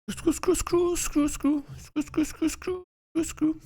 Screw, screw, screw, screw, screw, screw, screw, screw, screw, screw, screw.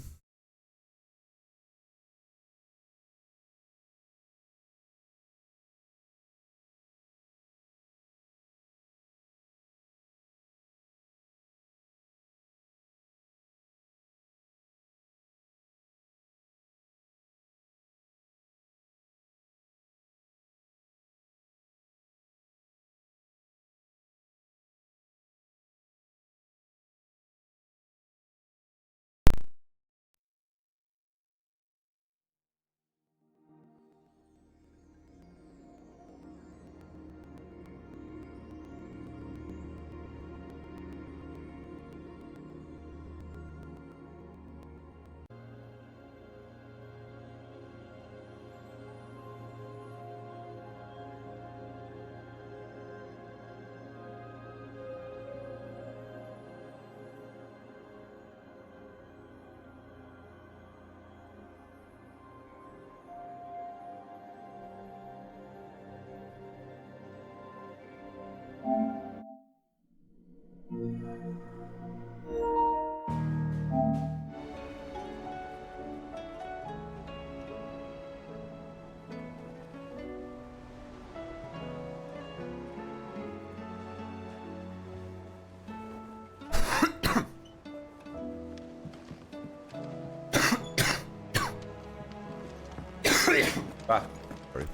Ah, sorry.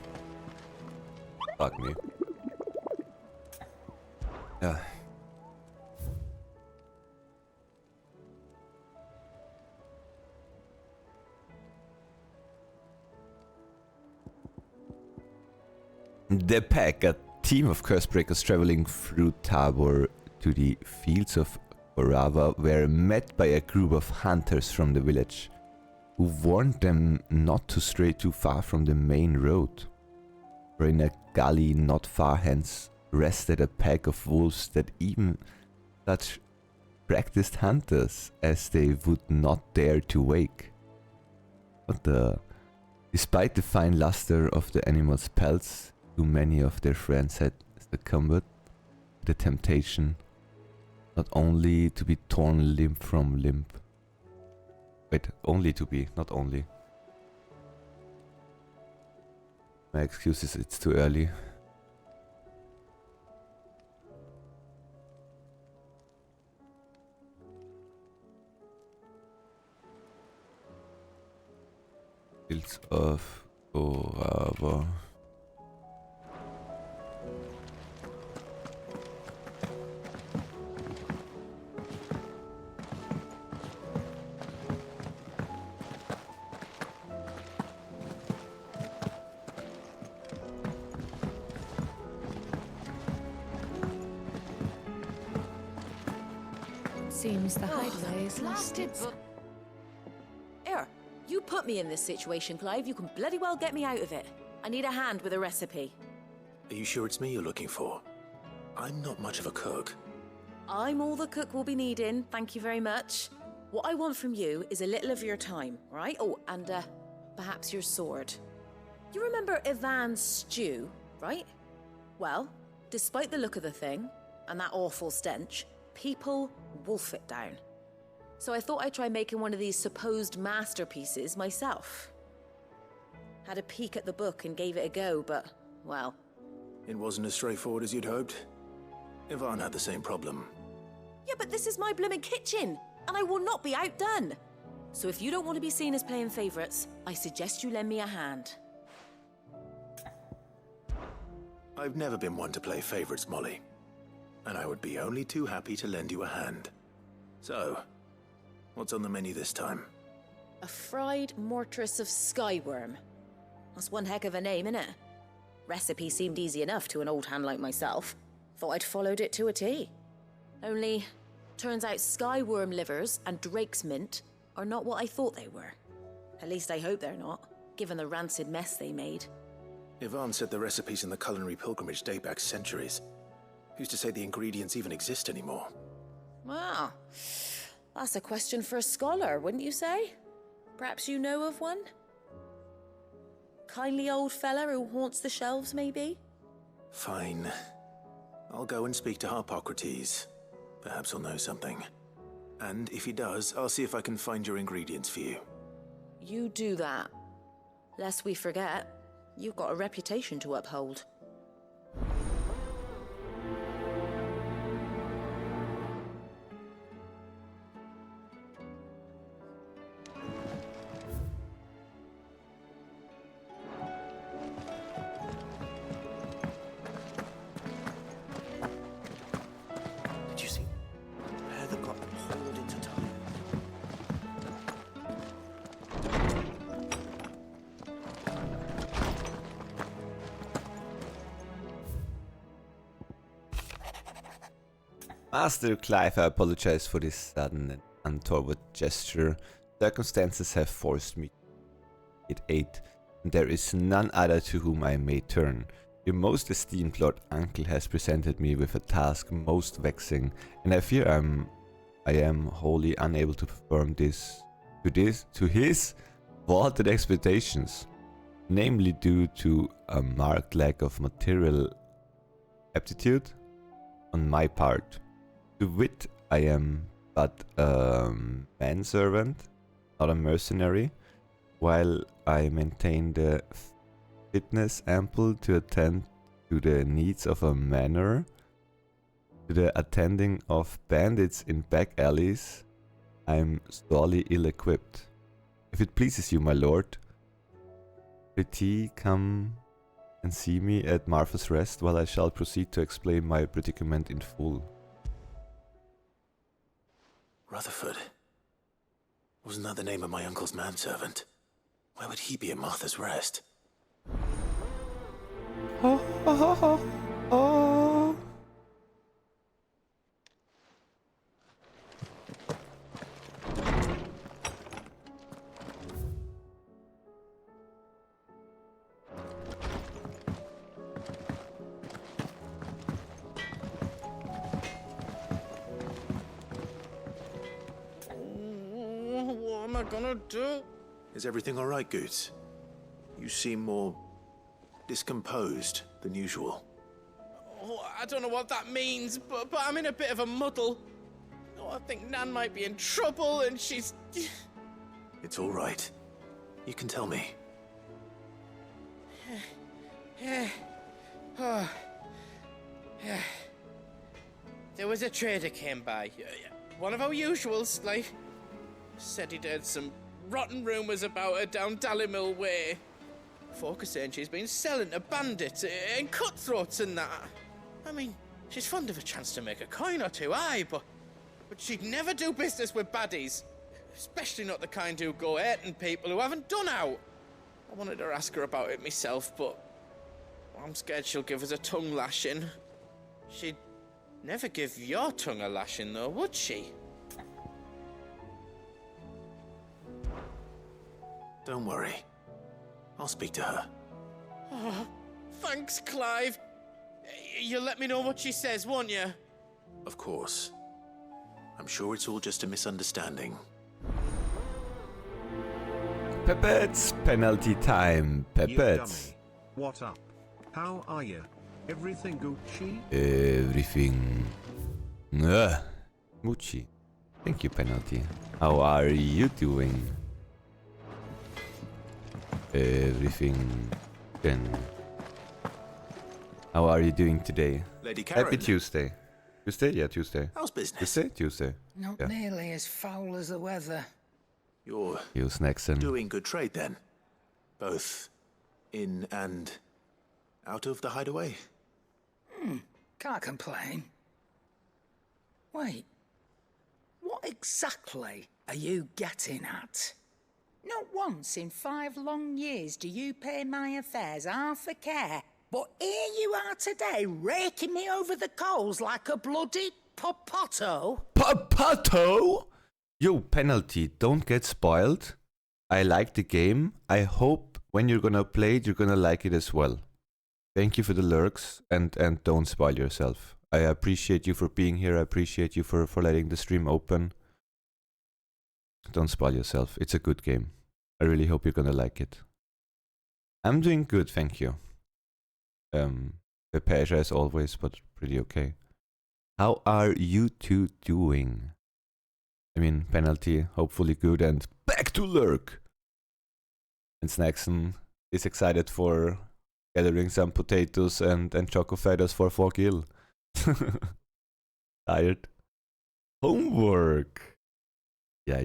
Fuck me. Yeah. The pack, a team of Cursebreakers traveling through Tabor to the fields of Orava, were met by a group of hunters from the village, who warned them not to stray too far from the main road. For in a gully not far hence rested a pack of wolves that even such practiced hunters as they would not dare to wake. But despite the fine luster of the animals' pelts, too many of their friends had succumbed to the temptation not only to be torn limb from limb. Wait, only to be, not only. My excuse is it's too early. Fields of Orava. Seems the hideaway is lost its... Here, you put me in this situation, Clive. You can bloody well get me out of it. I need a hand with a recipe. Are you sure it's me you're looking for? I'm not much of a cook. I'm all the cook will be needing, thank you very much. What I want from you is a little of your time, right? Oh, and perhaps your sword. You remember Ivan's stew, right? Well, despite the look of the thing, and that awful stench, people wolf it down. So I thought I'd try making one of these supposed masterpieces myself. Had a peek at the book and gave it a go, but, well... It wasn't as straightforward as you'd hoped. Ivan had the same problem. Yeah, but this is my blimmin' kitchen, and I will not be outdone. So if you don't want to be seen as playing favourites, I suggest you lend me a hand. I've never been one to play favourites, Molly. And I would be only too happy to lend you a hand. So, what's on the menu this time? A fried mortress of skyworm. That's one heck of a name, innit? Recipe seemed easy enough to an old hand like myself. Thought I'd followed it to a T. Only, turns out skyworm livers and drake's mint are not what I thought they were. At least I hope they're not, given the rancid mess they made. Ivan said the recipes in the culinary pilgrimage date back centuries. Who's to say the ingredients even exist anymore? Wow, that's a question for a scholar, wouldn't you say? Perhaps you know of one? Kindly old fella who haunts the shelves, maybe? Fine. I'll go and speak to Harpocrates. Perhaps he'll know something. And if he does, I'll see if I can find your ingredients for you. You do that. Lest we forget, you've got a reputation to uphold. Did you see? Hair that got pulled into time. Master Clive, I apologize for this sudden and untoward gesture. Circumstances have forced me to it 8, and there is none other to whom I may turn. Your most esteemed Lord Uncle has presented me with a task most vexing, and I fear I am wholly unable to perform to his vaulted expectations, namely due to a marked lack of material aptitude on my part. To wit, I am but a manservant, not a mercenary, while I maintain the fitness ample to attend to the needs of a manor, to the attending of bandits in back alleys, I'm sorely ill-equipped. If it pleases you, my lord, prithee come and see me at Martha's Rest, while I shall proceed to explain my predicament in full. Rutherford. Wasn't that the name of my uncle's manservant? Why would he be at Martha's Rest? What am I gonna do? Is everything all right, Goots? You seem more discomposed than usual. Oh, I don't know what that means, but I'm in a bit of a muddle. Oh, I think Nan might be in trouble, and she's... It's all right. You can tell me. There was a trader came by. One of our usuals, like... Said he'd heard some rotten rumours about her down Dallymill Way. Folk are saying she's been selling to bandits and cutthroats and that. I mean, she's fond of a chance to make a coin or two, aye, but she'd never do business with baddies. Especially not the kind who go hurting people who haven't done out. I wanted to ask her about it myself, but I'm scared she'll give us a tongue lashing. She'd never give your tongue a lashing, though, would she? Don't worry. I'll speak to her. Oh, thanks, Clive. You'll let me know what she says, won't you? Of course. I'm sure it's all just a misunderstanding. Peppets, penalty time. You Peppets. dummy. What up? How are you? Everything Gucci? Everything. Mucci. Thank you, penalty. How are you doing? Everything. Then. How are you doing today? Lady Karen. Happy Tuesday. Tuesday? Yeah, Tuesday. How's business? Tuesday? Tuesday. Not Yeah. nearly as foul as the weather. You're You snacks and doing good trade then? Both in and out of the hideaway? Can't complain. Wait. What exactly are you getting at? Not once in 5 long years do you pay my affairs half a care. But here you are today, raking me over the coals like a bloody popoto. Papato! Yo, penalty, don't get spoiled. I like the game. I hope when you're gonna play it, you're gonna like it as well. Thank you for the lurks and don't spoil yourself. I appreciate you for being here. I appreciate you for letting the stream open. Don't spoil yourself. It's a good game. I really hope you're gonna like it. I'm doing good, thank you. The pressure as always, but pretty okay. How are you two doing? I mean, penalty, hopefully good, and back to lurk! And Snackson is excited for gathering some potatoes and choco feathers for Fogil. Tired? Homework! Yeah.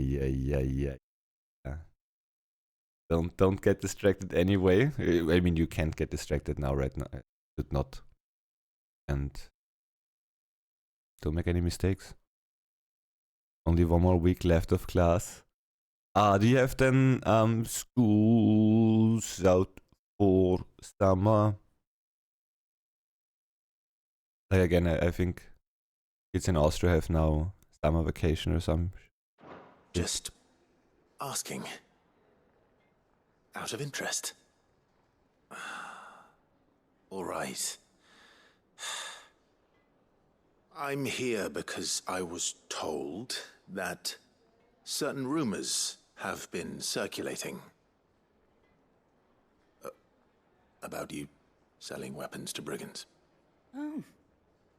Don't get distracted anyway. I mean, you can't get distracted now, right now. Should not. And don't make any mistakes. Only one more week left of class. Do you have then schools out for summer? Like again, I think kids in Austria have now summer vacation or some. Just asking. Out of interest. All right. I'm here because I was told that certain rumors have been circulating about you selling weapons to brigands. Oh,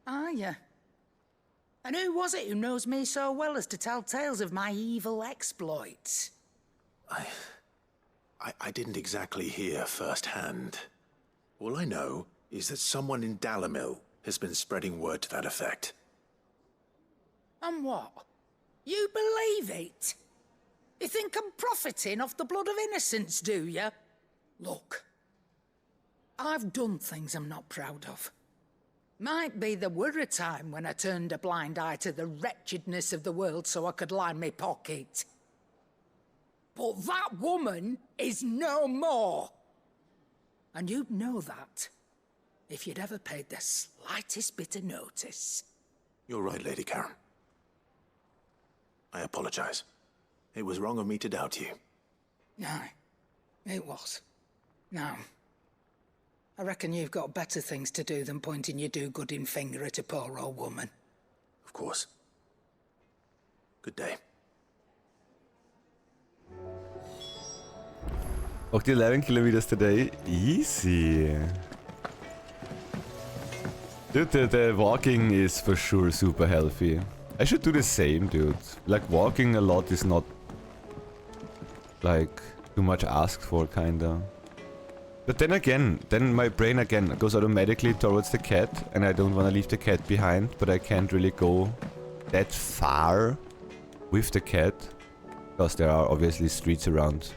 are you? And who was it who knows me so well as to tell tales of my evil exploits? I didn't exactly hear firsthand. All I know is that someone in Dalimil has been spreading word to that effect. And what? You believe it? You think I'm profiting off the blood of innocents, do you? Look, I've done things I'm not proud of. Might be there were a time when I turned a blind eye to the wretchedness of the world so I could line my pocket. But that woman is no more. And you'd know that if you'd ever paid the slightest bit of notice. You're right, Lady Karen. I apologize. It was wrong of me to doubt you. No, it was. Now, I reckon you've got better things to do than pointing your do-gooding finger at a poor old woman. Of course. Good day. Auch die 11 kilometers today, easy. Dude, the walking is for sure super healthy. I should do the same, dude. Like, walking a lot is not, like, too much asked for, kinda. But then again, my brain again goes automatically towards the cat, and I don't want to leave the cat behind, but I can't really go that far with the cat, because there are obviously streets around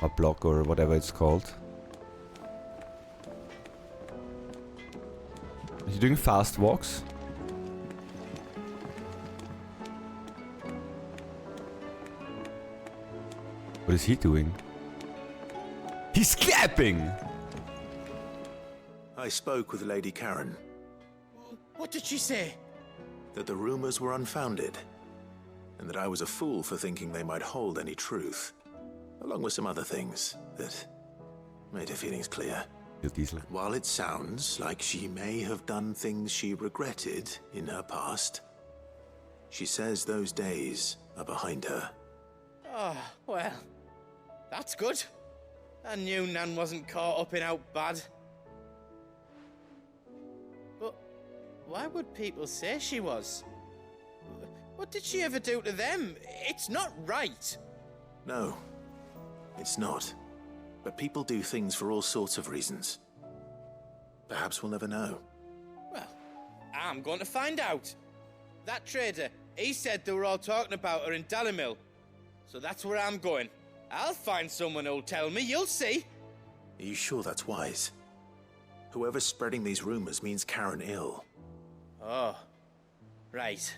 a block or whatever it's called. Are you doing fast walks? What is he doing? He's clapping! I spoke with Lady Karen. What did she say? That the rumors were unfounded, and that I was a fool for thinking they might hold any truth, along with some other things that made her feelings clear. While it sounds like she may have done things she regretted in her past, she says those days are behind her. Oh, well, that's good. I knew Nan wasn't caught up in out bad. But why would people say she was? What did she ever do to them? It's not right. No, it's not. But people do things for all sorts of reasons. Perhaps we'll never know. Well, I'm going to find out. That trader, he said they were all talking about her in Dalimil. So that's where I'm going. I'll find someone who'll tell me, you'll see. Are you sure that's wise? Whoever's spreading these rumors means Karen ill. Oh, right.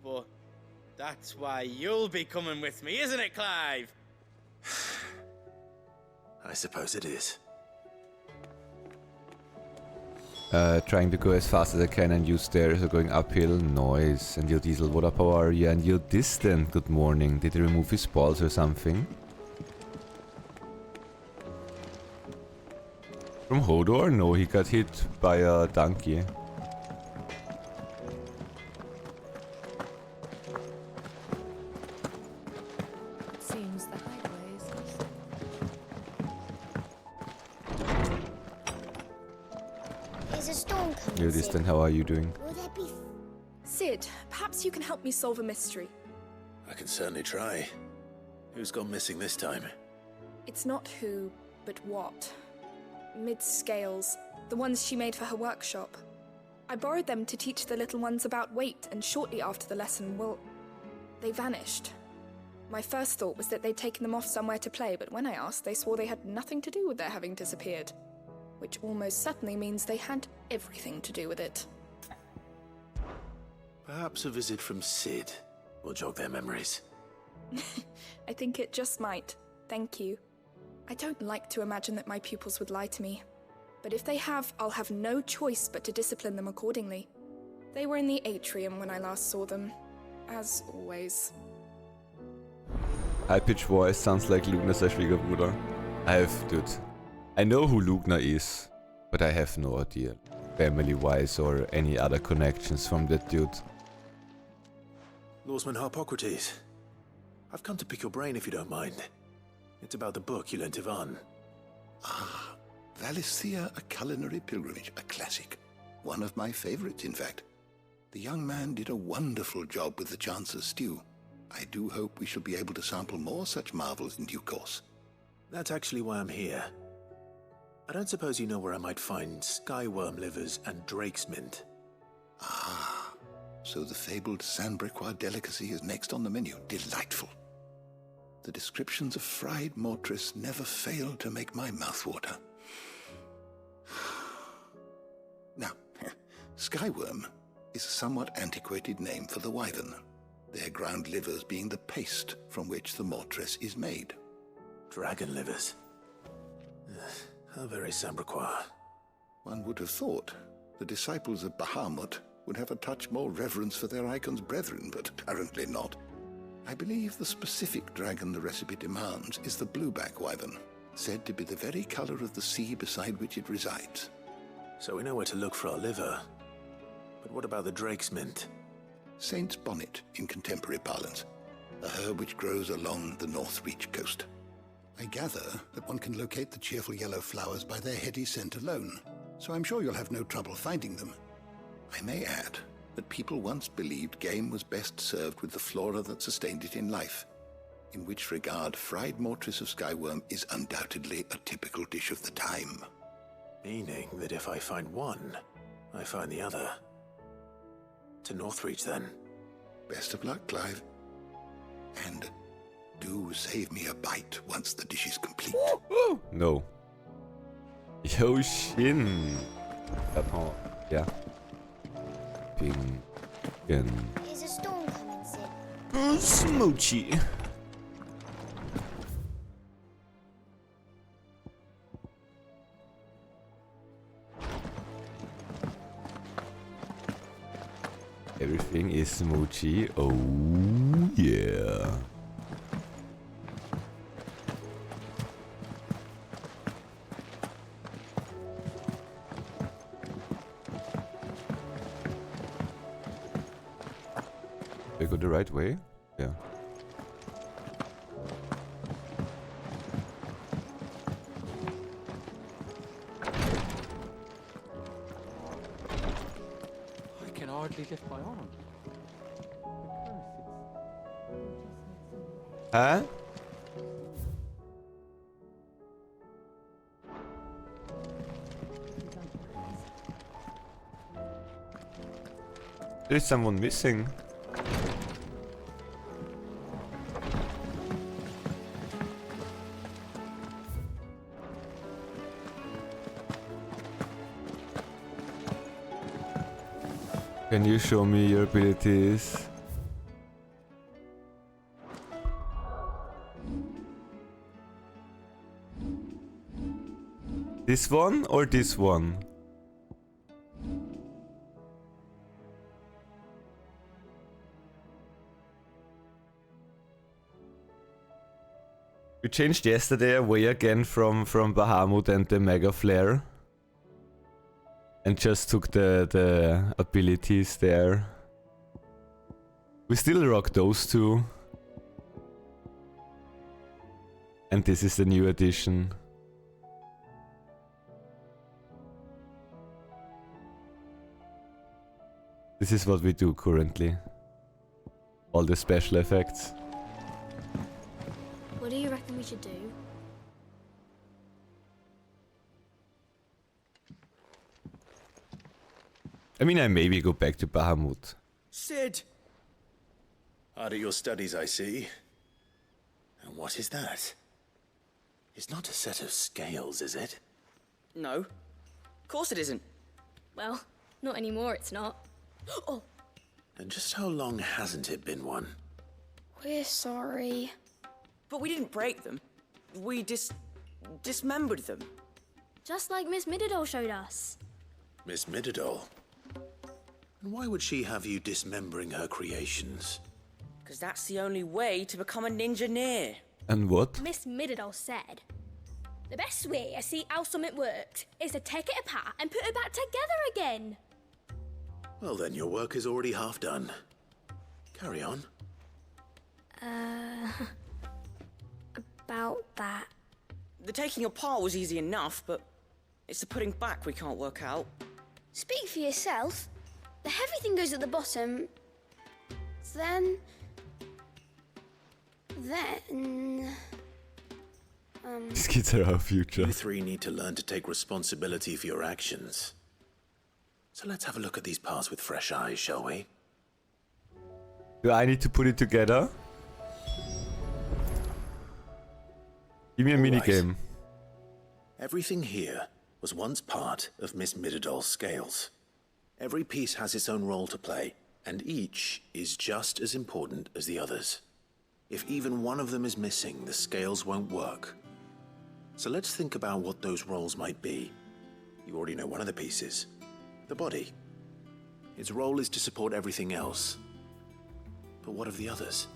But that's why you'll be coming with me, isn't it, Clive? I suppose it is. Trying to go as fast as I can and use stairs or going uphill. Noise. And your Diesel, what up, how are you? And your Distant, good morning. Did he remove his balls or something? From Hodor? No, he got hit by a donkey. Seems the hideaway is lost. There's a storm coming. Your Distant, how are you doing? Will there be help me solve a mystery. I can certainly try. Who's gone missing this time? It's not who, but what. Mid-scales, the ones she made for her workshop. I borrowed them to teach the little ones about weight, and shortly after the lesson, well, they vanished. My first thought was that they'd taken them off somewhere to play, but when I asked, they swore they had nothing to do with their having disappeared. Which almost certainly means they had everything to do with it. Perhaps a visit from Sid will jog their memories. I think it just might. Thank you. I don't like to imagine that my pupils would lie to me. But if they have, I'll have no choice but to discipline them accordingly. They were in the atrium when I last saw them. As always. High-pitched voice sounds like Lugner's Schwiegerbruder. Dude, I know who Lugner is, but I have no idea, family-wise or any other connections from that dude. Lawsman Harpocrates, I've come to pick your brain if you don't mind. It's about the book you lent Ivan. Ah, Valisthea, A Culinary Pilgrimage, a classic. One of my favorites, in fact. The young man did a wonderful job with the Chance's stew. I do hope we shall be able to sample more such marvels in due course. That's actually why I'm here. I don't suppose you know where I might find skyworm livers and drake's mint. Ah, so the fabled Saint-Briquois delicacy is next on the menu. Delightful. The descriptions of fried mortress never fail to make my mouth water. Now, skyworm is a somewhat antiquated name for the wyvern, their ground livers being the paste from which the mortress is made. Dragon livers. How very Saint-Briquois. One would have thought the disciples of Bahamut would have a touch more reverence for their icon's brethren, but apparently not. I believe the specific dragon the recipe demands is the blueback wyvern, said to be the very color of the sea beside which it resides. So we know where to look for our liver. But what about the drake's mint? Saint's bonnet in contemporary parlance, a herb which grows along the North Reach coast. I gather that one can locate the cheerful yellow flowers by their heady scent alone, so I'm sure you'll have no trouble finding them. I may add that people once believed game was best served with the flora that sustained it in life, in which regard fried mortress of skyworm is undoubtedly a typical dish of the time. Meaning that if I find one, I find the other. To Northreach, then. Best of luck, Clive. And do save me a bite once the dish is complete. No. Yo, Shin. Yeah. Ping. Is a storm coming, Sid? Smoochy. Everything is smoochy. Oh yeah. We go the right way? Yeah. I can hardly lift my arm. Huh? There's someone missing. Can you show me your abilities? This one or this one? We changed yesterday away again from Bahamut and the Mega Flare. And just took the abilities there. We still rock those two. And this is the new edition. This is what we do currently. all the special effects. What do you reckon we should do? I mean, I maybe go back to Bahamut. Sid! Hard at your studies, I see. And what is that? It's not a set of scales, is it? No. Of course it isn't. Well, not anymore, it's not. Oh! And just how long hasn't it been one? We're sorry. But we didn't break them. We dismembered them. Just like Miss Mididol showed us. Miss Mididol? And why would she have you dismembering her creations? Because that's the only way to become a ninja-neer. And what? Miss Mididol said, the best way I see how something works is to take it apart and put it back together again. Well then, your work is already half done. Carry on. About that. The taking apart was easy enough, but it's the putting back we can't work out. Speak for yourself. The heavy thing goes at the bottom. Then... These kids are our future. You three need to learn to take responsibility for your actions. So let's have a look at these parts with fresh eyes, shall we? Do I need to put it together? Give me a minigame. Everything here was once part of Miss Mididol's scales. Every piece has its own role to play, and each is just as important as the others. If even one of them is missing, the scales won't work. So let's think about what those roles might be. You already know one of the pieces. The body. Its role is to support everything else. But what of the others?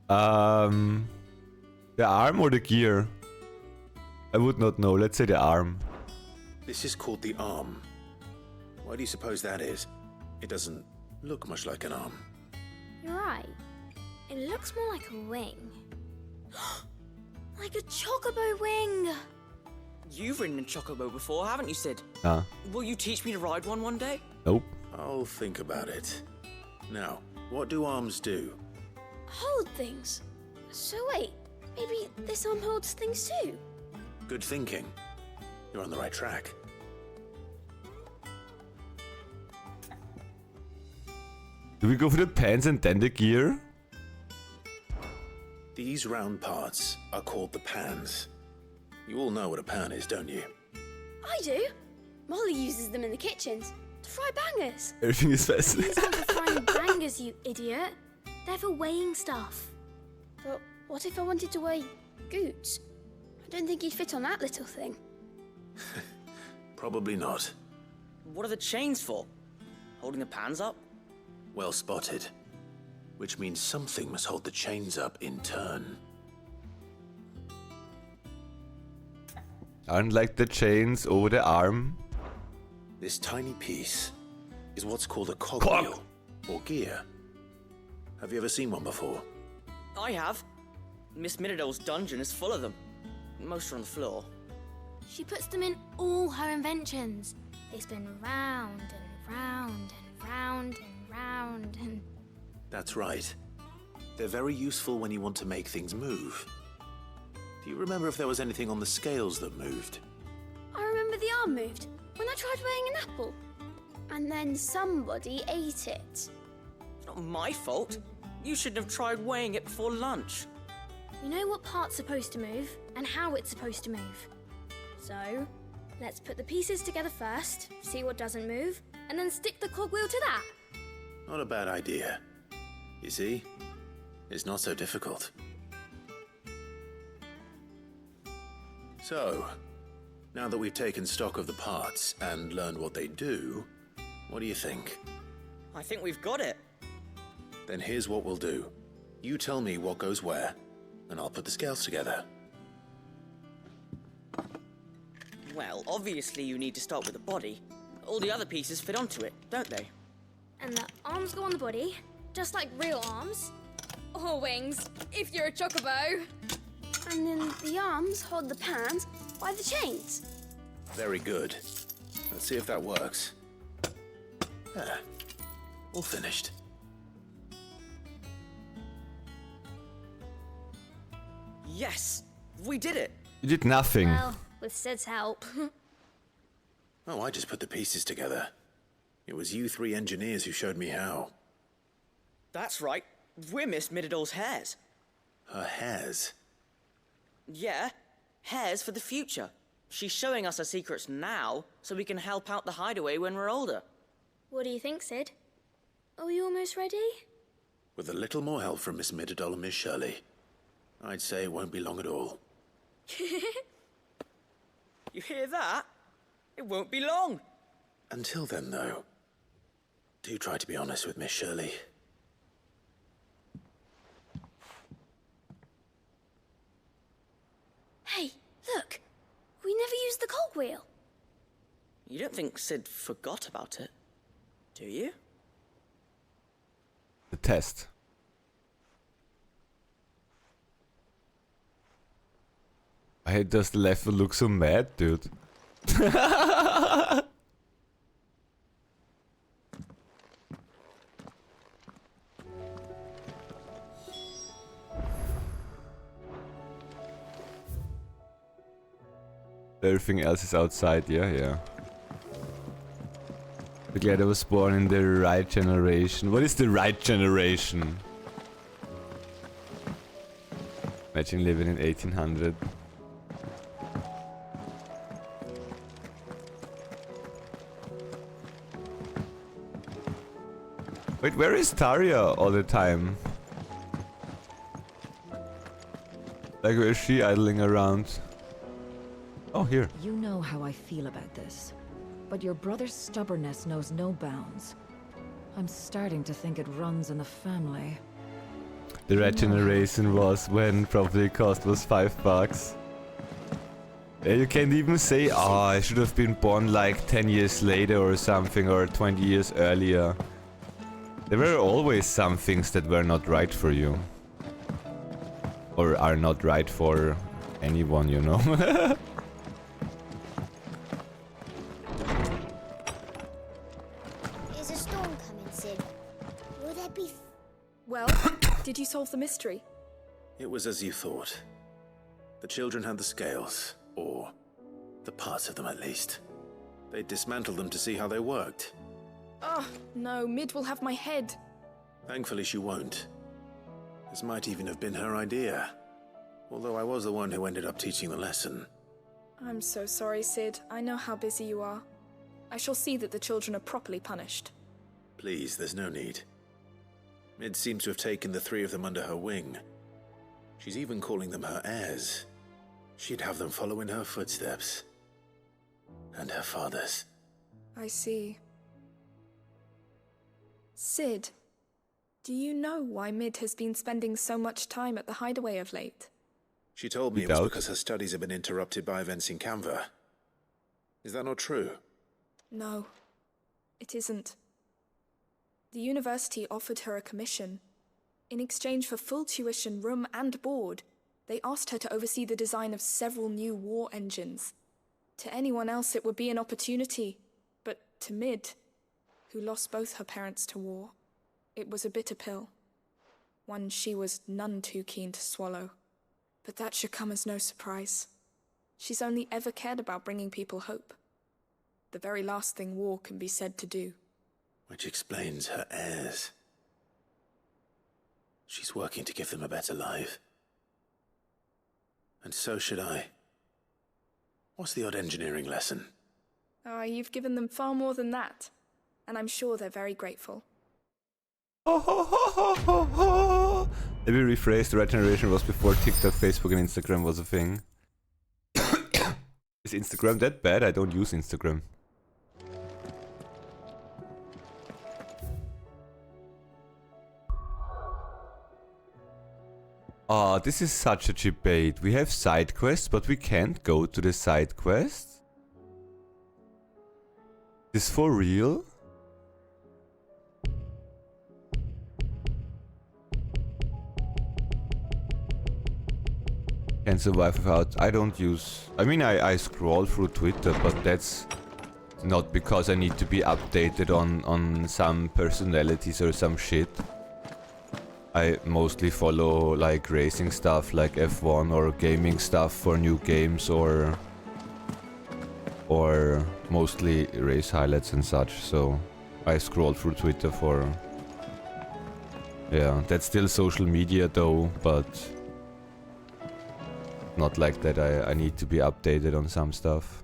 The arm or the gear? I would not know. Let's say the arm. This is called the arm. Why do you suppose that is? It doesn't look much like an arm. You're right. It looks more like a wing. Like a chocobo wing! You've ridden a chocobo before, haven't you, Sid? Nah. Will you teach me to ride one day? Nope. I'll think about it. Now, what do arms do? Hold things. So wait, maybe this arm holds things too? Good thinking. You're on the right track. Do we go for the pants and then the gear? These round parts are called the pans. You all know what a pan is, don't you? I do. Molly uses them in the kitchens to fry bangers. Everything is fast. These aren't for frying bangers, you idiot. They're for weighing stuff. But what if I wanted to weigh Goots? I don't think he'd fit on that little thing. Probably not. What are the chains for? Holding the pans up? Well spotted. Which means something must hold the chains up in turn. Aren't like the chains over the arm? This tiny piece is what's called a cogwheel, or gear. Have you ever seen one before? I have. Miss Mididol's dungeon is full of them. Most are on the floor. She puts them in all her inventions. They spin round and round and round and round and... That's right. They're very useful when you want to make things move. Do you remember if there was anything on the scales that moved? I remember the arm moved when I tried weighing an apple. And then somebody ate it. It's not my fault. You shouldn't have tried weighing it before lunch. We know what part's supposed to move and how it's supposed to move. So, let's put the pieces together first, see what doesn't move, and then stick the cogwheel to that. Not a bad idea. You see? It's not so difficult. So, now that we've taken stock of the parts and learned what they do, what do you think? I think we've got it. Then here's what we'll do. You tell me what goes where, and I'll put the scales together. Well, obviously you need to start with the body. All the other pieces fit onto it, don't they? And the arms go on the body, just like real arms. Or wings, if you're a chocobo. And then the arms hold the pans by the chains. Very good. Let's see if that works. Ah, all finished. Yes! We did it! You did nothing. Well, with Sid's help. Oh, I just put the pieces together. It was you three engineers who showed me how. That's right. We're Miss Mididol's hairs. Her hairs? Yeah, hairs for the future. She's showing us her secrets now, so we can help out the hideaway when we're older. What do you think, Sid? Are we almost ready? With a little more help from Miss Mididol and Miss Shirley, I'd say it won't be long at all. You hear that? It won't be long. Until then, though, do try to be honest with Miss Shirley. Hey, look! We never used the cogwheel. You don't think Sid forgot about it, do you? The test. Why does the level look so mad, dude? Everything else is outside, yeah. But glad I was born in the right generation. What is the right generation? Imagine living in 1800. Wait, where is Taria all the time? Like, where is she idling around? Oh, here. You know how I feel about this, but your brother's stubbornness knows no bounds. I'm starting to think it runs in the family. The right generation was when probably cost was $5. Yeah, you can't even say, oh, I should have been born like 10 years later or something, or 20 years earlier. There were always some things that were not right for you. Or are not right for anyone, you know. Is a storm coming, Sid? Will there be... Well, did you solve the mystery? It was as you thought. The children had the scales, or the parts of them at least. They dismantled them to see how they worked. Oh, no, Mid will have my head. Thankfully she won't. This might even have been her idea. Although I was the one who ended up teaching the lesson. I'm so sorry, Sid. I know how busy you are. I shall see that the children are properly punished. Please, there's no need. Mid seems to have taken the three of them under her wing. She's even calling them her heirs. She'd have them follow in her footsteps. And her father's. I see. Sid, do you know why Mid has been spending so much time at the hideaway of late? She told me it was because her studies have been interrupted by events in Canva. Is that not true? No, it isn't. The university offered her a commission. In exchange for full tuition, room and board, they asked her to oversee the design of several new war engines. To anyone else it would be an opportunity, but to Mid, who lost both her parents to war, it was a bitter pill. One she was none too keen to swallow. But that should come as no surprise. She's only ever cared about bringing people hope. The very last thing war can be said to do. Which explains her heirs. She's working to give them a better life. And so should I. What's the odd engineering lesson? Ah, you've given them far more than that. And I'm sure they're very grateful. Let me rephrase, the right generation was before TikTok, Facebook and Instagram was a thing. Is Instagram that bad? I don't use Instagram. Ah, this is such a debate. We have side quests, but we can't go to the side quests? Is this for real? Can't survive without... I don't use... I mean, I scroll through Twitter, but that's not because I need to be updated on some personalities or some shit. I mostly follow like racing stuff like F1 or gaming stuff for new games or mostly race highlights and such, so I scroll through Twitter for... Yeah, that's still social media though, but not like that I need to be updated on some stuff.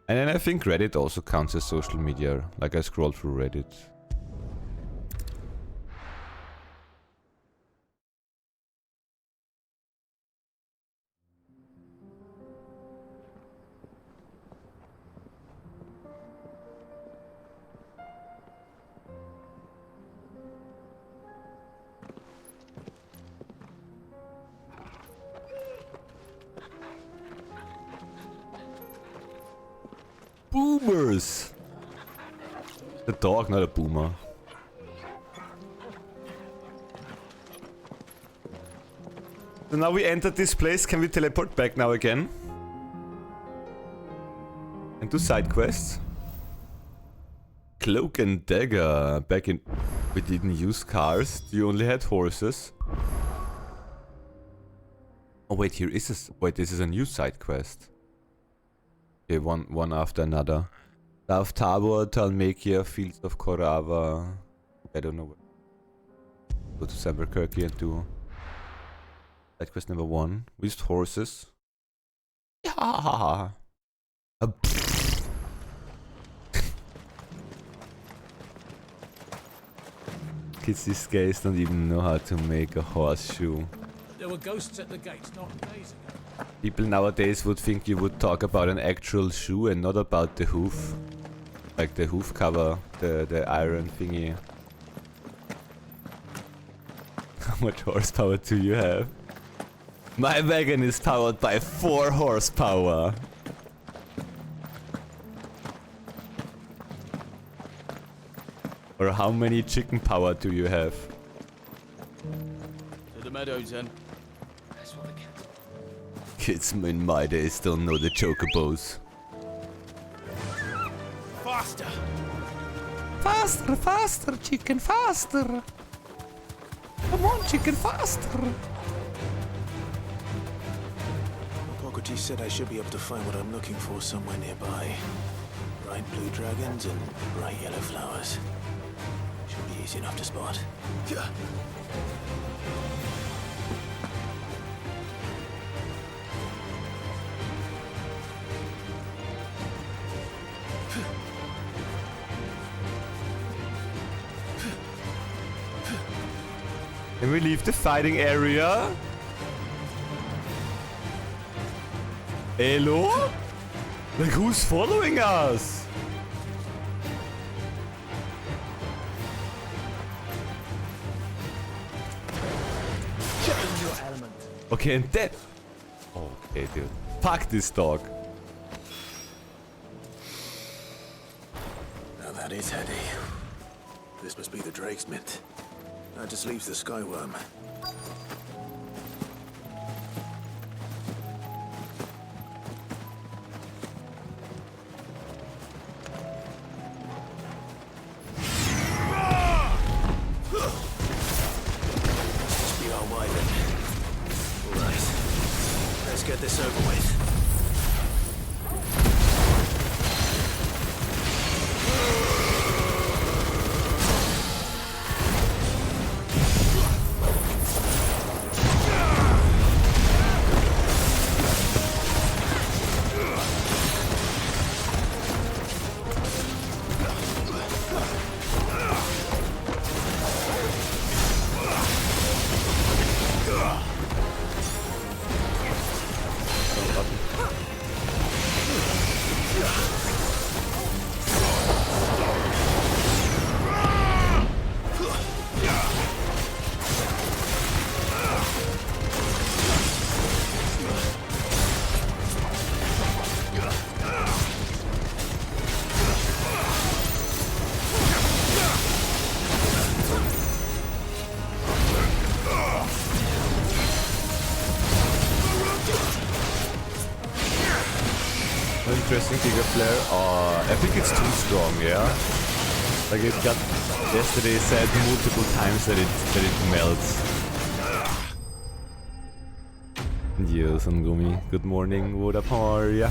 And then I think Reddit also counts as social media, like I scroll through Reddit. Boomers! The dog, not a boomer. So now we entered this place. Can we teleport back now again? And do side quests. Cloak and dagger. Back in... We didn't use cars. You only had horses. Oh wait, here is a... Wait, this is a new side quest. Okay, one after another. South Tabor, Talmekia, Fields of Korava. I don't know. Go to Samberkirky and do side quest number 1. We used horses. Yeah. Kids these guys don't even know how to make a horseshoe. There were ghosts at the gates not days ago. People nowadays would think you would talk about an actual shoe and not about the hoof. Like the hoof cover, the iron thingy. How much horsepower do you have? My wagon is powered by 4 horsepower. Or how many chicken power do you have? To the meadows then. Kids in my days don't know the chocobos. Faster! Faster, faster, chicken, faster! Come on, chicken, faster! Hippocrates said I should be able to find what I'm looking for somewhere nearby. Bright blue dragons and bright yellow flowers. Should be easy enough to spot. Yeah. Can we leave the fighting area? Hello? Like who's following us? Okay, and then... Okay, dude. Fuck this dog. Now that is heady. This must be the Drake's Mint. That just leaves the Skyworm. Must be our way then. All right. Let's get this over with. questing Giga Flare? I think it's too strong, yeah? Like it got yesterday said multiple times that it melts. Yo, Sangumi. Good morning, what up, how are ya?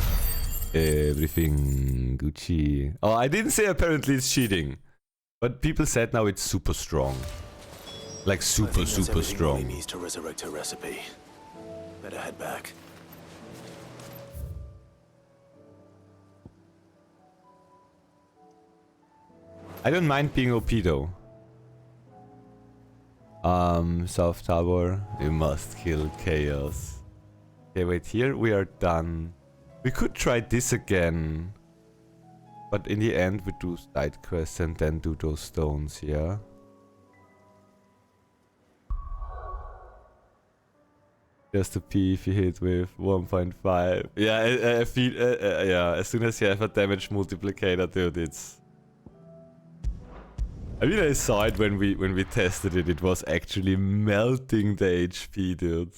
Everything Gucci. Oh, I didn't say apparently it's cheating. But people said now it's super strong. Like super strong. Molly needs to resurrect her recipe. Better head back. I don't mind being OP though. South Tower. We must kill chaos. Okay, wait, here we are done. We could try this again. But in the end we do side quests and then do those stones, yeah? Just a P if you hit with 1.5. Yeah, I feel, yeah, as soon as you have a damage multiplicator, dude, it's... I mean, I saw it when we tested it. It was actually melting the HP, dude.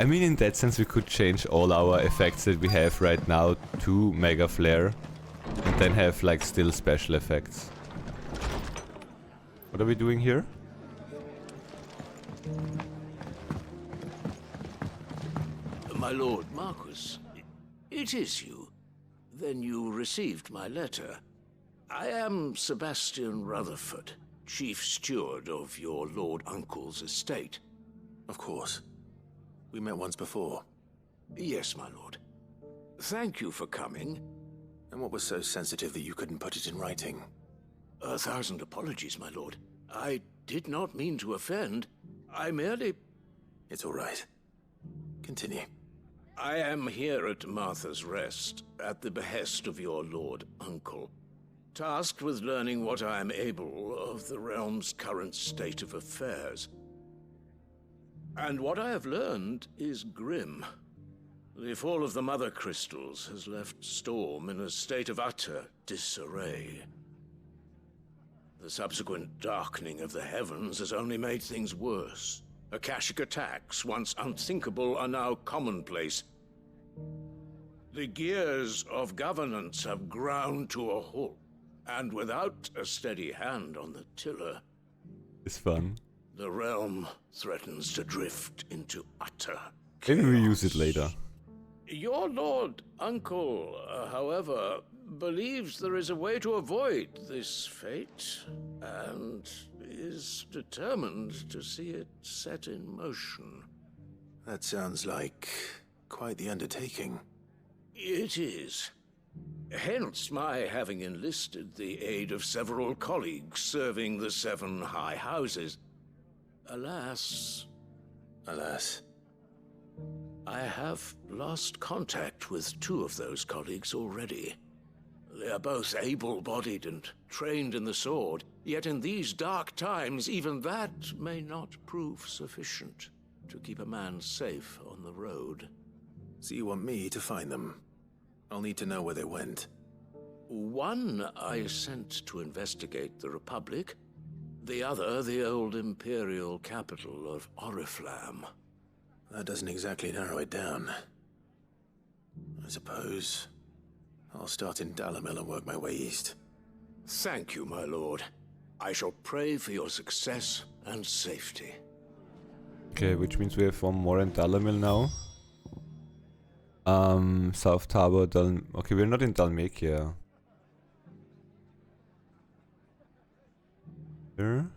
I mean, in that sense, we could change all our effects that we have right now to Mega Flare, and then have like still special effects. What are we doing here? My lord Marquis. It is you. Then you received my letter. I am Sebastian Rutherford, chief steward of your lord uncle's estate. Of course. We met once before. Yes, my lord. Thank you for coming. And what was so sensitive that you couldn't put it in writing? 1,000 apologies, my lord. I did not mean to offend. I merely... It's all right. Continue. I am here at Martha's Rest, at the behest of your lord uncle, tasked with learning what I am able of the realm's current state of affairs. And what I have learned is grim. The fall of the Mother Crystals has left Storm in a state of utter disarray. The subsequent darkening of the heavens has only made things worse. Akashic attacks, once unthinkable, are now commonplace. The gears of governance have ground to a halt, and without a steady hand on the tiller... It's fun. The realm threatens to drift into utter chaos. Maybe we use it later. Your lord uncle, however, believes there is a way to avoid this fate, and is determined to see it set in motion. That sounds like quite the undertaking. It is. Hence my having enlisted the aid of several colleagues serving the 7 high houses. Alas... Alas. I have lost contact with 2 of those colleagues already. They are both able-bodied and trained in the sword, yet in these dark times, even that may not prove sufficient to keep a man safe on the road. So you want me to find them? I'll need to know where they went. One I sent to investigate the Republic, the other the old Imperial capital of Oriflamme. That doesn't exactly narrow it down. I suppose I'll start in Dalimil and work my way east. Thank you, my lord. I shall pray for your success and safety. Okay, which means we have 1 more in Dalimil now. South Tower, okay, we're not in Dalmacia. Here.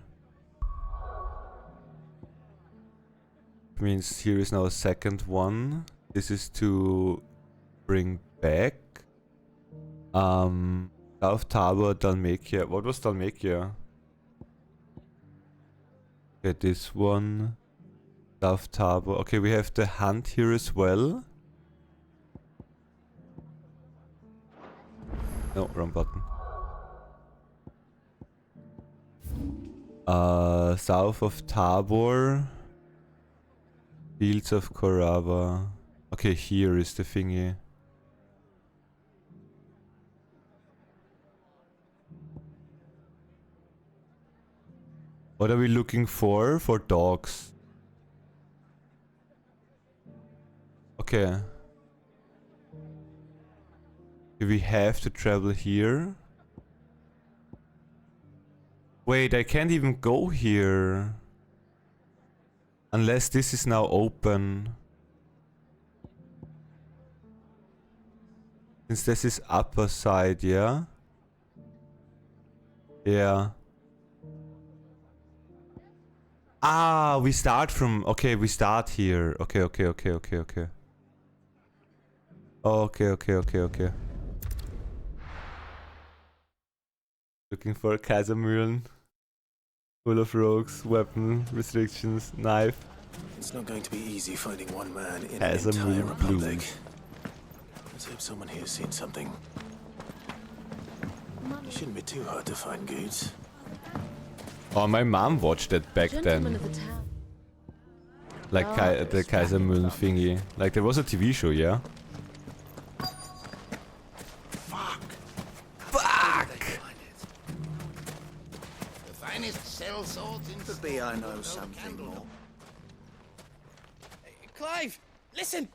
Means here is now a second one. This is to bring back South Tower, Dalmacia. What was Dalmacia? Okay, this one. South Tower. Okay, we have the hunt here as well. No, wrong button. South of Tabor. Fields of Korava. Okay, here is the thingy. What are we looking for? For dogs. Okay. Do we have to travel here? Wait, I can't even go here. Unless this is now open. Since this is upper side, yeah? Yeah. Ah, we start from... Okay, we start here. Okay. Okay. Looking for Kaisermühlen. Full of rogues, weapon, restrictions, knife. It's not going to be easy finding one man in an Kaisermühlen entire republic. Blues. Let's hope someone here's seen something. It shouldn't be too hard to find goods. Oh, my mom watched that back Gentlemen then. of the town. Like the Kaisermühlen thingy. Like there was a TV show, yeah? Fuck! The finest cell swords in Could be I know something more. Clive, listen!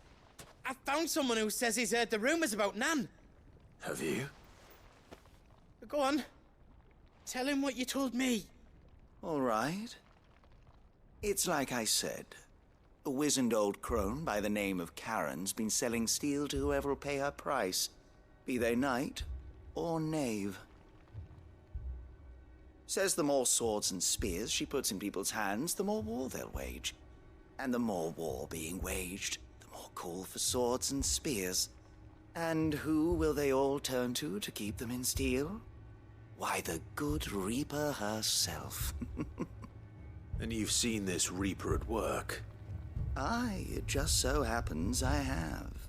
I found someone who says he's heard the rumours about Nan. Have you? Go on. Tell him what you told me. All right. It's like I said. A wizened old crone by the name of Karen's been selling steel to whoever'll pay her price, be they knight or knave. Says the more swords and spears she puts in people's hands, the more war they'll wage. And the more war being waged, the more call for swords and spears. And who will they all turn to keep them in steel? Why, the good Reaper herself. And you've seen this Reaper at work? Aye, it just so happens I have.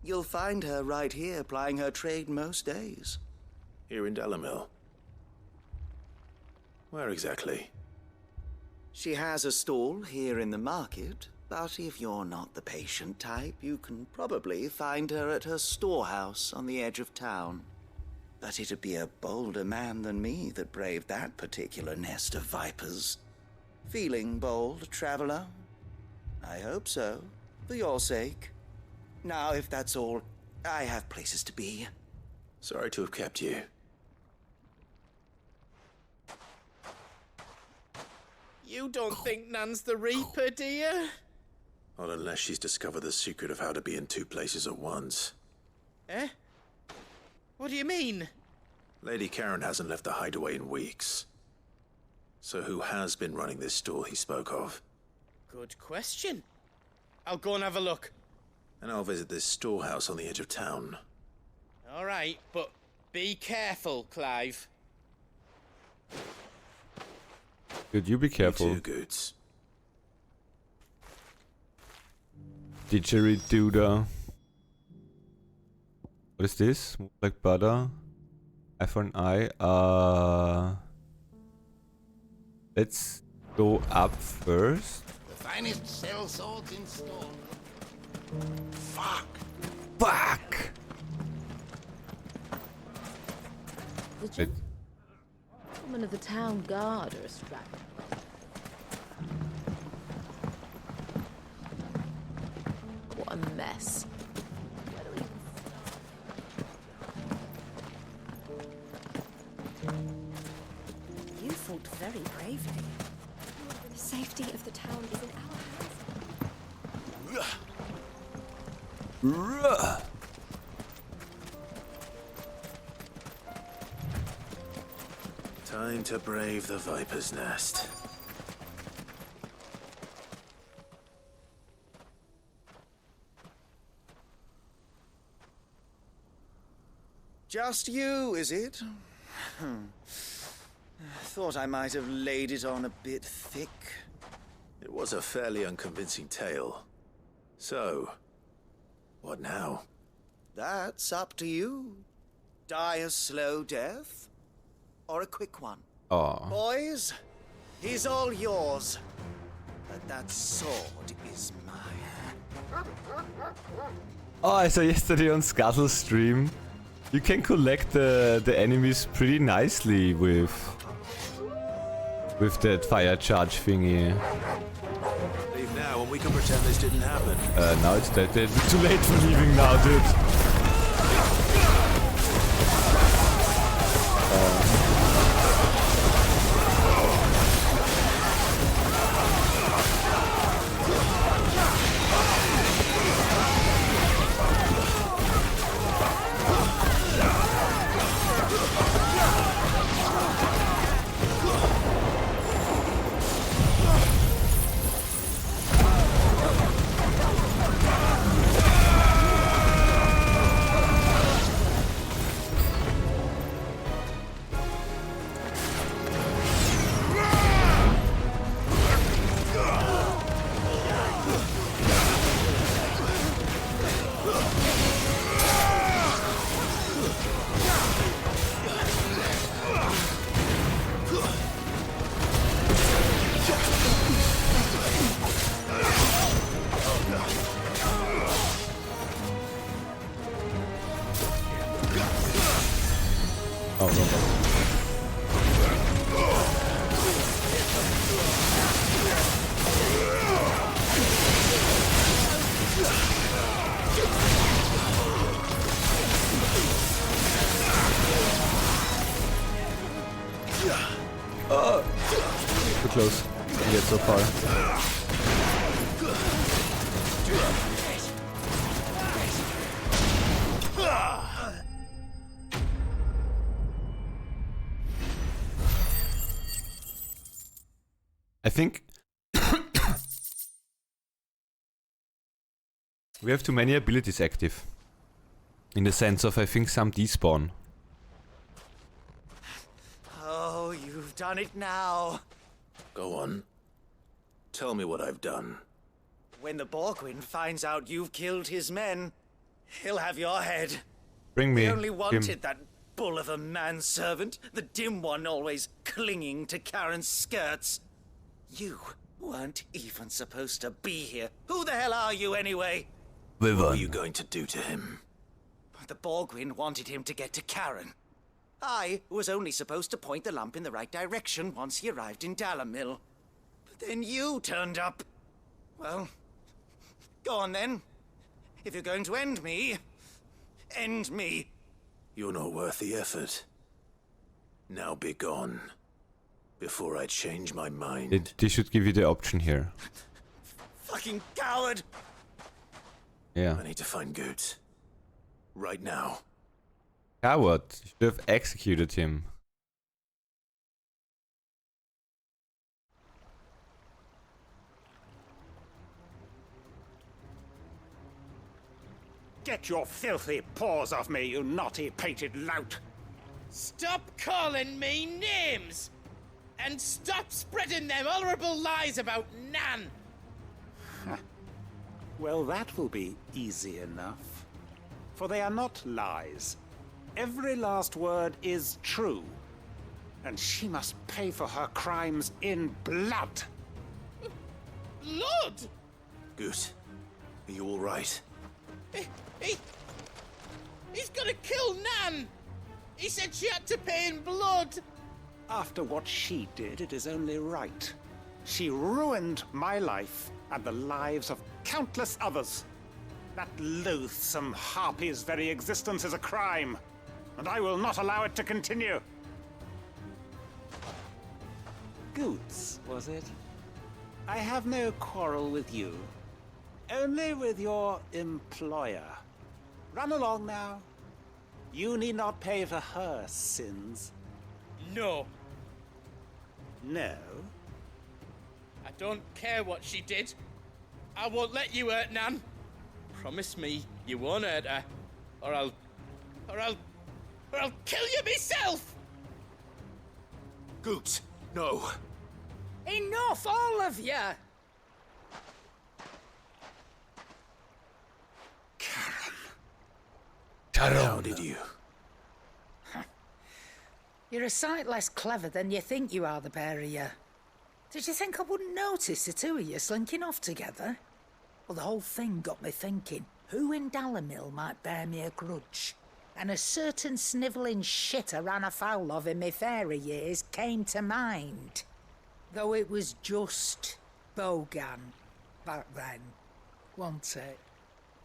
You'll find her right here plying her trade most days. Here in Dalimil? Where exactly? She has a stall here in the market, but if you're not the patient type, you can probably find her at her storehouse on the edge of town. But it'd be a bolder man than me that braved that particular nest of vipers. Feeling bold, traveler? I hope so, for your sake. Now, if that's all, I have places to be. Sorry to have kept you. You don't think Nan's the Reaper, do you? Not unless she's discovered the secret of how to be in two places at once. Eh? What do you mean? Lady Karen hasn't left the hideaway in weeks. So who has been running this stall he spoke of? Good question. I'll go and have a look. And I'll visit this storehouse on the edge of town. All right, but be careful, Clive. Could you be careful? You too, Goods. Didgeridoo. What is this? Like butter? Eye for an eye. Let's go up first. The finest cell swords in store. Fuck! Fuck! The gentlemen of the town guard are a strapping. What a mess. Where do we even start? You fought very bravely. The safety of the town is in our hands. Time to brave the Viper's Nest. Just you, is it? Thought I might have laid it on a bit thick. It was a fairly unconvincing tale. So, what now? That's up to you. Die a slow death, or a quick one. Oh. Boys, he's all yours. But that sword is mine. Oh, I saw yesterday on Scuttle's stream. You can collect the enemies pretty nicely with that fire charge thingy. Leave now phone, we can pretend this didn't happen. Now it's dead. It's too late for leaving now, dude. Too close. Yet so far. I think we have too many abilities active. In the sense of, I think some despawn. Oh, you've done it now. Go on. Tell me what I've done. When the Borgwyn finds out you've killed his men, he'll have your head. Bring me He only him. wanted that bull of a manservant, the dim one always clinging to Karen's skirts. You weren't even supposed to be here. Who the hell are you anyway? What are you going to do to him? The Borgwyn wanted him to get to Karen. I was only supposed to point the lamp in the right direction once he arrived in Dalamil. But then you turned up. Well, go on then. If you're going to end me, end me. You're not worth the effort. Now be gone. Before I change my mind. They should give you the option here. Fucking coward! Yeah. I need to find Goots. Right now. Coward. You should have executed him. Get your filthy paws off me, you naughty-pated lout! Stop calling me names! And stop spreading them horrible lies about Nan! Well, that will be easy enough. For they are not lies. Every last word is true. And she must pay for her crimes in blood. Blood? Goot, are you all right? He's gonna kill Nan! He said she had to pay in blood! After what she did, it is only right. She ruined my life and the lives of countless others. That loathsome harpy's very existence is a crime, and I will not allow it to continue. Goots, was it? I have no quarrel with you. Only with your employer. Run along now. You need not pay for her sins. No. No? I don't care what she did. I won't let you hurt Nan. Promise me you won't hurt her, or I'll kill you myself! Goots, no. Enough, all of you! How did you? You're a sight less clever than you think you are, the pair of you. Did you think I wouldn't notice the two of you slinking off together? Well, the whole thing got me thinking, who in Dalamil might bear me a grudge? And a certain snivelling shit I ran afoul of in my fairy years came to mind. Though it was just Bogan. back then, wasn't it?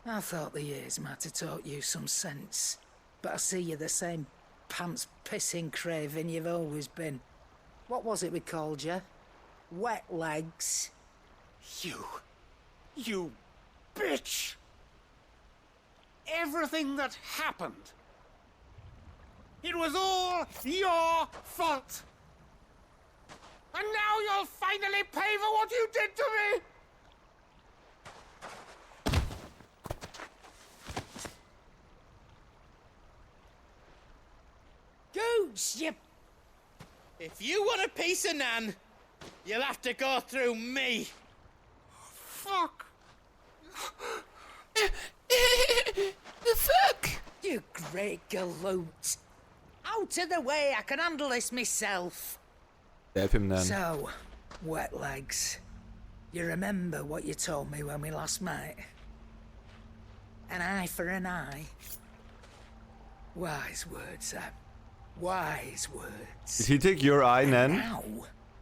I thought the years might have taught you some sense, but I see you're the same pants-pissing craven you've always been. What was it we called you? Wet legs? You bitch! Everything that happened, it was all your fault! And now you'll finally pay for what you did to me! Goose, you... If you want a piece of Nan, you'll have to go through me. Fuck! Fuck! You great galoot! Out of the way, I can handle this myself. Stab him then. So, wet legs. You remember what you told me when we last met? An eye for an eye. Wise words, Sam. Wise words. Did he take your eye, Nan? Now,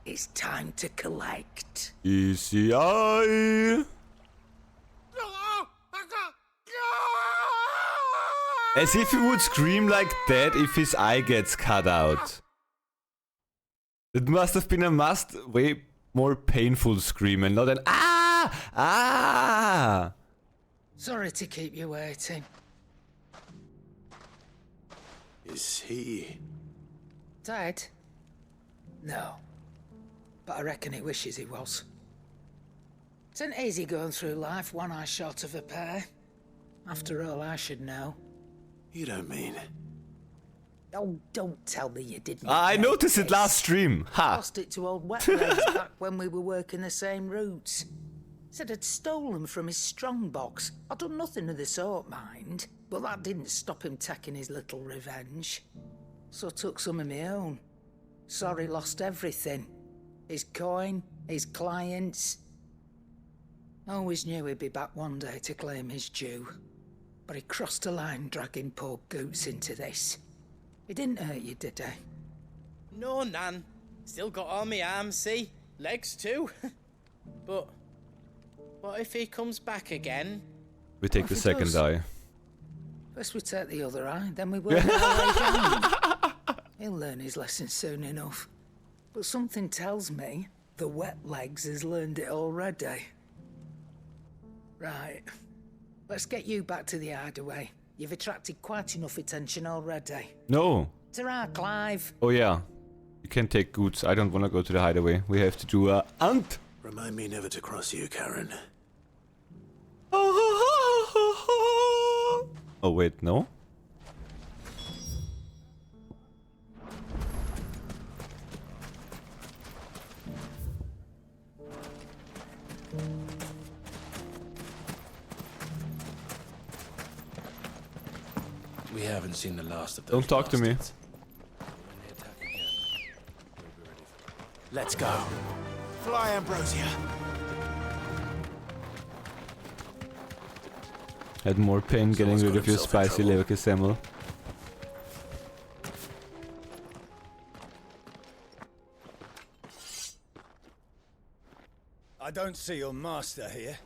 it's time to collect. Easy eye. As if he would scream like that if his eye gets cut out. It must have been a way more painful scream and not an ah! Ah! Sorry to keep you waiting. Is he... Dead? No. But I reckon he wishes he was. It isn't easy going through life one eye short of a pair. After all, I should know. You don't mean... Oh, don't tell me you didn't. I noticed it last stream. Ha! Lost it to old wet legs back when we were working the same routes. Said I'd stolen from his strongbox. I'd done nothing of the sort, mind. But that didn't stop him taking his little revenge. So I took some of my own. Sorry, lost everything. His coin, his clients. Always knew he'd be back one day to claim his due. But he crossed a line dragging poor Goots into this. He didn't hurt you, did he? No, Nan. Still got all my arms, see? Legs too. But what if he comes back again? We take the second eye. First we take the other eye, then we work our way down. He'll learn his lesson soon enough. But something tells me the wet legs has learned it already. Right. Let's get you back to the hideaway. You've attracted quite enough attention already. No. Ta-ra, Clive. Oh yeah. You can take Goots. I don't want to go to the hideaway. We have to do a hunt. Remind me never to cross you, Karen. Oh wait, no? We haven't seen the last of those. Don't talk to me. Let's go. Fly, Ambrosia. Had more pain getting rid of your spicy leverkusen. I don't see your master here,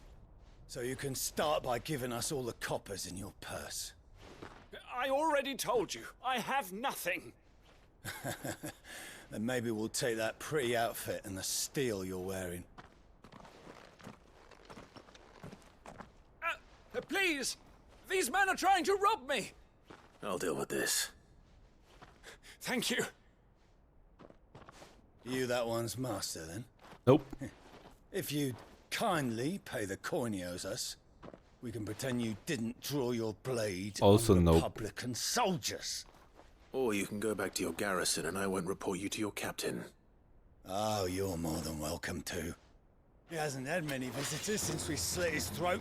so you can start by giving us all the coppers in your purse. I already told you, I have nothing. Then maybe we'll take that pretty outfit and the steel you're wearing. Please! These men are trying to rob me! I'll deal with this. Thank you. You that one's master, then? Nope. If you'd kindly pay the coin he owes us, we can pretend you didn't draw your blade Also on nope. Republican soldiers. Or you can go back to your garrison and I won't report you to your captain. Oh, you're more than welcome to. He hasn't had many visitors since we slit his throat.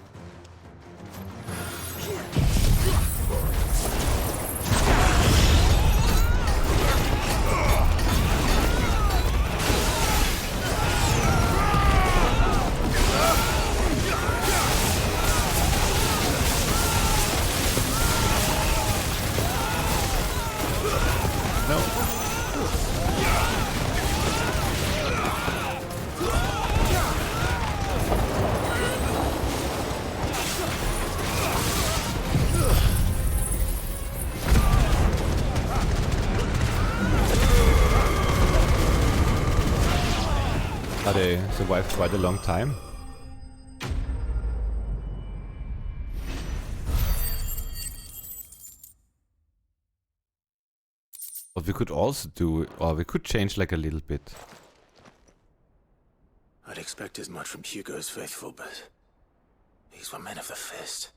they survived quite a long time. But we could also do, or we could change like a little bit. I'd expect as much from Hugo's faithful, but these were men of the fist.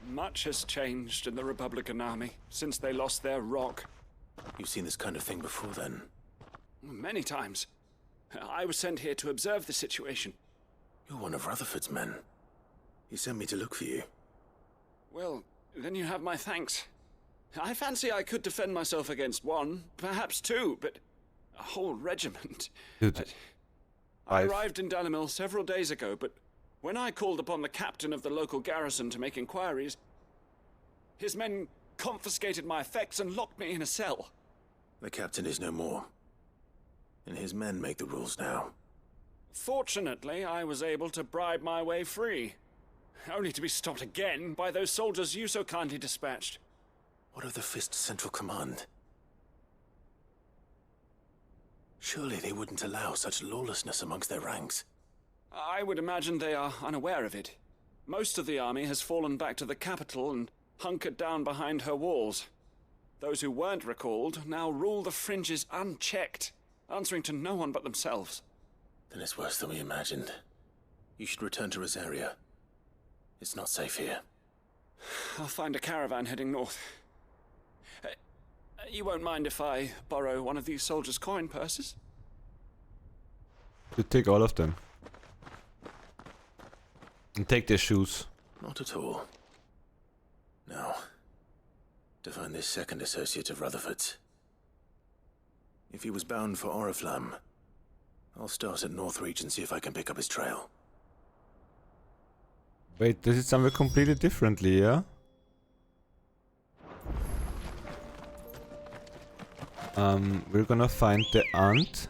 Much has changed in the Republican army since they lost their rock. You've seen this kind of thing before, then? Many times. I was sent here to observe the situation. You're one of Rutherford's men. He sent me to look for you. Well, then you have my thanks. I fancy I could defend myself against one, perhaps two, but a whole regiment. Dude, I arrived in Dalimil several days ago, but when I called upon the captain of the local garrison to make inquiries, his men confiscated my effects and locked me in a cell. The captain is no more, and his men make the rules now. Fortunately, I was able to bribe my way free, only to be stopped again by those soldiers you so kindly dispatched. What of the Fist's central command? Surely they wouldn't allow such lawlessness amongst their ranks. I would imagine they are unaware of it. Most of the army has fallen back to the capital and hunkered down behind her walls. Those who weren't recalled now rule the fringes unchecked, answering to no one but themselves. Then it's worse than we imagined. You should return to Rosaria. It's not safe here. I'll find a caravan heading north. You won't mind if I borrow one of these soldiers' coin purses? You take all of them. And take their shoes. Not at all. Now, to find this second associate of Rutherford's. If he was bound for Oriflamme, I'll start at Northreach and see if I can pick up his trail. Wait, this is somewhere completely differently, yeah? We're gonna find the aunt.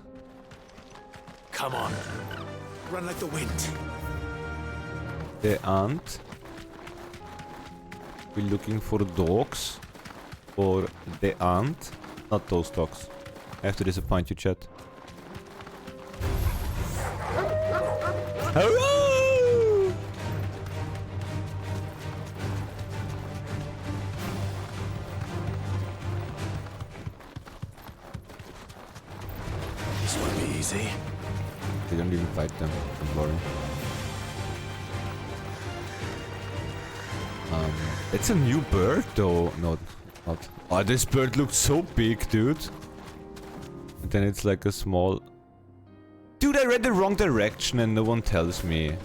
Come on. Run like the wind. The aunt. We're looking for dogs. For the aunt. Not those dogs. I have to disappoint you, chat. Hello! This won't be easy. They don't even fight them. Don't worry. It's a new bird though. No, not. Oh, this bird looks so big, dude. And then it's like a small... Dude, I read the wrong direction and no one tells me.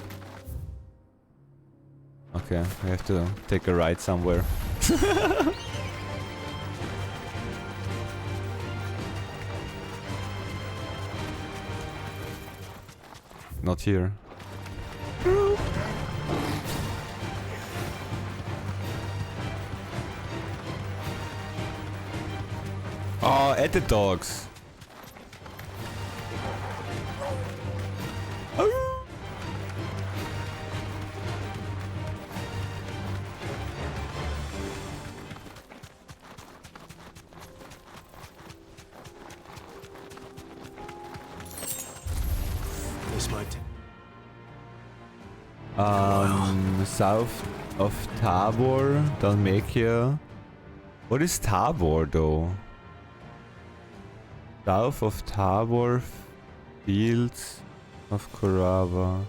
Okay, I have to take a ride somewhere. Not here. Oh, at the dogs. This might... South of Tabor, Dalmatia. What is Tabor though? South of Tabor, fields of Korava.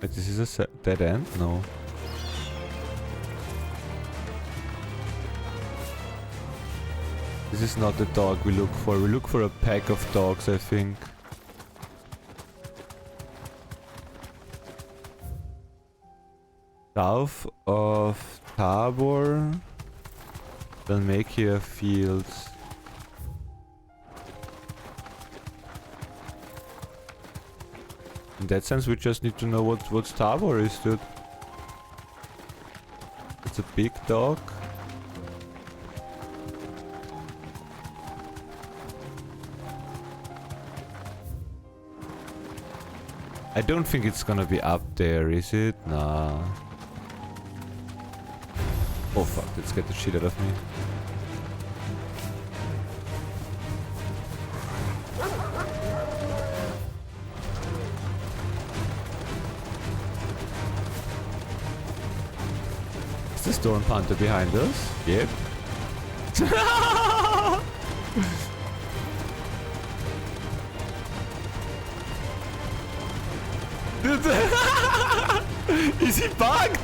But this is a dead end? No. This is not the dog we look for. We look for a pack of dogs, I think. South of Tabor, Dalmatia fields. In that sense, we just need to know what Tabor is, dude. It's a big dog. I don't think it's gonna be up there, is it? Nah. Oh fuck, that scared the shit out of me. Is the Storm Panther behind us? Yep. Is he bugged?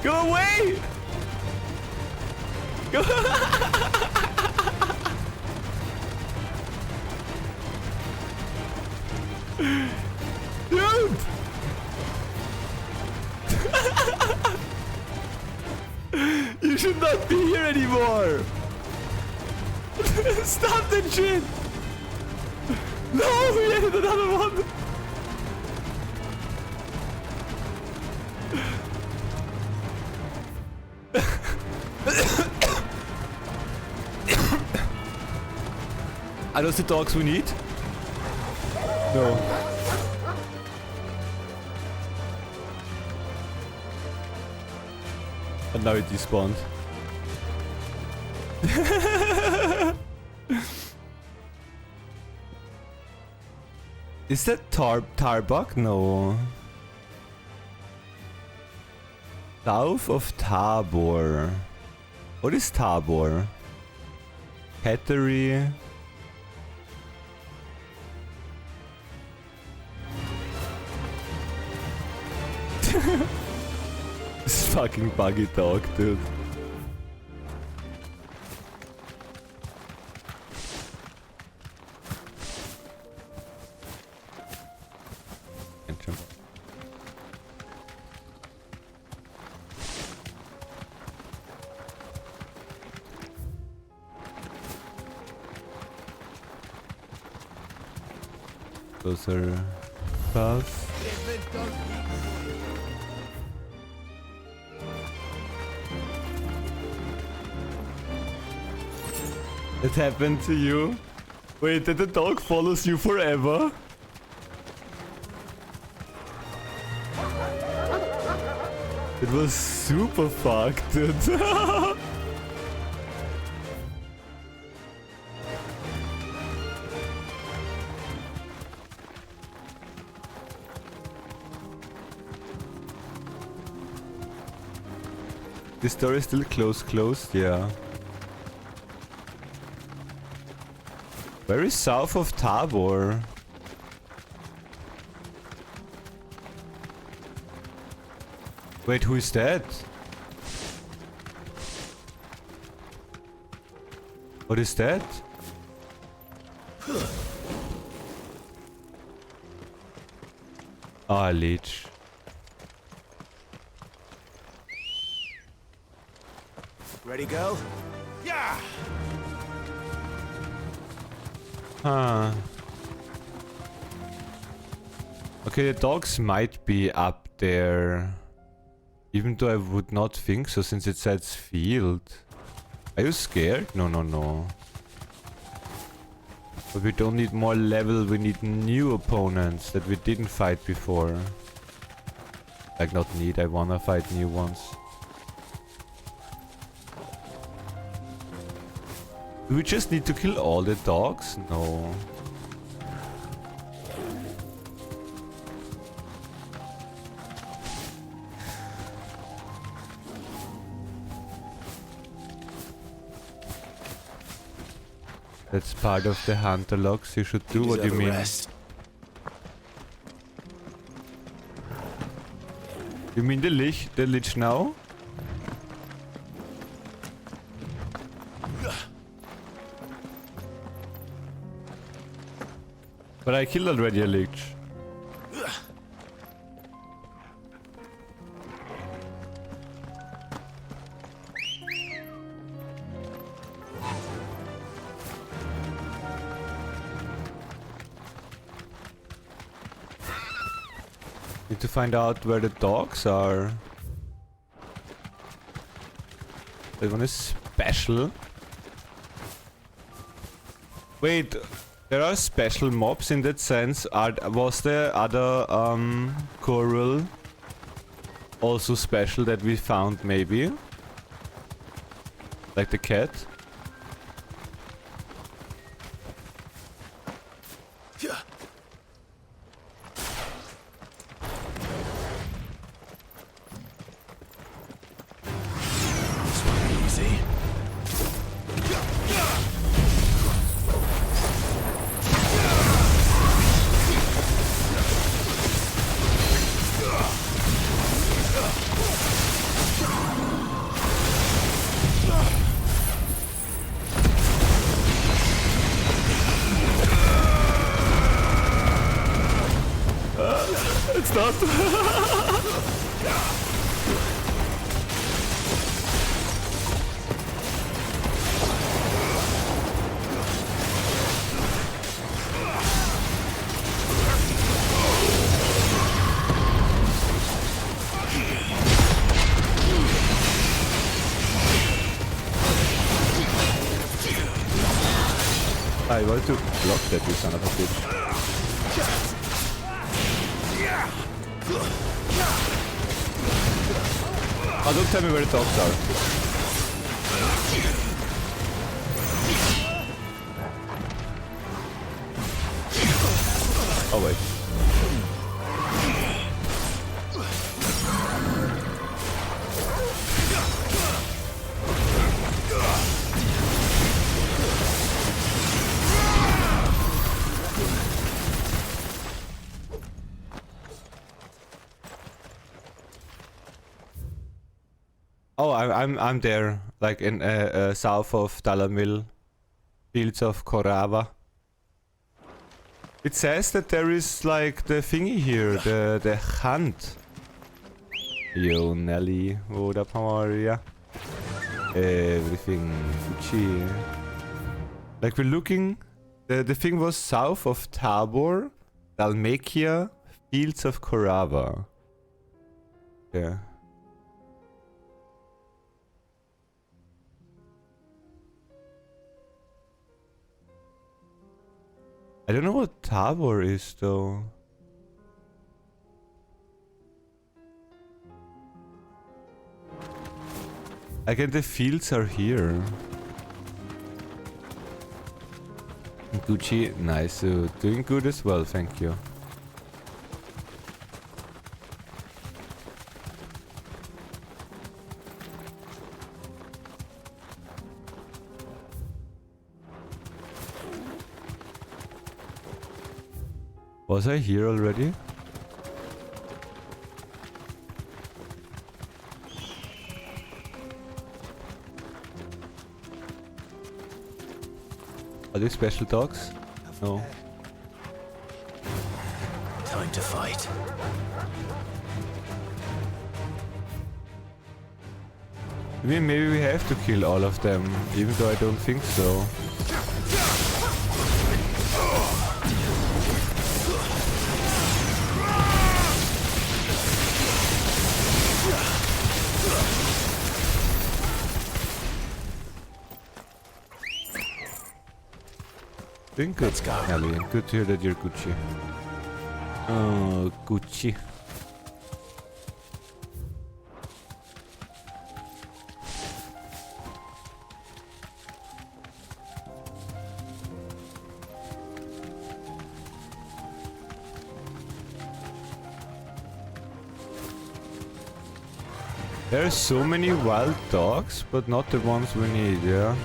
Go away! Go. Dude! You should not be here anymore! Stop that shit! No, we added another one! Are those the dogs we need? No. And now it despawned. Is that Tarbak? No. South of Tabor. What is Tabor? Cattery. This fucking buggy dog, dude. Can't jump. Those are paths. It happened to you? Wait, that the dog follows you forever? It was super fucked, dude. This door is still closed, yeah. Where is south of Tabor? Wait, who is that? What is that? Ah, leech. Ready, go? Yeah! Huh. Okay, the dogs might be up there. Even though I would not think so, since it says field. Are you scared? No, no, no. But we don't need more level, we need new opponents that we didn't fight before. Like, not need, I wanna fight new ones. Do we just need to kill all the dogs? No. That's part of the hunter logs. You should do what you mean. You mean the lich now? But I killed already a lich. Need to find out where the dogs are. That one is special. Wait, There are special mobs in that sense. Was the other coral also special that we found maybe? Like the cat? It's not. I want to block that, you son of a bitch. Oh, don't tell me where the dogs are. Oh wait. Oh, I'm there, like in south of Dalamil, fields of Korava. It says that there is like the thingy here, the hunt. Yo, Nelly, what up, how are ya? Everything Gucci. Like we're looking, the thing was south of Tabor, Dalmacia, fields of Korava. Yeah. I don't know what Tabor is though. Again, the fields are here. Gucci, nice. Doing good as well, thank you. Was I here already? Are these special dogs? No. Time to fight. I mean, maybe we have to kill all of them, even though I don't think so. Doing good, Ellie. Good to hear that you're Gucci. Oh, Gucci. There are so many wild dogs, but not the ones we need, yeah?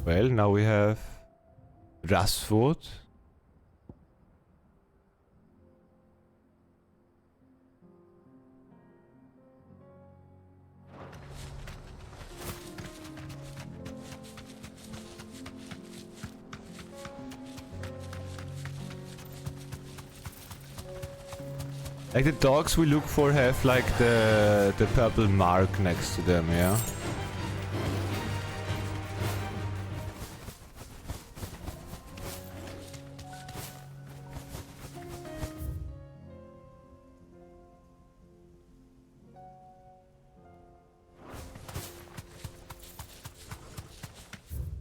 Well, now we have Rasford. Like the dogs we look for have like the purple mark next to them, yeah?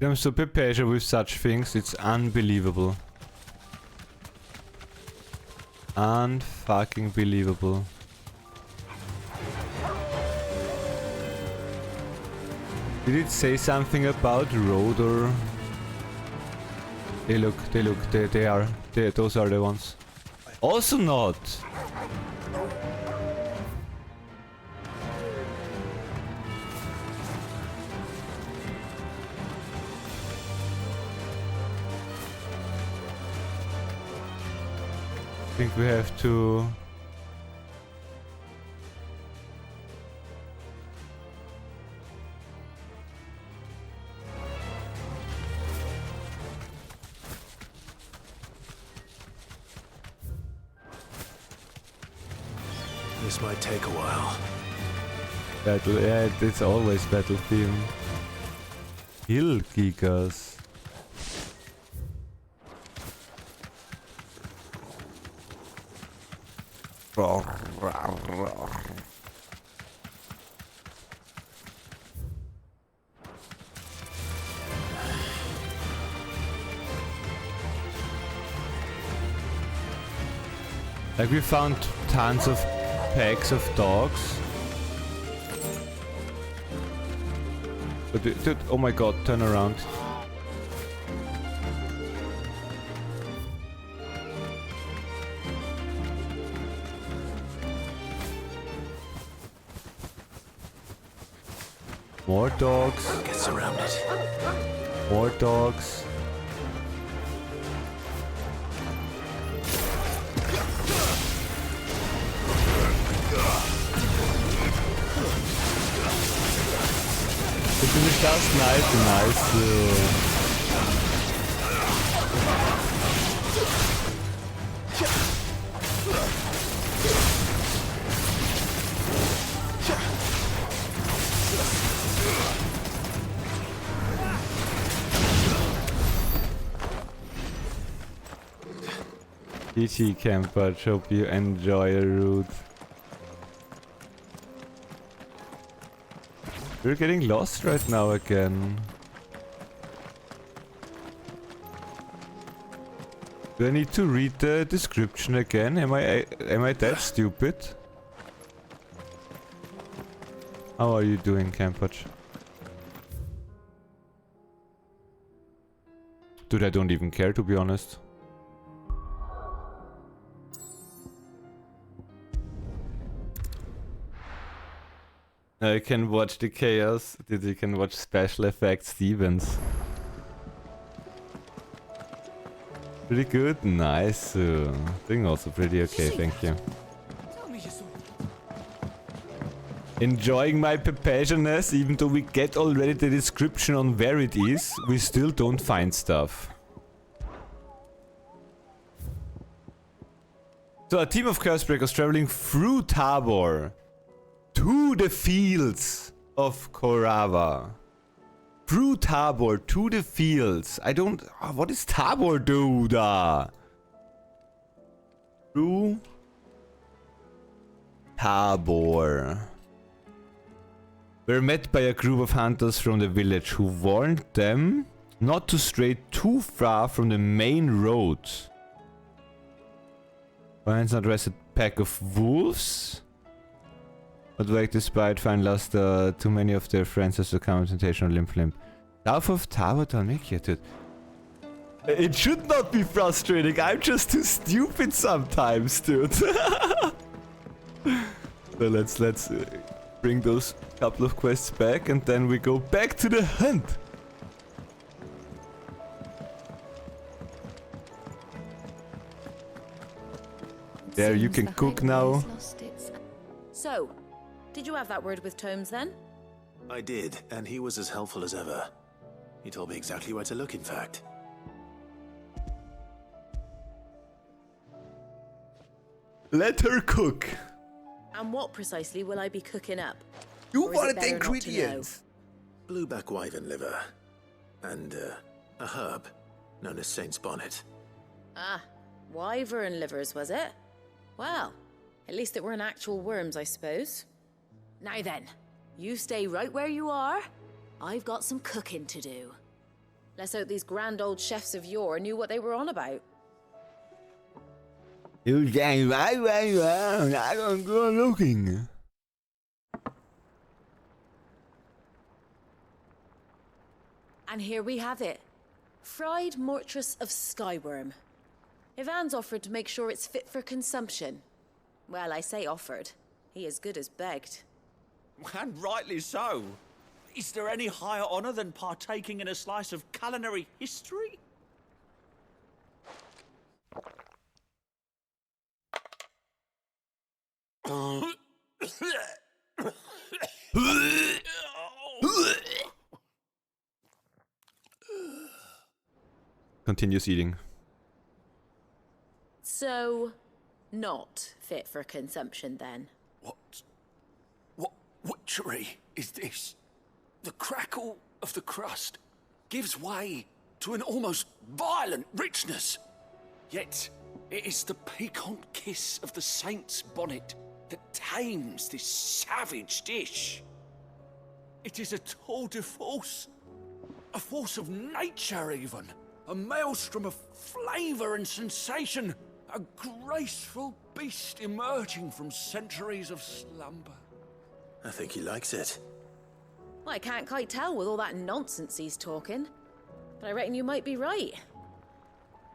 I'm so prepared with such things, it's unbelievable. Unfucking believable. Did it say something about road or... They are, those are the ones. Also not! I think we have to... This might take a while. Battle, yeah, it's always battle theme. Hill Gigas. Like we found tons of packs of dogs. But dude, oh my god, turn around. More dogs. Get surrounded. More dogs. Das ist das nice. GG Camper, hope you enjoy the route. We're getting lost right now again. Do I need to read the description again? Am I that stupid? How are you doing, Campach? Dude, I don't even care, to be honest. I can watch the chaos. You can watch special effects Stevens. Pretty good, nice. Doing also pretty okay, thank you. Enjoying my preparedness, even though we get already the description on where it is, we still don't find stuff. So a team of Cursebreakers traveling through Tabor to the fields of Korava. Through Tabor to the fields. I don't... what does Tabor do da? Through Tabor. We're met by a group of hunters from the village who warned them not to stray too far from the main road. Finds not arrested pack of wolves. But like despite find lost too many of their friends as a confrontation on Limp. South of Tower Dalmatia. It should not be frustrating, I'm just too stupid sometimes, dude. So let's bring those couple of quests back and then we go back to the hunt. There, you can cook now. So, did you have that word with Tomes then? I did, and he was as helpful as ever. He told me exactly where to look, in fact. Let her cook. And what precisely will I be cooking up? You Or is it wanted the better not to know? ingredients. Blueback wyvern liver. And, a herb known as Saint's Bonnet. Ah, wyvern livers, was it? Well, at least it weren't actual worms, I suppose. Now then, you stay right where you are. I've got some cooking to do. Let's hope these grand old chefs of yore knew what they were on about. You say right, I don't go looking. And here we have it. Fried mortress of skyworm. Ivan's offered to make sure it's fit for consumption. Well, I say offered. He as good as begged. And rightly so. Is there any higher honor than partaking in a slice of culinary history? Continues eating. So, not fit for consumption then? What witchery is this? The crackle of the crust gives way to an almost violent richness. Yet, it is the piquant kiss of the saint's bonnet that tames this savage dish. It is a tour de force, a force of nature even, a maelstrom of flavour and sensation, a graceful beast emerging from centuries of slumber. I think he likes it. Well, I can't quite tell with all that nonsense he's talking. But I reckon you might be right.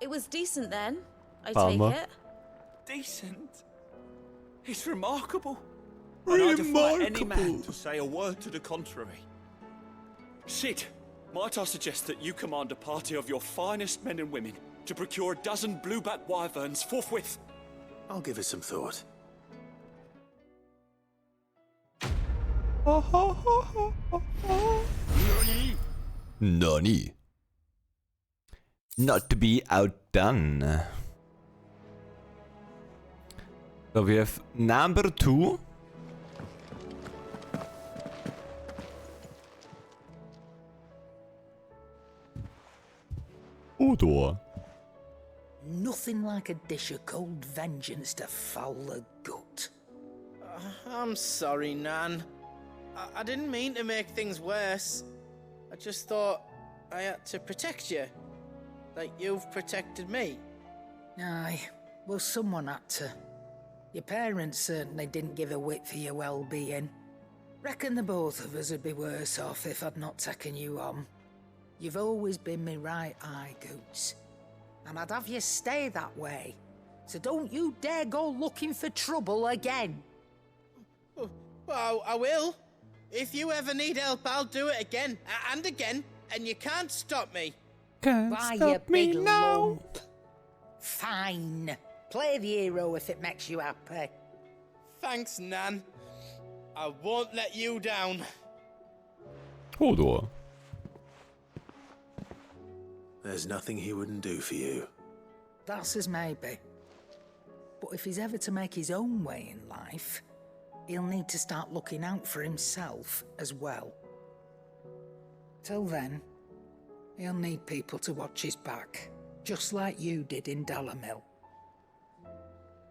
It was decent then, I take it. Decent? It's remarkable. And I defy any Remarkable. man to say a word to the contrary. Sid, might I suggest that you command a party of your finest men and women to procure a dozen blueback wyverns forthwith? I'll give it some thought. Nani? Not to be outdone. So we have number 2. Odor. Nothing like a dish of cold vengeance to foul the gut. I'm sorry, Nan. I didn't mean to make things worse. I just thought I had to protect you. Like you've protected me. Aye, well, someone had to. Your parents certainly didn't give a whit for your well-being. Reckon the both of us would be worse off if I'd not taken you on. You've always been me right eye, Goots. And I'd have you stay that way. So don't you dare go looking for trouble again. Well, I will. If you ever need help, I'll do it again and again, and you can't stop me. Why, you big lump. Fine. Play the hero if it makes you happy. Thanks, Nan. I won't let you down. Hodor. There's nothing he wouldn't do for you. That's as maybe. But if he's ever to make his own way in life, he'll need to start looking out for himself as well. Till then, he'll need people to watch his back, just like you did in Dalamil.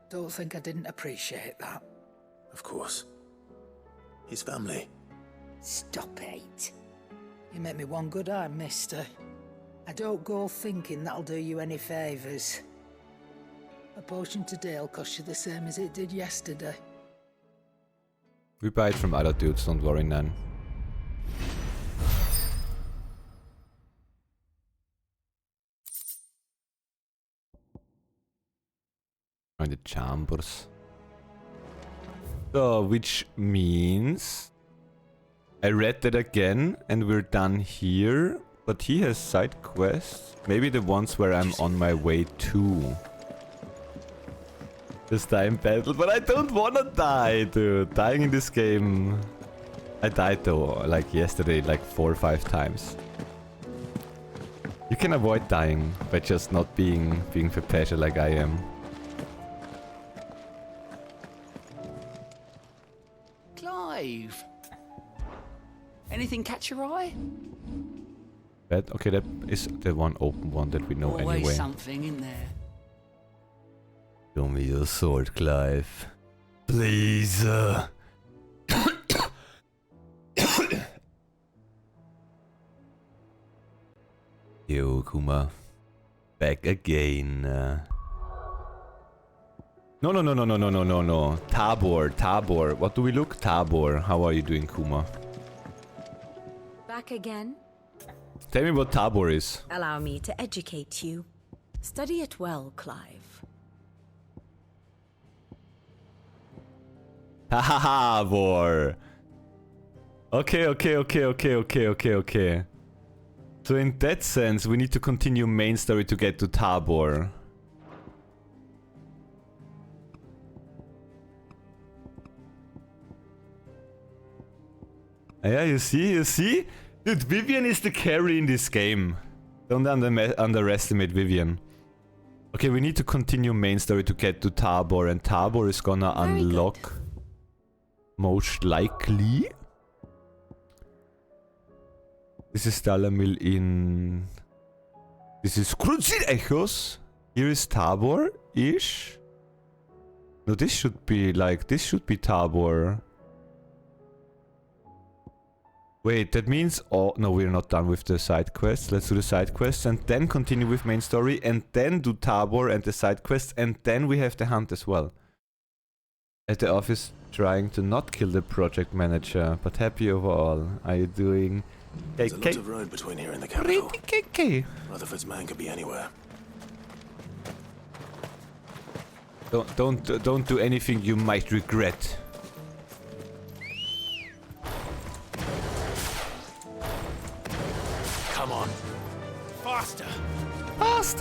Don't think I didn't appreciate that. Of course. His family. Stop it. You make me one good eye, mister. I don't go thinking that'll do you any favours. A potion today'll cost you the same as it did yesterday. We buy it from other dudes, don't worry, Nan. And the chambers. So, which means I read that again and we're done here. But he has side quests. Maybe the ones where I'm on my way to. This time battle, but I don't wanna die, dude. Dying in this game. I died though, like yesterday, like 4 or 5 times. You can avoid dying by just not being for pleasure like I am. Clive. Anything catch your eye? Okay, that is the one open one that we know Always anyway. something in there. Show me your sword, Clive. Please. Yo, Kuma. Back again. No. Tabor. What do we look? Tabor. How are you doing, Kuma? Back again? Tell me what Tabor is. Allow me to educate you. Study it well, Clive. Tabor. Okay. So in that sense, we need to continue main story to get to Tabor. Yeah, you see? Dude, Vivian is the carry in this game. Don't underestimate Vivian. Okay, we need to continue main story to get to Tabor, and Tabor is gonna unlock... most likely... This is Dalamil in... This is Cruzid Echoes. Here is Tabor-ish. No, this should be like... This should be Tabor. Wait, that means... Oh, no, we're not done with the side quests. Let's do the side quests and then continue with main story and then do Tabor and the side quests and then we have the hunt as well. At the office, trying to not kill the project manager, but happy overall. Are you doing... There's a lot of road between here and the capital. KK. Rutherford's man could be anywhere. Don't do anything you might regret. Come on. Faster.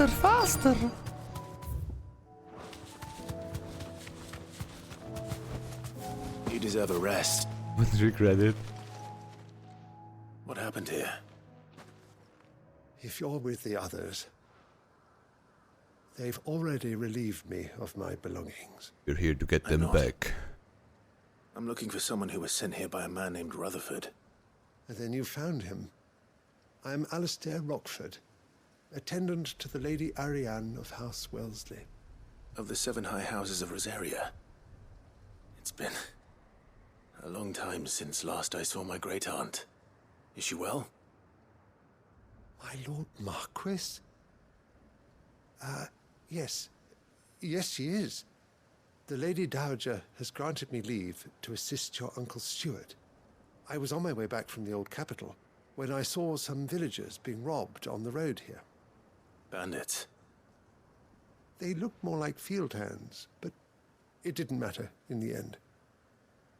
Faster. You deserve a rest. Wouldn't regret it. What happened here? If you're with the others, they've already relieved me of my belongings. You're here to get them back. I'm looking for someone who was sent here by a man named Rutherford. And then you found him. I'm Alistair Rockford, attendant to the Lady Ariane of House Wellesley. Of the 7 high houses of Rosaria. It's been a long time since last I saw my great-aunt. Is she well? My Lord Marquis? Yes. Yes, she is. The Lady Dowager has granted me leave to assist your Uncle Stuart. I was on my way back from the old capital when I saw some villagers being robbed on the road here. Bandits? They looked more like field hands, but it didn't matter in the end.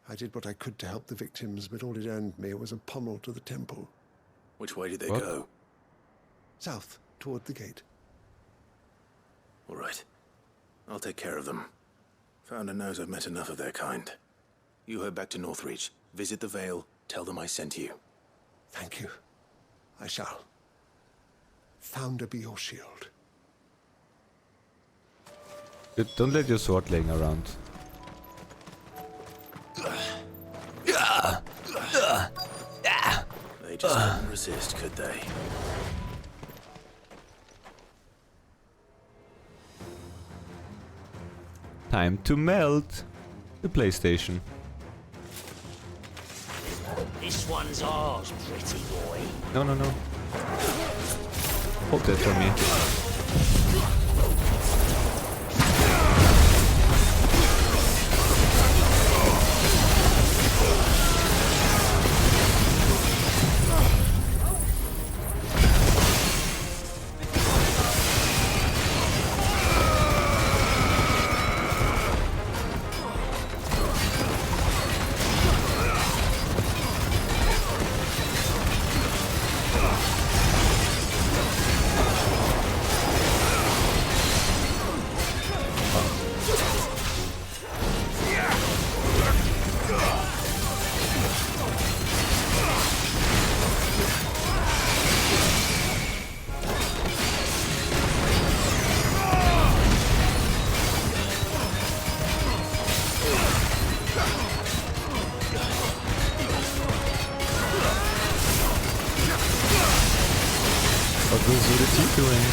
I did what I could to help the victims, but all it earned me was a pummel to the temple. Which way did they go? South, toward the gate. All right. I'll take care of them. Founder knows I've met enough of their kind. You head back to Northreach, visit the Vale, tell them I sent you. Thank you. I shall. Founder be your shield. Don't let your sword laying around. They just couldn't resist, could they? Time to melt the PlayStation. This one's ours, pretty boy. No. Hold that for me. What was Zuditi doing?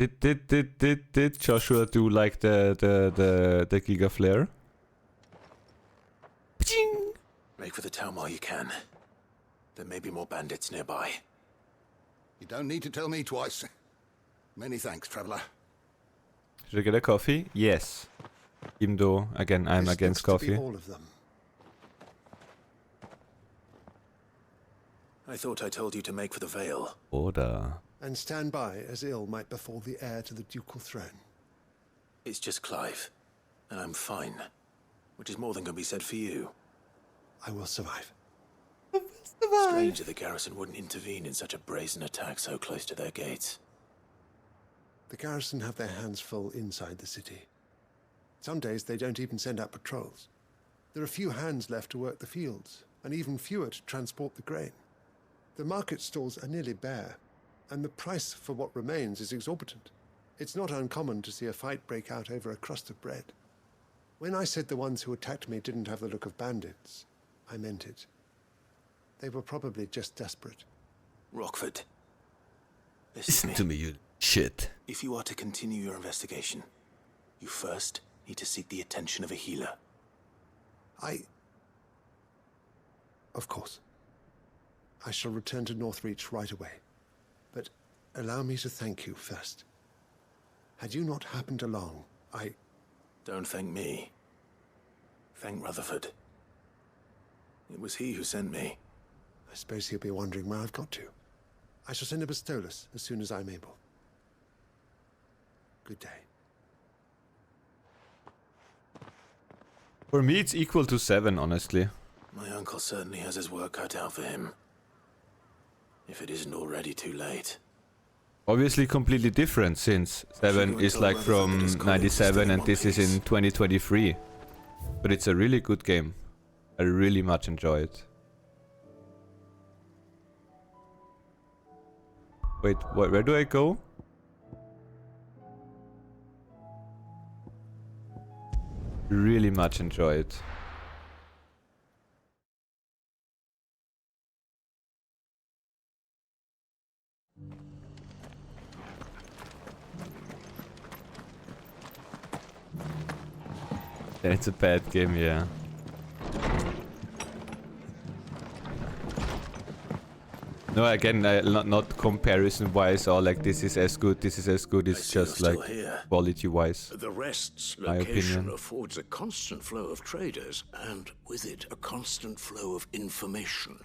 Did Joshua do like the Giga Flare? Make for the town while you can. There may be more bandits nearby. You don't need to tell me twice. Many thanks, traveler. Should I get a coffee? Yes. Even though, again, I'm against coffee. All of them. I thought I told you to make for the Vale. Order. And stand by as ill might befall the heir to the ducal throne. It's just Clive, and I'm fine. Which is more than can be said for you. I will survive. Strange that the garrison wouldn't intervene in such a brazen attack so close to their gates. The garrison have their hands full inside the city. Some days they don't even send out patrols. There are few hands left to work the fields, and even fewer to transport the grain. The market stalls are nearly bare, and the price for what remains is exorbitant. It's not uncommon to see a fight break out over a crust of bread. When I said the ones who attacked me didn't have the look of bandits, I meant it. They were probably just desperate. Rockford. Listen to me, you shit. If you are to continue your investigation, you first need to seek the attention of a healer. Of course. I shall return to Northreach right away. But allow me to thank you first. Had you not happened along, Don't thank me. Thank Rutherford. It was he who sent me. I suppose he'll be wondering where I've got to. I shall send a Bastolus as soon as I'm able. Good day. For me, it's equal to 7, honestly. My uncle certainly has his work cut out for him. If it isn't already too late. Obviously completely different, since 7 is like from 97 and this is in 2023. But it's a really good game. I really much enjoy it. Wait, where do I go? Really much enjoy it. It's a bad game, yeah. No, again, not comparison-wise or like this is as good, this is as good. It's just like quality-wise. The Rest's my location opinion. affords a constant flow of traders, and with it, a constant flow of information.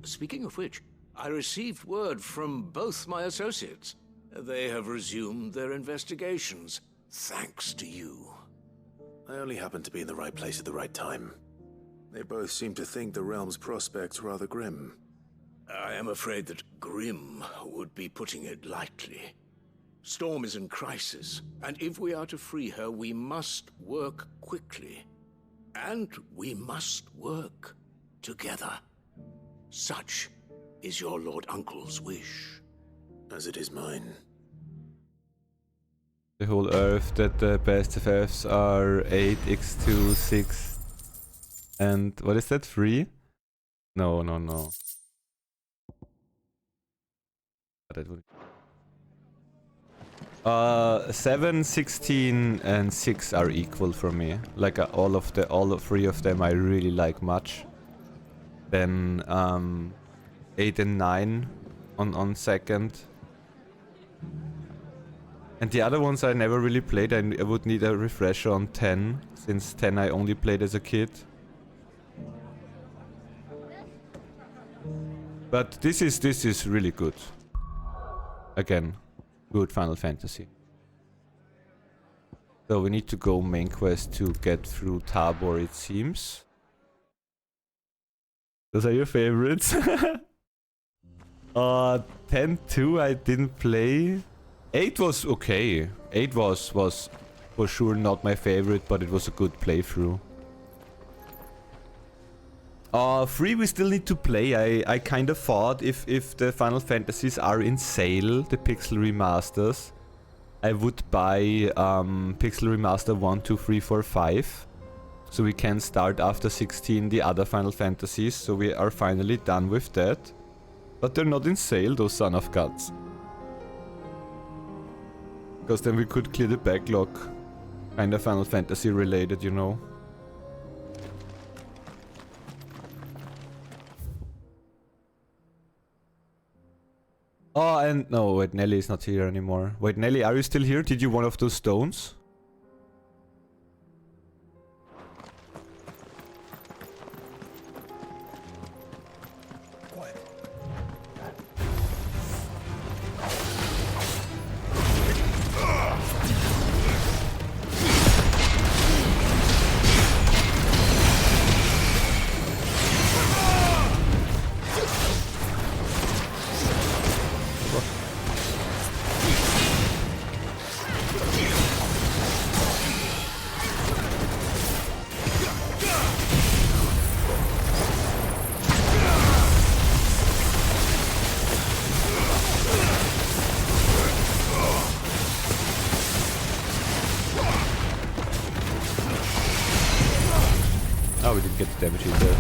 Speaking of which, I received word from both my associates. They have resumed their investigations, thanks to you. I only happened to be in the right place at the right time. They both seem to think the realm's prospects rather grim. I am afraid that grim would be putting it lightly. Storm is in crisis, and if we are to free her, we must work quickly. And we must work together. Such is your Lord Uncle's wish. As it is mine. The whole earth that the best FFs are 8, x2, 6, and what is that, 3? No. That would... 7, 16, and 6 are equal for me. Like all 3 of them I really like much. Then 8 and 9 on second. And the other ones I never really played. I would need a refresher on 10, since 10 I only played as a kid. But this is really good. Again, good Final Fantasy. So we need to go main quest to get through Tabor, it seems. Those are your favorites? 10-2 I didn't play. 8 was okay. 8 was for sure not my favorite, but it was a good playthrough. 3 we still need to play. I kind of thought if the Final Fantasies are in sale, the Pixel Remasters, I would buy Pixel Remaster 1, 2, 3, 4, 5. So we can start after 16 the other Final Fantasies, so we are finally done with that. But they're not in sale, those son of guts. Because then we could clear the backlog. Kinda Final Fantasy related, you know. Oh, and no, wait, Nelly is not here anymore. Wait, Nelly, are you still here? Did you one of those stones? Oh, we didn't get the damage either.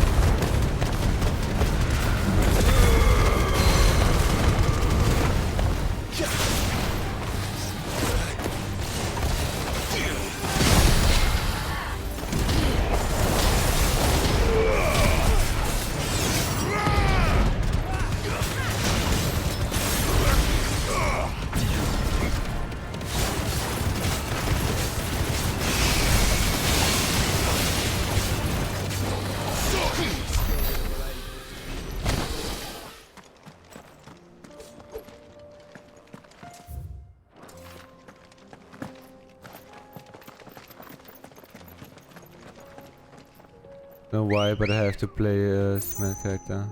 Know why, but I have to play a smell character.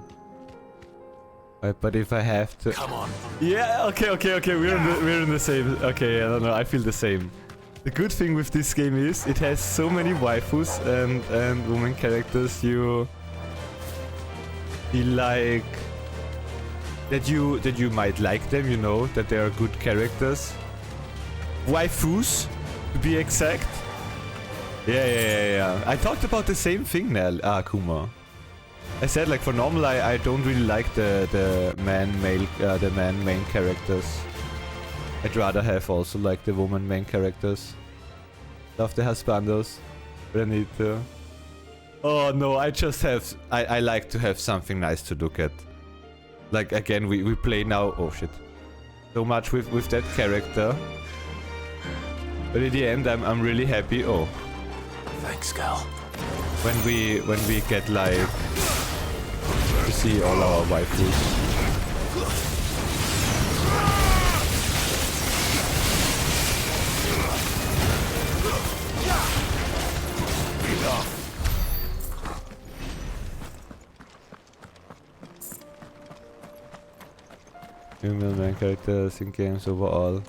But if I have to, come on. Yeah, okay. We're in the same. Okay, I don't know. I feel the same. The good thing with this game is it has so many waifus and woman characters. You feel like that you might like them. You know that they are good characters. Waifus, to be exact. Yeah. I talked about the same thing, Nell. Kuma. I said like for normal, I don't really like the man main characters. I'd rather have also like the woman main characters. Love the husbandos, but I need to. Oh no, I like to have something nice to look at. Like again, we play now. Oh shit, so much with that character. But in the end, I'm really happy. Oh. Thanks, Gal. When we get like to see all our waifus. Female main characters in games overall.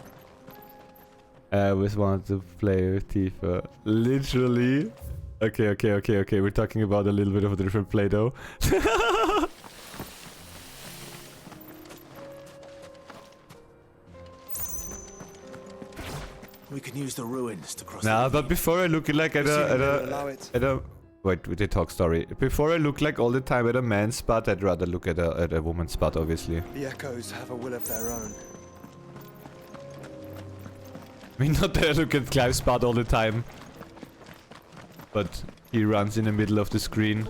I always wanted to play with Tifa. Literally. Okay. We're talking about a little bit of a different play though. We can use the ruins to cross. Nah, but before I look like at a wait, we did talk story. Before I look like all the time at a man's spot, I'd rather look at a woman's spot, obviously. The Echoes have a will of their own. I mean, not that I look at Clive's spot all the time. But he runs in the middle of the screen.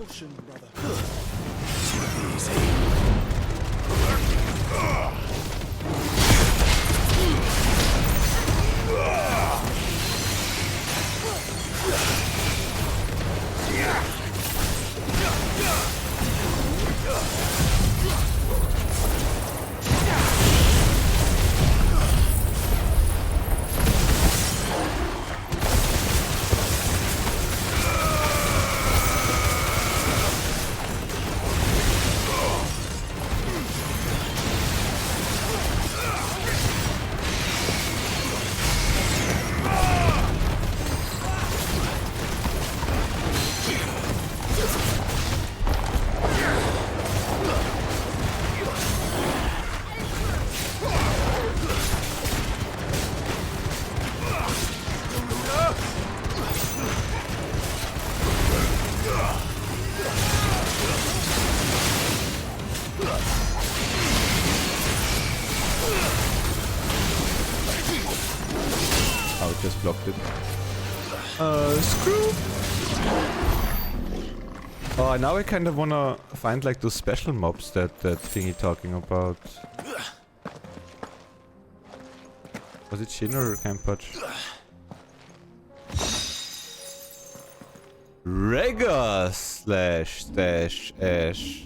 it just blocked it. Screw! Oh, now I kind of wanna find like those special mobs that thingy talking about. Was it Shin or Campach? Rega slash dash ash.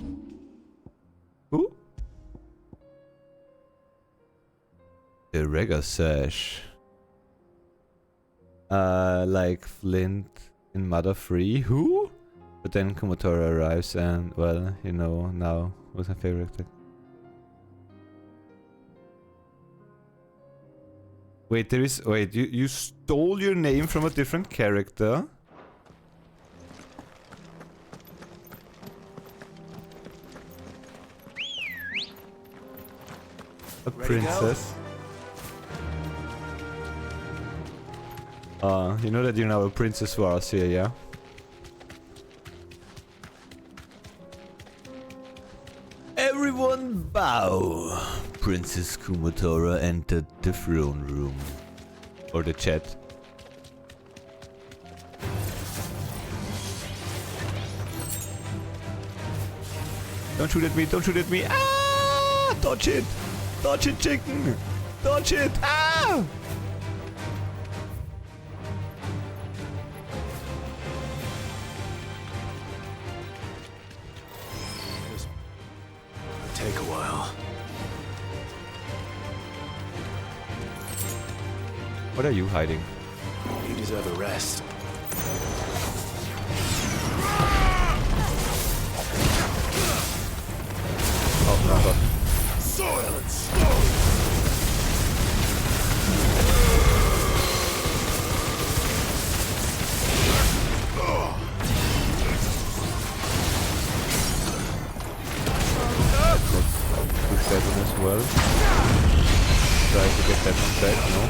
Who? The Rega sash. Like Flint in Mother Free. Who? But then Kumatora arrives and, well, you know, now what's my favorite attack? Wait, there is... Wait, you stole your name from a different character? A princess? You know that you're now a princess for us here, yeah? Everyone bow! Princess Kumatora entered the throne room. Or the chat. Don't shoot at me, don't shoot at me! Ah! Dodge it! Dodge it, chicken! Dodge it! Ah! Take a while. What are you hiding? You deserve a rest. Oh, no, God. Soil and stone! Push that one as well. Try to get that one back, no?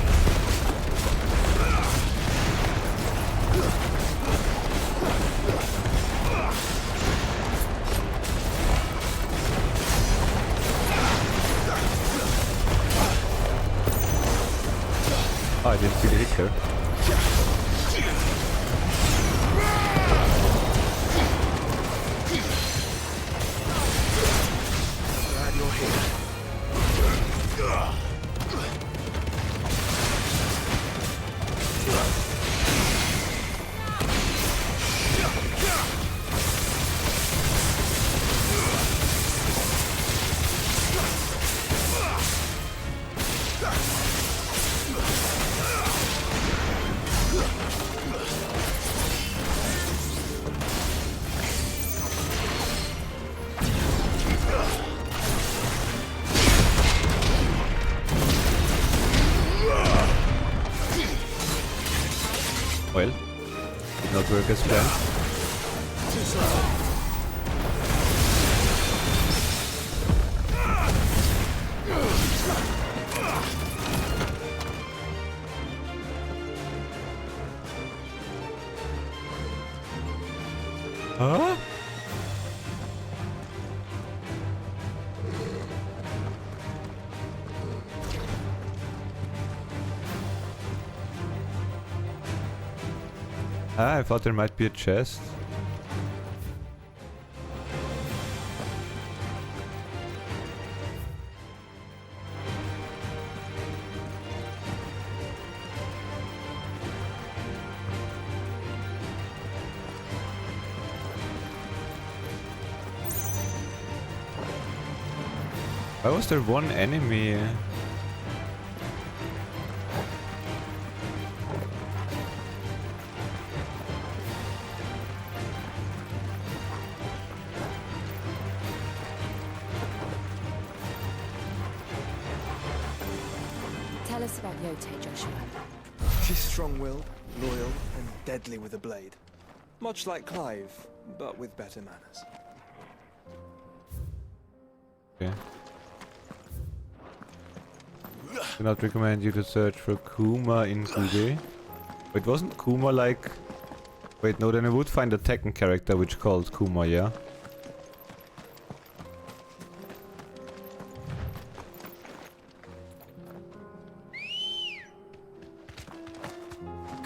Oh, I didn't see the hit there. Glad you're here. Well, did not work as planned. Too slow. Huh? Ah, I thought there might be a chest. Why was there one enemy? Tell us about Yote, Joshua. She's strong-willed, loyal, and deadly with a blade. Much like Clive, but with better manners. Okay. Do not recommend you to search for Kuma in Kuge. Wait, wasn't Kuma like... Wait, no, then I would find a Tekken character which called Kuma, yeah?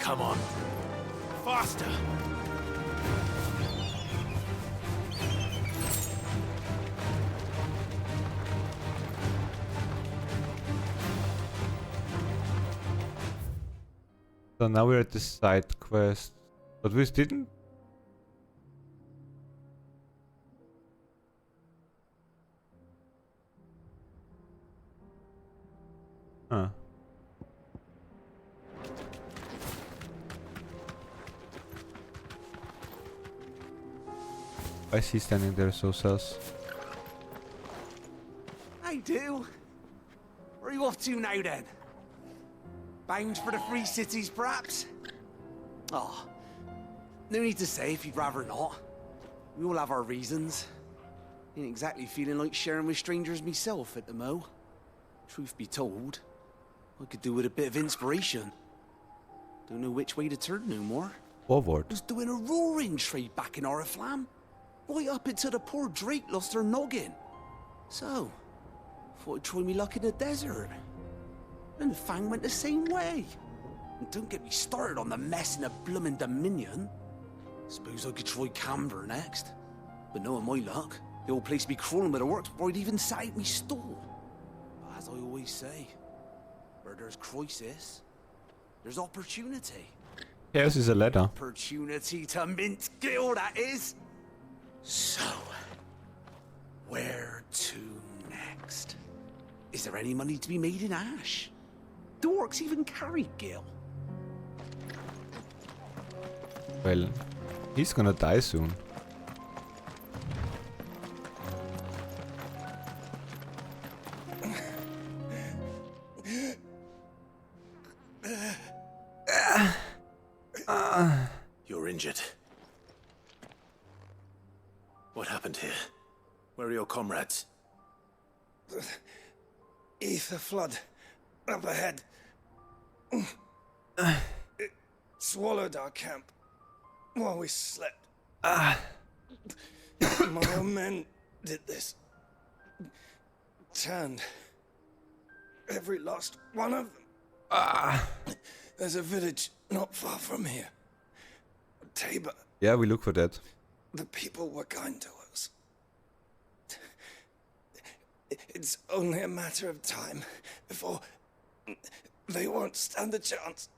Come on. Faster! So now we're at the side quest. But we didn't. Huh. Why is he standing there so sus? I do. Where are you off to now then? Bound for the Free Cities, perhaps? Oh, no need to say if you'd rather not. We all have our reasons. Ain't exactly feeling like sharing with strangers myself at the mo. Truth be told, I could do with a bit of inspiration. Don't know which way to turn no more. Forward. Was doing a roaring trade back in Oriflamme. Right up until the poor Drake lost her noggin. So, thought I'd try me luck in the desert. And the Fang went the same way. And don't get me started on the mess in the bloomin' Dominion. Suppose I could try Camber next. But knowing my luck, the old place be crawling with the works before I'd even sat out me stall. But as I always say, where there's crisis, there's opportunity. Here's is a letter. Opportunity to mint Gil, that is. So, where to next? Is there any money to be made in Ash? Do orcs even carry Gil? Well, he's gonna die soon. You're injured. What happened here? Where are your comrades? Ether flood. Up ahead. It swallowed our camp while we slept. My own men did this. Turned every last one of them. There's a village not far from here. Tabor. Yeah, we look for that. The people were kind to us. It's only a matter of time before they won't stand a chance.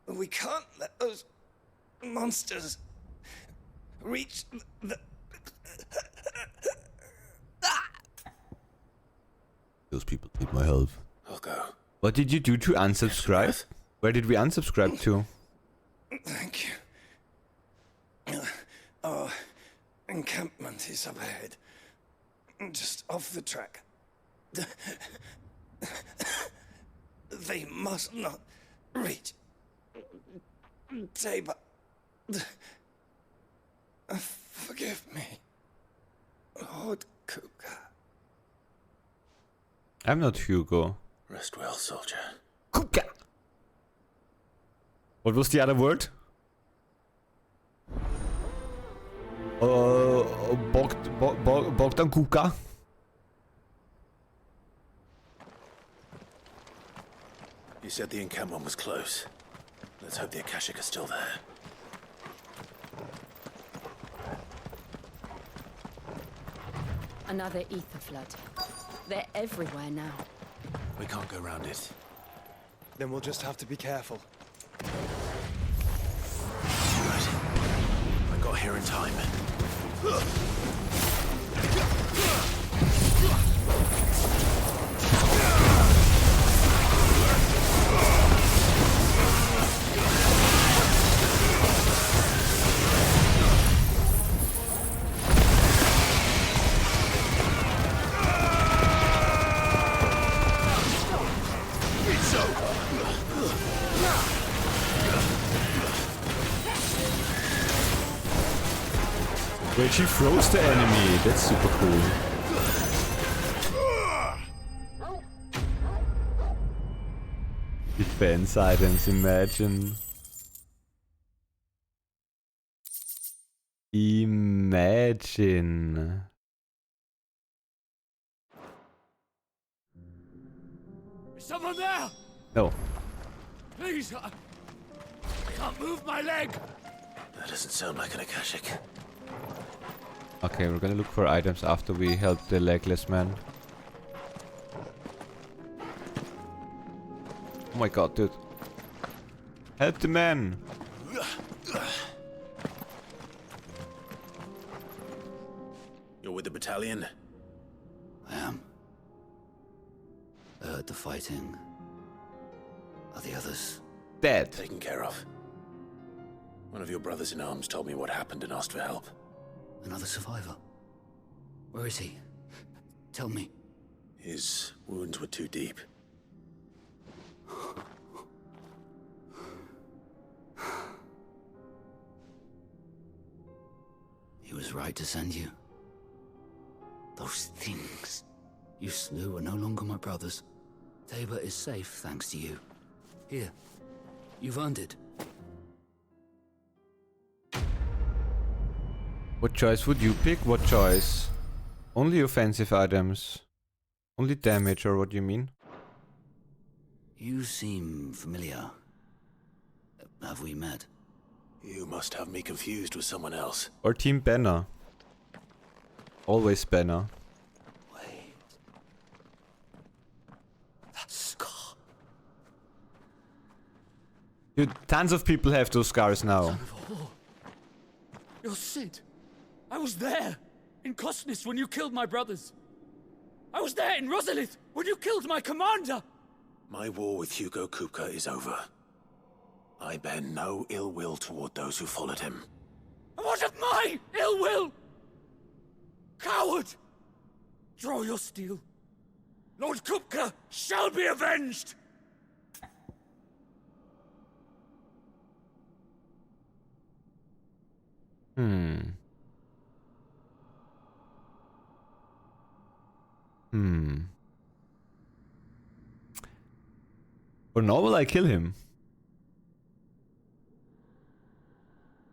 We can't let those monsters reach the... Those people need my help. I'll go. What did you do to unsubscribe? Where did we unsubscribe to? Thank you. Our encampment is up ahead. Just off the track. They must not reach Tabor. Forgive me, Lord Kuka. I'm not Hugo. Rest well, soldier. Kuka! What was the other word? Bogdan Kuka? You said the encampment was close. Let's hope the Akashic are still there. Another ether flood. They're everywhere now. We can't go round it. Then we'll just have to be careful. Right. I got here in time. Wait, she froze the enemy. That's super cool. Defense items, imagine. Imagine. Is someone there? No. Please, I can't move my leg. That doesn't sound like an Akashic. Okay, we're gonna look for items after we help the legless man. Oh my god, dude. Help the man! You're with the battalion? I am. I heard the fighting. Are the others dead? Taken care of. One of your brothers in arms told me what happened and asked for help. Another survivor? Where is he? Tell me. His wounds were too deep. He was right to send you. Those things you slew are no longer my brothers. Tabor is safe thanks to you. Here, you've earned it. What choice would you pick? What choice? Only offensive items. Only damage, or what do you mean? You seem familiar. Have we met? You must have me confused with someone else. Or Team Banner. Always Banner. Wait. That scar. Dude, tons of people have those scars now. Son of a whore. You're Sid. I was there in Cosnis when you killed my brothers. I was there in Rosalith when you killed my commander. My war with Hugo Kupka is over. I bear no ill will toward those who followed him. And what of my ill will? Coward! Draw your steel. Lord Kupka shall be avenged! For normal, I kill him.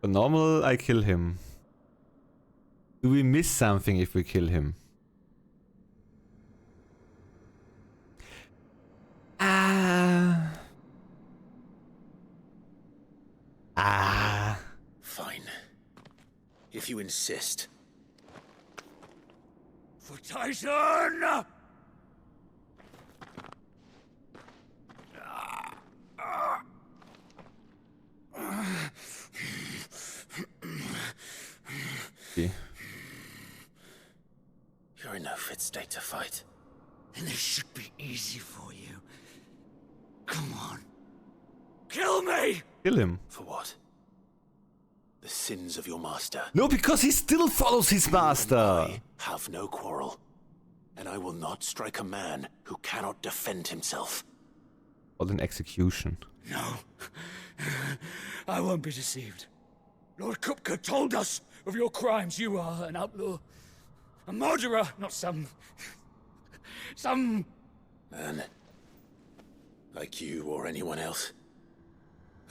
For normal, I kill him. Do we miss something if we kill him? Fine. If you insist. For Titan! Yeah. You're in no fit state to fight. And this should be easy for you. Come on. Kill me! Kill him. For what? The sins of your master. No, because he still follows his master. I have no quarrel. And I will not strike a man who cannot defend himself. Called an execution. No. I won't be deceived. Lord Kupka told us of your crimes. You are an outlaw. A murderer, not some man. Like you or anyone else.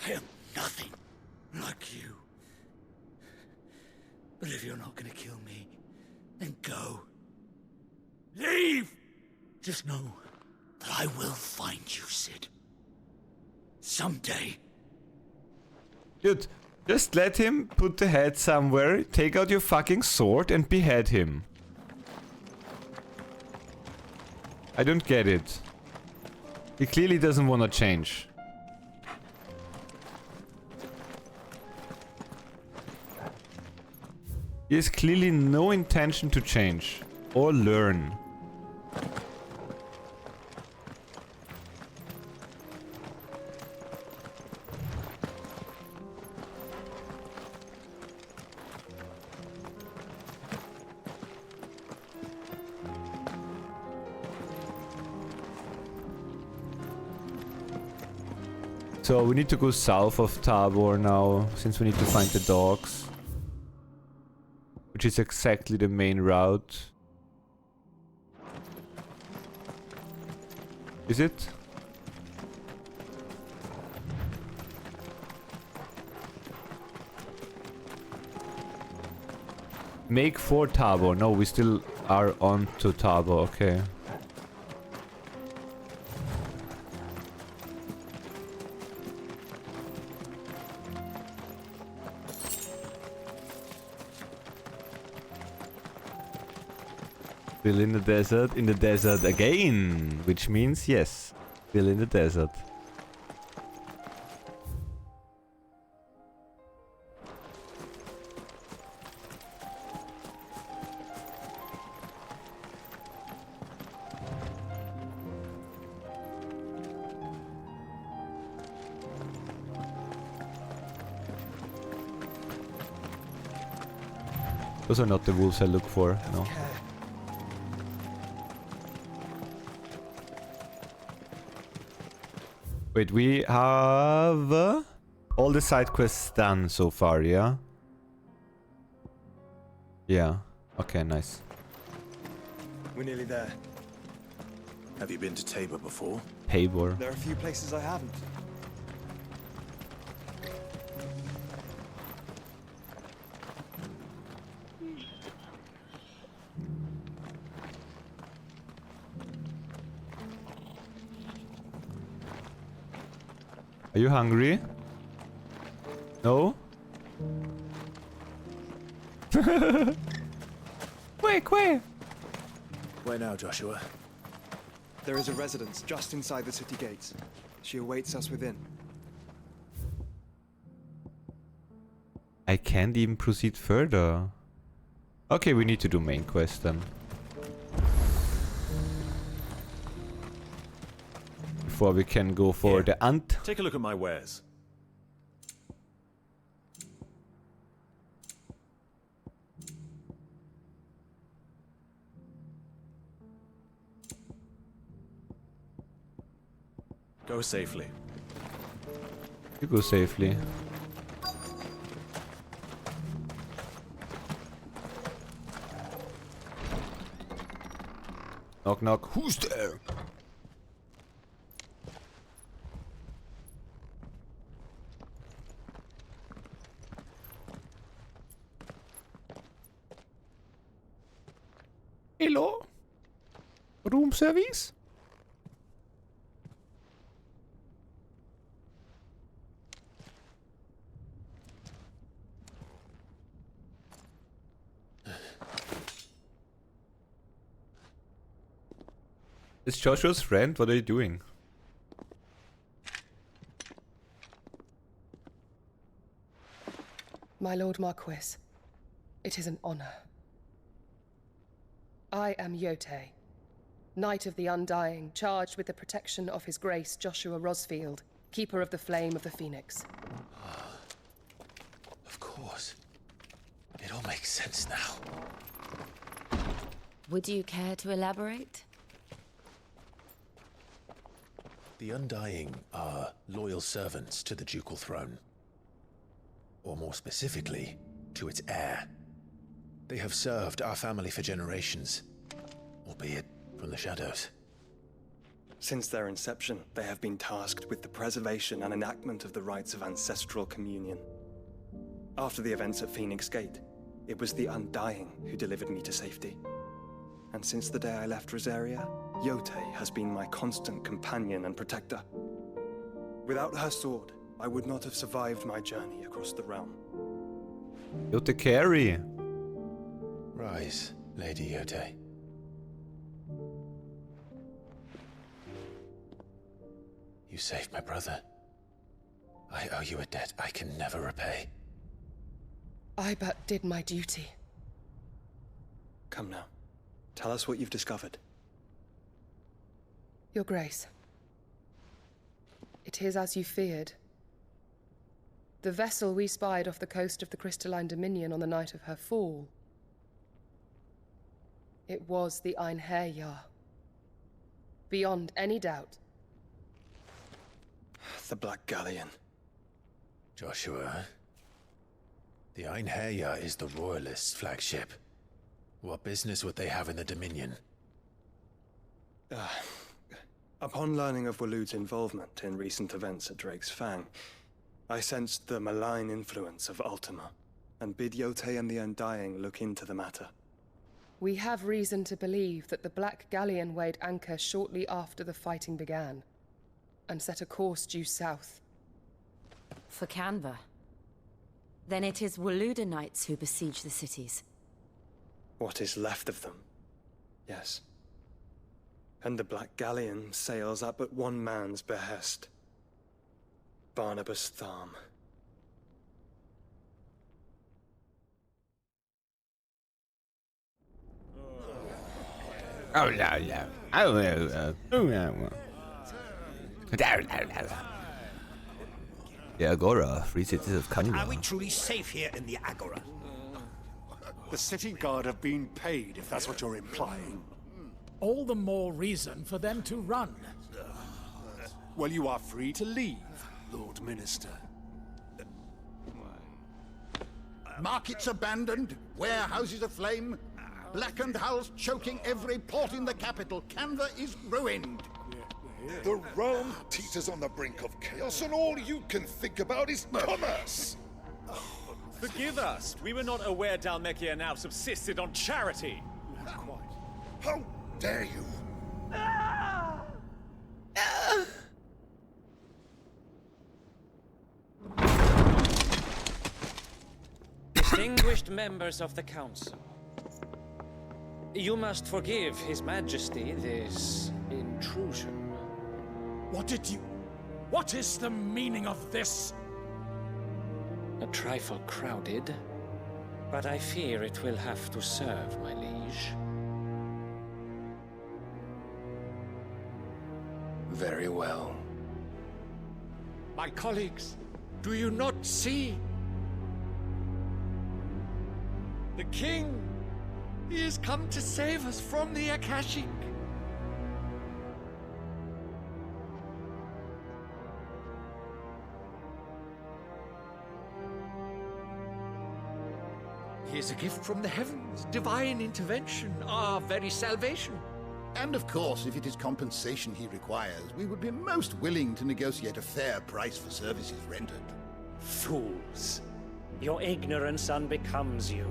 I am nothing like you. But if you're not gonna kill me, then go. Leave! Just know that I will find you, Sid. Someday. Dude, just let him put the head somewhere, take out your fucking sword and behead him. I don't get it. He clearly doesn't want to change. He has clearly no intention to change or learn. So we need to go south of Tabor now, since we need to find the dogs. Which is exactly the main route. Is it? Make for Tabor. No, we still are on to Tabor, okay. Still in the desert again, which means yes, still in the desert. Those are not the wolves I look for, no. Wait, we have all the side quests done so far, yeah? Yeah. Okay, nice. We're nearly there. Have you been to Tabor before? Tabor. There are a few places I haven't. Are you hungry? No? Quick, quick! Where now, Joshua? There is a residence just inside the city gates. She awaits us within. I can't even proceed further. Okay, we need to do main quest then. Before we can go for the ant. Take a look at my wares. Go safely. You go safely. Knock knock. Who's there? Hello? Room service? It's Joshua's friend, what are you doing? My Lord Marquis, it is an honor. I am Yote, Knight of the Undying, charged with the protection of His Grace Joshua Rosfield, Keeper of the Flame of the Phoenix. Of course. It all makes sense now. Would you care to elaborate? The Undying are loyal servants to the ducal throne. Or more specifically, to its heir. They have served our family for generations, albeit from the shadows. Since their inception, they have been tasked with the preservation and enactment of the rites of ancestral communion. After the events at Phoenix Gate, it was the Undying who delivered me to safety. And since the day I left Rosaria, Yote has been my constant companion and protector. Without her sword, I would not have survived my journey across the realm. Yote carry. Rise, Lady Yote. You saved my brother. I owe you a debt I can never repay. I but did my duty. Come now. Tell us what you've discovered. Your Grace. It is as you feared. The vessel we spied off the coast of the Crystalline Dominion on the night of her fall. It was the Einherjar. Beyond any doubt. The Black Galleon. Joshua, the Einherjar is the Royalists' flagship. What business would they have in the Dominion? Upon learning of Waloed's involvement in recent events at Drake's Fang, I sensed the malign influence of Ultima, and bid Yote and the Undying look into the matter. We have reason to believe that the Black Galleon weighed anchor shortly after the fighting began, and set a course due south. For Canva. Then it is Waloeda knights who besiege the cities. What is left of them. Yes. And the Black Galleon sails at but one man's behest. Barnabas Tharm. Oh no, no. The Agora, free cities of Kanwa. Are we truly safe here in the Agora? The city guard have been paid, if that's what you're implying. All the more reason for them to run. Well, you are free to leave, Lord Minister. Markets abandoned, warehouses aflame, blackened hulls choking every port in the capital. Canva is ruined. The realm teeters on the brink of chaos, and all you can think about is commerce. Forgive us. We were not aware Dhalmekia now subsisted on charity. How dare you? Distinguished members of the Council, you must forgive His Majesty this intrusion. What is the meaning of this? A trifle crowded, but I fear it will have to serve, my liege. Very well. My colleagues, do you not see? The king! He has come to save us from the Akashic! He is a gift from the heavens, divine intervention, our very salvation. And of course, if it is compensation he requires, we would be most willing to negotiate a fair price for services rendered. Fools. Your ignorance unbecomes you.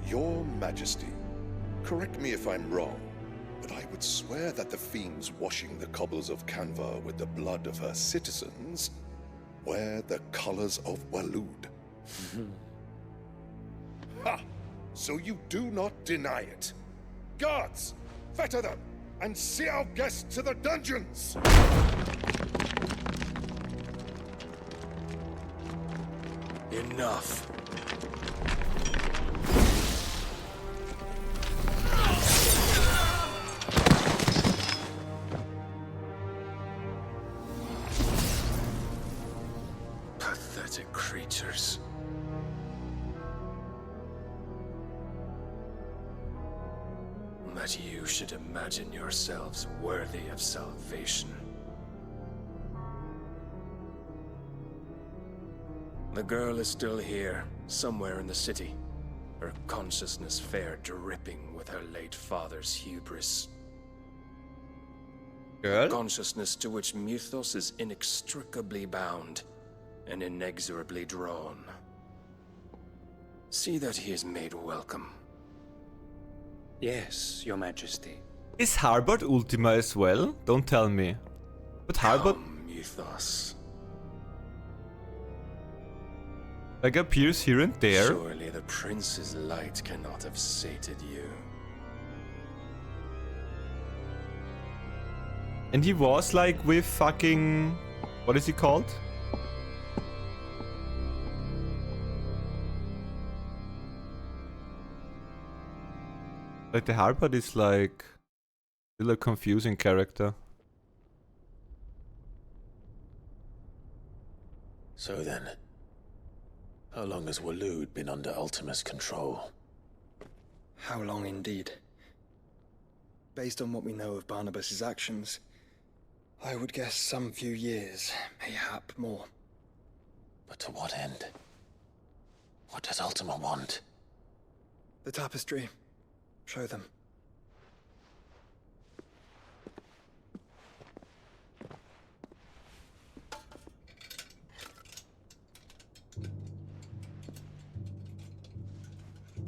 Your Majesty, correct me if I'm wrong, but I would swear that the fiends washing the cobbles of Kanva with the blood of her citizens wear the colors of Waloed. Ha! So you do not deny it. Guards, fetter them, and see our guests to the dungeons! Enough. Pathetic creatures. That you should imagine yourselves worthy of salvation. The girl is still here, somewhere in the city. Her consciousness fair dripping with her late father's hubris. Girl? A consciousness to which Mythos is inextricably bound and inexorably drawn. See that he is made welcome. Yes, Your Majesty. Is Harbord Ultima as well? Don't tell me. But Harbord Mythos. like appears here and there. Surely the prince's light cannot have sated you. And he was like with fucking... what is he called? Like the Harbord is like... still a confusing character. So then, how long has Waloed been under Ultima's control? How long indeed? Based on what we know of Barnabas's actions, I would guess some few years, mayhap more. But to what end? What does Ultima want? The tapestry. Show them.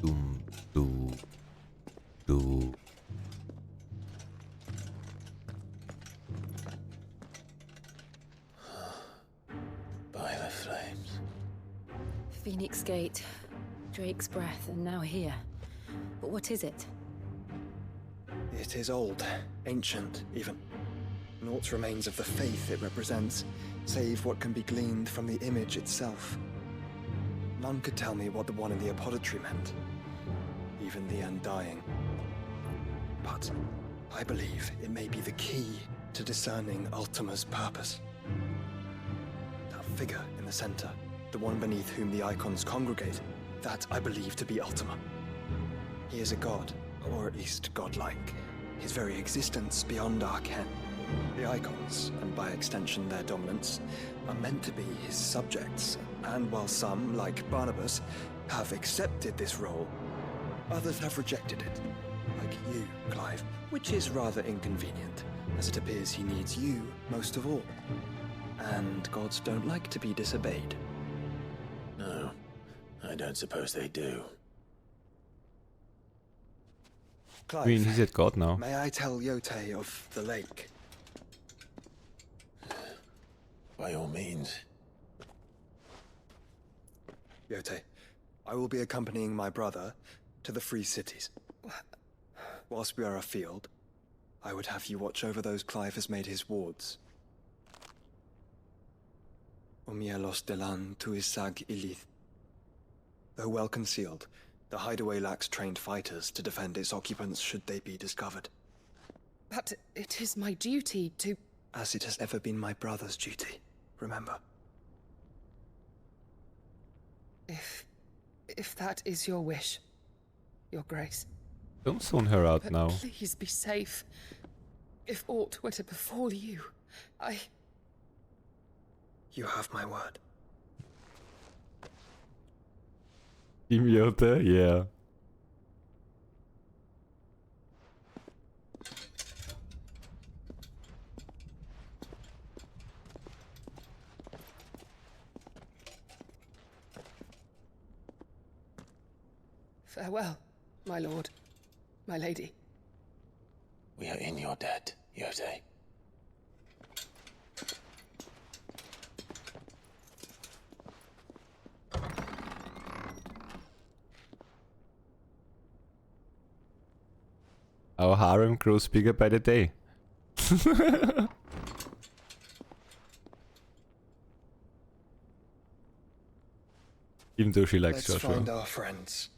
Doom, do, do. By the flames. Phoenix Gate, Drake's Breath, and now here. But what is it? It is old, ancient, even. Naught remains of the faith it represents, save what can be gleaned from the image itself. None could tell me what the one in the apothecary meant, even the Undying. But I believe it may be the key to discerning Ultima's purpose. That figure in the center, the one beneath whom the icons congregate, that I believe to be Ultima. He is a god, or at least godlike, his very existence beyond our ken. The icons, and by extension their dominants, are meant to be his subjects, and while some, like Barnabas, have accepted this role, others have rejected it, like you, Clive, which is rather inconvenient, as it appears he needs you most of all. And gods don't like to be disobeyed. No, I don't suppose they do. Clive, I mean, he's at God now. may I tell Yote of the lake? By all means. Yote, I will be accompanying my brother to the Free Cities. Whilst we are afield, I would have you watch over those Clive has made his wards. Omielos delan tuisag ilith. Though well concealed, the hideaway lacks trained fighters to defend its occupants should they be discovered. But it is my duty to... As it has ever been my brother's duty, remember. If that is your wish, Your Grace. Don't zone her out But now. please be safe. If aught were to befall you, You have my word. Team Yoda, yeah. Farewell, my lord, my lady. We are in your debt, Yote. Our harem grows bigger by the day. Even though she likes Let's Joshua. find our friends.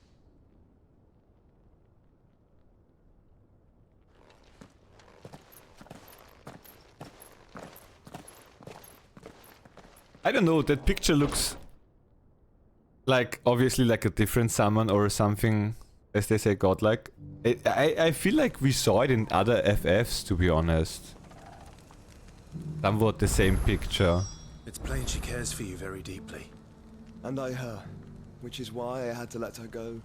I don't know, that picture looks like, obviously like a different summon or something, as they say, godlike. I feel like we saw it in other FFs, to be honest. Somewhat the same picture. It's plain she cares for you very deeply. And I her, which is why I had to let her go.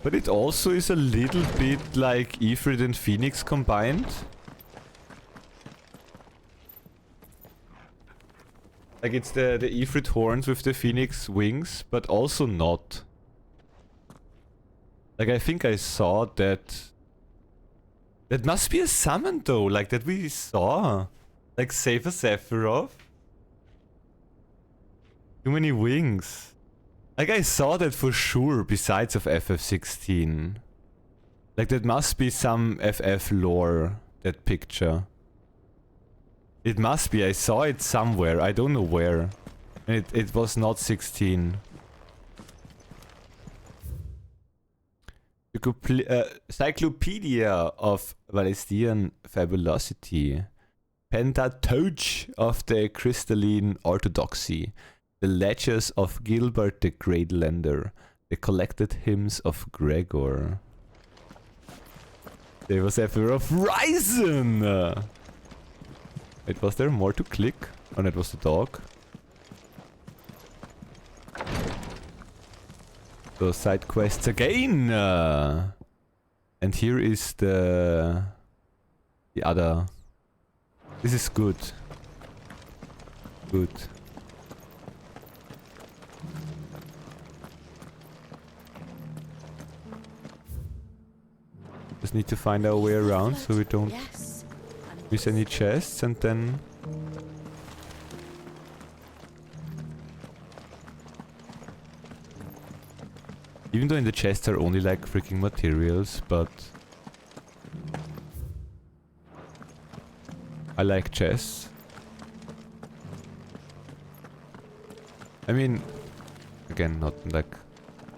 But it also is a little bit like Ifrit and Phoenix combined. Like it's the Ifrit horns with the Phoenix wings, but also not. Like I think I saw that... That must be a summon though, like that we saw. Like save a Sephiroth. Too many wings. Like I saw that for sure, besides of FF16. Like that must be some FF lore, that picture. It must be, I saw it somewhere, I don't know where. And it was not 16. Cyclopedia of Valestian Fabulosity. Pentateuch of the Crystalline Orthodoxy. The Ledgers of Gilbert the Greatlender. The Collected Hymns of Gregor. There was Sephiroth Ryzen! Wait, was there more to click? Oh, that was the dog. So side quests again! And here is the other. This is good. Good. Just need to find our way around so we don't miss any chests, and then... Even though in the chests are only like freaking materials, but I like chests. I mean, again, not like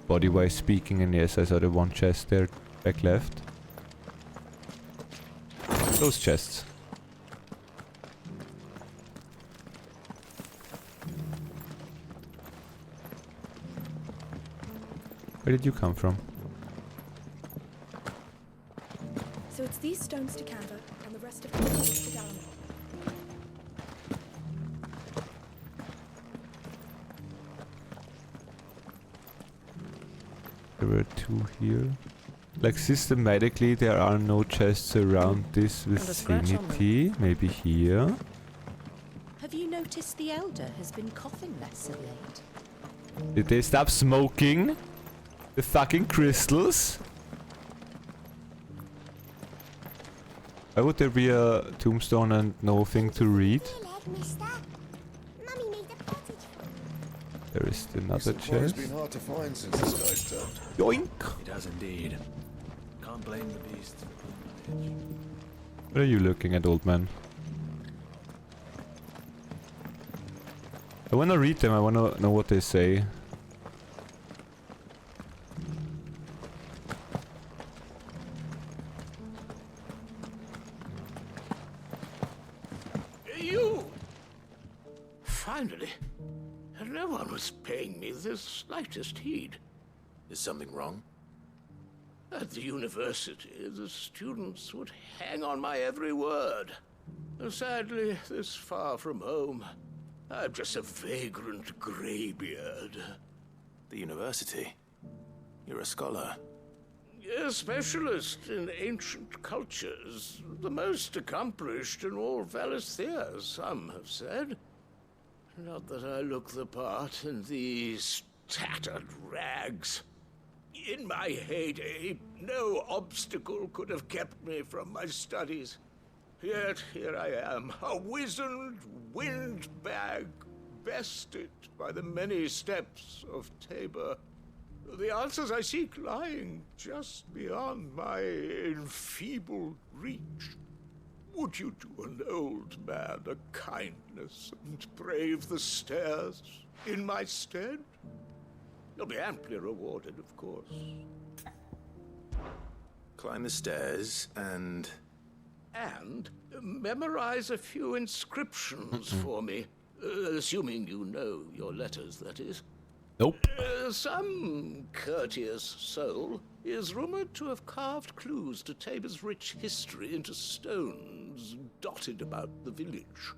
body-wise speaking, and yes, I saw the one chest there, back left. Those chests. Where did you come from? So it's these stones to Canva, and the rest of the to Gallimore. There were 2 here. Like systematically there are no chests around this vicinity. Maybe here. Have you noticed the Elder has been coughing less of late? Did they stop smoking? The fucking crystals? Why would there be a tombstone and nothing to read? There is another chest. It's been hard to find since the sky's turned. Yoink! It has indeed. Can't blame the beast. What are you looking at, old man? I wanna read them, I wanna know what they say. You! Finally. No one was paying me the slightest heed. Is something wrong? At the university, the students would hang on my every word. Sadly, this far from home, I'm just a vagrant greybeard. The university? You're a scholar. A specialist in ancient cultures. The most accomplished in all Valisthea, some have said. Not that I look the part in these tattered rags. In my heyday, no obstacle could have kept me from my studies. Yet here I am, a wizened windbag, bested by the many steps of Tabor. The answers I seek lying just beyond my enfeebled reach. Would you do an old man a kindness and brave the stairs in my stead? You'll be amply rewarded, of course. Climb the stairs and... And memorize a few inscriptions for me. Assuming you know your letters, that is. Nope. Some courteous soul is rumored to have carved clues to Tabor's rich history into stones dotted about the village.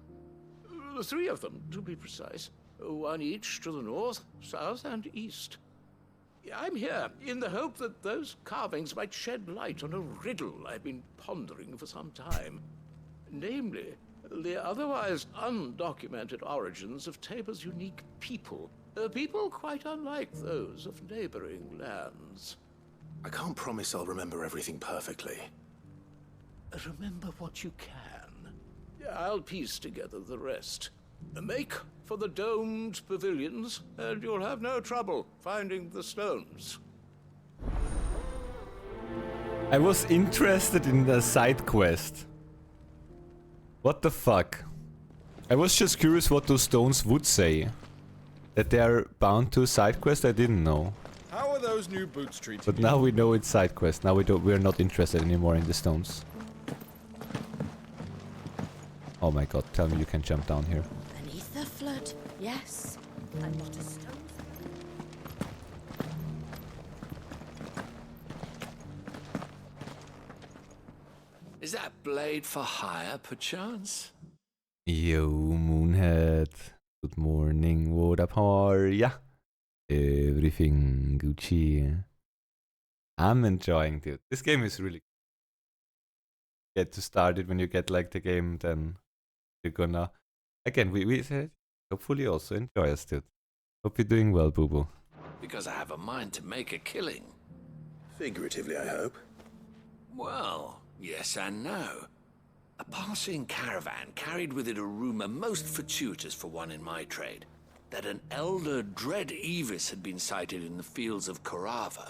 3 of them, to be precise. 1 each to the north, south, and east. I'm here in the hope that those carvings might shed light on a riddle I've been pondering for some time. Namely, the otherwise undocumented origins of Tabor's unique people. People quite unlike those of neighboring lands. I can't promise I'll remember everything perfectly. Remember what you can. I'll piece together the rest. Make for the domed pavilions, and you'll have no trouble finding the stones. I was interested in the side quest. What the fuck? I was just curious what those stones would say. That they are bound to a side quest, I didn't know. How are those new boots treating But now we know it's side quest. Now we're not interested anymore in the stones. Oh my god, tell me you can jump down here. Beneath the flood, yes. And not a stone. Is that blade for hire, perchance? Yo, Moonhead. Good morning, what up, how are ya? Everything Gucci. I'm enjoying it. This game is really get to start it when you get like the game, then you're gonna again we said hopefully also enjoy us, dude. Hope you're doing well, boo boo. Because I have a mind to make a killing. Figuratively, I hope. Well, yes and no. A passing caravan carried with it a rumor most fortuitous for one in my trade. that an elder Dread Evis had been sighted in the fields of Korava.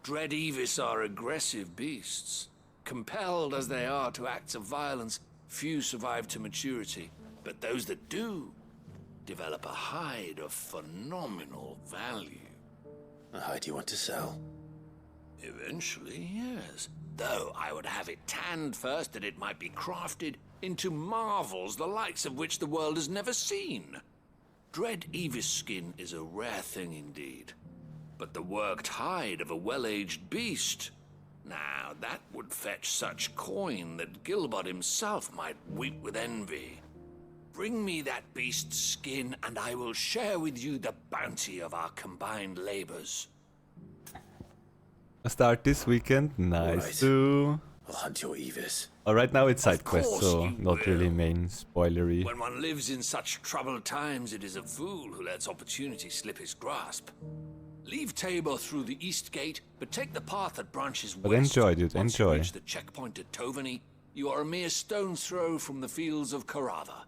Dread Evis are aggressive beasts. Compelled as they are to acts of violence, few survive to maturity, but those that do develop a hide of phenomenal value. A hide you want to sell? Eventually, yes. Though I would have it tanned first that it might be crafted into marvels the likes of which the world has never seen. Dread Evis skin is a rare thing indeed. But the worked hide of a well-aged beast, now that would fetch such coin that Gilbert himself might weep with envy. Bring me that beast's skin, and I will share with you the bounty of our combined labors. I start this weekend. Nice Right. too. I'll hunt your Evis. Alright, now it's side quest, course so you not really will. main spoilery. When one lives in such troubled times, it is a fool who lets opportunity slip his grasp. Leave Tabor through the east gate, but take the path that branches But west. enjoy, dude, Once you enjoy. reach the checkpoint at Tovani, you are a mere stone's throw from the fields of Korava.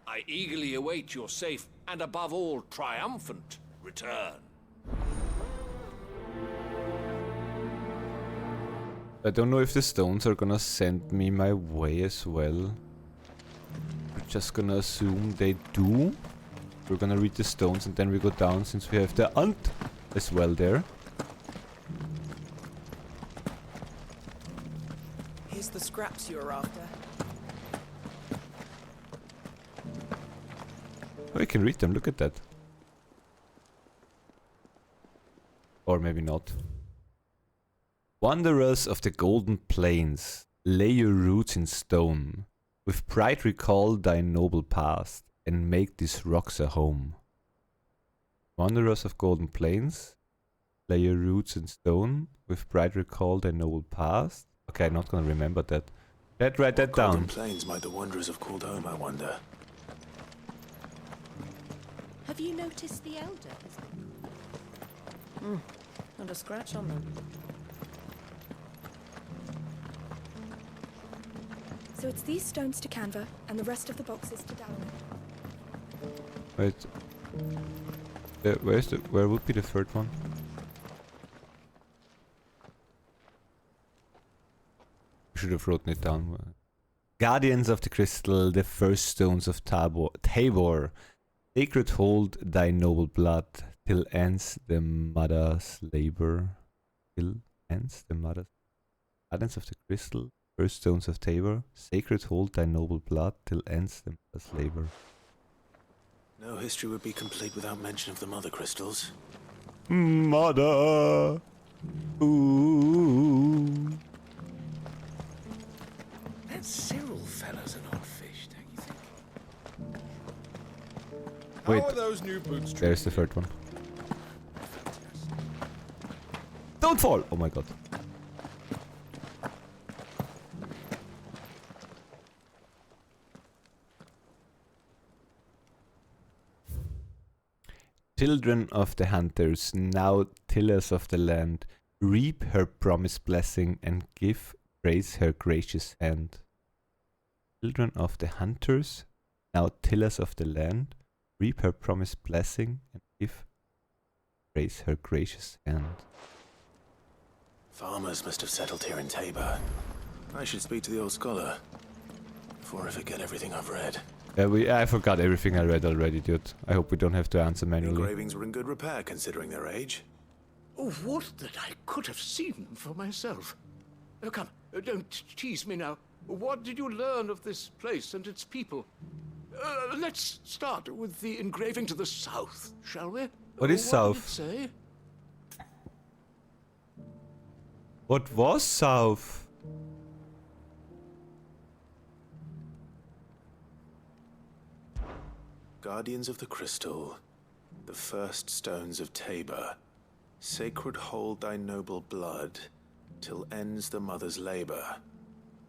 I eagerly await your safe and, above all, triumphant return. I don't know if the stones are gonna send me my way as well. We're just gonna assume they do. We're gonna read the stones and then we go down since we have the hunt as well there. Here's the scraps you were after. Oh, I can read them, look at that. Or maybe not. Wanderers of the Golden Plains, lay your roots in stone. With pride recall thy noble past, and make these rocks a home. Wanderers of Golden Plains, lay your roots in stone. With pride recall thy noble past. Okay, I'm not gonna remember that. Let's write that Golden down. Plains might the wanderers have called home, I wonder. Have you noticed the elder has been... Not a scratch on them. So it's these stones to Canva, and the rest of the boxes to Dalloway. Wait. Where would be the third one? Should have written it down. Guardians of the Crystal, the first stones of Tabor. Sacred hold thy noble blood till ends the mother's labor. Till ends the mother's. Guardians of the Crystal, first stones of Tabor. Sacred hold thy noble blood till ends the mother's labor. No history would be complete without mention of the mother crystals. Mother. Ooh. That Cyril fella's an odd fish, don't you think? Wait, How are those new boots? there's the third one. Don't fall! Oh my god. Children of the hunters, now tillers of the land, reap her promised blessing and give praise her gracious hand. Children of the hunters, now tillers of the land, reap her promised blessing and give praise her gracious hand. Farmers must have settled here in Tabor. I should speak to the old scholar before I forget everything I've read. I forgot everything I read already, dude. I hope we don't have to answer manually. Engravings were in good repair considering their age. Oh, what that I could have seen for myself. Oh, come, don't tease me now. What did you learn of this place and its people? Let's start with the engraving to the south, shall we? What is south? Did it say? What was south? Guardians of the Crystal, the first stones of Tabor, sacred hold thy noble blood, till ends the mother's labor.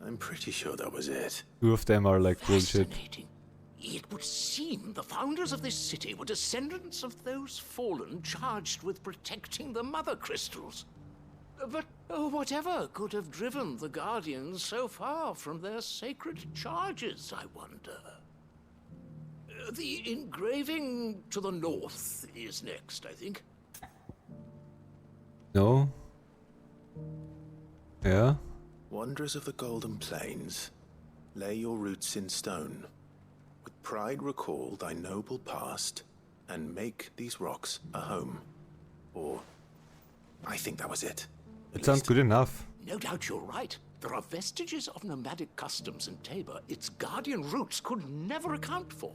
I'm pretty sure that was it. Two of them are like bullshit. Fascinating. It would seem the founders of this city were descendants of those fallen charged with protecting the mother crystals. But whatever could have driven the Guardians so far from their sacred charges, I wonder? The engraving to the north is next, I think. No. Yeah. Wanderers of the Golden Plains, lay your roots in stone. With pride recall thy noble past, and make these rocks a home. Or, I think that was it. It sounds good enough. No doubt you're right. There are vestiges of nomadic customs in Tabor its guardian roots could never account for.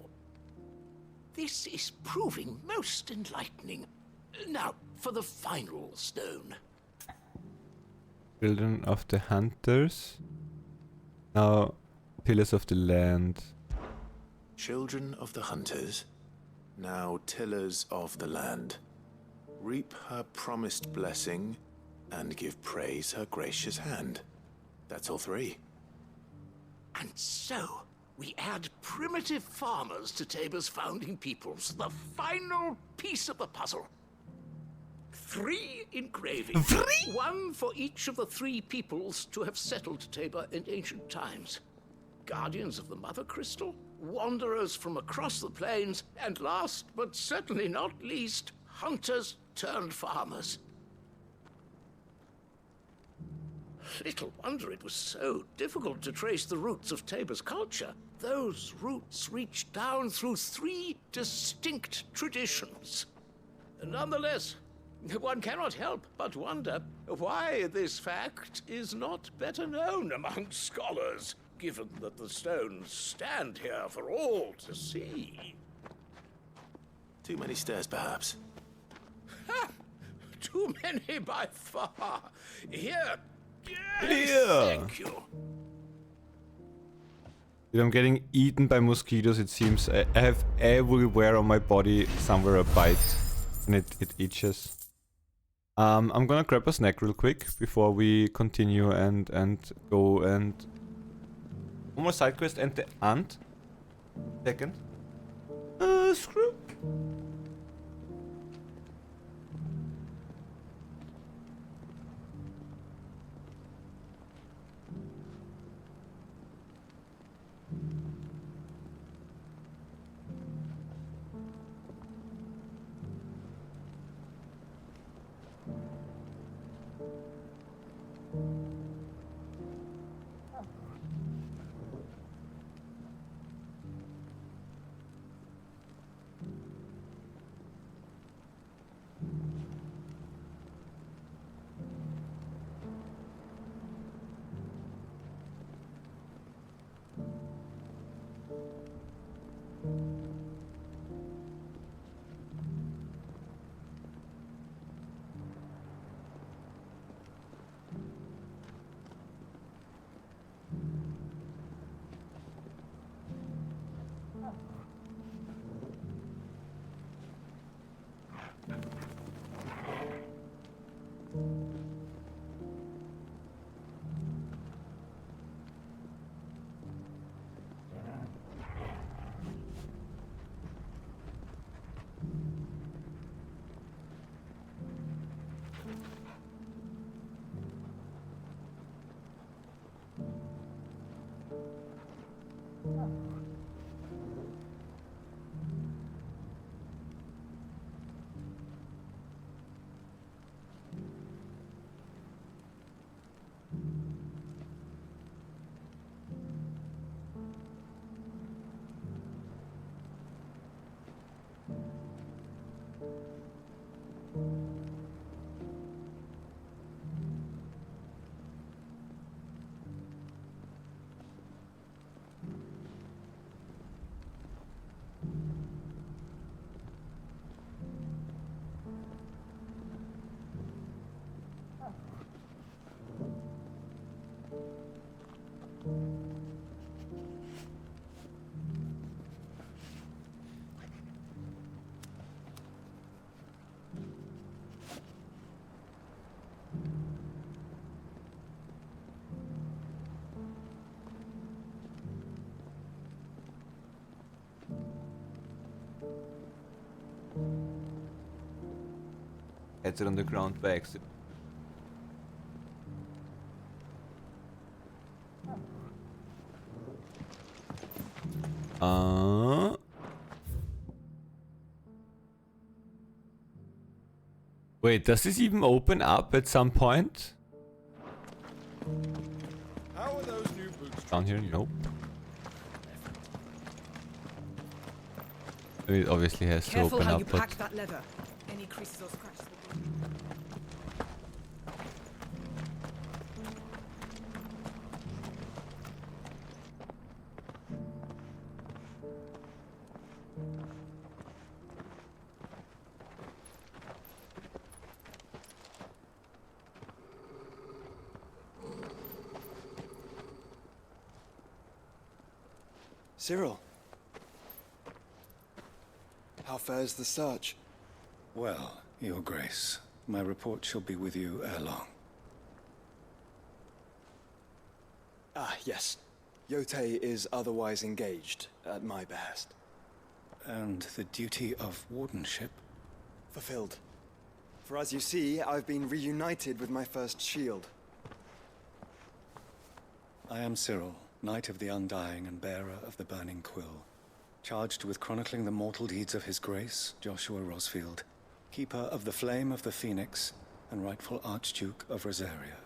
This is proving most enlightening. Now, for the final stone. Children of the Hunters. Now, Pillars of the Land. Children of the Hunters, now tillers of the land. Reap her promised blessing, and give praise her gracious hand. That's all three. And so, we add primitive farmers to Tabor's founding peoples, the final piece of the puzzle. 3 engravings. 3? 1 for each of the 3 peoples to have settled Tabor in ancient times. Guardians of the Mother Crystal, wanderers from across the plains, and last but certainly not least, hunters turned farmers. Little wonder it was so difficult to trace the roots of Tabor's culture. Those roots reach down through 3 distinct traditions. Nonetheless, one cannot help but wonder why this fact is not better known among scholars, given that the stones stand here for all to see. Too many stairs, perhaps. Ha! Too many by far. Here. Yes, Here. thank you. Dude, I'm getting eaten by mosquitoes, it seems. I have everywhere on my body somewhere a bite. And it itches. I'm gonna grab a snack real quick before we continue and go and... One more side quest and the ant. Second. Screw. Exit on the ground by exit. Wait, does this even open up at some point? How are those new boots? Down here? Nope. It obviously has to open up, but... that leather. Any creases or scratches will be... Cyril. How fares the search? Well, Your Grace, my report shall be with you ere long. Ah, yes. Yotei is otherwise engaged, at my behest. And the duty of wardenship? Fulfilled. For as you see, I've been reunited with my first shield. I am Cyril, Knight of the Undying and bearer of the Burning Quill, charged with chronicling the mortal deeds of His Grace, Joshua Rosfield, keeper of the Flame of the Phoenix and rightful Archduke of Rosaria.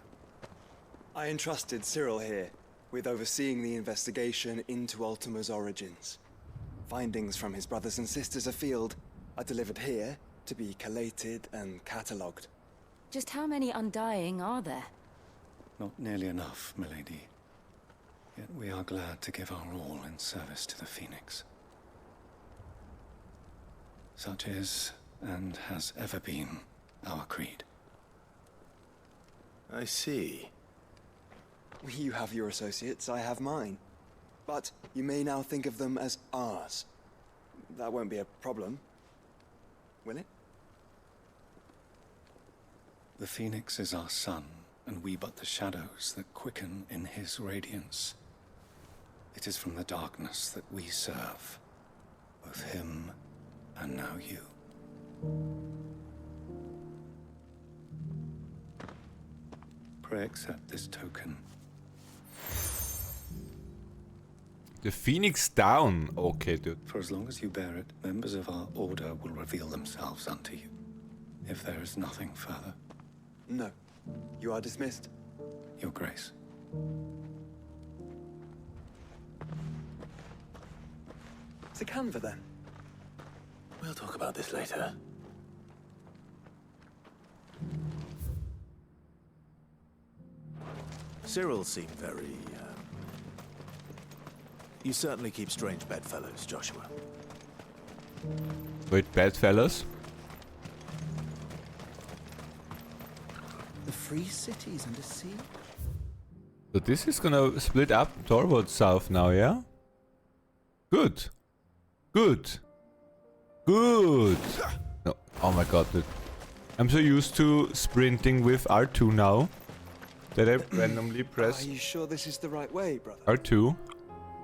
I entrusted Cyril here with overseeing the investigation into Ultima's origins. Findings from his brothers and sisters afield are delivered here to be collated and catalogued. Just how many Undying are there? Not nearly enough, milady. Yet we are glad to give our all in service to the Phoenix. Such is, and has ever been, our creed. I see. You have your associates, I have mine. But you may now think of them as ours. That won't be a problem, will it? The Phoenix is our sun, and we but the shadows that quicken in his radiance. It is from the darkness that we serve, both him and now you. Pray accept this token. The Phoenix down. Okay, dude. For as long as you bear it, members of our order will reveal themselves unto you. If there is nothing further. No. You are dismissed. Your Grace. To Canva, then. We'll talk about this later. Cyril seemed very, You certainly keep strange bedfellows, Joshua. Wait, bedfellows? The free cities under siege? So this is gonna split up towards south now, yeah? Good. Good. Good. No. Oh my god, dude. I'm so used to sprinting with R2 now that I randomly press Are you sure this is the right way, brother? R2.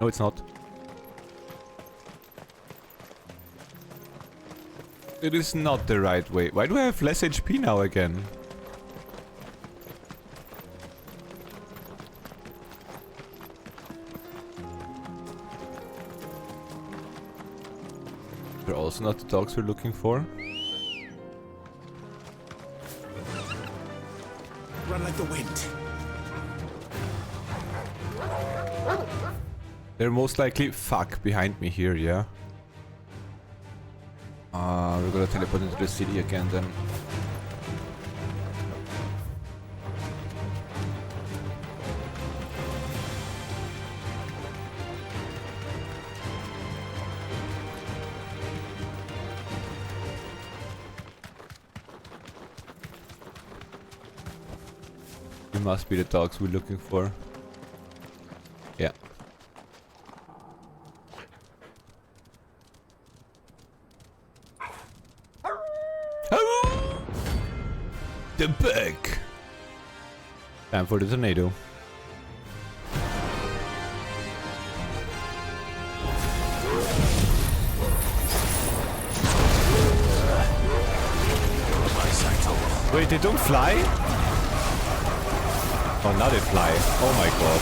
No, it's not. It is not the right way. Why do I have less HP now again? They're also not the dogs we're looking for. Run like the wind. They're most likely behind me here, yeah? We're gonna teleport into the city again then. You must be the dogs we're looking for. Yeah. The back. Time for the tornado. Wait, they don't fly? Oh, now they fly. Oh my god.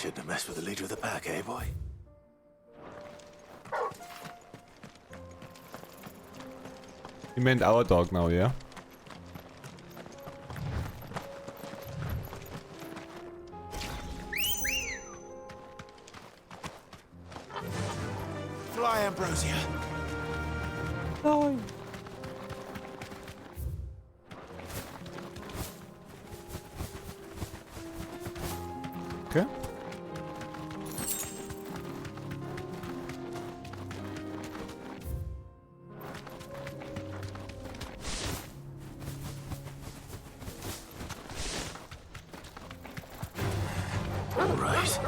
Shouldn't have messed with the leader of the pack, eh, boy? You meant our dog now, yeah? Fly, Ambrosia. Fly. Okay. All right.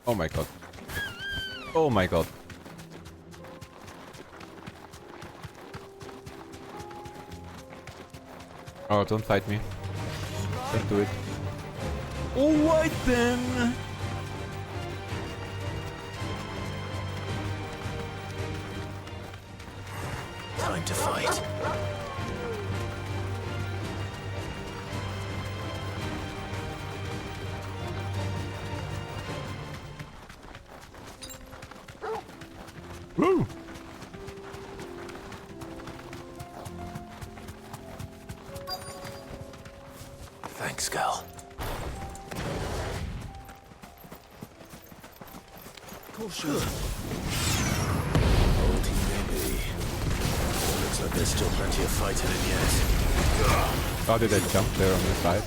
Oh my god. Oh my god. Oh, don't fight me. Don't do it. Alright then. Time to fight. Woo! Thanks, Gal. Caution. Old team maybe. Looks like there's still plenty of fight in it yet. How did I jump there on the side?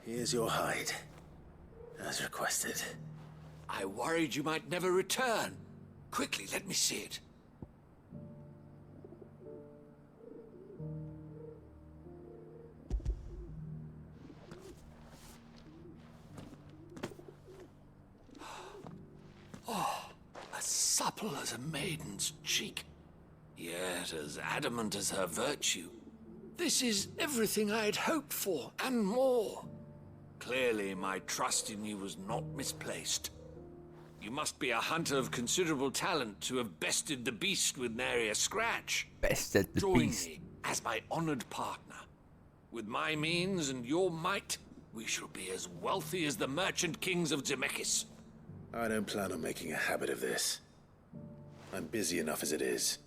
Here's your hide, as requested. I worried you might never return. Quickly, let me see it. Oh, as supple as a maiden's cheek, yet as adamant as her virtue. This is everything I had hoped for, and more. Clearly, my trust in you was not misplaced. You must be a hunter of considerable talent to have bested the beast with nary a scratch. Bested the Join beast. me as my honored partner. With my means and your might, we shall be as wealthy as the merchant kings of Zemeckis. I don't plan on making a habit of this. I'm busy enough as it is.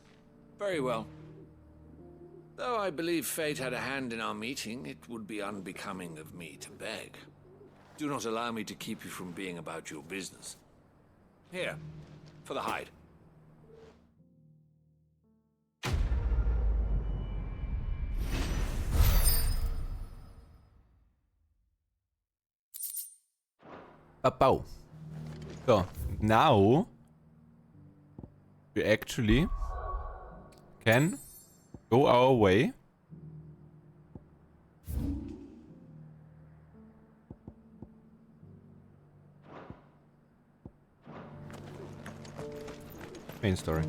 Very well. Though I believe fate had a hand in our meeting, it would be unbecoming of me to beg. Do not allow me to keep you from being about your business. Here, for the hide. Pow. So, now we actually can go our way. Main story.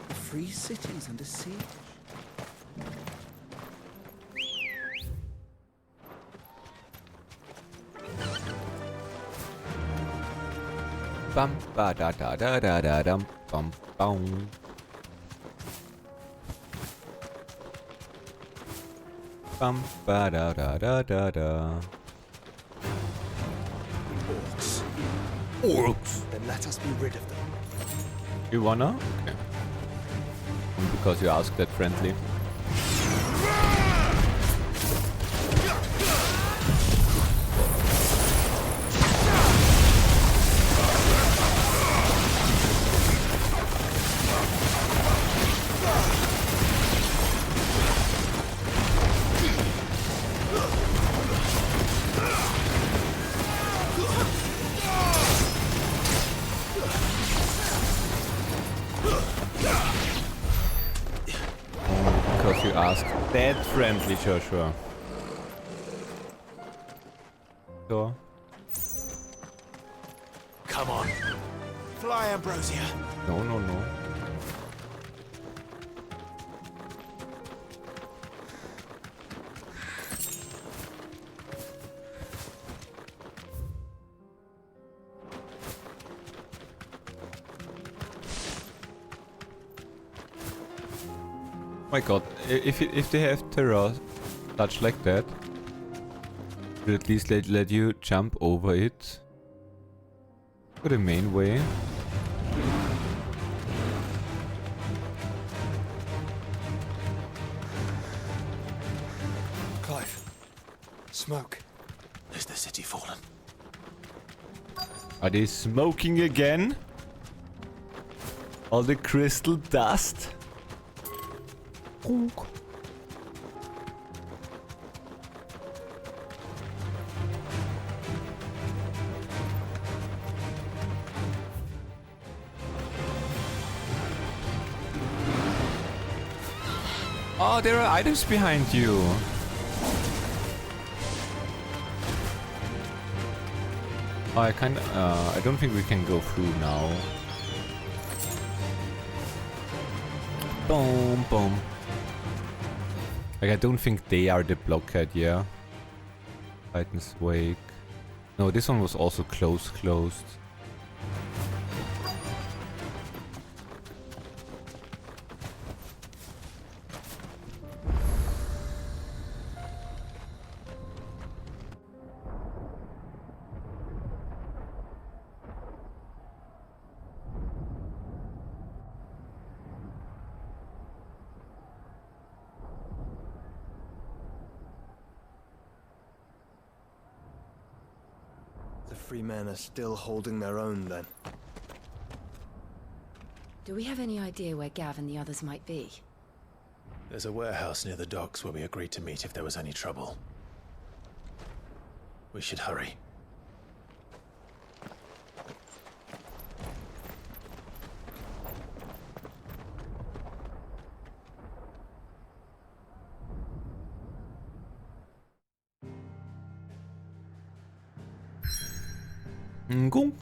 The free cities under siege. Bum ba da da da da da dum bum bum. Bum ba da da da da da. Orcs. Orcs. Then let us be rid of them. You wanna? Okay. Because you asked that friendly. Because you asked that friendly, Joshua. So. Come on. Fly, Ambrosia. No, no, no. My god, if they have terrace touch like that, should at least let you jump over it to the main way. Clive. Smoke. Is the city fallen? Are they smoking again? All the crystal dust? Oh, there are items behind you. Oh, I don't think we can go through now. Boom, boom. Like, I don't think they are the blockhead, yeah. Titan's Wake. No, this one was also closed. The free men are still holding their own, then. Do we have any idea where Gav and the others might be? There's a warehouse near the docks where we agreed to meet if there was any trouble. We should hurry.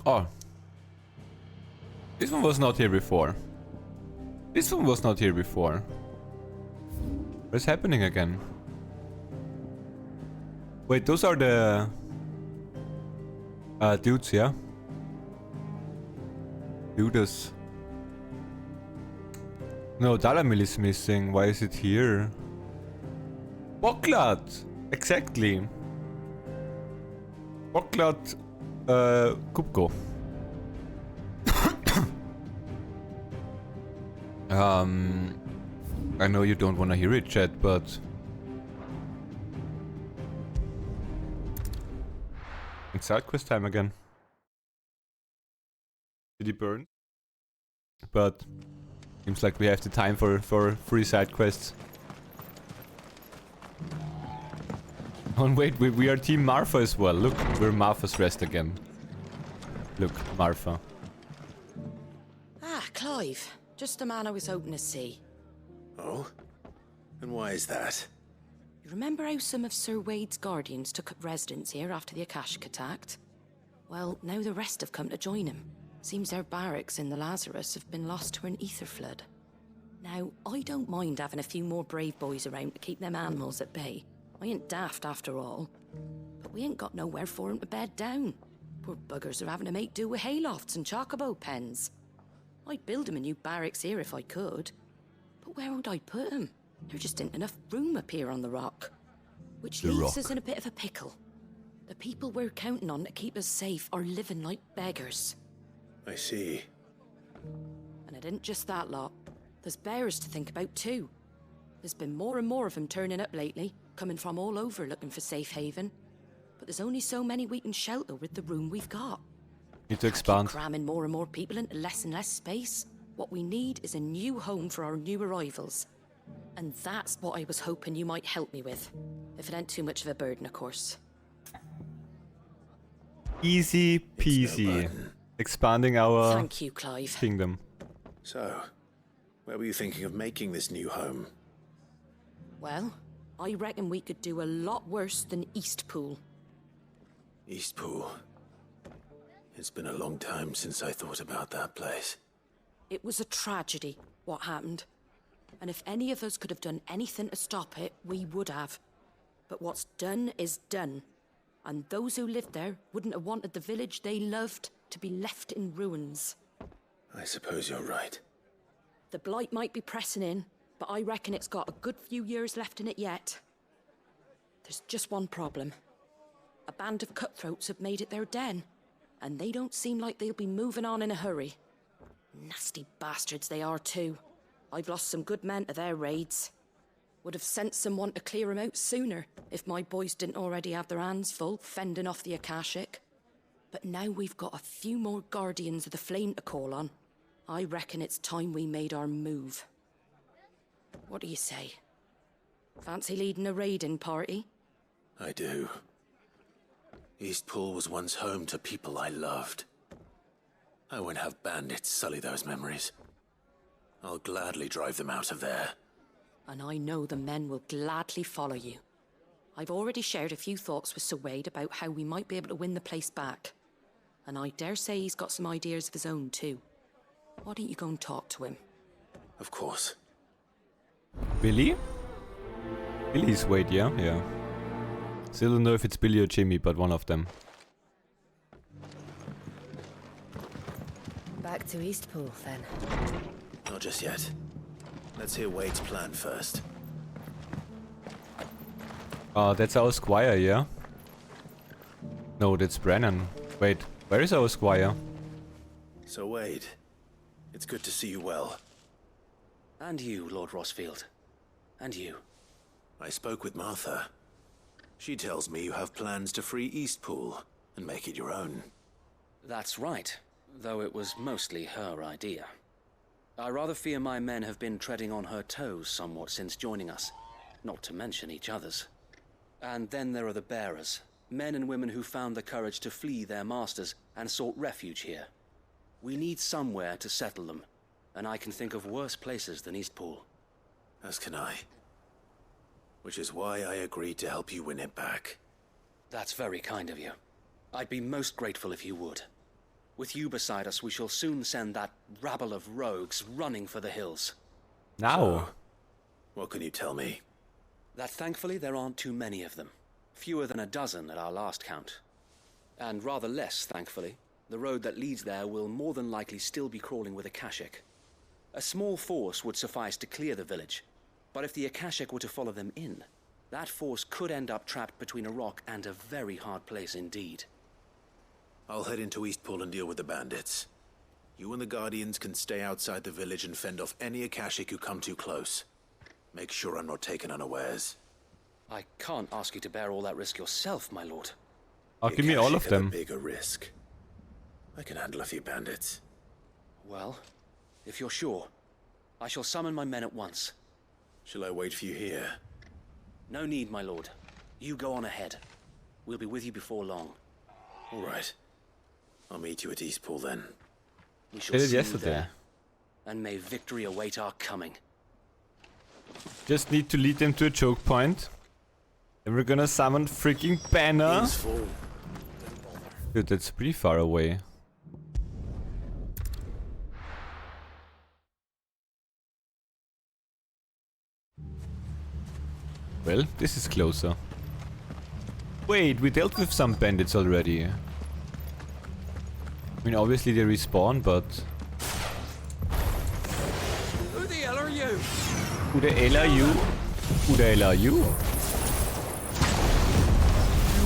Oh. This one was not here before. What's happening again? Wait, those are the dudes, yeah? Dudes. No, Dalamil is missing. Why is it here? Boklat! Exactly. Boklat Kupko. I know you don't want to hear it, chat, but it's side quest time again. City burned, but Seems like we have the time for 3 side quests. Oh wait, we are Team Martha as well. Look, we're Martha's Rest again. Look, Martha. Ah, Clive. Just the man I was hoping to see. Oh? And why is that? You remember how some of Sir Wade's guardians took up residence here after the Akashic attacked? Well, now the rest have come to join him. Seems their barracks in the Lazarus have been lost to an ether flood. Now, I don't mind having a few more brave boys around to keep them animals at bay. I ain't daft after all. But we ain't got nowhere for 'em to bed down. Poor buggers are having to make do with haylofts and chocobo pens. I'd build 'em a new barracks here if I could. But where would I put 'em? There just ain't enough room up here on the rock. Which leaves us in a bit of a pickle. The people we're counting on to keep us safe are living like beggars. I see. And it isn't just that lot. There's bears to think about too. There's been more and more of them turning up lately, coming from all over looking for safe haven. But there's only so many we can shelter with the room we've got. Need to expand. Cramming more and more people into less and less space. What we need is a new home for our new arrivals. And that's what I was hoping you might help me with. If it ain't too much of a burden, of course. Easy peasy. Expanding our Thank you, Clive. kingdom. So, where were you thinking of making this new home? Well, I reckon we could do a lot worse than Eastpool. Eastpool. It's been a long time since I thought about that place. It was a tragedy, what happened. And if any of us could have done anything to stop it, we would have. But what's done is done. And those who lived there wouldn't have wanted the village they loved to be left in ruins. I suppose you're right. The blight might be pressing in, but I reckon it's got a good few years left in it yet. There's just one problem. A band of cutthroats have made it their den, and they don't seem like they'll be moving on in a hurry. Nasty bastards they are too. I've lost some good men to their raids. Would have sent someone to clear 'em out sooner if my boys didn't already have their hands full fending off the Akashic. But now we've got a few more guardians of the flame to call on. I reckon it's time we made our move. What do you say? Fancy leading a raiding party? I do. Eastpool was once home to people I loved. I won't have bandits sully those memories. I'll gladly drive them out of there. And I know the men will gladly follow you. I've already shared a few thoughts with Sir Wade about how we might be able to win the place back. And I dare say he's got some ideas of his own too. Why don't you go and talk to him? Of course. Billy? Billy's Wade, yeah? Yeah. Still don't know if it's Billy or Jimmy, but one of them. Back to Eastpool, then. Not just yet. Let's hear Wade's plan first. That's our squire, yeah? No, that's Brennan. Wait, where is our squire? So Wade, it's good to see you well. And you, Lord Rosfield. And you. I spoke with Martha. She tells me you have plans to free Eastpool and make it your own. That's right, though it was mostly her idea. I rather fear my men have been treading on her toes somewhat since joining us, not to mention each other's. And then there are the bearers, men and women who found the courage to flee their masters and sought refuge here. We need somewhere to settle them, and I can think of worse places than Eastpool. As can I. Which is why I agreed to help you win it back. That's very kind of you. I'd be most grateful if you would. With you beside us, we shall soon send that rabble of rogues running for the hills. Now? So, what can you tell me? That thankfully there aren't too many of them. Fewer than a dozen at our last count. And rather less, thankfully. The road that leads there will more than likely still be crawling with Akashic. A small force would suffice to clear the village, but if the Akashic were to follow them in, that force could end up trapped between a rock and a very hard place indeed. I'll head into Eastpool and deal with the bandits. You and the Guardians can stay outside the village and fend off any Akashic who come too close. Make sure I'm not taken unawares. I can't ask you to bear all that risk yourself, my lord. Give me all of them. A bigger risk. I can handle a few bandits. Well, if you're sure, I shall summon my men at once. Shall I wait for you here? No need, my lord. You go on ahead. We'll be with you before long. All right. I'll meet you at Eastpool then. We shall see you there. And may victory await our coming. Just need to lead them to a choke point. Then we're gonna summon freaking Banner. Dude, that's pretty far away. Well, this is closer. Wait, we dealt with some bandits already. I mean, obviously they respawn, but... Who the hell are you? Who the hell are you? Who the hell are you? You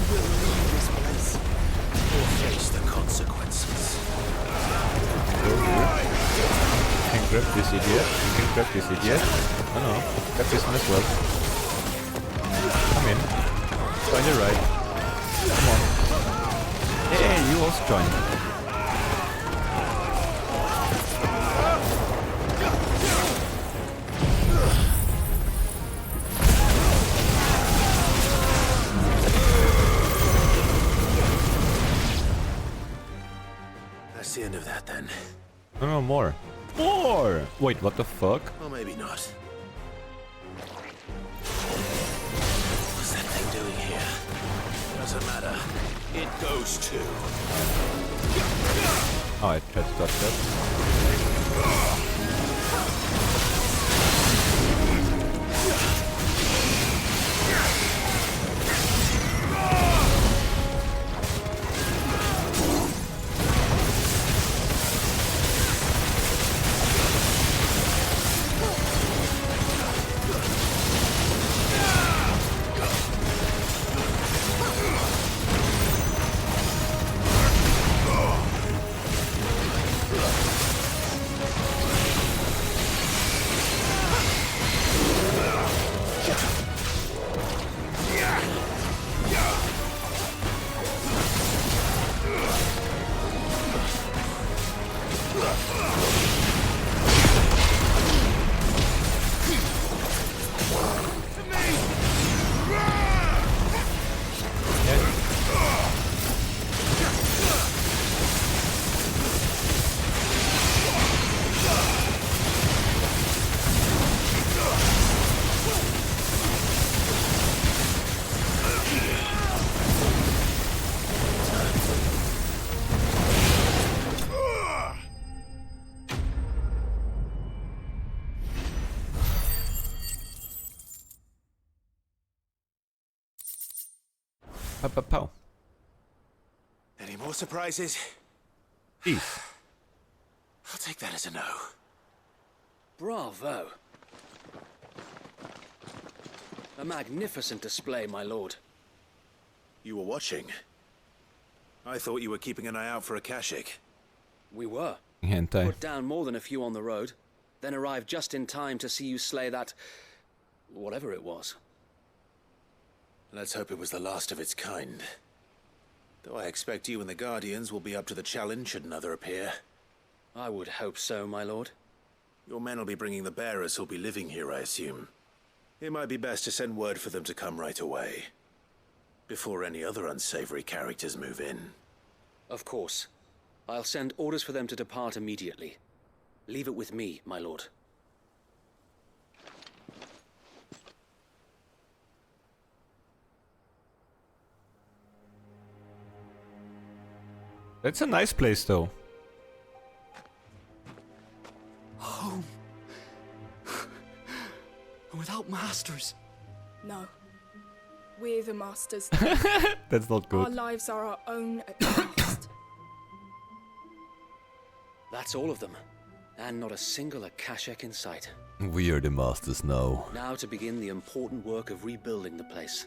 will leave this place or face the consequences. You can grab this idiot. You can grab this idiot. Oh no, grab this one as well. Come in. Join the right. Come on. Hey, you also join. That's the end of that then. No, more. More! Wait, what the fuck? Or maybe not. What's that thing doing here? Doesn't matter. It goes too. Oh, I tried to touch that. Pow. Any more surprises? Please. I'll take that as a no. Bravo. A magnificent display, my lord. You were watching. I thought you were keeping an eye out for a Kashik. We were. Hentai. Put down more than a few on the road, then arrived just in time to see you slay that... whatever it was. Let's hope it was the last of its kind. Though I expect you and the Guardians will be up to the challenge should another appear. I would hope so, my lord. Your men will be bringing the bearers who'll be living here, I assume. It might be best to send word for them to come right away. Before any other unsavory characters move in. Of course. I'll send orders for them to depart immediately. Leave it with me, my lord. That's a nice place, though. Home. Without masters. No. We're the masters. That's not good. Our lives are our own at last. That's all of them. And not a single Akashek in sight. We are the masters now. Now to begin the important work of rebuilding the place.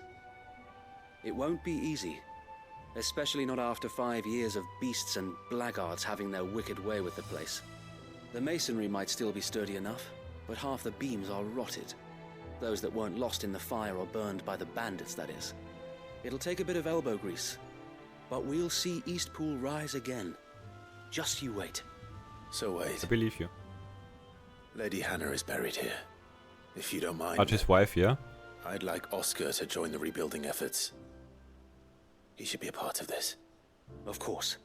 It won't be easy. Especially not after 5 years of beasts and blackguards having their wicked way with the place. The masonry might still be sturdy enough, but half the beams are rotted. Those that weren't lost in the fire or burned by the bandits, that is. It'll take a bit of elbow grease, but we'll see Eastpool rise again. Just you wait. So wait. I believe you. Lady Hannah is buried here. If you don't mind. Archie's wife, yeah? I'd like Oscar to join the rebuilding efforts. He should be a part of this. Of course.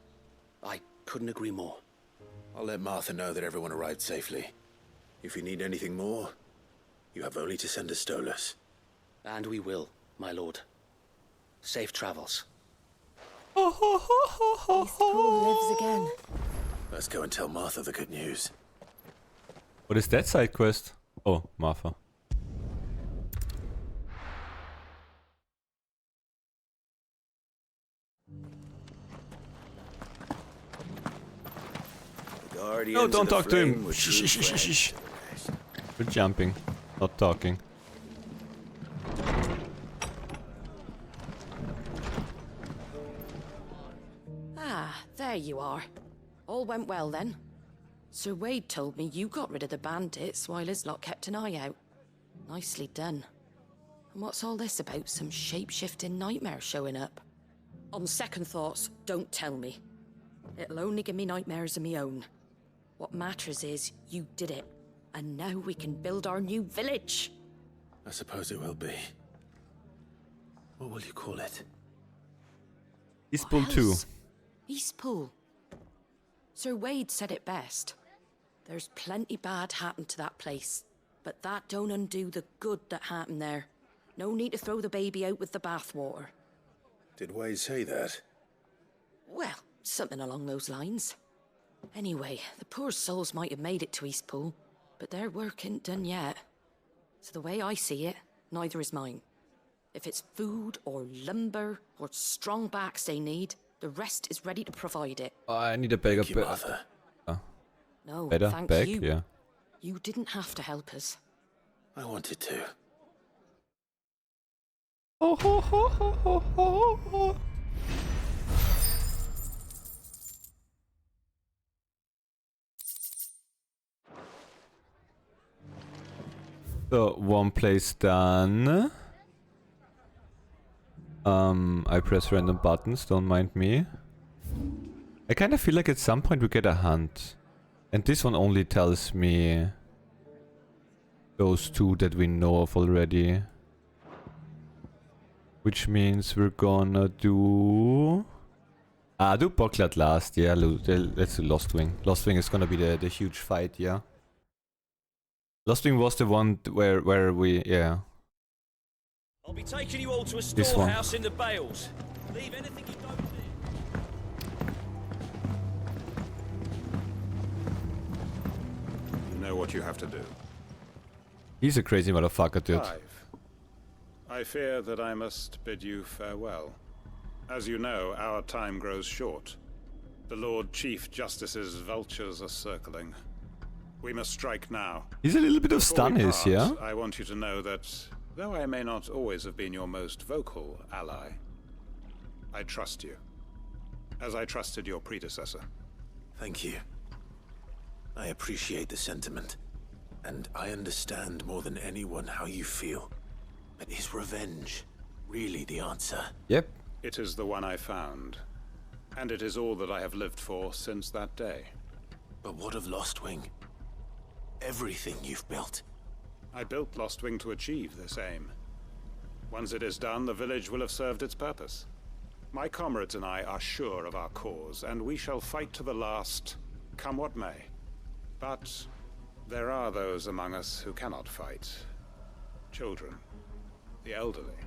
I couldn't agree more. I'll let Martha know that everyone arrived safely. If you need anything more, you have only to send a Stolas. And we will, my lord. Safe travels. Eastpool lives again. Let's go and tell Martha the good news. What is that side quest? Oh, Martha. No, don't talk to him. Shh, shh, shh, shh. We're jumping, not talking. Ah, there you are. All went well then. Sir Wade told me you got rid of the bandits while his lot kept an eye out. Nicely done. And what's all this about some shape-shifting nightmare showing up? On second thoughts, don't tell me. It'll only give me nightmares of me own. What matters is you did it. And now we can build our new village. I suppose it will be. What will you call it? Eastpool 2. Eastpool. Sir Wade said it best. There's plenty bad happened to that place, but that don't undo the good that happened there. No need to throw the baby out with the bathwater. Did Wade say that? Well, something along those lines. Anyway, the poor souls might have made it to Eastpool, but their work ain't done yet. So the way I see it, neither is mine. If it's food or lumber or strong backs they need, the rest is ready to provide it. I need a bigger Thank you, Martha. No, better thank bag, you. yeah. You didn't have to help us. I wanted to. Oh, ho, ho, ho, ho, ho, ho. So, one place done. I press random buttons, don't mind me. I kind of feel like at some point we get a hunt. And this one only tells me those two that we know of already. Which means we're gonna do... do Bucklet last, yeah, let's do Lost Wing. Lost Wing is gonna be the huge fight, yeah. Lost Wing was the one where we, yeah. I'll be taking you all to a This one. storehouse in the Bales. Leave anything you don't need. You know what you have to do. He's a crazy motherfucker, dude. Clive, I fear that I must bid you farewell. As you know, our time grows short. The Lord Chief Justice's vultures are circling. We must strike now. He's a little bit of Stannis, yeah? I want you to know that, though I may not always have been your most vocal ally, I trust you, as I trusted your predecessor. Thank you. I appreciate the sentiment, and I understand more than anyone how you feel. But is revenge really the answer? Yep. It is the one I found, and it is all that I have lived for since that day. But what of Lost Wing? Everything you've built. I built Lostwing to achieve this aim. Once it is done, the village will have served its purpose. My comrades and I are sure of our cause, and we shall fight to the last, come what may. But there are those among us who cannot fight. Children, the elderly,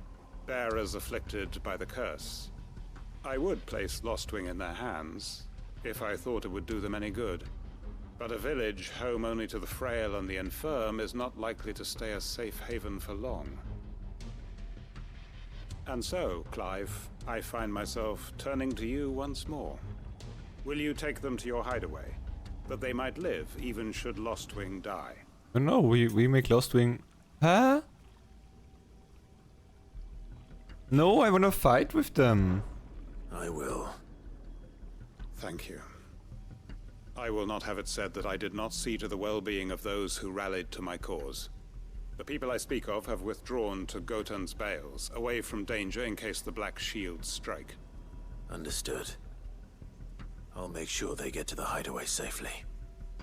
bearers afflicted by the curse. I would place Lostwing in their hands, if I thought it would do them any good. But a village home only to the frail and the infirm is not likely to stay a safe haven for long. And so, Clive, I find myself turning to you once more. Will you take them to your hideaway, that they might live even should Lostwing die? No, we make Lost Wing... Huh? No, I wanna fight with them. I will. Thank you. I will not have it said that I did not see to the well-being of those who rallied to my cause. The people I speak of have withdrawn to Gotan's Bales, away from danger in case the Black Shields strike. Understood. I'll make sure they get to the hideaway safely.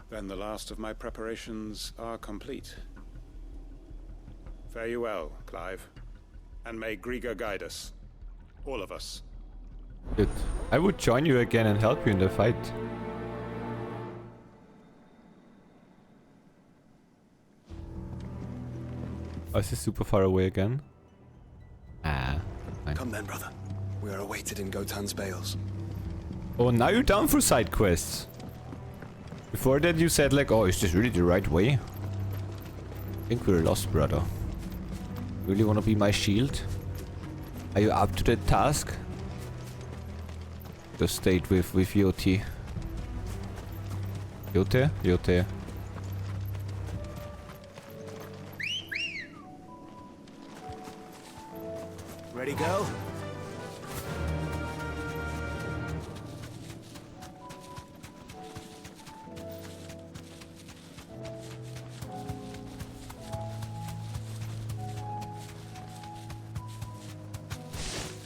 Then the last of my preparations are complete. Fare you well, Clive. And may Grieger guide us. All of us. Good. I would join you again and help you in the fight. Oh, is this super far away again? Ah, fine. Come then, brother. We are awaited in Gotan's bales. Oh, now you're down for side quests. Before that you said like, oh, is this really the right way? I think we're lost, brother. Really wanna be my shield? Are you up to the task? Just stayed with Yote. Yote? Yote. Ready, go?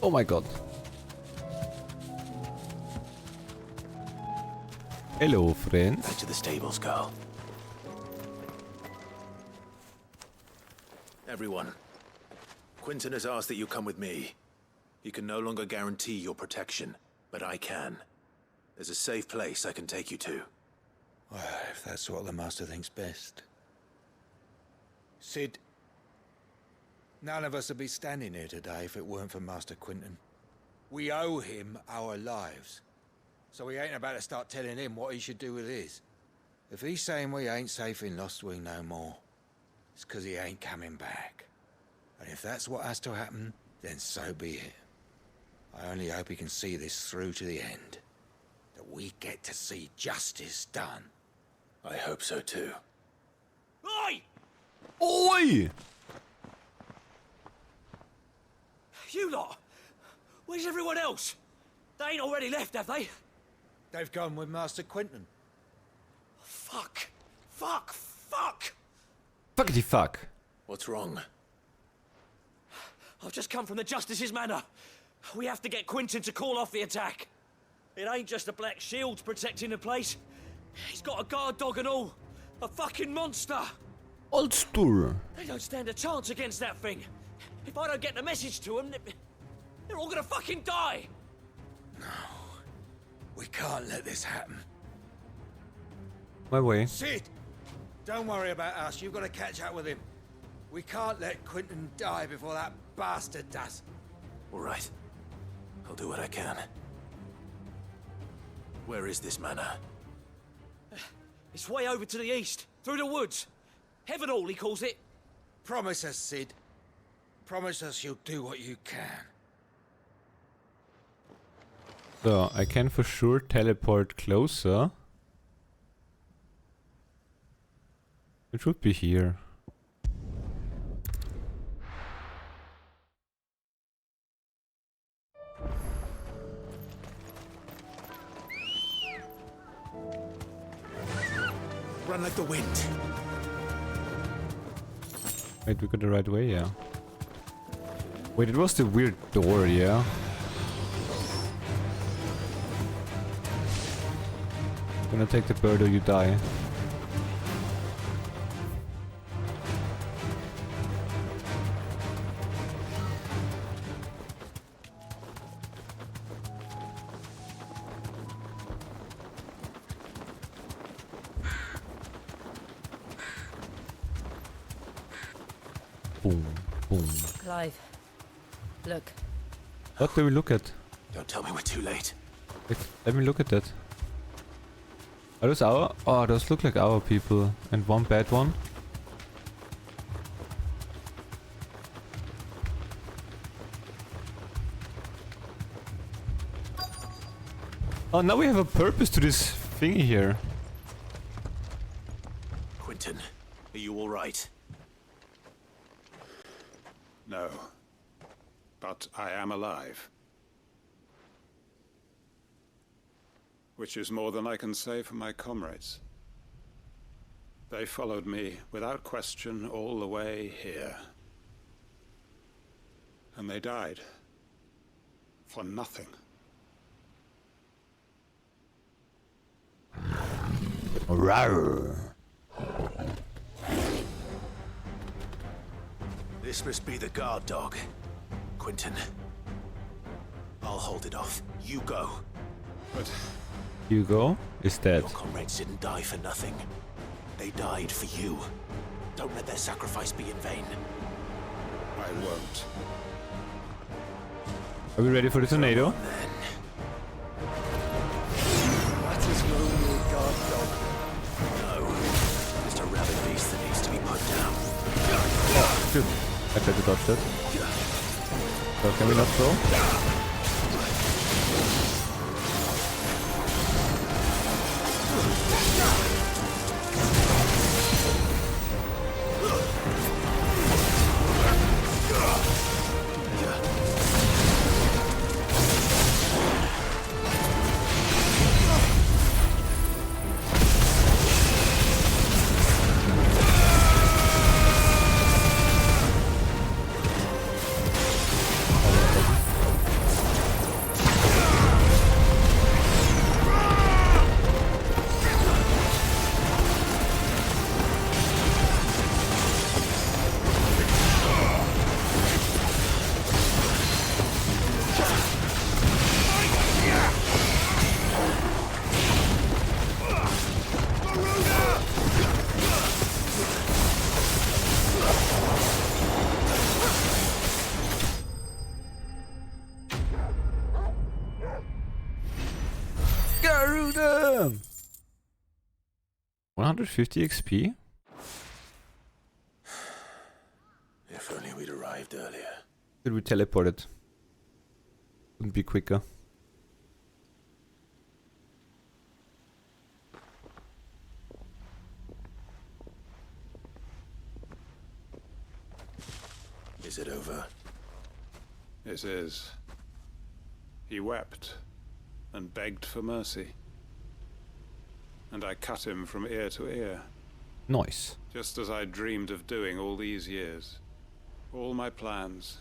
Oh my god. Hello, friends. Back to the stables, girl. Everyone, Quinton has asked that you come with me. He can no longer guarantee your protection, but I can. There's a safe place I can take you to. Well, if that's what the Master thinks best. Sid, none of us would be standing here today if it weren't for Master Quinton. We owe him our lives. So we ain't about to start telling him what he should do with his. If he's saying we ain't safe in Lostwing no more, it's 'cause he ain't coming back. And if that's what has to happen, then so be it. I only hope he can see this through to the end. That we get to see justice done. I hope so too. Oi! Oi! You lot! Where's everyone else? They ain't already left, have they? They've gone with Master Quinton. Fuck! Fuck! Fuck! Fuckity fuck. What's wrong? I've just come from the Justice's manor. We have to get Quinton to call off the attack. It ain't just a black shield protecting the place. He's got a guard dog and all. A fucking monster. Ulster. They don't stand a chance against that thing. If I don't get the message to them, they're all gonna fucking die. We can't let this happen. My way. Sid! Don't worry about us. You've got to catch up with him. We can't let Quinton die before that bastard does. All right. I'll do what I can. Where is this manor? It's way over to the east, through the woods. Heaven Hall, he calls it. Promise us, Sid. Promise us you'll do what you can. So, I can for sure teleport closer. It should be here. Run like the wind. Wait, we got the right way, yeah. Wait, it was the weird door, yeah? Gonna take the bird or you die. Boom, boom. Clive, look. What do we look at? Don't tell me we're too late. Let me look at that. Are those our? Oh, those look like our people. And one bad one. Oh, now we have a purpose to this thingy here. Quinton, are you all right? No. But I am alive. Which is more than I can say for my comrades. They followed me without question all the way here. And they died. For nothing. Rawr. This must be the guard dog. Quentin. I'll hold it off. You go. But Hugo is dead. Your comrades didn't die for nothing. They died for you. Don't let their sacrifice be in vain. I won't. Are we ready for the tornado? That is no mere guard dog. No. Just a rabid beast that needs to be put down. Oh, shoot. I tried to dodge that. So can we not throw? Garuda! 150 XP? If only we'd arrived earlier. Should we teleport it? Wouldn't be quicker. Is it over? It is. He wept and begged for mercy. And I cut him from ear to ear. Nice. Just as I dreamed of doing all these years. All my plans.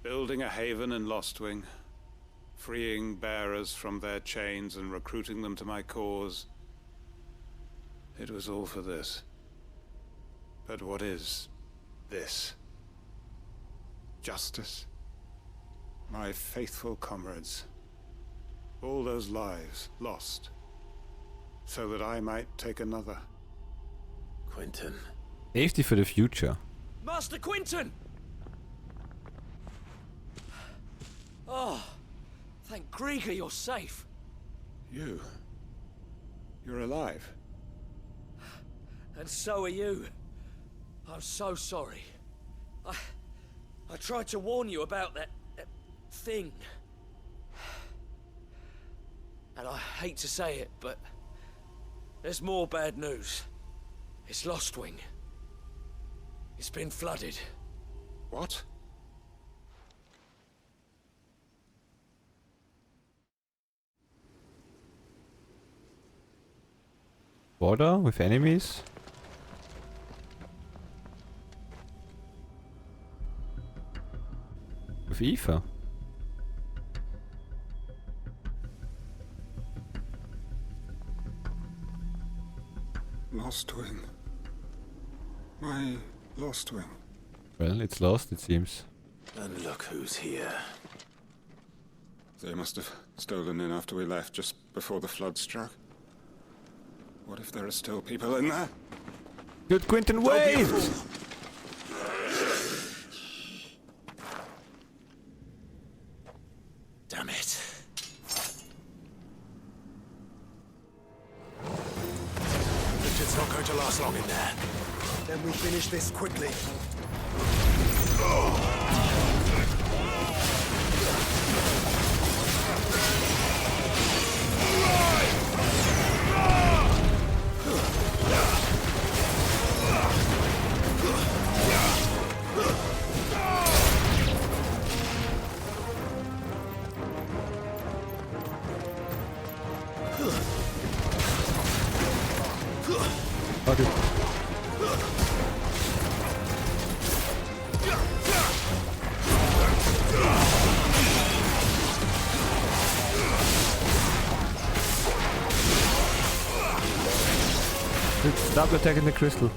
Building a haven in Lostwing. Freeing bearers from their chains and recruiting them to my cause. It was all for this. But what is this? Justice? My faithful comrades. All those lives lost. So that I might take another. Quentin. Safety for the future. Master Quentin! Oh, thank Grieger you're safe. You're alive. And so are you. I'm so sorry. I tried to warn you about that thing. And I hate to say it, but there's more bad news. It's Lostwing. It's been flooded. What? Border with enemies? With Aoife? Lostwing. My Lostwing. Well, it's lost, it seems. And look who's here. They must have stolen in after we left, just before the flood struck. What if there are still people in there? Good Quentin, wait! Damn it. Richard's not going to last long in there. Then we finish this quickly. Okay. Stop attacking the crystal.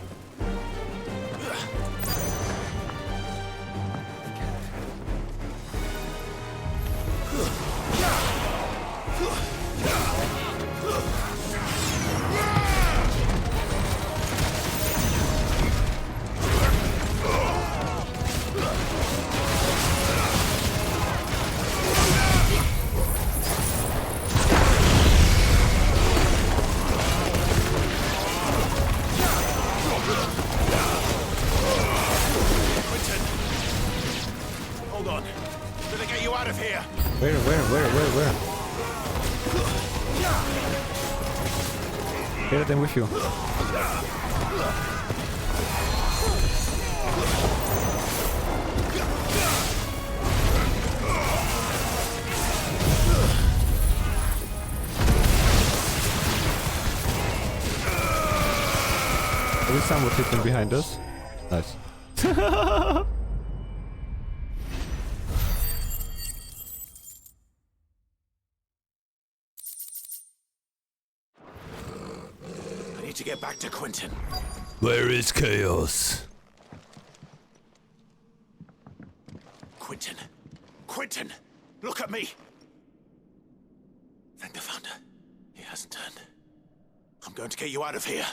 Hold on. Gonna get you out of here. Where? Here, then with you. There is someone hidden behind us. Nice. I need to get back to Quentin. Where is Chaos? Quentin. Quentin! Look at me! Thank the Founder. He hasn't turned. I'm going to get you out of here.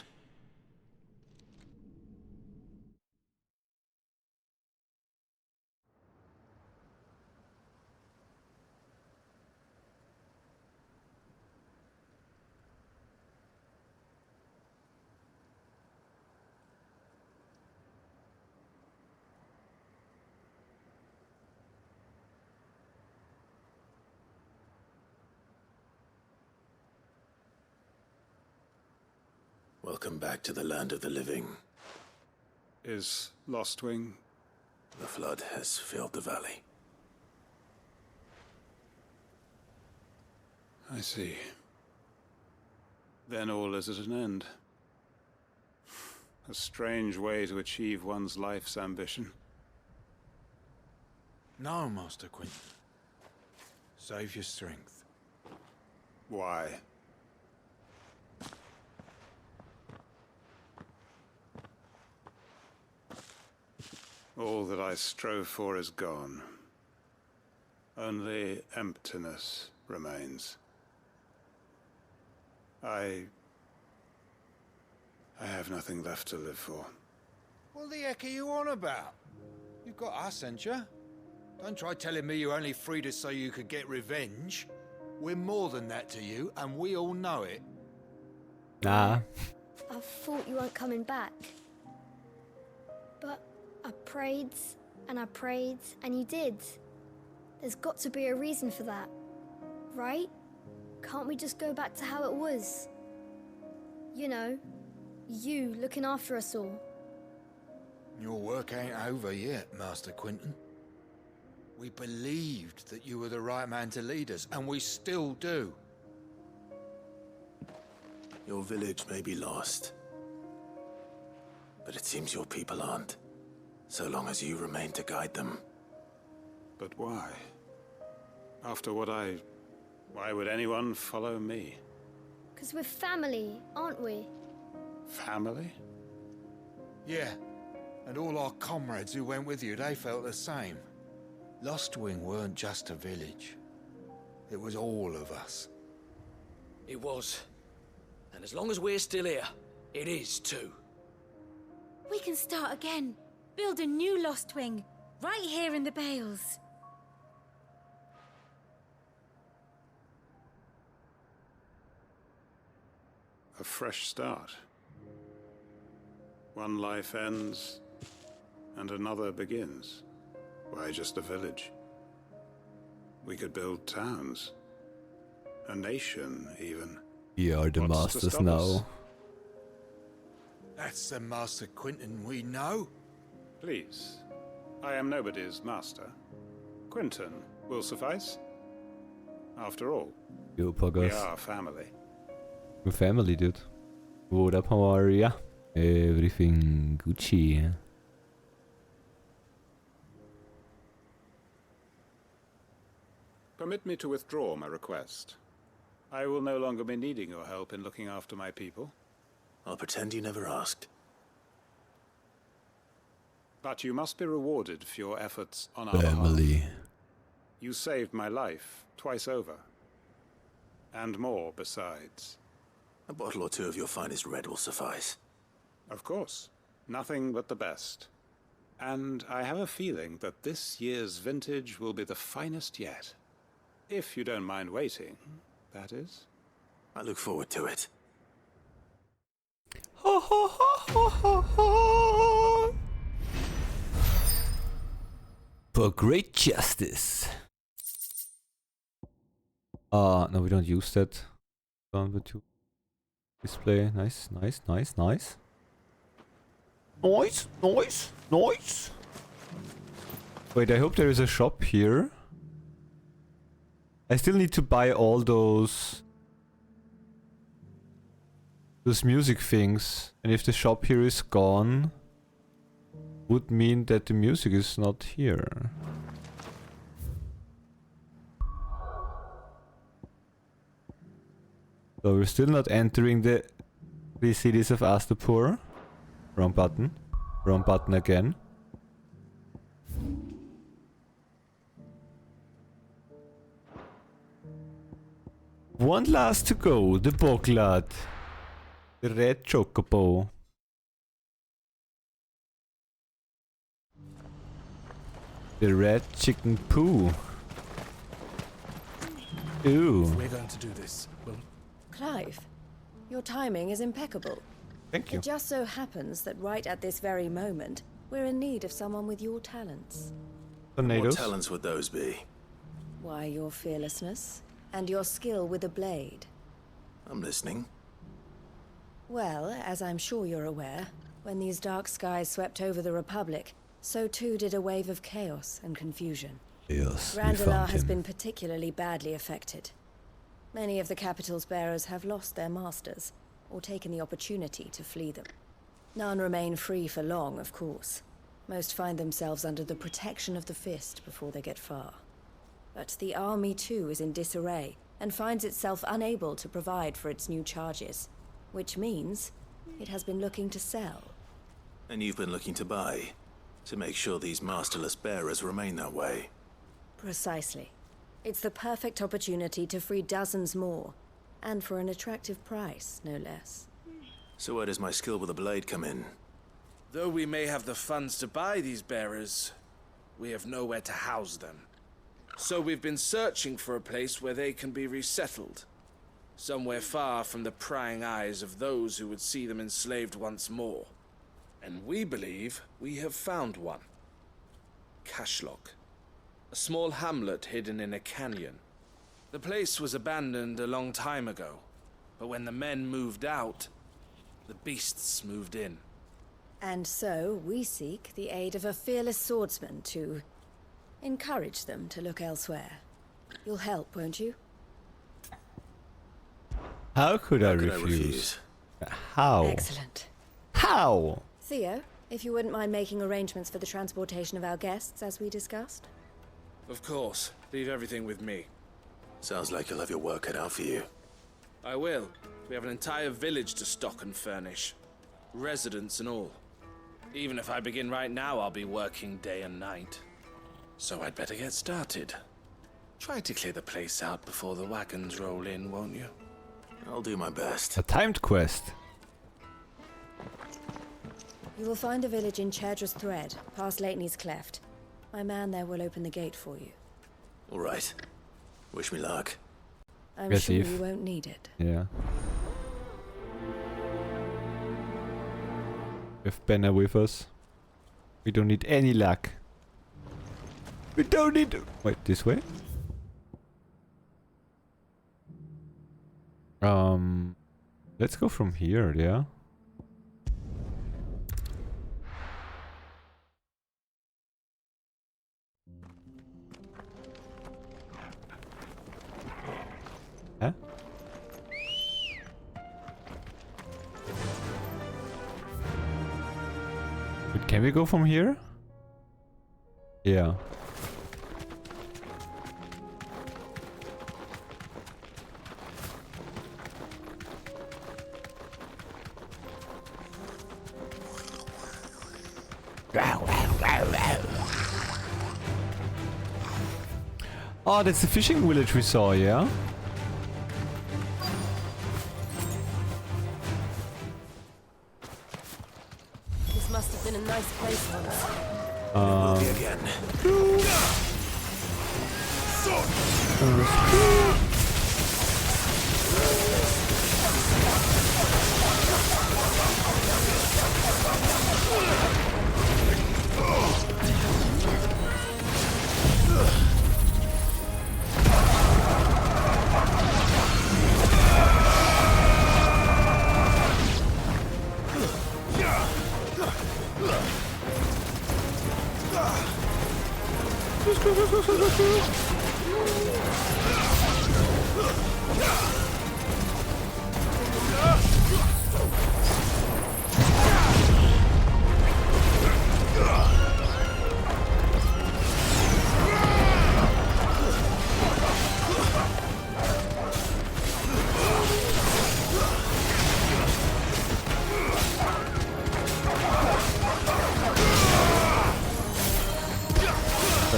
Welcome back to the land of the living. Is Lostwing? The flood has filled the valley. I see. Then all is at an end. A strange way to achieve one's life's ambition. No, Master Quentin. Save your strength. Why? All that I strove for is gone. Only emptiness remains. I have nothing left to live for. What the heck are you on about? You've got us, ain't you? Don't try telling me you only freed us so you could get revenge. We're more than that to you, and we all know it. Nah. I thought you weren't coming back. But I prayed, and you did. There's got to be a reason for that, right? Can't we just go back to how it was? You know, you looking after us all. Your work ain't over yet, Master Quentin. We believed that you were the right man to lead us, and we still do. Your village may be lost, but it seems your people aren't. So long as you remain to guide them. But why? After what why would anyone follow me? 'Cause we're family, aren't we? Family? Yeah, and all our comrades who went with you, they felt the same. Lostwing weren't just a village. It was all of us. It was. And as long as we're still here, it is too. We can start again. Build a new Lostwing, right here in the Bales. A fresh start. One life ends, and another begins. Why just a village? We could build towns. A nation, even. You are the What's to masters stop us? now. That's the Master Quentin we know. Please. I am nobody's master. Quentin will suffice. After all, Yo, we Poggers. are family. We're family, dude. What up, how are ya? Everything Gucci. Permit me to withdraw my request. I will no longer be needing your help in looking after my people. I'll pretend you never asked. But you must be rewarded for your efforts on our Family. behalf. You saved my life twice over. And more besides. A bottle or two of your finest red will suffice. Of course. Nothing but the best. And I have a feeling that this year's vintage will be the finest yet. If you don't mind waiting, that is. I look forward to it. Ho ho ho ho ho ho! For great justice. No, we don't use that. To display. Nice, nice, nice, nice. Nice, nice, nice. Wait, I hope there is a shop here. I still need to buy all those music things, and if the shop here is gone, would mean that the music is not here. So we're still not entering the 3 cities of Astapor. Wrong button. Wrong button again. One last to go, the Boglad. The red chocobo. The red chicken poo. Ooh. If we're going to do this, we'll... Clive, your timing is impeccable. Thank you. It just so happens that right at this very moment, we're in need of someone with your talents. Tornadoes. What talents would those be? Why, your fearlessness and your skill with a blade. I'm listening. Well, as I'm sure you're aware, when these dark skies swept over the Republic, so too did a wave of chaos and confusion. Yes, Randalar has been particularly badly affected. Many of the capital's bearers have lost their masters, or taken the opportunity to flee them. None remain free for long, of course. Most find themselves under the protection of the Fist before they get far. But the army too is in disarray, and finds itself unable to provide for its new charges. Which means it has been looking to sell. And you've been looking to buy, to make sure these masterless bearers remain that way. Precisely. It's the perfect opportunity to free dozens more, and for an attractive price, no less. So where does my skill with a blade come in? Though we may have the funds to buy these bearers, we have nowhere to house them. So we've been searching for a place where they can be resettled. Somewhere far from the prying eyes of those who would see them enslaved once more. And we believe we have found one. Cashlock. A small hamlet hidden in a canyon. The place was abandoned a long time ago, but when the men moved out, the beasts moved in. And so we seek the aid of a fearless swordsman to encourage them to look elsewhere. You'll help, won't you? How could I refuse? How? Excellent. How? Theo, if you wouldn't mind making arrangements for the transportation of our guests, as we discussed. Of course. Leave everything with me. Sounds like you'll have your work cut out for you. I will. We have an entire village to stock and furnish. Residents and all. Even if I begin right now, I'll be working day and night. So I'd better get started. Try to clear the place out before the wagons roll in, won't you? I'll do my best. A timed quest. You will find a village in Chaidra's Thread, past Leitney's Cleft. My man there will open the gate for you. All right. Wish me luck. I'm Yes, sure Eve. you won't need it. Yeah. We have Benna with us. We don't need any luck. We don't need... Wait, this way? Let's go from here, yeah? Huh? Wait, can we go from here? Yeah. Oh, that's the fishing village we saw, yeah? This must have been a nice place once. Will be again.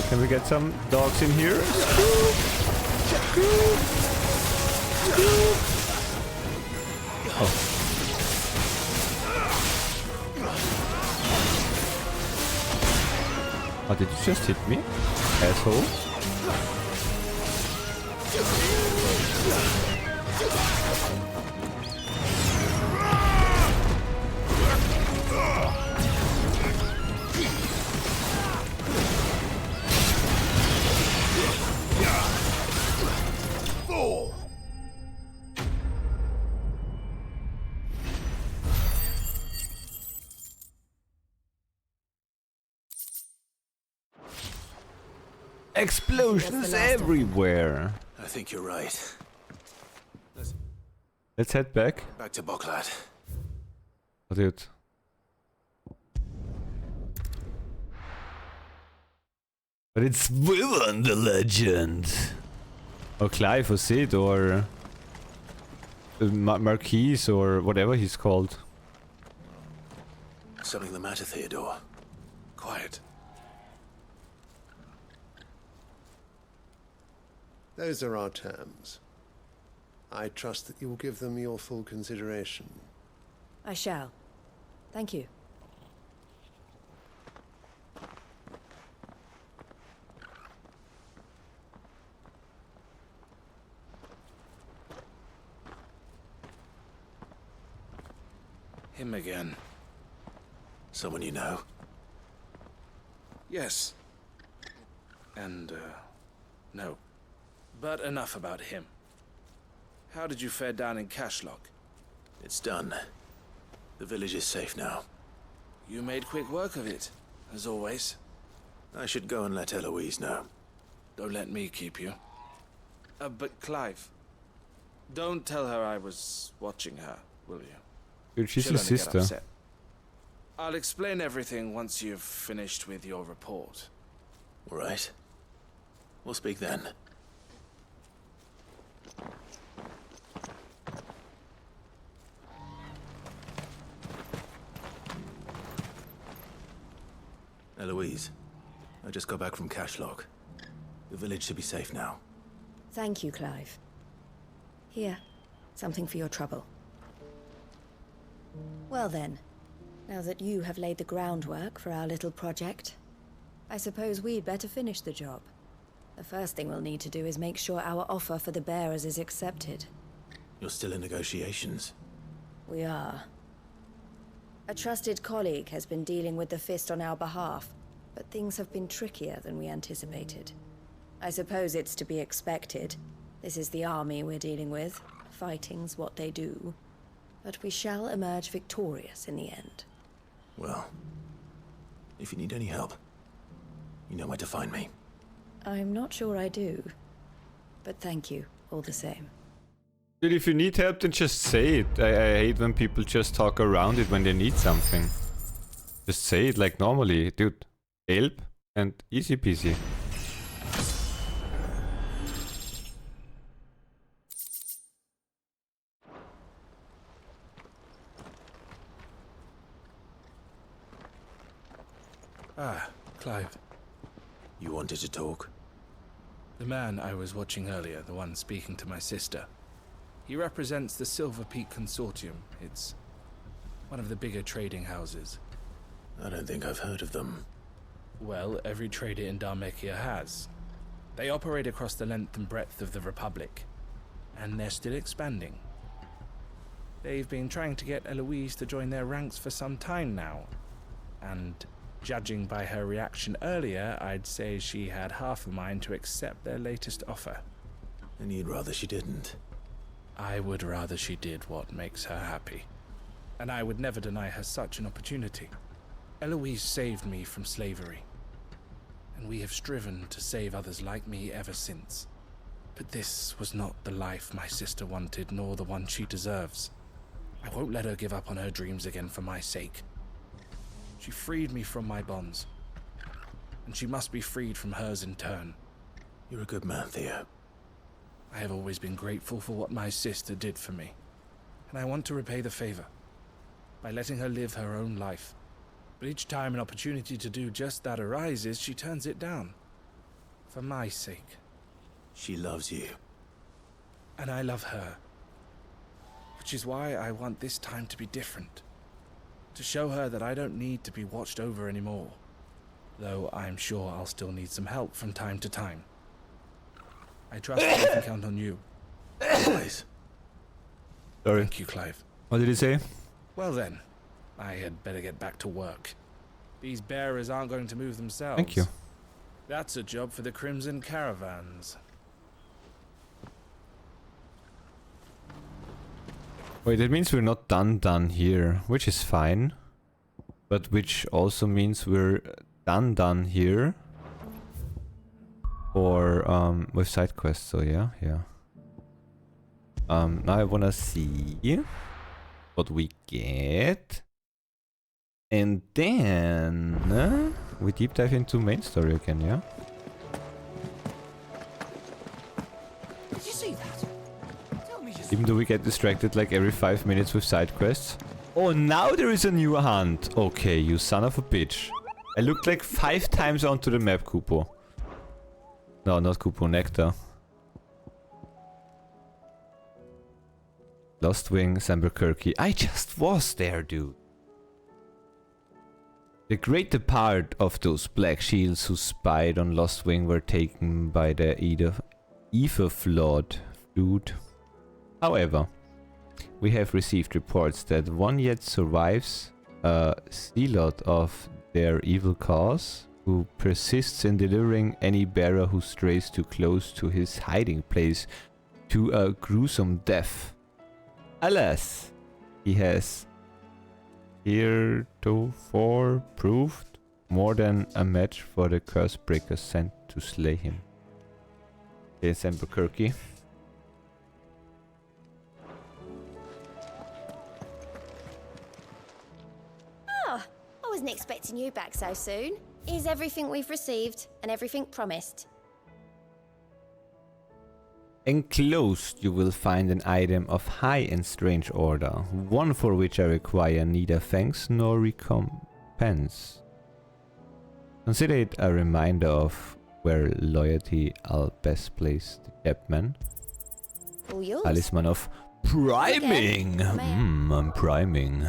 Can we get some dogs in here? Oh. Oh, did you just hit me? Asshole. Explosions everywhere. I think you're right. Let's head back. Back to Boklat. Oh, dude. But it's Wyvern the legend. Or Clive or Sid or Marquis or whatever he's called. Something the matter, Theodore? Quiet. Those are our terms. I trust that you will give them your full consideration. I shall. Thank you. Him again. Someone you know? Yes. And, no. But enough about him. How did you fare down in Cashlock? It's done. The village is safe now. You made quick work of it, as always. I should go and let Eloise know. Don't let me keep you. But Clive, don't tell her I was watching her, will you? Dude, she's She'll your only get sister. upset. I'll explain everything once you've finished with your report. All right. We'll speak then. Eloise, I just got back from Cashlock. The village should be safe now. Thank you, Clive. Here, something for your trouble. Well then, now that you have laid the groundwork for our little project, I suppose we'd better finish the job. The first thing we'll need to do is make sure our offer for the bearers is accepted. You're still in negotiations? We are. A trusted colleague has been dealing with the Fist on our behalf, but things have been trickier than we anticipated. I suppose it's to be expected. This is the army we're dealing with. Fighting's what they do. But we shall emerge victorious in the end. Well, if you need any help, you know where to find me. I'm not sure I do. But thank you, all the same. Dude, if you need help, then just say it. I hate when people just talk around it when they need something. Just say it like normally. Dude, help and easy peasy. Ah, Clive. You wanted to talk? The man I was watching earlier, the one speaking to my sister. He represents the Silver Peak Consortium. It's one of the bigger trading houses. I don't think I've heard of them. Well, every trader in Dharmekia has. They operate across the length and breadth of the Republic, and they're still expanding. They've been trying to get Eloise to join their ranks for some time now, and judging by her reaction earlier, I'd say she had half a mind to accept their latest offer. And you'd rather she didn't? I would rather she did what makes her happy, and I would never deny her such an opportunity. Eloise saved me from slavery, and we have striven to save others like me ever since. But this was not the life my sister wanted, nor the one she deserves. I won't let her give up on her dreams again for my sake. She freed me from my bonds, and she must be freed from hers in turn. You're a good man, Theo. I have always been grateful for what my sister did for me, and I want to repay the favor by letting her live her own life. But each time an opportunity to do just that arises, she turns it down. For my sake. She loves you. And I love her. Which is why I want this time to be different. To show her that I don't need to be watched over anymore. Though I'm sure I'll still need some help from time to time. I trust that I can count on you. Always. Sorry. Thank you, Clive. What did he say? Well then, I had better get back to work. These bearers aren't going to move themselves. Thank you. That's a job for the Crimson Caravans. Wait, that means we're not done here, which is fine. But which also means we're done here. Or with side quests, so yeah. Now I wanna see what we get. And then we deep dive into main story again, yeah? Did you see that? Tell me just... Even though we get distracted like every 5 minutes with side quests. Oh, now there is a new hunt. Okay, you son of a bitch. I looked like 5 times onto the map, Kupo. No, not Kupo, Nectar. Lost Wing, Samberkirky. I just was there, dude. The greater part of those black shields who spied on Lost Wing were taken by the Etherflawed fleet. However, we have received reports that one yet survives a zealot of their evil cause, who persists in delivering any bearer who strays too close to his hiding place to a gruesome death. Alas, he has heretofore proved more than a match for the curse breakers sent to slay him. There's Samberkirky. Oh, I wasn't expecting you back so soon. Here's everything we've received and everything promised. Enclosed you will find an item of high and strange order, one for which I require neither thanks nor recompense. Consider it a reminder of where loyalty I'll best place the Chapman. All yours. Talisman of priming! I'm priming.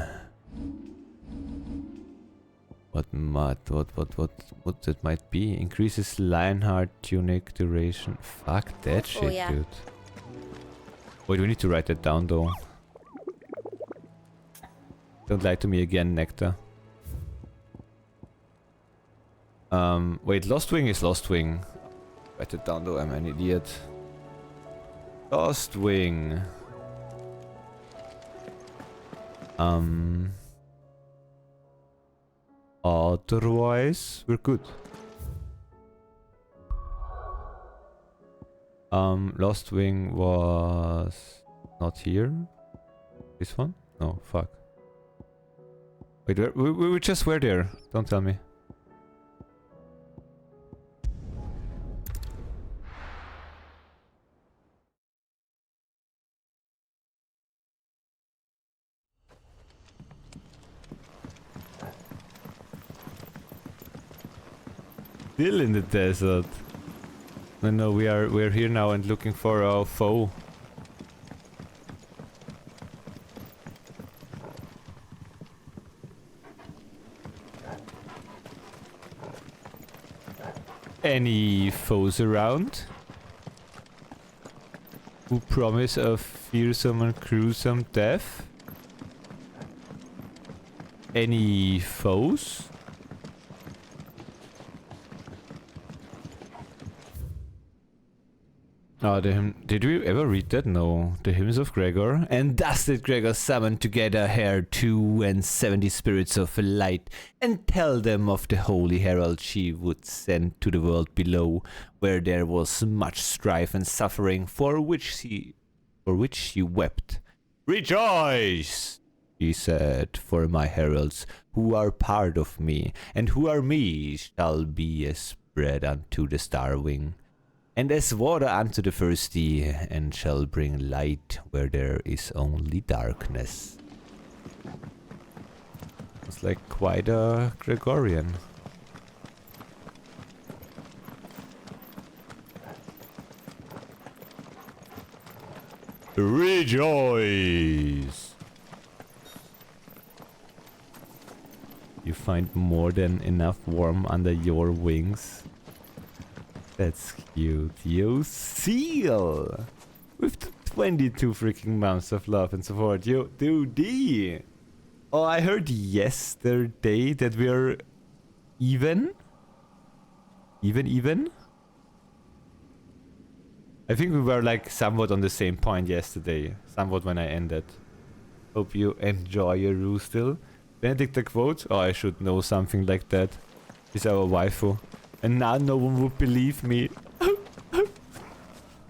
What that might be? Increases Lionheart tunic duration. Fuck that shit, yeah. dude. Wait, we need to write that down though. Don't lie to me again, Nectar. Wait, Lost Wing is Lost Wing. Write it down though, I'm an idiot. Lost Wing. Otherwise, we're good. Lost Wing was not here. This one? No, fuck. Wait, we just were there. Don't tell me. Still in the desert. No, we're here now and looking for our foe. Any foes around? Who promise a fearsome and gruesome death? Any foes? Oh, the hymn. Did we ever read that? No. The Hymns of Gregor. And thus did Gregor summon together her 72 spirits of light, and tell them of the holy herald she would send to the world below, where there was much strife and suffering, for which she wept. Rejoice, he said, for my heralds, who are part of me, and who are me, shall be as bread unto the starving, and as water unto the thirsty, and shall bring light where there is only darkness. It's like quite a Gregorian. Rejoice! You find more than enough warmth under your wings. That's cute. Yo, seal! With 22 freaking months of love and support. Yo, dude! Oh, I heard yesterday that we're even? Even? I think we were like somewhat on the same point yesterday. Somewhat when I ended. Hope you enjoy your ruse still. Benedict the quote? Oh, I should know something like that. He's our waifu. And now no one would believe me.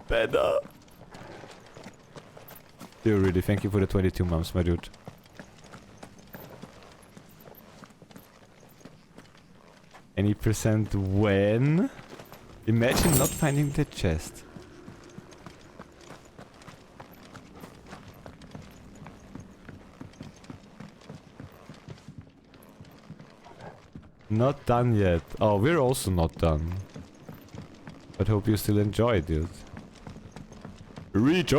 Better. Dude, really, thank you for the 22 months, my dude. Any percent when? Imagine not finding the chest. Not done yet. Oh, we're also not done. But hope you still enjoy, dude. Rejoice!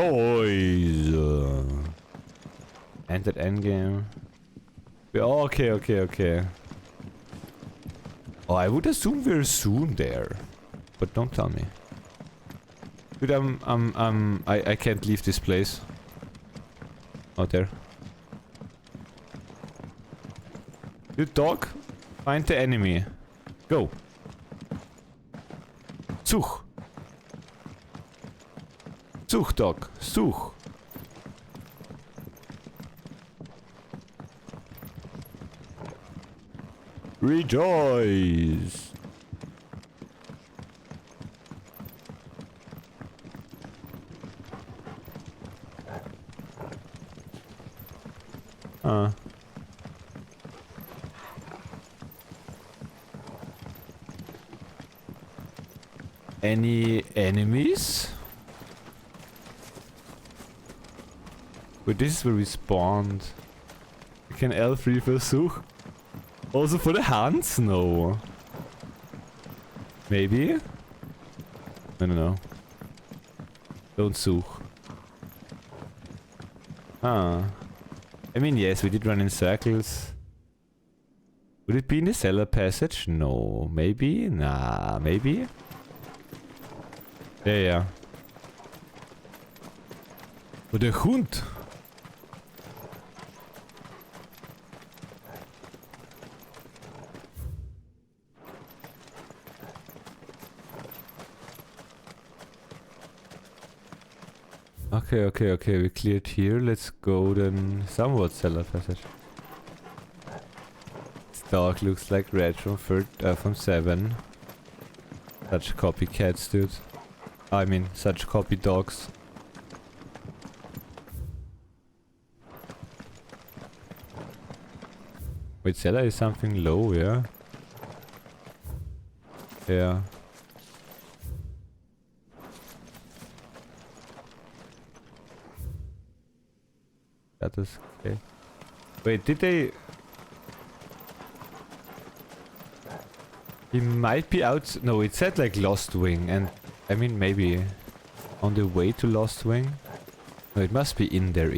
And that endgame. Oh, okay. Oh, I would assume we're soon there. But don't tell me. Dude, I can't leave this place. Out there. Dude, dog. Find the enemy. Go. Such. Such, dog. Such. Rejoice. Any enemies? But this is where we spawned. Can L3 versuch? Also for the hands? No. Maybe? I don't know. Don't such. I mean, yes, we did run in circles. Would it be in the cellar passage? No. Maybe? Nah, maybe? Ja. Oh, der Hund! Okay, we cleared here. Let's go then somewhat cellar passage. This dog looks like Red from 7. Such copycats, dude. I mean, such copy dogs. Wait, cellar is something low, yeah? Yeah. That is okay. Wait, did they... He might be out. No, it said like Lost Wing, and I mean maybe on the way to Lost Wing. No, it must be in there.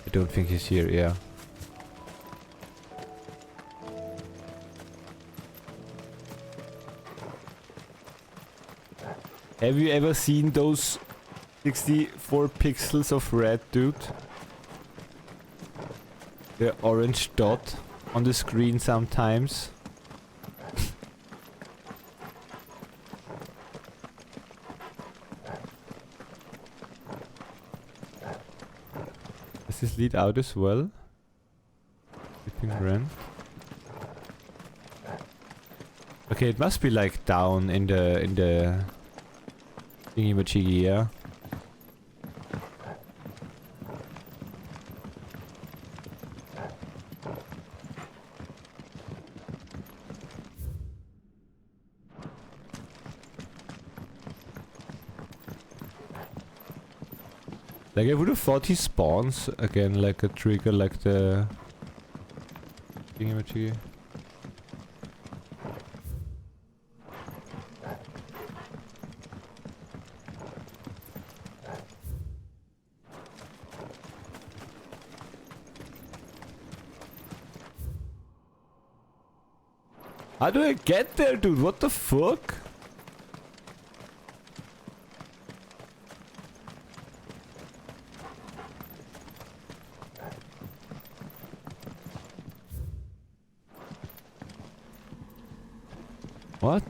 I don't think he's here. Yeah. Have you ever seen those 64 pixels of red, dude? The orange dot on the screen sometimes. Does this lead out as well? Sleeping Rent. Okay, it must be like down in the thingy-majiggy, yeah. Like I would have thought he spawns again like a trigger like the thingy-majiggy. How do I get there, dude? What the fuck? What?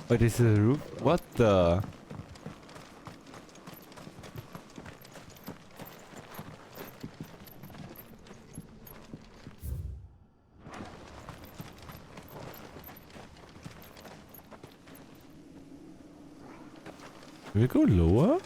Oh, this is a roof? What the? Can we go lower?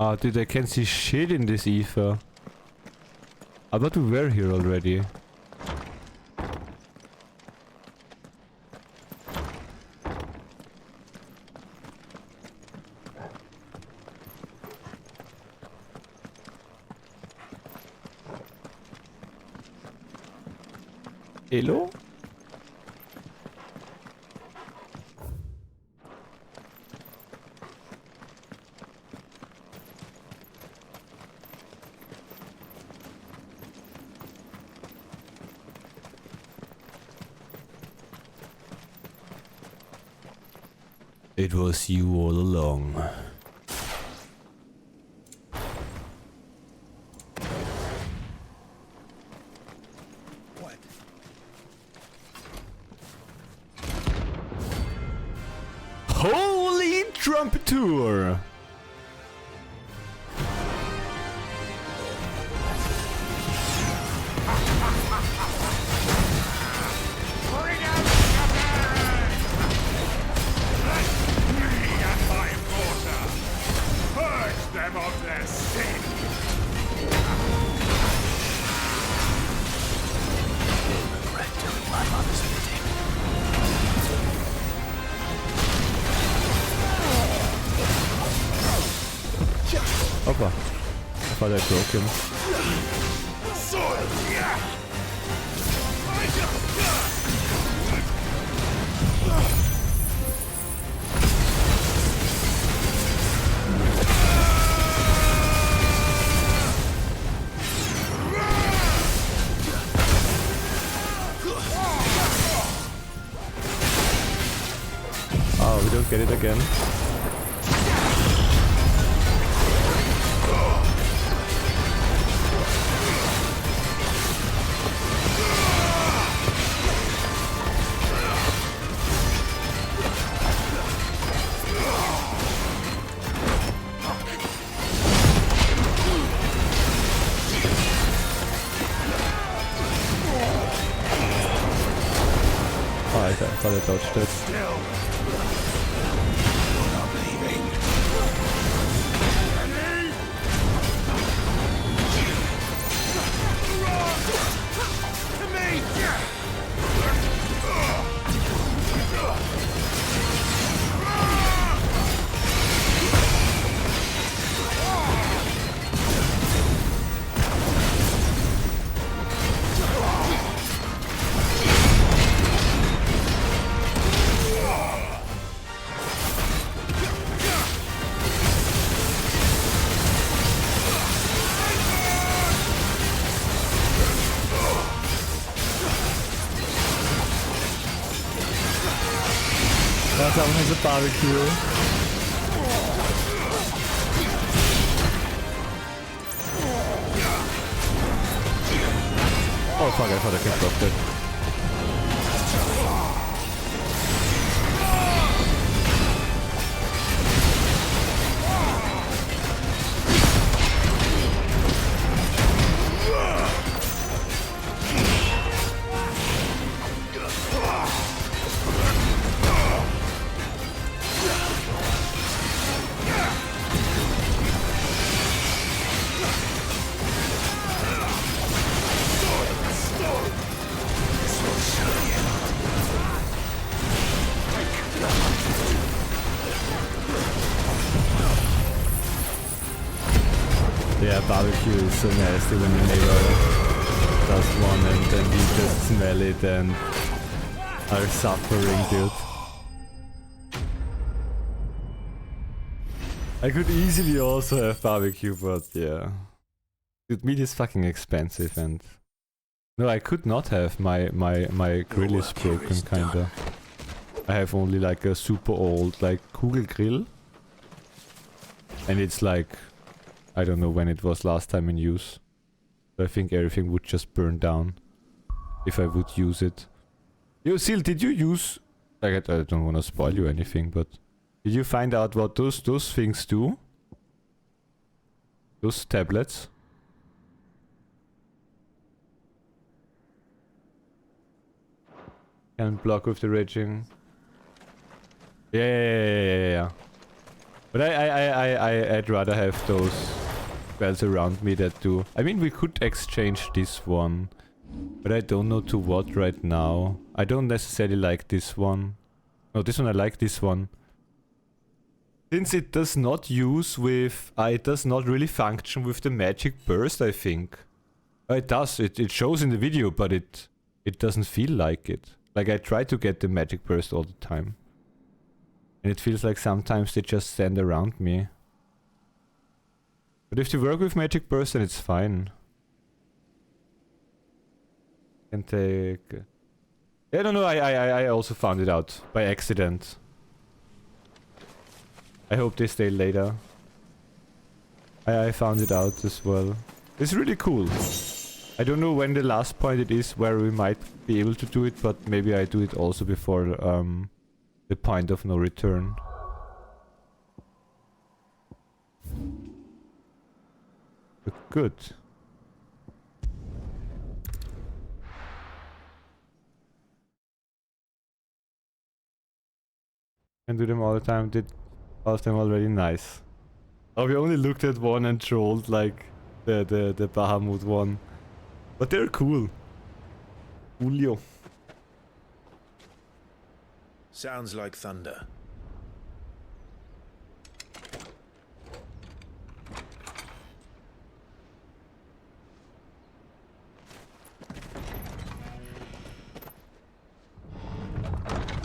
Oh, dude, I can't see shit in this ether. I thought we were here already. Hello? It was you all along. What? Holy trumpeter! Bring out the purge them of their sin! Regret doing my mother's bidding. Oppa. I thought I broke him. Sword! Yeah! Oh, we don't get it again. Oh, I thought I dodged it. That's how there's a barbecue. Oh fuck, I thought I could block that. Yeah, barbecue is so nasty when your neighbor does one and then you just smell it and are suffering, dude. I could easily also have barbecue, but yeah. Dude, meat is fucking expensive and... No, I could not have. My grill is broken, kinda. I have only like a super old, like, Kugelgrill. And it's like... I don't know when it was last time in use. So I think everything would just burn down if I would use it. Yo, Seal, did you use... Like, I don't want to spoil you anything, but... Did you find out what those things do? Those tablets? Can block with the raging. Yeah. But I'd rather have those spells around me that do... I mean, we could exchange this one. But I don't know to what right now. I don't necessarily like this one. No, this one I like this one. Since it does not use with... it does not really function with the magic burst, I think. It does. It shows in the video, but it doesn't feel like it. Like, I try to get the magic burst all the time. And it feels like sometimes they just stand around me. But if they work with magic burst, then it's fine. Can take... I don't know, I also found it out by accident. I hope they stay later. I found it out as well. It's really cool. I don't know when the last point it is where we might be able to do it, but maybe I do it also before the point of no return. But good. Can do them all the time. Did all of them already. Nice. Oh, we only looked at one and trolled like the Bahamut one. But they're cool. Julio. Sounds like thunder.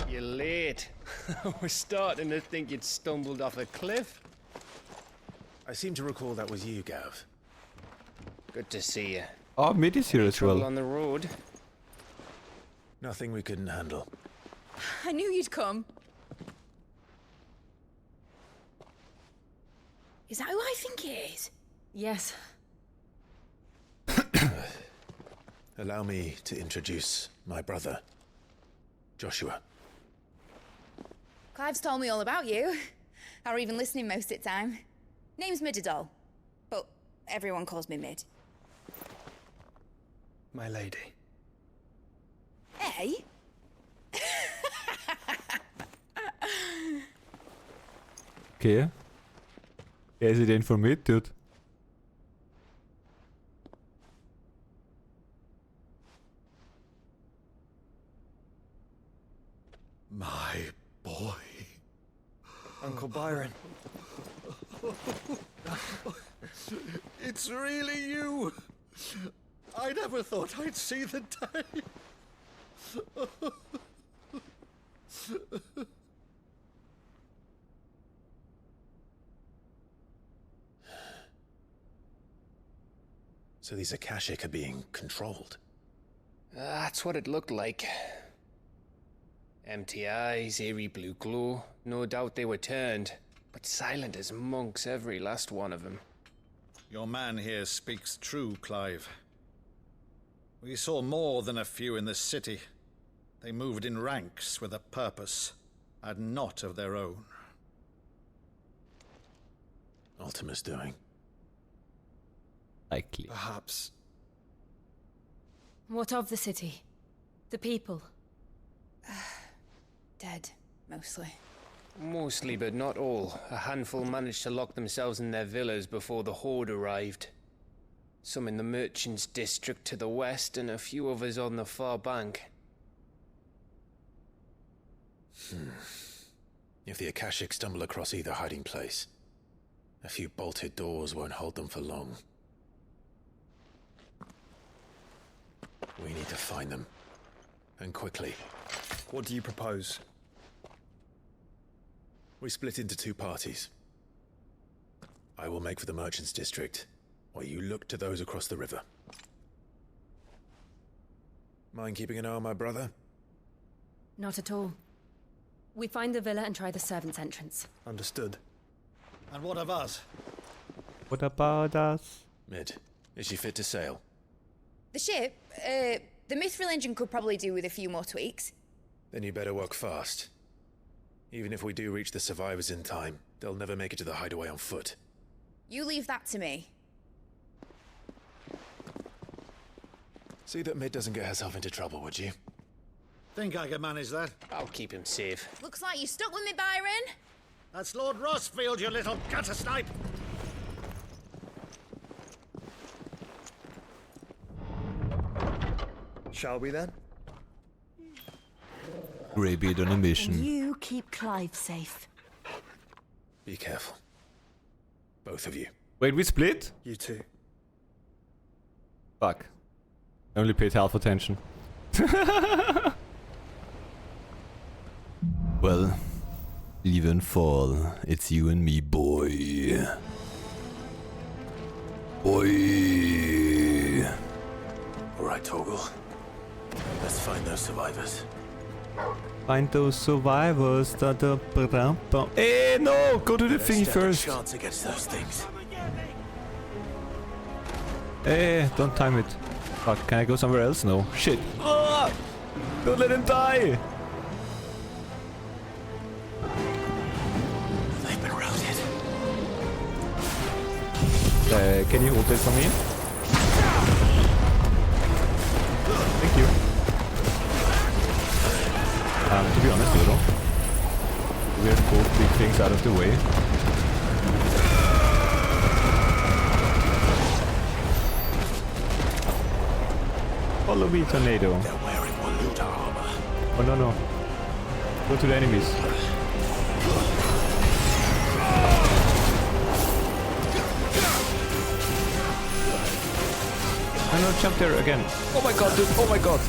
You're late. We're starting to think you'd stumbled off a cliff. I seem to recall that was you, Gav. Good to see you. Oh, Mid is here as well. On the road. Nothing we couldn't handle. I knew you'd come. Is that who I think it is? Yes. Allow me to introduce my brother, Joshua. Clive's told me all about you. Or even listening most of the time. Name's Midadol, but everyone calls me Mid. My lady. Eh? Okay. Wer ist sie denn von mit, dude? My boy. Uncle Byron. It's really you. I never thought I'd see the day. So these Akashic are being controlled. That's what it looked like. Empty eyes, eerie blue glow. No doubt they were turned, but silent as monks, every last one of them. Your man here speaks true, Clive. We saw more than a few in the city. They moved in ranks with a purpose, and not of their own. Ultima's doing. Likely. Perhaps. What of the city? The people? Dead, mostly. Mostly, but not all. A handful managed to lock themselves in their villas before the Horde arrived. Some in the Merchants' District to the west, and a few others on the far bank. If the Akashic stumble across either hiding place, a few bolted doors won't hold them for long. We need to find them. And quickly. What do you propose? We split into two parties. I will make for the Merchants' District, while you look to those across the river. Mind keeping an eye on my brother? Not at all. We find the villa and try the servants' entrance. Understood. And what of us? What about us? Mid, is she fit to sail? The ship, the Mithril engine could probably do with a few more tweaks. Then you better work fast. Even if we do reach the survivors in time, they'll never make it to the hideaway on foot. You leave that to me. See that Mid doesn't get herself into trouble, would you? Think I can manage that? I'll keep him safe. Looks like you stuck with me, Byron. That's Lord Rossfield, you little gutter snipe! Shall we then? Greybeard on a mission. You keep Clive safe. Be careful. Both of you. Wait, we split? You too. Fuck. I only paid half attention. Well, even fall, it's you and me, boy. Boy. Alright, Torgal. Let's find those survivors. Find those survivors. Hey, no! Go to the thingy first. Chance against those things. Hey, don't time it. Fuck, can I go somewhere else? No. Shit. Ah! Don't let him die! They've been routed. Can you hold this for me? Thank you. To be honest, Dodo, we have both big things out of the way. Follow me, tornado. They're wearing Waluta armor. Oh no no. Go to the enemies. I know, jump there again. Oh my god, dude. Oh my god.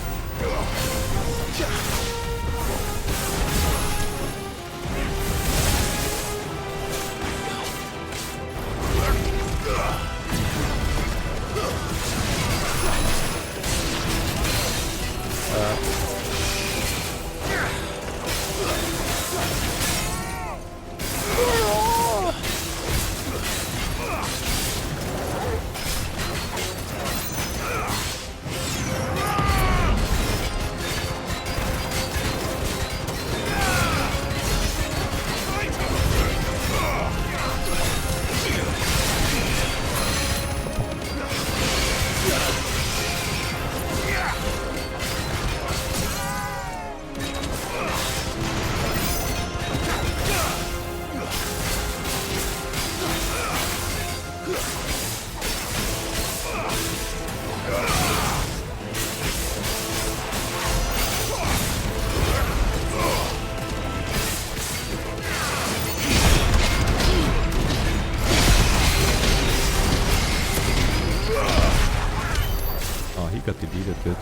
Got deleted, good.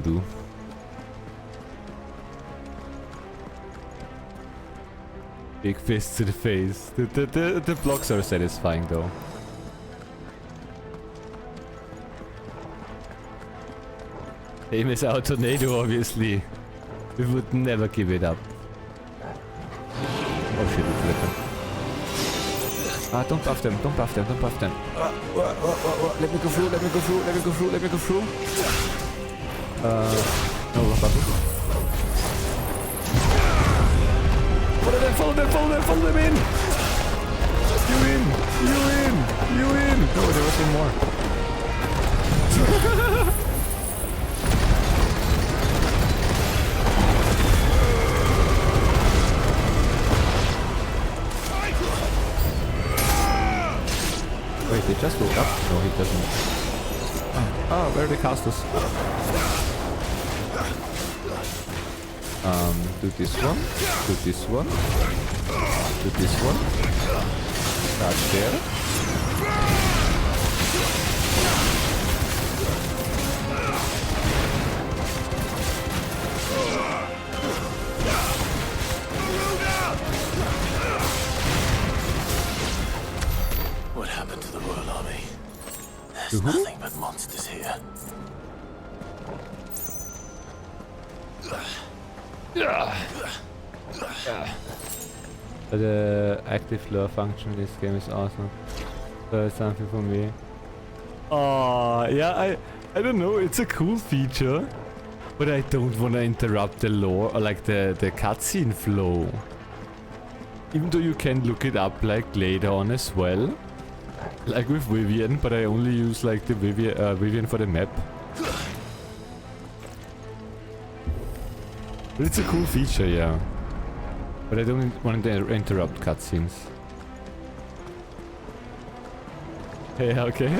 Do. Big fist to the face. The blocks are satisfying though. Same as our tornado, obviously. We would never give it up. Oh shit, it's weapon. Don't buff them, don't buff them, don't buff them. Let me go through, let me go through, let me go through, let me go through. No, buff. Follow them, follow them, follow them, follow them in! You in! You in! You in! No, there was one more. Wait, they just woke up? No, he doesn't. Oh, where are the casters? Do this one. Do this one. Do this one. Start there. What happened to the Royal Army? There's nothing but monsters here. The active lore function in this game is awesome. So it's something for me. Oh, yeah, I don't know, it's a cool feature. But I don't want to interrupt the lore or like the cutscene flow. Even though you can look it up like later on as well. Like with Vivian, but I only use like the Vivian for the map. But it's a cool feature, yeah. But I don't want to interrupt cutscenes. Yeah, okay.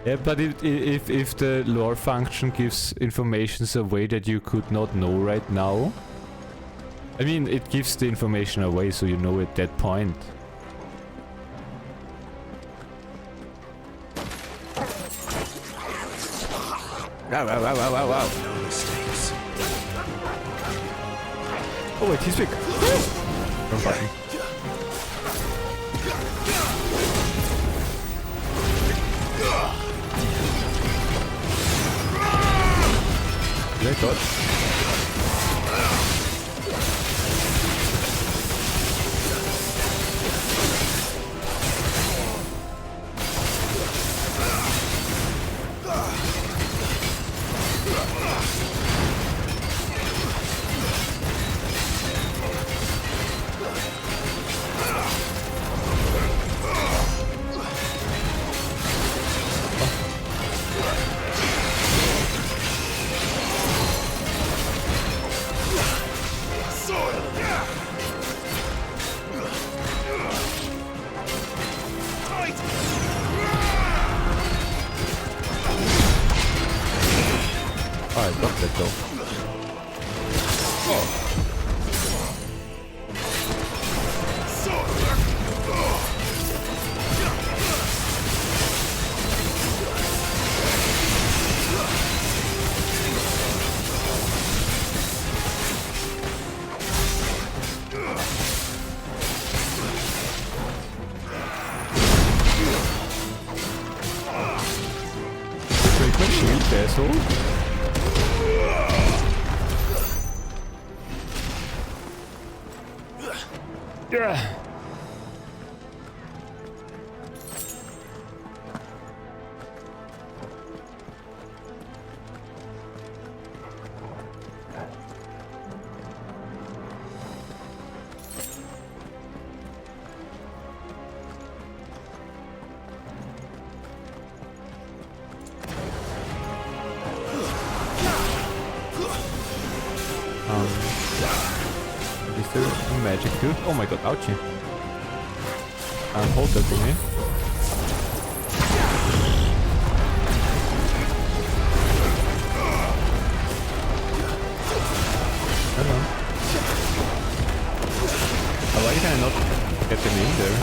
Yeah, but if the lore function gives information away that you could not know right now, I mean, it gives the information away so you know at that point. Wow, wow, wow, wow, wow, wow. No mistakes. Oh wait, he's big. Wrong button. Great dodge. Alright, block that though. Break my shield, asshole. Yeah. Is there a magic too? Oh my god, ouchie. Hold that for me. Hello. Why can I not get them in there?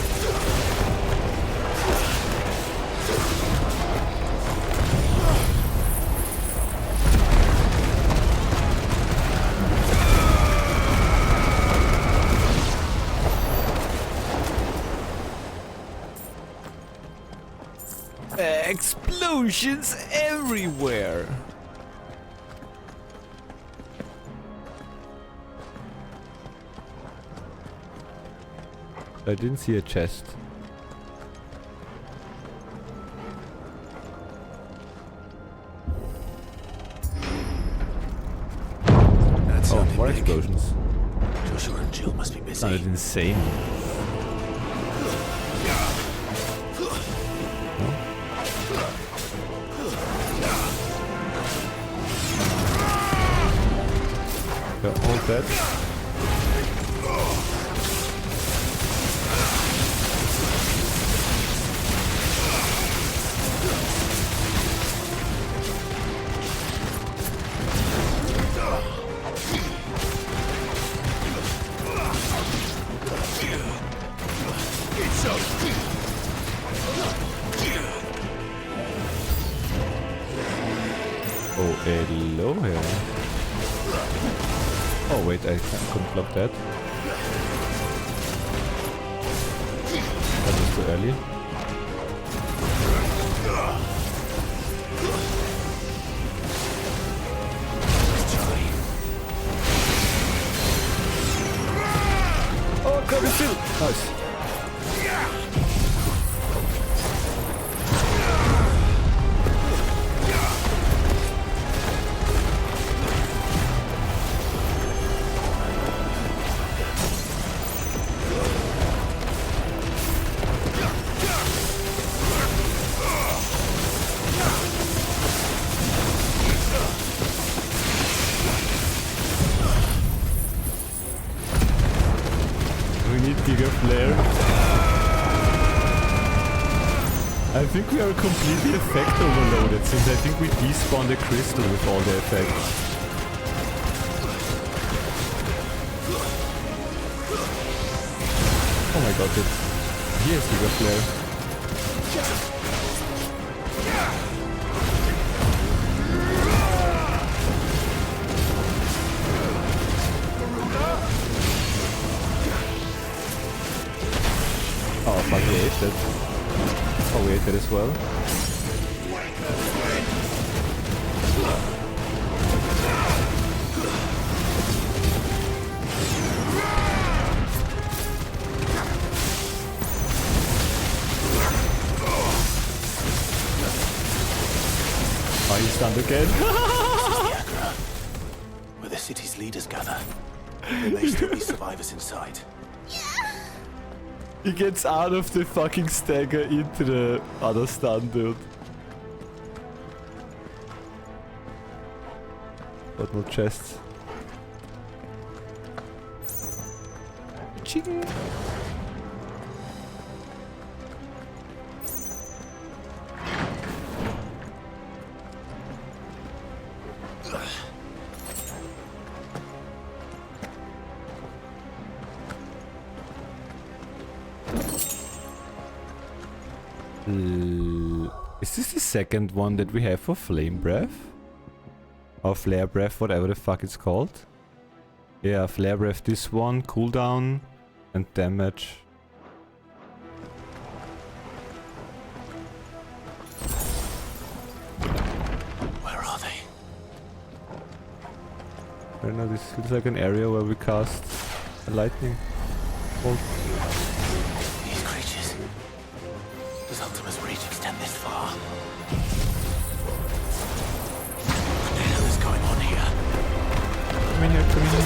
Explosions everywhere! I didn't see a chest. Oh, more explosions. Joshua and Jill must be busy. Sounded insane. Yeah, all dead. Oh, hello here. Oh wait, I couldn't block that. That was too early. Oh, cover shield! Nice. I think we are completely effect overloaded since I think we despawned a crystal with all the effects. Oh my god, here's Giga Flare. Oh fuck, we ate that. Oh, we ate that as well. Oh, he's stunned again. Where the city's leaders gather. There may still be survivors inside. He gets out of the fucking stagger into the other stun, dude. But no chests. Ching. Is this the second one that we have for Flame Breath? Or Flare Breath, whatever the fuck it's called? Yeah, Flare Breath, this one, cooldown and damage. Where are they? I don't know, this looks like an area where we cast a lightning bolt. These creatures. Does Ultima's reach extend this far? What the hell is going on here? Come in here, come in here.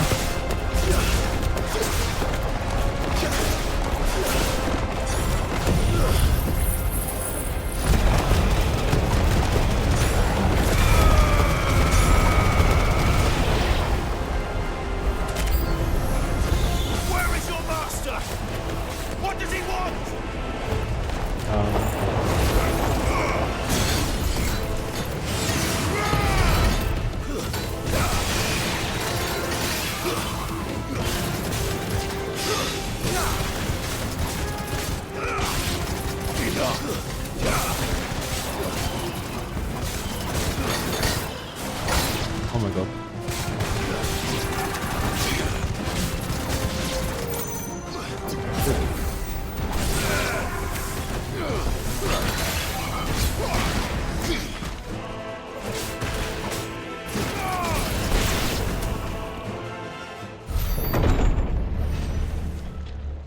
Where is your master? What does he want?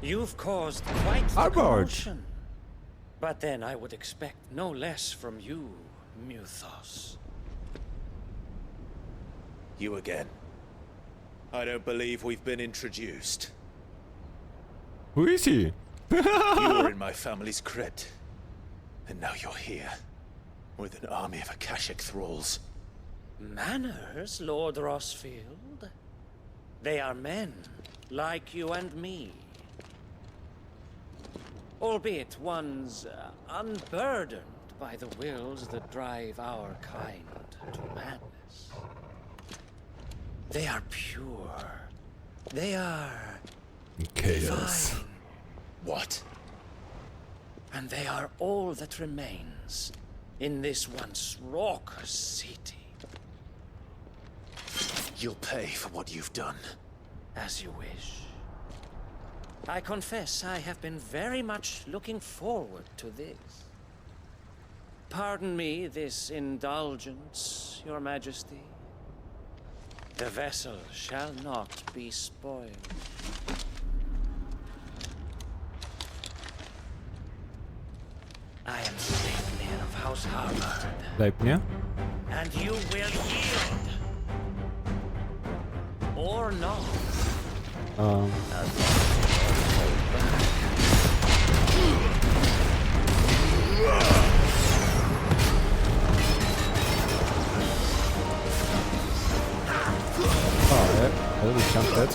You've caused quite the commotion. But then I would expect no less from you, Muthos. You again. I don't believe we've been introduced. Who is he? You were in my family's crypt. And now you're here. With an army of Akashic thralls. Manners, Lord Rossfield? They are men, like you and me. Albeit ones unburdened by the wills that drive our kind to madness. They are pure. They are... chaos. Divine. What? And they are all that remains in this once raucous city. You'll pay for what you've done. As you wish. I confess I have been very much looking forward to this. Pardon me this indulgence, Your Majesty. The vessel shall not be spoiled. I am Sleipnir of House Harvard. Sleipnir? And you will yield. Or not. Alright, I will jump that.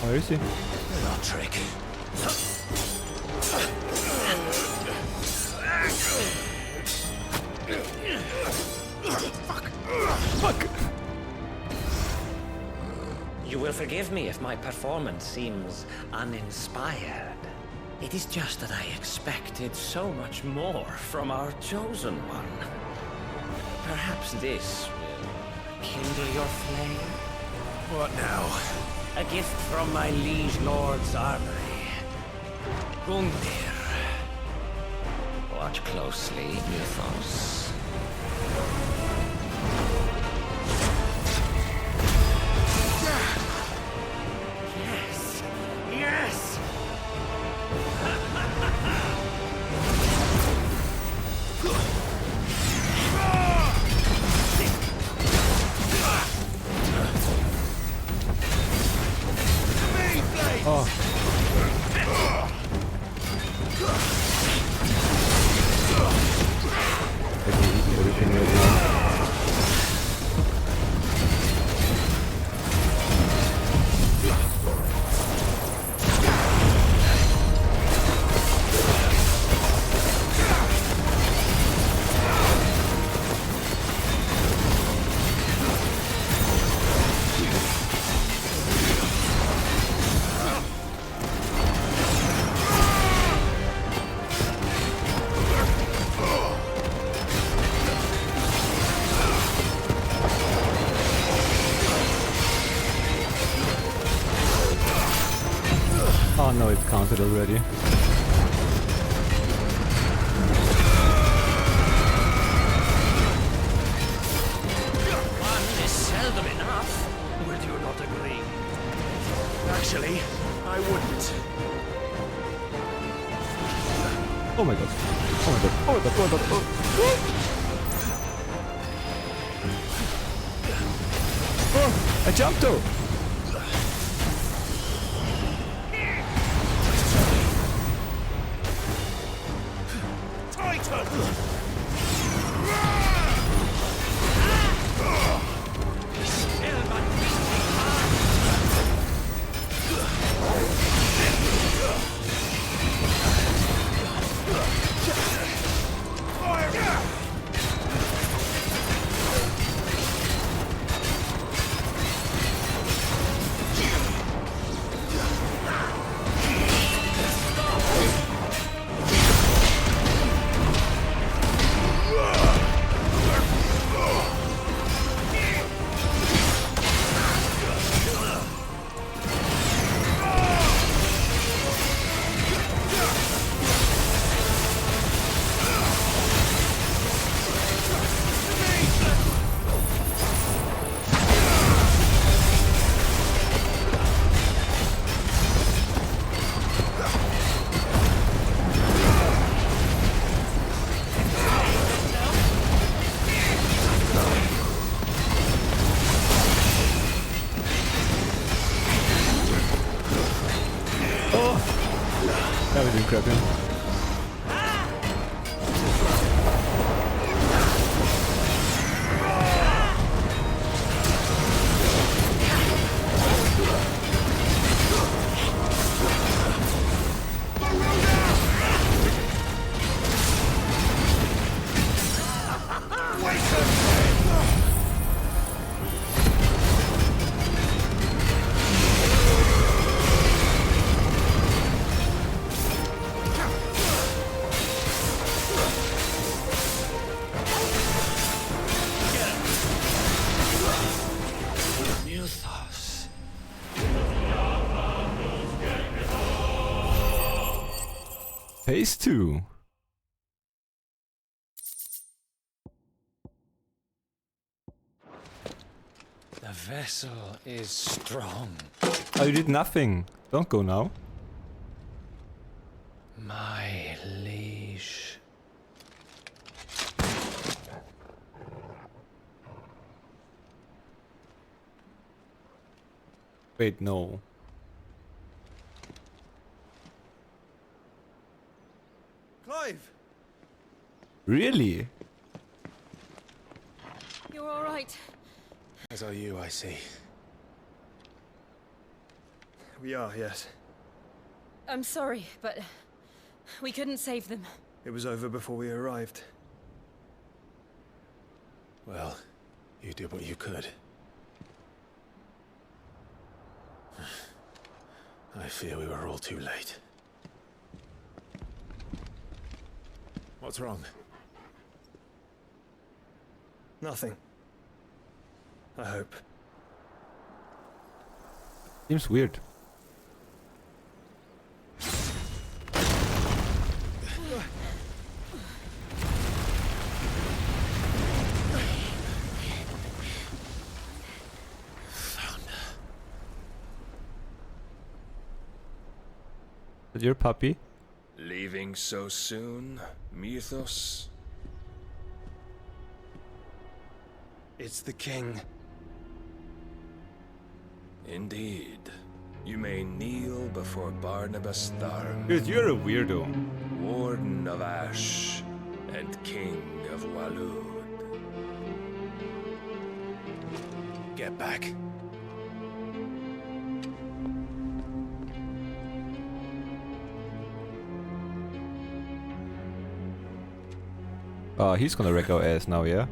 Where is he? Not trick. Fuck! You will forgive me if my performance seems uninspired. It is just that I expected so much more from our chosen one. Perhaps this will kindle your flame? What now? A gift from my liege lord's armory. Gungnir. Watch closely, Muthos. Yes! Yes! Oh. Everything right now. Oh no, it's counted already. One is seldom enough. Would you not agree? Actually, I wouldn't. Oh my god. Oh my god. Oh my god. Oh my god. Oh. Oh, I jumped though. That was incredible. Phase 2. The vessel is strong. Oh, you did nothing. Don't go now. My liege. Wait, no. Clive! Really? You're all right. As are you, I see. We are, yes. I'm sorry, but we couldn't save them. It was over before we arrived. Well, you did what you could. I fear we were all too late. What's wrong? Nothing. I hope. Seems weird. Is your puppy? Leaving so soon, Mythos? It's the king. Indeed. You may kneel before Barnabas Tharm. Dude, you're a weirdo. Warden of Ash and King of Walud. Get back. Oh, he's gonna wreck our ass now, yeah?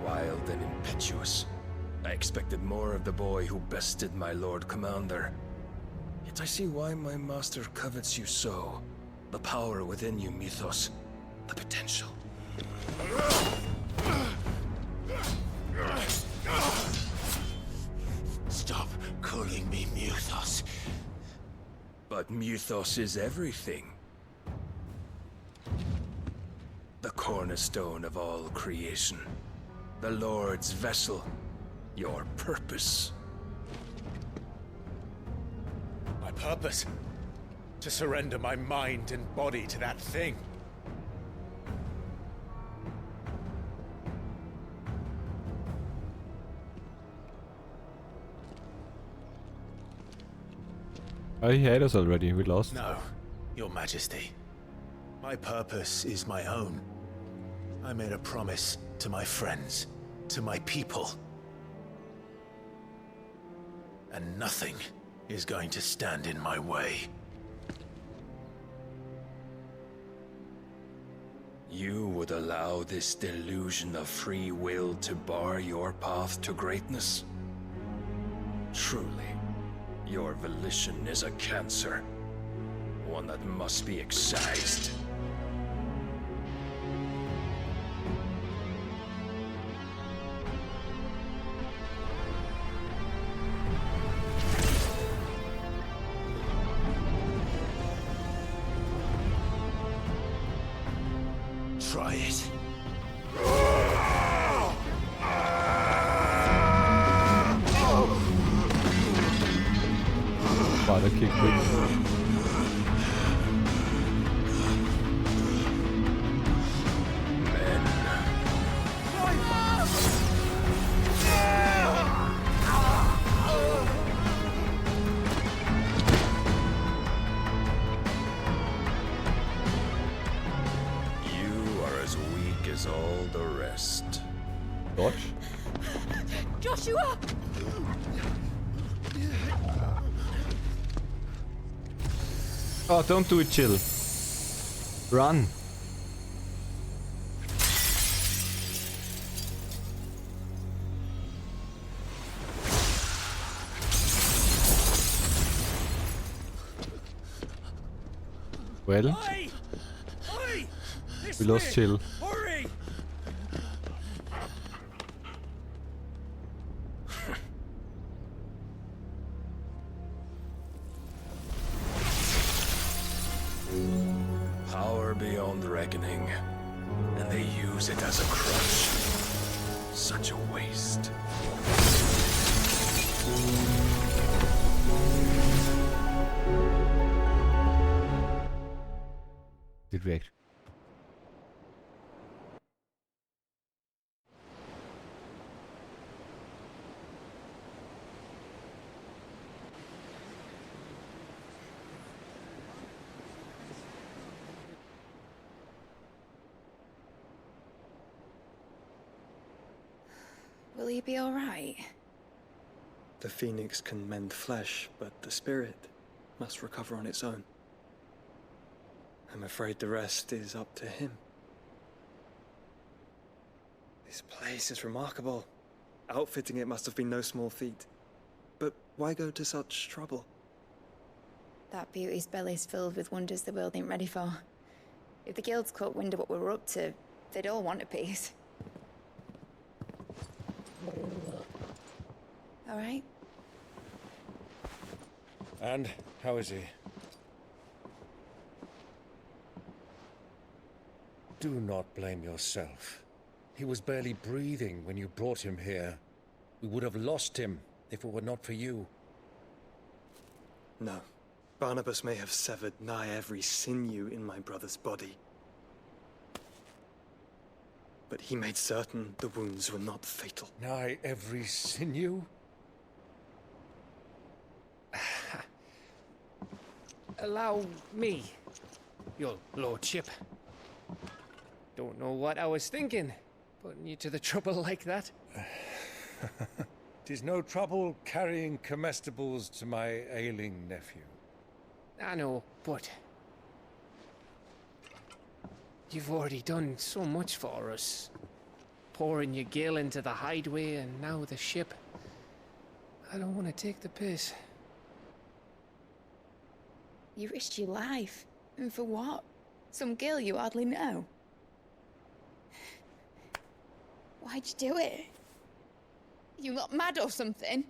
Wild and impetuous. I expected more of the boy who bested my Lord Commander. Yet I see why my master covets you so. The power within you, Mythos. The potential. Stop calling me Mythos. But Mythos is everything. The cornerstone of all creation. The Lord's vessel. Your purpose. My purpose? To surrender my mind and body to that thing. Oh, he had us already. We lost. No, Your Majesty. My purpose is my own. I made a promise to my friends, to my people. And nothing is going to stand in my way. You would allow this delusion of free will to bar your path to greatness? Truly, your volition is a cancer. One that must be excised. Try it. Father kick quick. All the rest. Dodge? Joshua! Oh, don't do it, chill. Run. Well, we lost chill. Hurry! Power beyond reckoning, and they use it as a crutch. Such a waste. Did we actually? Will he be all right? The Phoenix can mend flesh, but the spirit must recover on its own. I'm afraid the rest is up to him. This place is remarkable. Outfitting it must have been no small feat. But why go to such trouble? That beauty's belly's filled with wonders the world ain't ready for. If the guilds caught wind of what we were up to, they'd all want a piece. All right? And how is he? Do not blame yourself. He was barely breathing when you brought him here. We would have lost him if it were not for you. No. Barnabas may have severed nigh every sinew in my brother's body. But he made certain the wounds were not fatal. Nigh every sinew? Allow me, your lordship. Don't know what I was thinking, putting you to the trouble like that. 'Tis no trouble carrying comestibles to my ailing nephew. I know, but you've already done so much for us. Pouring your gil into the hideaway and now the ship. I don't want to take the piss. You risked your life. And for what? Some girl you hardly know. Why'd you do it? You not mad or something?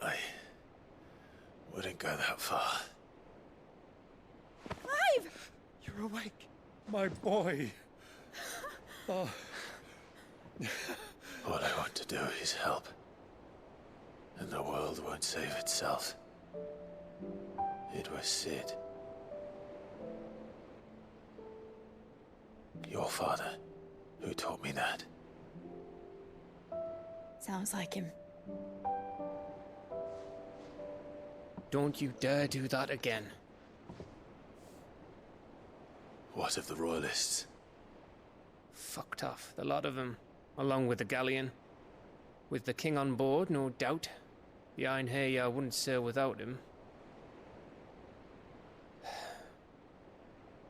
I wouldn't go that far. Clive! You're awake, my boy. Oh. All I want to do is help. And the world won't save itself. It was Sid. Your father, who taught me that. Sounds like him. Don't you dare do that again. What of the Royalists? Fucked off, the lot of them, along with the galleon. With the king on board, no doubt. Behind here, I wouldn't sail without him.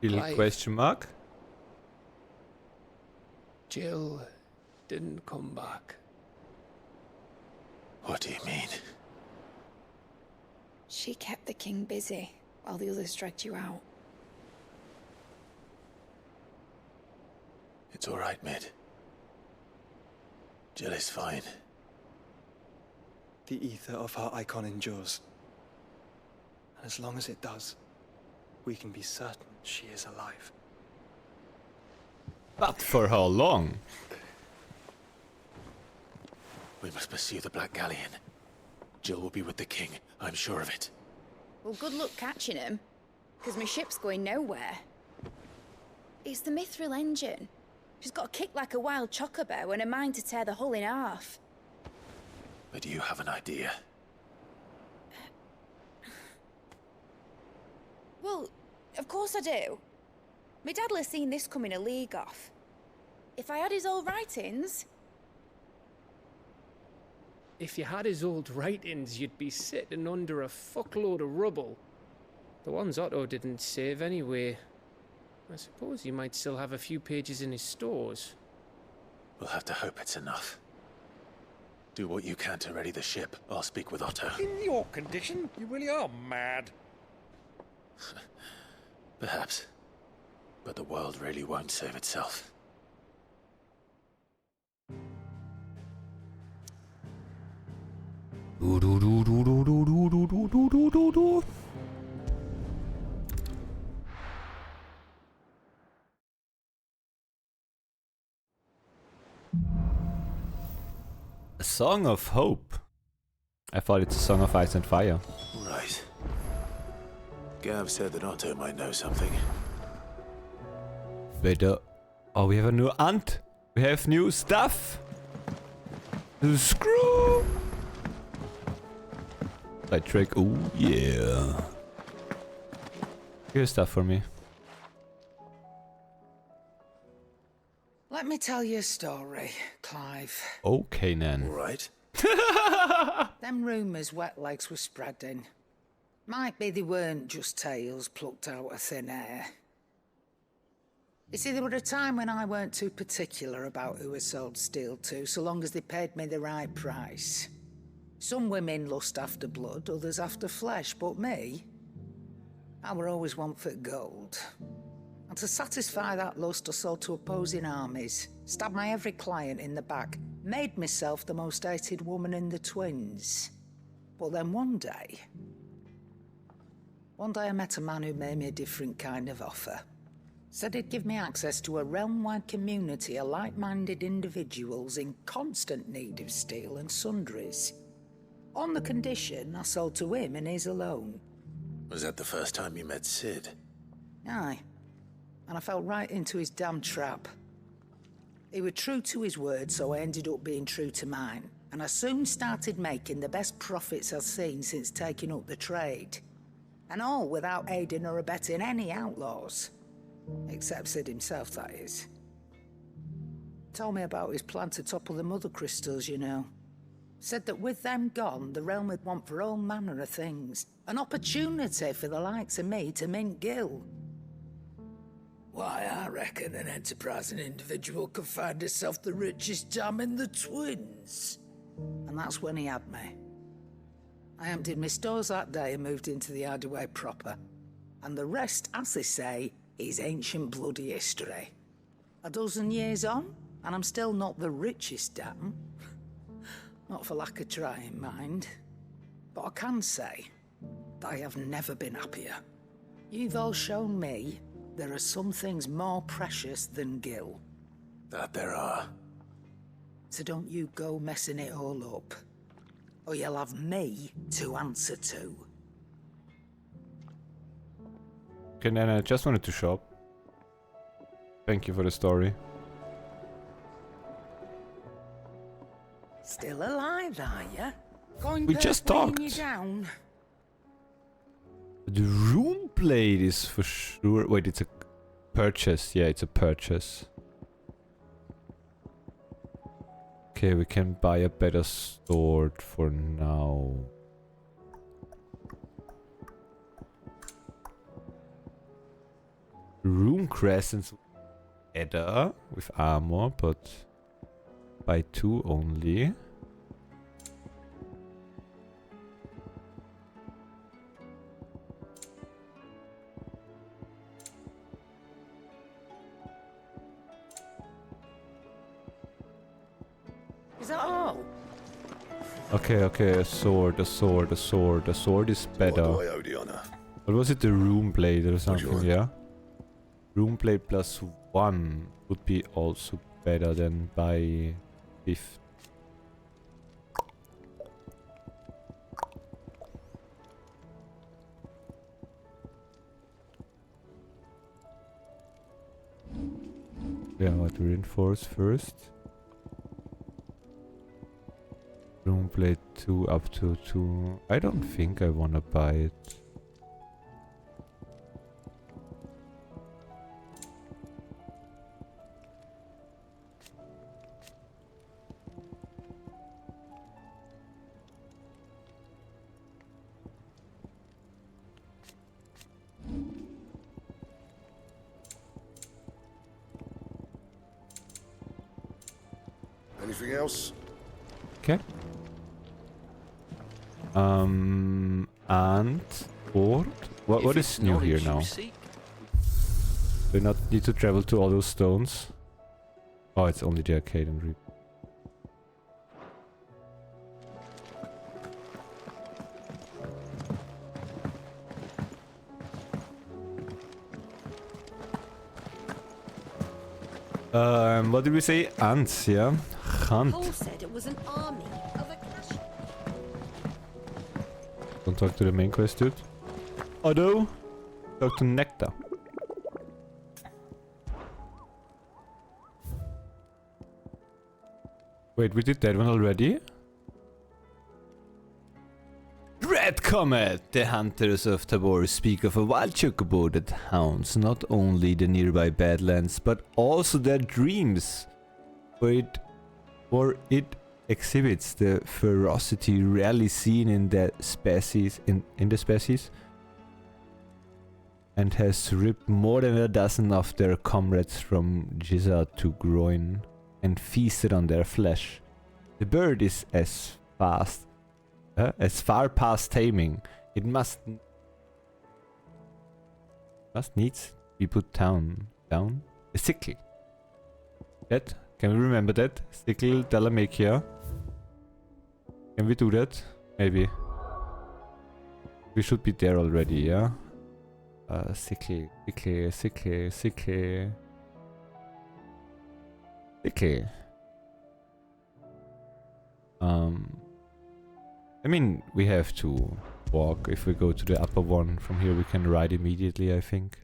Little Clive. question mark? Jill didn't come back. What do you mean? She kept the king busy while the others dragged you out. It's all right, Mid. Jill is fine. The ether of her icon endures. And as long as it does, we can be certain she is alive. But for how long? We must pursue the Black Galleon. Jill will be with the king, I'm sure of it. Well, good luck catching him, because my ship's going nowhere. It's the Mithril engine. She's got a kick like a wild chocobo and a mind to tear the hull in half. But you have an idea. Well, of course I do. My dad'll have seen this coming a league off. If I had his old writings... If you had his old writings, you'd be sitting under a fuckload of rubble. The ones Otto didn't save anyway. I suppose he might still have a few pages in his stores. We'll have to hope it's enough. Do what you can to ready the ship. I'll speak with Otto. In your condition, you really are mad. Perhaps. But the world really won't save itself. A Song of Hope. I thought it's a Song of Ice and Fire. Right. Gav said that Otto might know something. Better. Oh, we have a new ant. We have new stuff. Screw. Side trick. Oh yeah. Here's stuff for me. Let me tell you a story, Clive. Okay, Nan. Right. Them rumours wet legs were spreading. Might be they weren't just tales plucked out of thin air. You see, there were a time when I weren't too particular about who I sold steel to, so long as they paid me the right price. Some women lust after blood, others after flesh, but me, I were always one for gold. And to satisfy that lust, I sold to opposing armies, stabbed my every client in the back, made myself the most hated woman in the twins. But then one day I met a man who made me a different kind of offer. Said he'd give me access to a realm-wide community of like-minded individuals in constant need of steel and sundries. On the condition I sold to him and his alone. Was that the first time you met Sid? Aye. And I fell right into his damn trap. He was true to his word, so I ended up being true to mine. And I soon started making the best profits I've seen since taking up the trade. And all without aiding or abetting any outlaws. Except Sid himself, that is. Told me about his plan to topple the mother crystals, you know. Said that with them gone, the realm would want for all manner of things. An opportunity for the likes of me to mint gil. Why, I reckon an enterprising individual could find himself the richest dam in the twins. And that's when he had me. I emptied my stores that day and moved into the Hardaway proper. And the rest, as they say, is ancient bloody history. A dozen years on, and I'm still not the richest dam. Not for lack of trying, mind. But I can say that I have never been happier. You've all shown me there are some things more precious than Gil. That there are. So don't you go messing it all up, or you'll have me to answer to. Okay, Nana, I just wanted to shop. Thank you for the story. Still alive, are ya? Going We just perk weighing you talked. down? The room blade is for sure. Wait, it's a purchase. Yeah, it's a purchase. Okay, we can buy a better sword for now. Room crescents better with armor, but by 2 only. Is that all? Okay, a sword is better. What do I owe the honor? What was it, the room blade or something, yeah? Room blade plus 1 would be also better than by 5th. Yeah, what reinforce first? Room blade 2 up to 2. I don't think I wanna buy it. Anything else? Okay. And board. What is new here now? Do not need to travel to all those stones. Oh, it's only the arcade and reap. What did we say? Ants, yeah? Hunt. Paul said it was an army of a clash. Don't talk to the main quest, dude. Although, talk to Nectar. Wait, we did that one already? Red Comet! The hunters of Tabor speak of a wild chocobo that haunts not only the nearby Badlands, but also their dreams, where it exhibits the ferocity rarely seen in the species, and has ripped more than a dozen of their comrades from gizzard to groin and feasted on their flesh. The bird is as far past taming. It must needs be put down. A sickle. That, can we remember that? Sickle Dalamakia. Can we do that? Maybe. We should be there already, yeah? Sickle. I mean, we have to walk. If we go to the upper one, from here we can ride immediately, I think.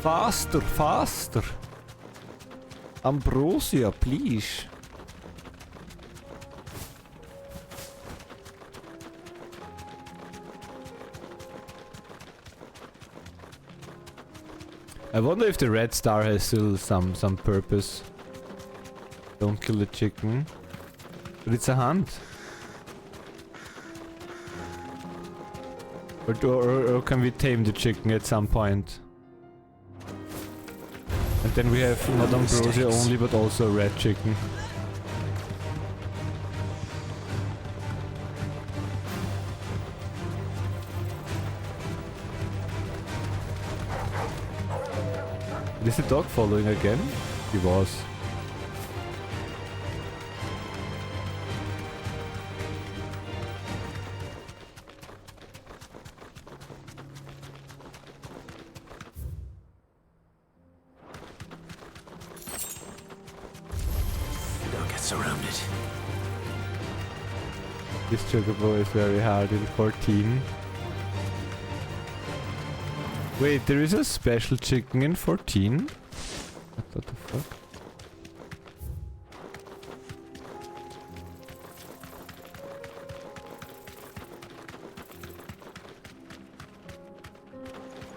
Faster! Faster! Ambrosia, please. I wonder if the red star has still some purpose. Don't kill the chicken. But it's a hunt. Or can we tame the chicken at some point? And then we have not ambrosia only, but also red chicken. Is the dog following again? He was. Don't get surrounded. This chocobo is very hard in 14. Wait, there is a special chicken in 14? What the fuck?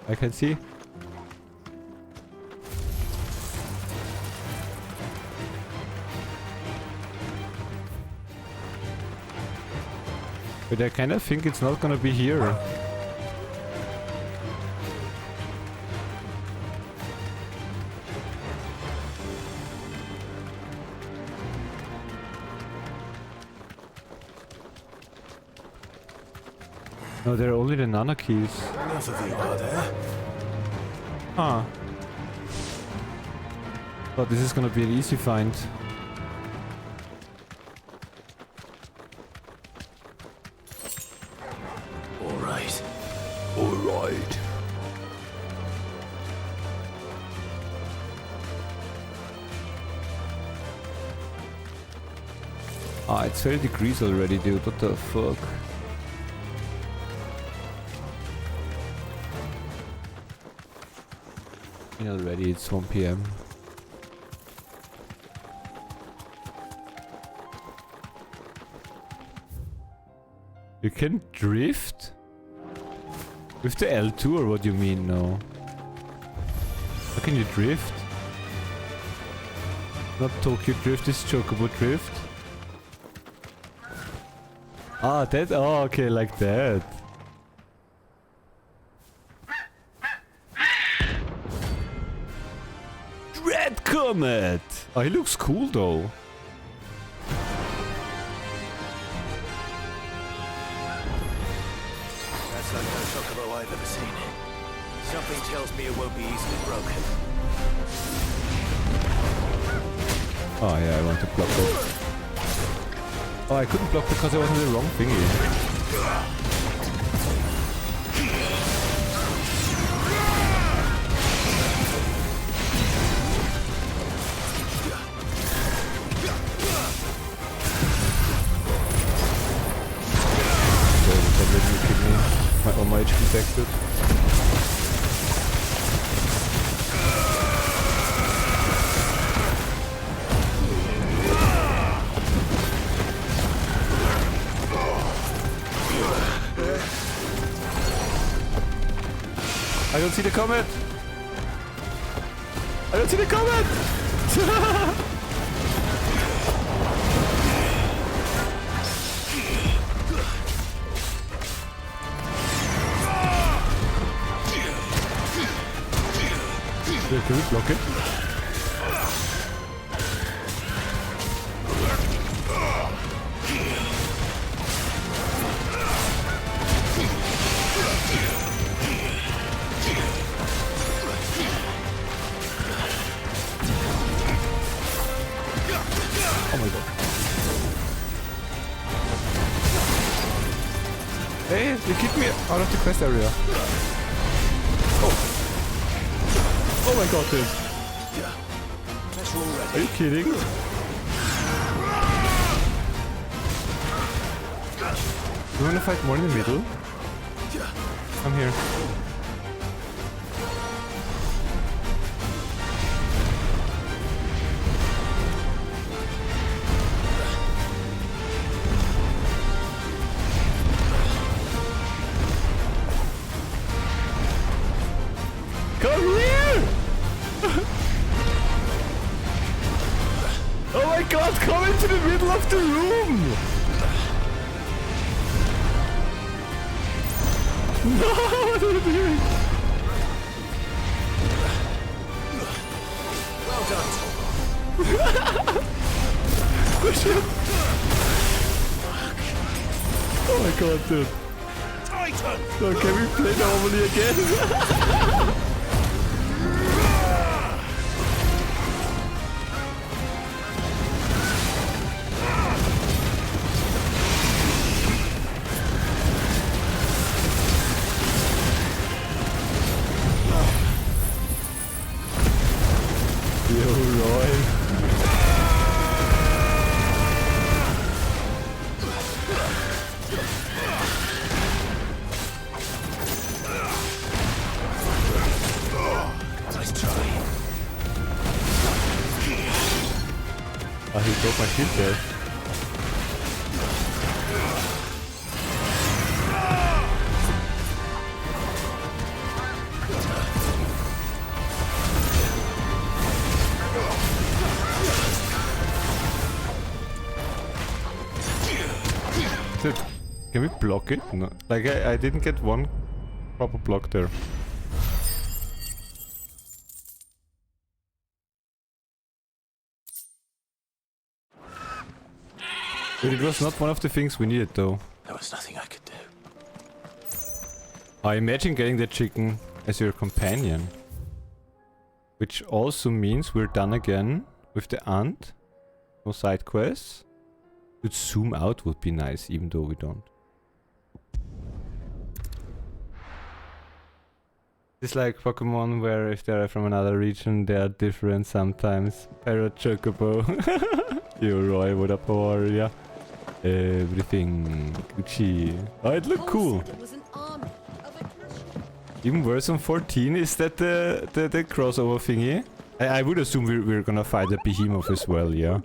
I can see. But I kind of think it's not gonna be here. No, there are only the nano keys. Enough of you, are there? Huh. But this is gonna be an easy find. Alright. Alright. Ah, it's 30 degrees already, dude. What the fuck? Already, it's 1 PM. You can drift? With the L2 or what do you mean? No. How can you drift? Not Tokyo Drift, it's Chocobo Drift. Ah, that? Oh, okay, like that. Red Comet! Oh, he looks cool though. That's not the chocobo I've ever seen. Something tells me it won't be easily broken. Oh yeah, I want to block it. Oh, I couldn't block because I was in the wrong thingy. All my HP infected. I don't see the comet! I don't see the comet! Can we block it? Oh my god. Hey, you kicked me out of the quest area. Oh. Oh my god, dude. Are you kidding? You wanna fight more in the middle? I'm here. Come here! Oh my god, come into the middle of the room! No, what are you doing? shit! Oh my god, dude. Titan! So can we play normally again? Yo, Roy. Nice try. Oh, he broke my shield there. Can we block it? No. Like, I didn't get one proper block there. But it was not one of the things we needed, though. There was nothing I could do. I imagine getting the chicken as your companion. Which also means we're done again with the ant. No side quests. Could zoom out would be nice, even though we don't. It's like Pokemon where if they're from another region they are different sometimes. Parrot Chocobo. Yo Roy, what up, how are ya? Everything Gucci. Oh, it looked cool. Even worse on 14, is that the crossover thingy? I would assume we're gonna fight a behemoth as well, yeah?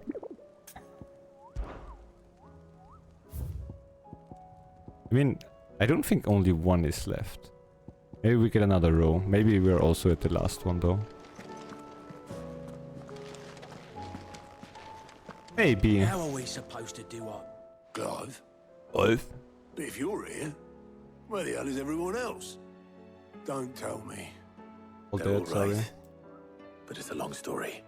I mean, I don't think only one is left. Maybe we get another row. Maybe we're also at the last one though. Maybe. How are we supposed to do our... Clive? Clive? But if you're here, where the hell is everyone else? Don't tell me. All They're dead, sorry. right. But it's a long story.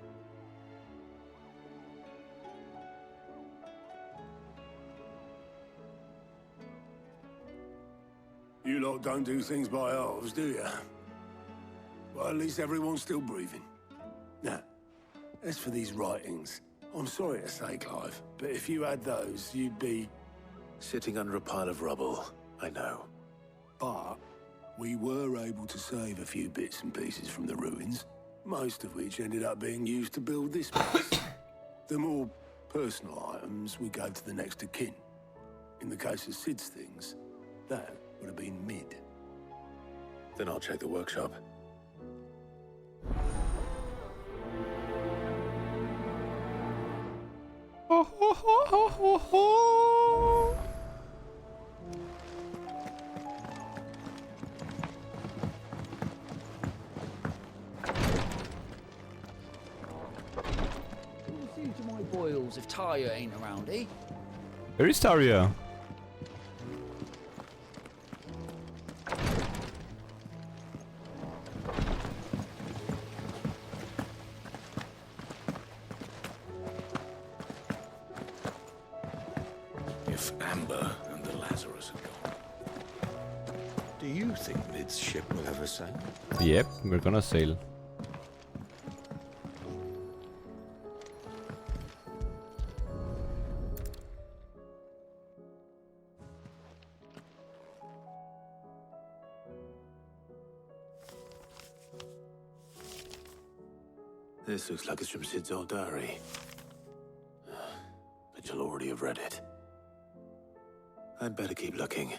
You lot don't do things by halves, do you? Well, at least everyone's still breathing. Now, as for these writings, I'm sorry to say, Clive, but if you had those, you'd be... Sitting under a pile of rubble, I know. But we were able to save a few bits and pieces from the ruins, most of which ended up being used to build this place. The more personal items we gave to the next of kin. In the case of Sid's things, that would have been mid. Then I'll check the workshop. See to my boils if Tyre ain't around, eh? Where is Taria? If Amber and the Lazarus are gone, do you think Mid's ship will ever sail? Yep, we're gonna sail. This looks like it's from Sid's old diary. But you'll already have read it. I'd better keep looking.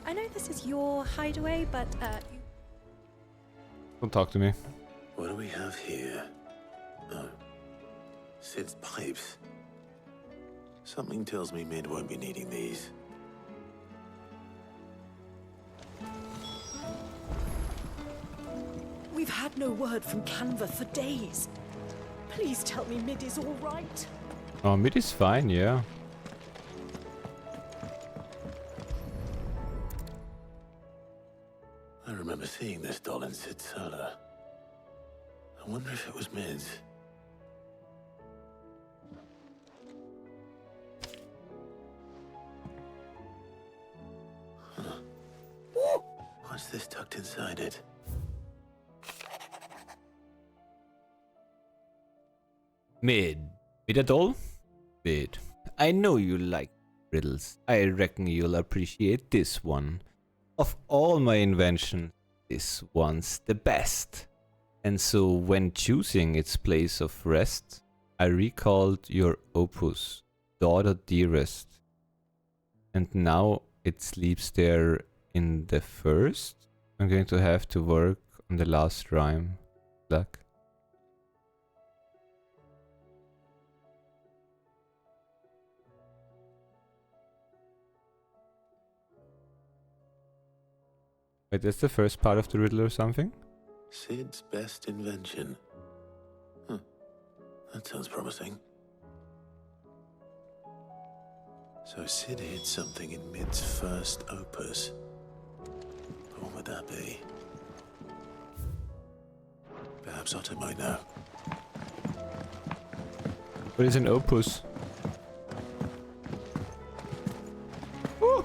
I know this is your hideaway, but, you... Don't talk to me. What do we have here? Oh. Sid's pipes. Something tells me Mid won't be needing these. We've had no word from Canva for days. Please tell me Mid is all right. Oh, mid is fine, yeah. I remember seeing this doll in Sid's cellar. I wonder if it was Mid's. Huh. What's this tucked inside it? Mid. Mid at all? Mid. I know you like riddles. I reckon you'll appreciate this one. Of all my inventions, this one's the best. And so when choosing its place of rest, I recalled your opus, Daughter Dearest. And now it sleeps there in the first. I'm going to have to work on the last rhyme. Luck. Wait, that's the first part of the riddle or something? Sid's best invention. Huh. That sounds promising. So Sid hid something in Mid's first opus. What would that be? Perhaps Otto might know. What is an opus? Woo!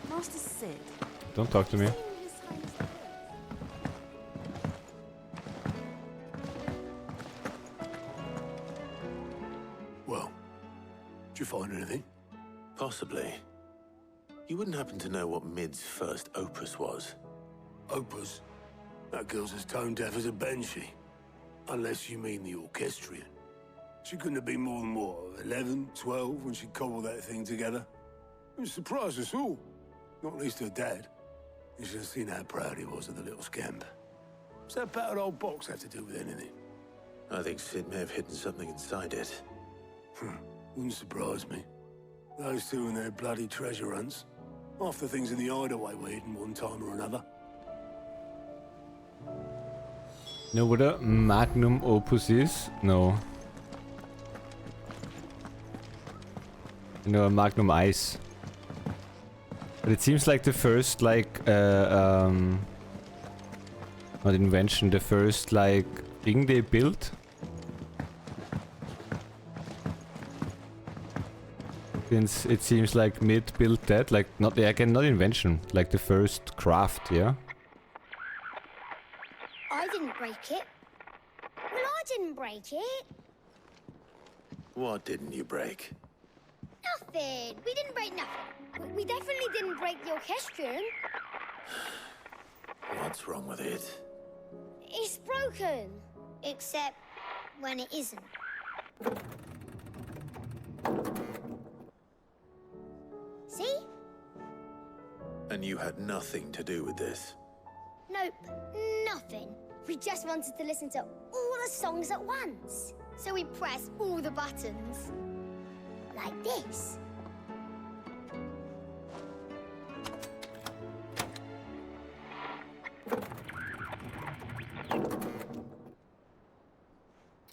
Master Sid. Don't talk to me. Well, did you find anything? Possibly. You wouldn't happen to know what Mid's first opus was? Opus? That girl's as tone deaf as a banshee. Unless you mean the orchestrion. She couldn't have been more than, what, 11, 12 when she cobbled that thing together? It surprised us all. Not least her dad. You should have seen how proud he was of the little scamp. What's that battered old box have to do with anything? I think Sid may have hidden something inside it. Wouldn't surprise me. Those two and their bloody treasure hunts. Half the things in the hideaway were hidden one time or another. Know what a magnum opus is? No. You know, a magnum ice. But it seems like the first, like, not invention, the first, like, thing they built. Since it seems like Mid built that, like, not, again, not invention, like the first craft, yeah? I didn't break it. Well, I didn't break it. What didn't you break? Nothing. We didn't break nothing. We definitely didn't break the orchestrion. What's wrong with it? It's broken. Except when it isn't. See? And you had nothing to do with this? Nope, nothing. We just wanted to listen to all the songs at once. So we pressed all the buttons. Like this.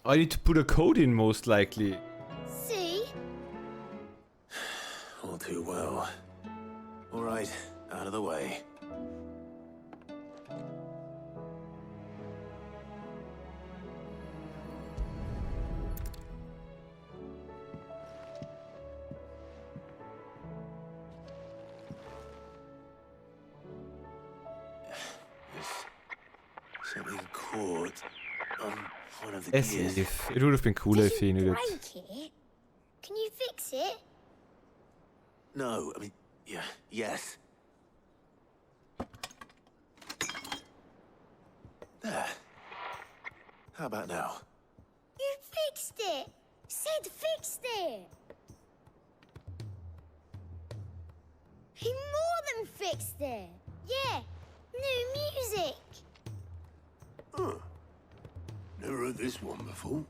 I need to put a code in, most likely. See? All too well. All right, out of the way. Something caught on one of the As gears. if. It would have been cooler if he knew it. Break it? Can you fix it? No, I mean, yeah, yes. There. How about now? You fixed it! Sid fixed it! He more than fixed it! Yeah, new music! Huh. Never heard this one before.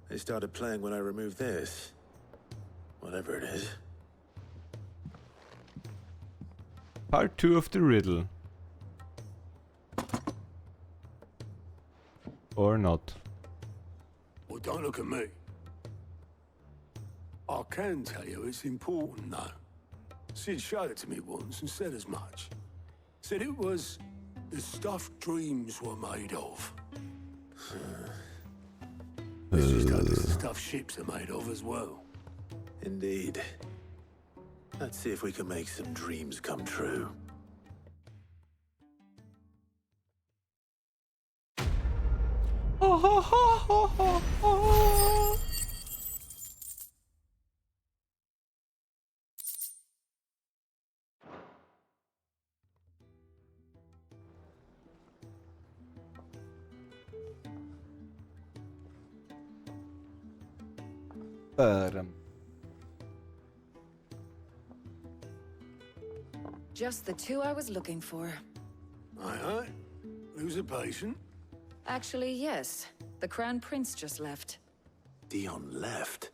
They started playing when I removed this. Whatever it is. Part 2 of the riddle. Or not. Well, don't look at me. I can tell you it's important, though. Sid showed it to me once and said as much. Said it was the stuff dreams were made of. It's just how this stuff ships are made of as well. Indeed. Let's see if we can make some dreams come true. Just the two I was looking for. Aye. Lose a patient? Actually, yes. The Crown Prince just left. Dion left?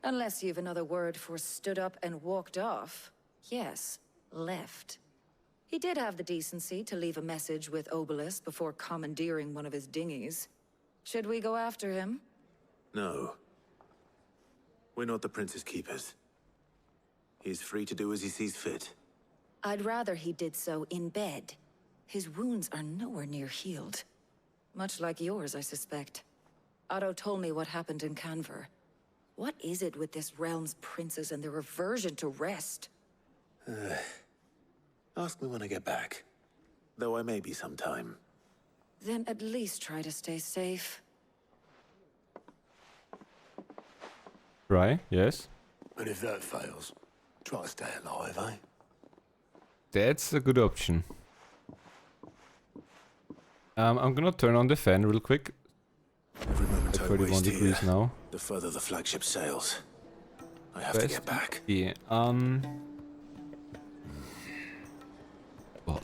Unless you've another word for stood up and walked off. Yes, left. He did have the decency to leave a message with Obelisk before commandeering one of his dinghies. Should we go after him? No. We're not the Prince's keepers. He's free to do as he sees fit. I'd rather he did so in bed. His wounds are nowhere near healed. Much like yours, I suspect. Otto told me what happened in Canver. What is it with this realm's princes and their aversion to rest? Ask me when I get back. Though I may be sometime. Then at least try to stay safe. Right, yes. And if that fails, try to stay alive, eh? That's a good option. I'm gonna turn on the fan real quick. Every moment At I 31 waste degrees here, now. the further the flagship sails. I have to get back. Yeah, what?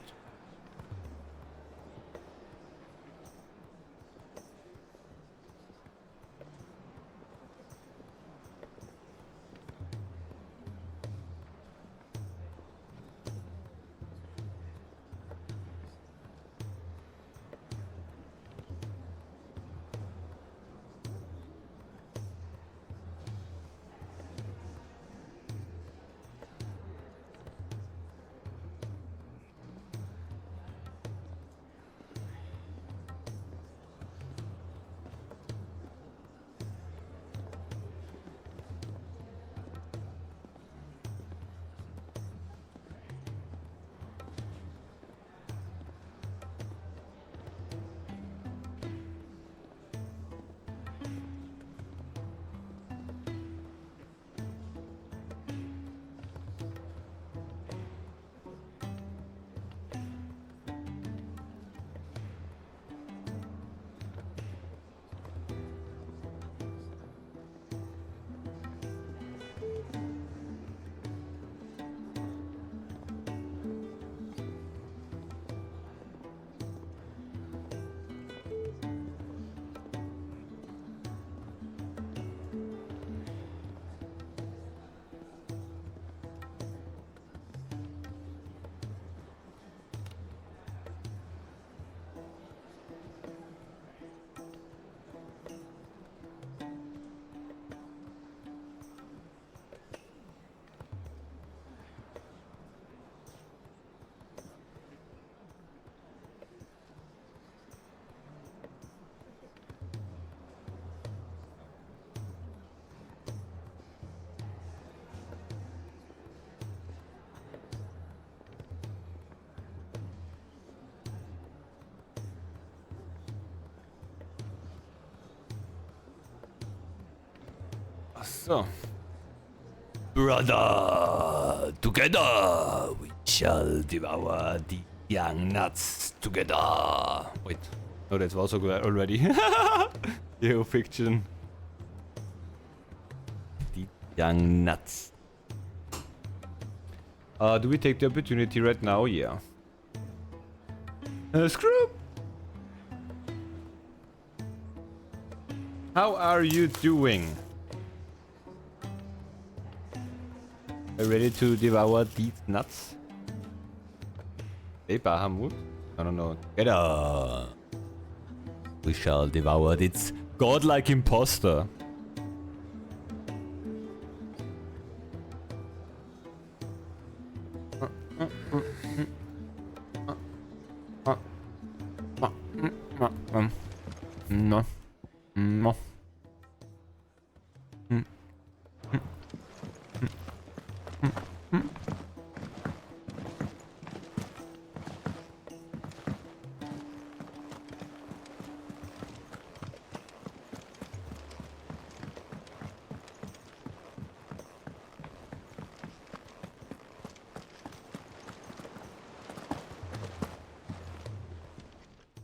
So, brother, together we shall devour the young nuts together. Wait, no, that's also good already. Geo fiction. The young nuts. Do we take the opportunity right now? Yeah. Screw. How are you doing? Ready to devour these nuts? Hey, Bahamut? I don't know. Together we shall devour this godlike imposter. No. No.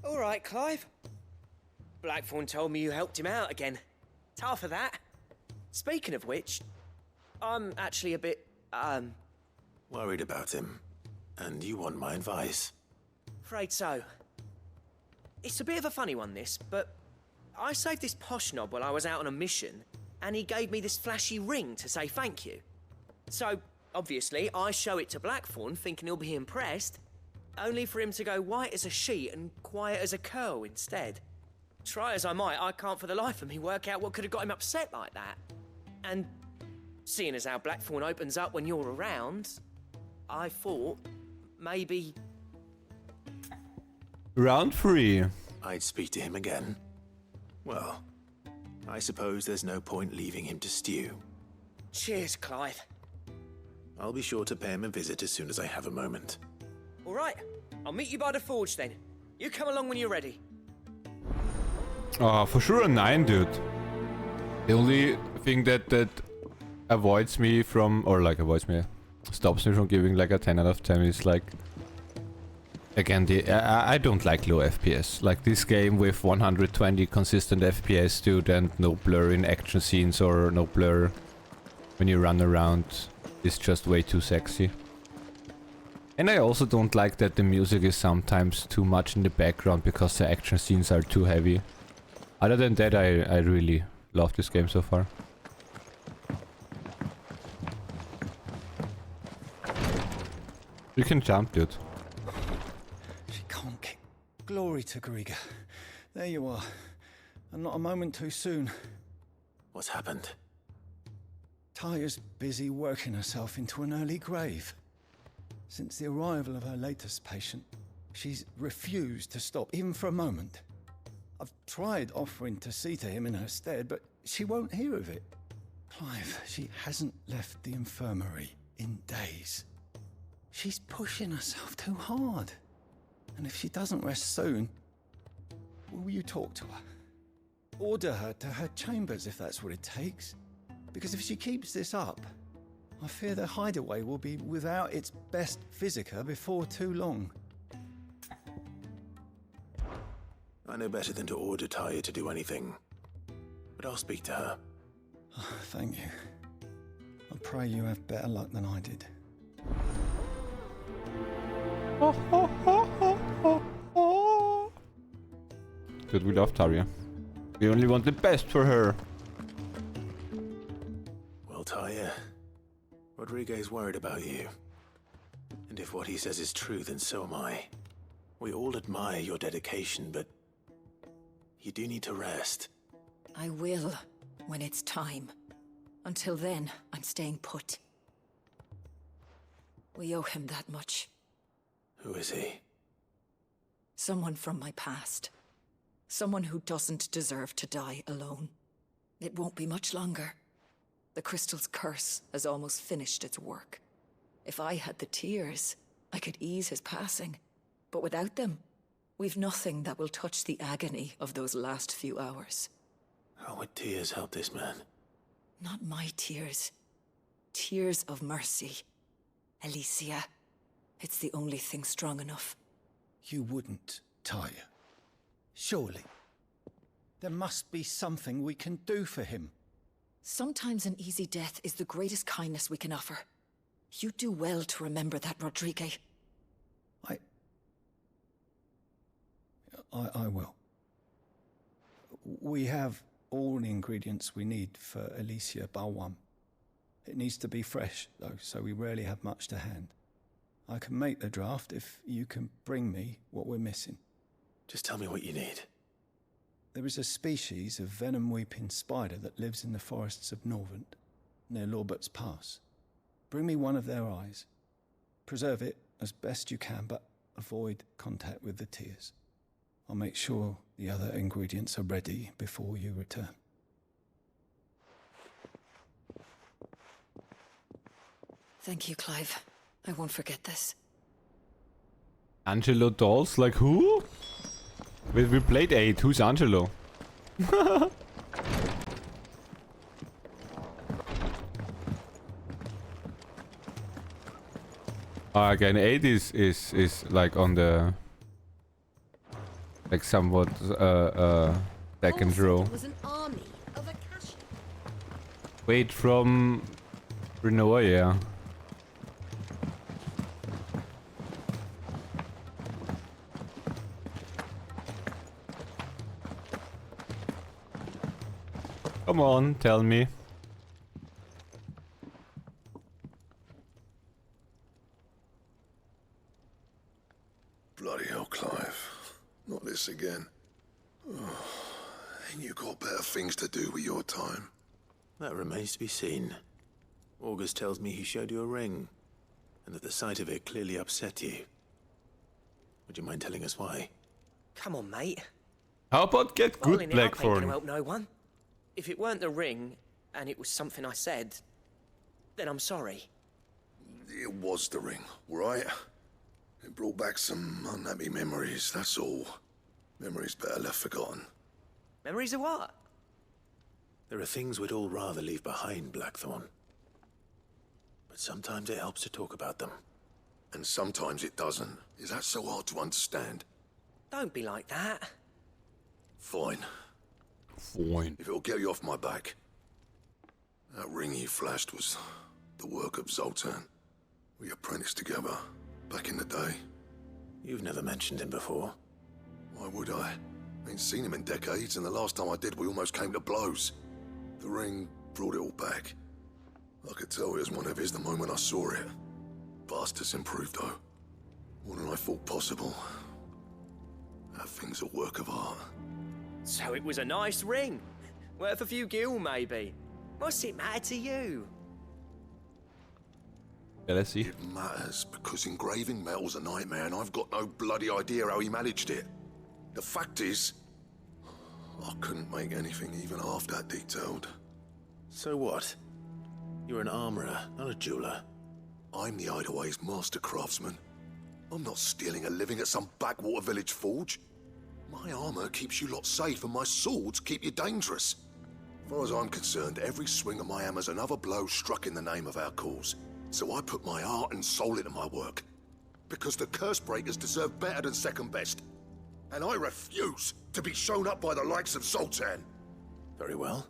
All right, Clive. Blackthorn told me you helped him out again. Tough for that. Speaking of which, I'm actually a bit, Worried about him. And you want my advice? afraid so. It's a bit of a funny one, this, but I saved this posh knob while I was out on a mission, and he gave me this flashy ring to say thank you. So, obviously, I show it to Blackthorn, thinking he'll be impressed, only for him to go white as a sheet and quiet as a curl instead. Try as I might, I can't for the life of me work out what could have got him upset like that. And seeing as how Blackthorn opens up when you're around, I thought maybe... Round 3. I'd speak to him again. Well, I suppose there's no point leaving him to stew. Cheers, Clive. I'll be sure to pay him a visit as soon as I have a moment. All right, I'll meet you by the forge then. You come along when you're ready. For sure a 9, dude. The only thing that avoids me from, or like avoids me, stops me from giving like a 10 out of 10 is like, again, I don't like low FPS. Like this game with 120 consistent FPS, dude, and no blur in action scenes or no blur when you run around is just way too sexy. And I also don't like that the music is sometimes too much in the background because the action scenes are too heavy. Other than that, I really love this game so far. You can jump, dude. She can't kick. Glory to Griga. There you are. And not a moment too soon. What's happened? Taya's busy working herself into an early grave. Since the arrival of her latest patient, she's refused to stop, even for a moment. I've tried offering to see to him in her stead, but she won't hear of it. Clive, she hasn't left the infirmary in days. She's pushing herself too hard. And if she doesn't rest soon, will you talk to her? Order her to her chambers if that's what it takes. Because if she keeps this up, I fear the hideaway will be without its best physica before too long. I know better than to order Taya to do anything. But I'll speak to her. Oh, thank you. I pray you have better luck than I did. Dude, we love Taria. We only want the best for her. Well, Taya, Rodriguez worried about you. And if what he says is true, then so am I. We all admire your dedication, but you do need to rest. I will, when it's time. Until then, I'm staying put. We owe him that much. Who is he? Someone from my past. Someone who doesn't deserve to die alone. It won't be much longer. The crystal's curse has almost finished its work. If I had the tears, I could ease his passing. But without them, we've nothing that will touch the agony of those last few hours. How would tears help this man? Not my tears. Tears of mercy. Alicia. It's the only thing strong enough. You wouldn't, Taya. Surely. There must be something we can do for him. Sometimes an easy death is the greatest kindness we can offer. You do well to remember that, Rodriguez. I will. We have all the ingredients we need for Alicia Balwam. It needs to be fresh, though, so we rarely have much to hand. I can make the draft if you can bring me what we're missing. Just tell me what you need. There is a species of venom-weeping spider that lives in the forests of Norvent, near Lorbert's Pass. Bring me one of their eyes. Preserve it as best you can, but avoid contact with the tears. I'll make sure The other ingredients are ready before you return. Thank you, Clive. I won't forget this. Angelo dolls? Like who? We played 8. Who's Angelo? Again, 8 is like on the like somewhat second row. Was an army of Akashi. Wait, from Renoa, yeah. Come on, tell me. Bloody hell, Clive. Not this again. Oh, ain't you got better things to do with your time? That remains to be seen. August tells me he showed you a ring, and that the sight of it clearly upset you. Would you mind telling us why? Come on, mate. How about get Bottling good it up ain't gonna Blackthorn? help no one. If it weren't the ring, and it was something I said, then I'm sorry. It was the ring, right? It brought back some unhappy memories, that's all. Memories better left forgotten. Memories of what? There are things we'd all rather leave behind, Blackthorn. But sometimes it helps to talk about them. And sometimes it doesn't. Is that so hard to understand? Don't be like that. Fine. Fine. If it'll get you off my back. That ring you flashed was the work of Zoltan. We apprenticed together, back in the day. You've never mentioned him before. Why would I? Ain't seen him in decades, and the last time I did, we almost came to blows. The ring brought it all back. I could tell it was one of his the moment I saw it. Bastard's improved, though. More than I thought possible. That thing's a work of art. So it was a nice ring. Worth a few gil, maybe. What's it matter to you? Yeah, let's see. It matters, because engraving metal's a nightmare, and I've got no bloody idea how he managed it. The fact is, I couldn't make anything even half that detailed. So what? You're an armorer, not a jeweler. I'm the Hideaway's master craftsman. I'm not stealing a living at some backwater village forge. My armor keeps you lot safe, and my swords keep you dangerous. As far as I'm concerned, every swing of my hammer's another blow struck in the name of our cause. So I put my heart and soul into my work. Because the Cursebreakers deserve better than second best. And I refuse to be shown up by the likes of Zoltan. Very well.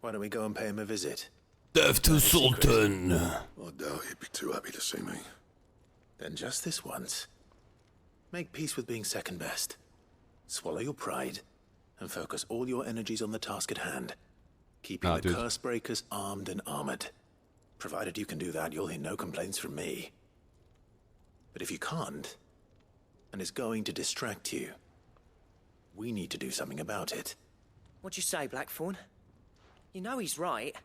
Why don't we go and pay him a visit? Death to Sultan! I doubt he'd be too happy to see me. Then just this once. Make peace with being second best. Swallow your pride, and focus all your energies on the task at hand. Keeping the Cursebreakers armed and armored. Provided you can do that, you'll hear no complaints from me. But if you can't, and it's going to distract you, we need to do something about it. What'd you say, Blackthorn? You know he's right.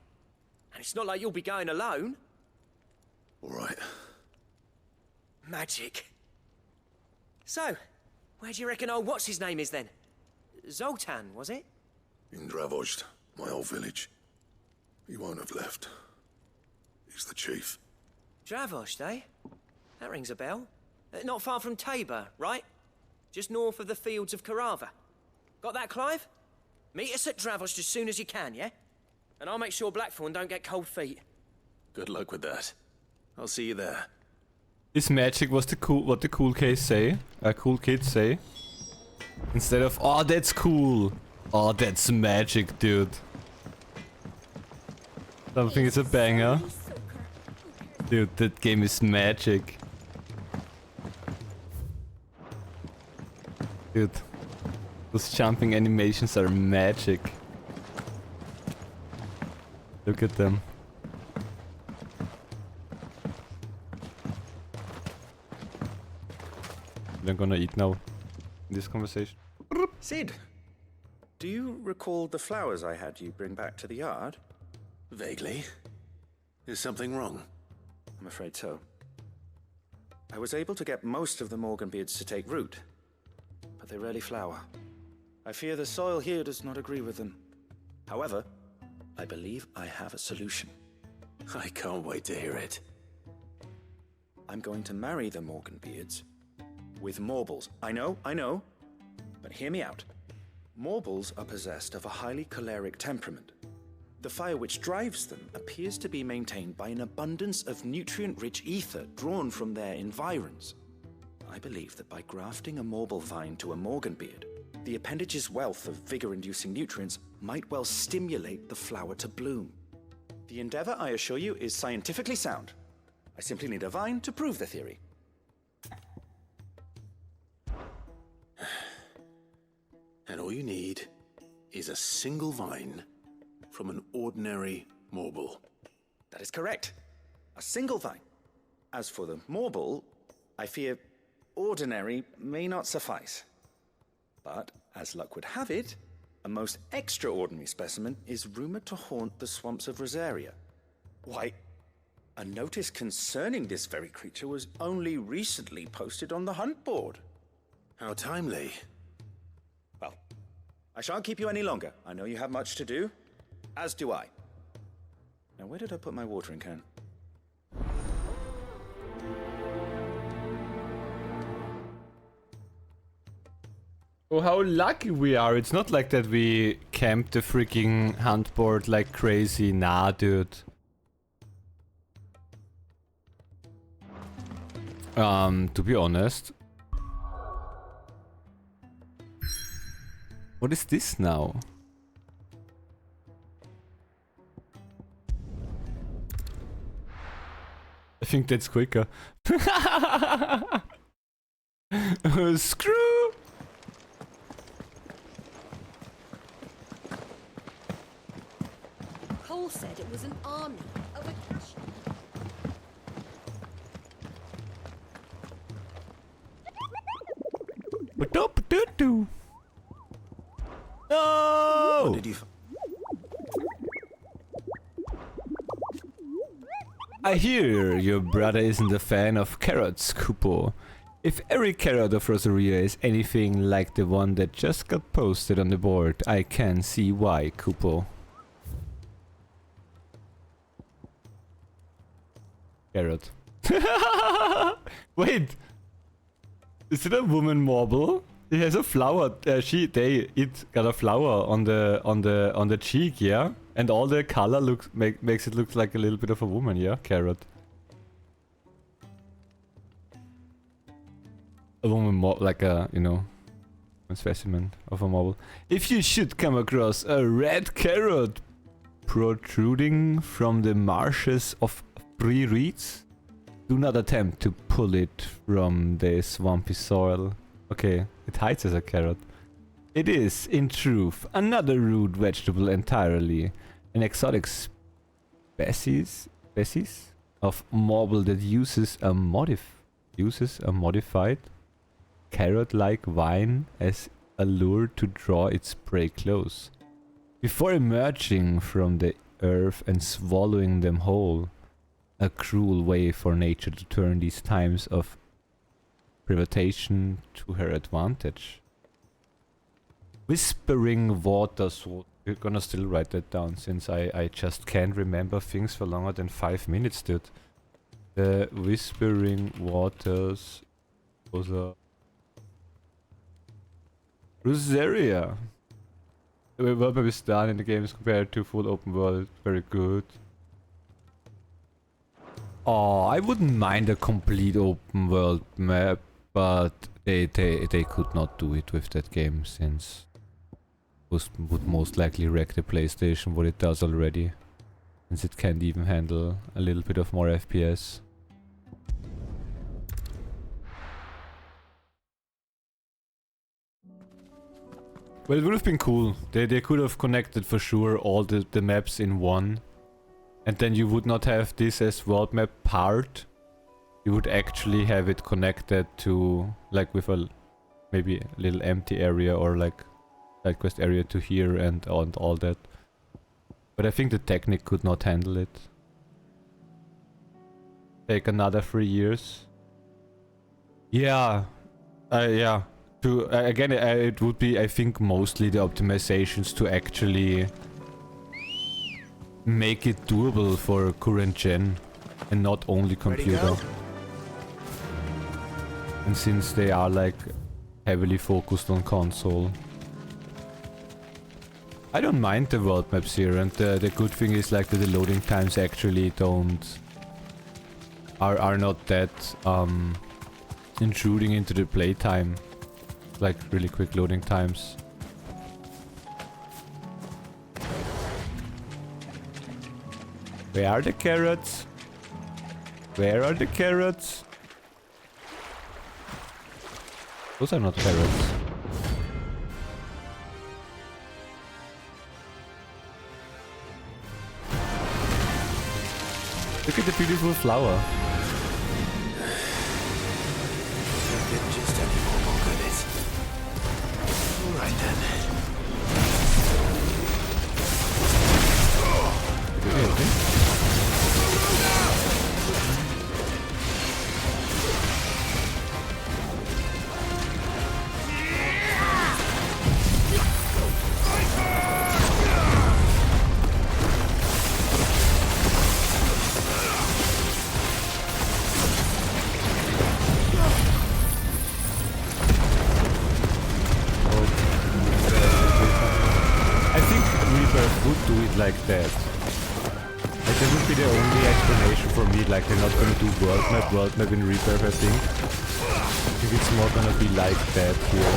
And it's not like you'll be going alone. All right. Magic. So, where do you reckon old what's-his-name is then? Zoltan, was it? In Dravozd, my old village. He won't have left. He's the chief. Dravozd, eh? That rings a bell. Not far from Tabor, right? Just north of the fields of Carava. Got that, Clive? Meet us at Dravozd as soon as you can, yeah? And I'll make sure Blackthorn don't get cold feet. Good luck with that. I'll see you there. This magic was what the cool kids say. Cool kids say. Instead of, oh, that's cool. Oh, that's magic, dude. Something is a banger. Dude, that game is magic. Dude, those jumping animations are magic. Look at them. I'm gonna eat now in this conversation. Sid, do you recall the flowers I had you bring back to the yard? Vaguely. Is something wrong? I'm afraid so. I was able to get most of the Morganbeards to take root, but they rarely flower. I fear the soil here does not agree with them. However, I believe I have a solution. I can't wait to hear it. I'm going to marry the Morganbeards with Morbles. I know, but hear me out. Morbles are possessed of a highly choleric temperament. The fire which drives them appears to be maintained by an abundance of nutrient-rich ether drawn from their environs. I believe that by grafting a Morble vine to a Morganbeard, the appendage's wealth of vigor-inducing nutrients might well stimulate the flower to bloom. The endeavor, I assure you, is scientifically sound. I simply need a vine to prove the theory. And all you need is a single vine from an ordinary Morble. That is correct. A single vine. As for the Morble, I fear ordinary may not suffice. But, as luck would have it, a most extraordinary specimen is rumored to haunt the swamps of Rosaria. Why, a notice concerning this very creature was only recently posted on the hunt board. How timely. Well, I shan't keep you any longer. I know you have much to do, as do I. Now, where did I put my watering can? Oh, how lucky we are. It's not like that we camped the freaking hunt board like crazy. Nah, dude. To be honest. What is this now? I think that's quicker. Screw! Cole said it was an army of a cash. No! What did you... I hear your brother isn't a fan of carrots, Kupo. If every carrot of Rosaria is anything like the one that just got posted on the board, I can see why, Kupo. Carrot. Wait! Is it a woman Morble? It has a flower. It got a flower on the cheek, yeah. And all the color makes it look like a little bit of a woman, yeah. Carrot. A woman, like a a specimen of a Morble. If you should come across a red carrot protruding from the marshes of Three Reeds, do not attempt to pull it from the swampy soil. Okay, it hides as a carrot. It is, in truth, another root vegetable entirely. An exotic species of Morble that uses a modified carrot-like vine as a lure to draw its prey close. Before emerging from the earth and swallowing them whole. A cruel way for nature to turn these times of privation to her advantage. Whispering waters. We're gonna still write that down since I just can't remember things for longer than 5 minutes, dude. The whispering waters was a Rosaria. The world map is done in the games compared to full open world. Very good. Oh, I wouldn't mind a complete open world map, but they could not do it with that game since it would most likely wreck the PlayStation what it does already, since it can't even handle a little bit of more FPS. Well, it would have been cool. They could have connected for sure all the maps in one. And then you would not have this as world map part. You would actually have it connected to, like, with a maybe a little empty area or like side quest area to here and all that. But I think the Technic could not handle it. Take another 3 years. Yeah. Yeah. To again, it would be, I think, mostly the optimizations to actually make it doable for current gen and not only computer. And since they are like heavily focused on console, I don't mind the world maps here, and the good thing is like that the loading times actually are not that intruding into the playtime. Like really quick loading times. Where are the carrots? Where are the carrots? Those are not carrots. Look at the beautiful flower. Just any more good is. All right then. Do it like that. Like that would be the only explanation for me. Like they're not gonna do world map in Rebirth. I think it's more gonna be like that here.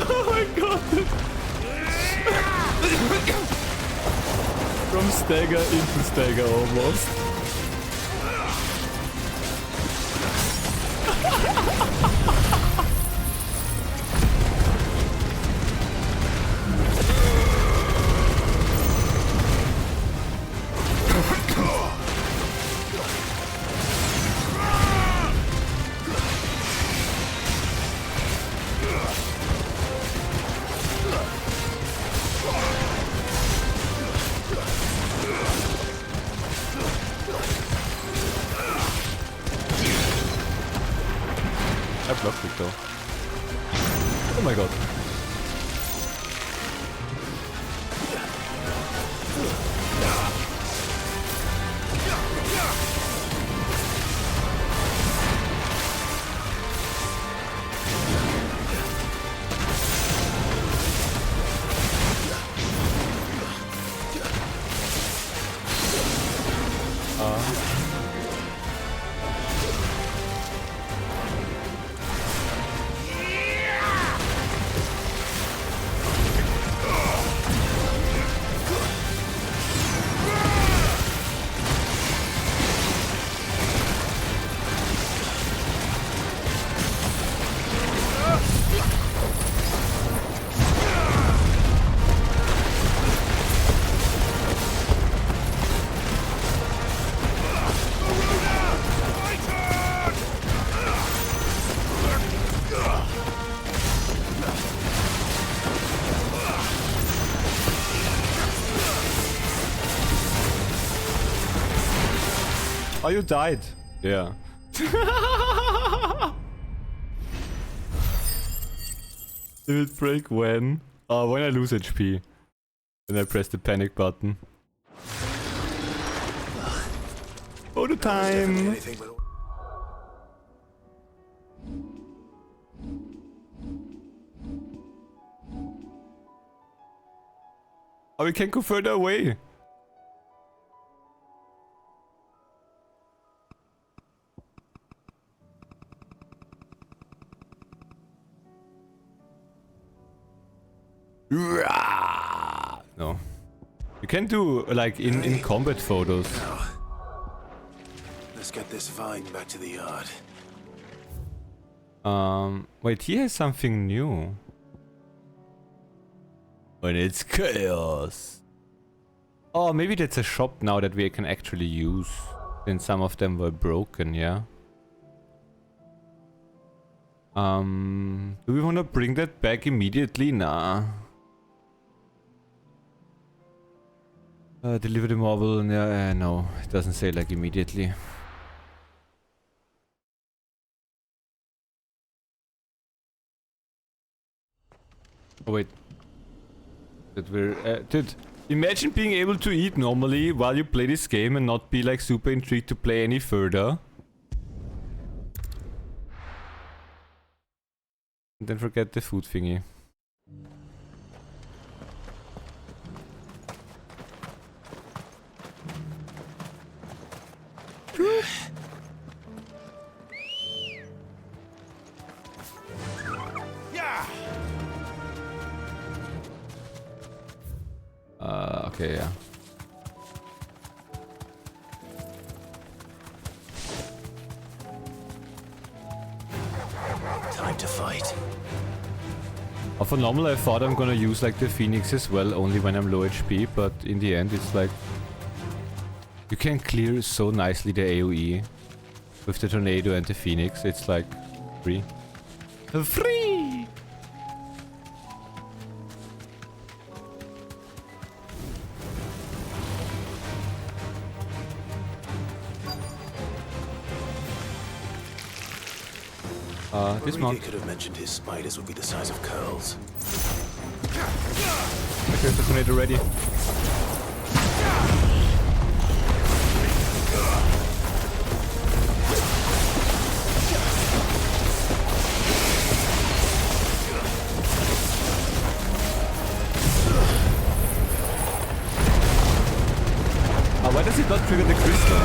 Oh my god! From stagger into stagger almost. Oh my god. Oh, you died. Yeah. Limit break when? When I lose HP. When I press the panic button. Photo time! Oh, we can go further away. No. You can do like in combat photos. Now, let's get this vine back to the yard. Wait, he has something new. When it's chaos. Oh, maybe that's a shop now that we can actually use. Since some of them were broken, yeah. Do we want to bring that back immediately? Nah. Deliver the marble. Yeah, no, it doesn't say like immediately. Oh wait. That we're dude, imagine being able to eat normally while you play this game and not be like super intrigued to play any further. And then forget the food thingy. Okay, yeah. Time to fight. For normal, I thought I'm gonna use like the Phoenix as well, only when I'm low HP, but in the end it's like... You can clear so nicely the AoE with the Tornado and the Phoenix, it's like... free. Free! This monk could have mentioned his spiders would be the size of curls. Okay, the tornado ready. Why does it not trigger the crystal?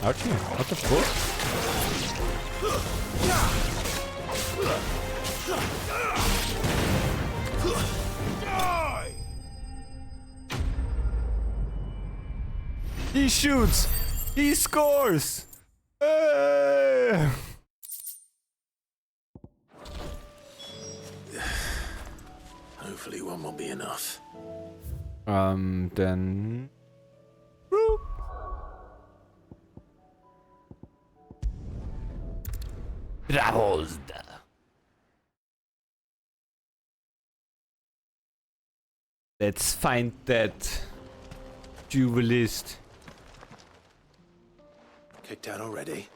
Archie, what the fuck? He shoots! He scores! Hopefully one won't be enough. Then... Bravos! Let's find that duelist. Kicked out already?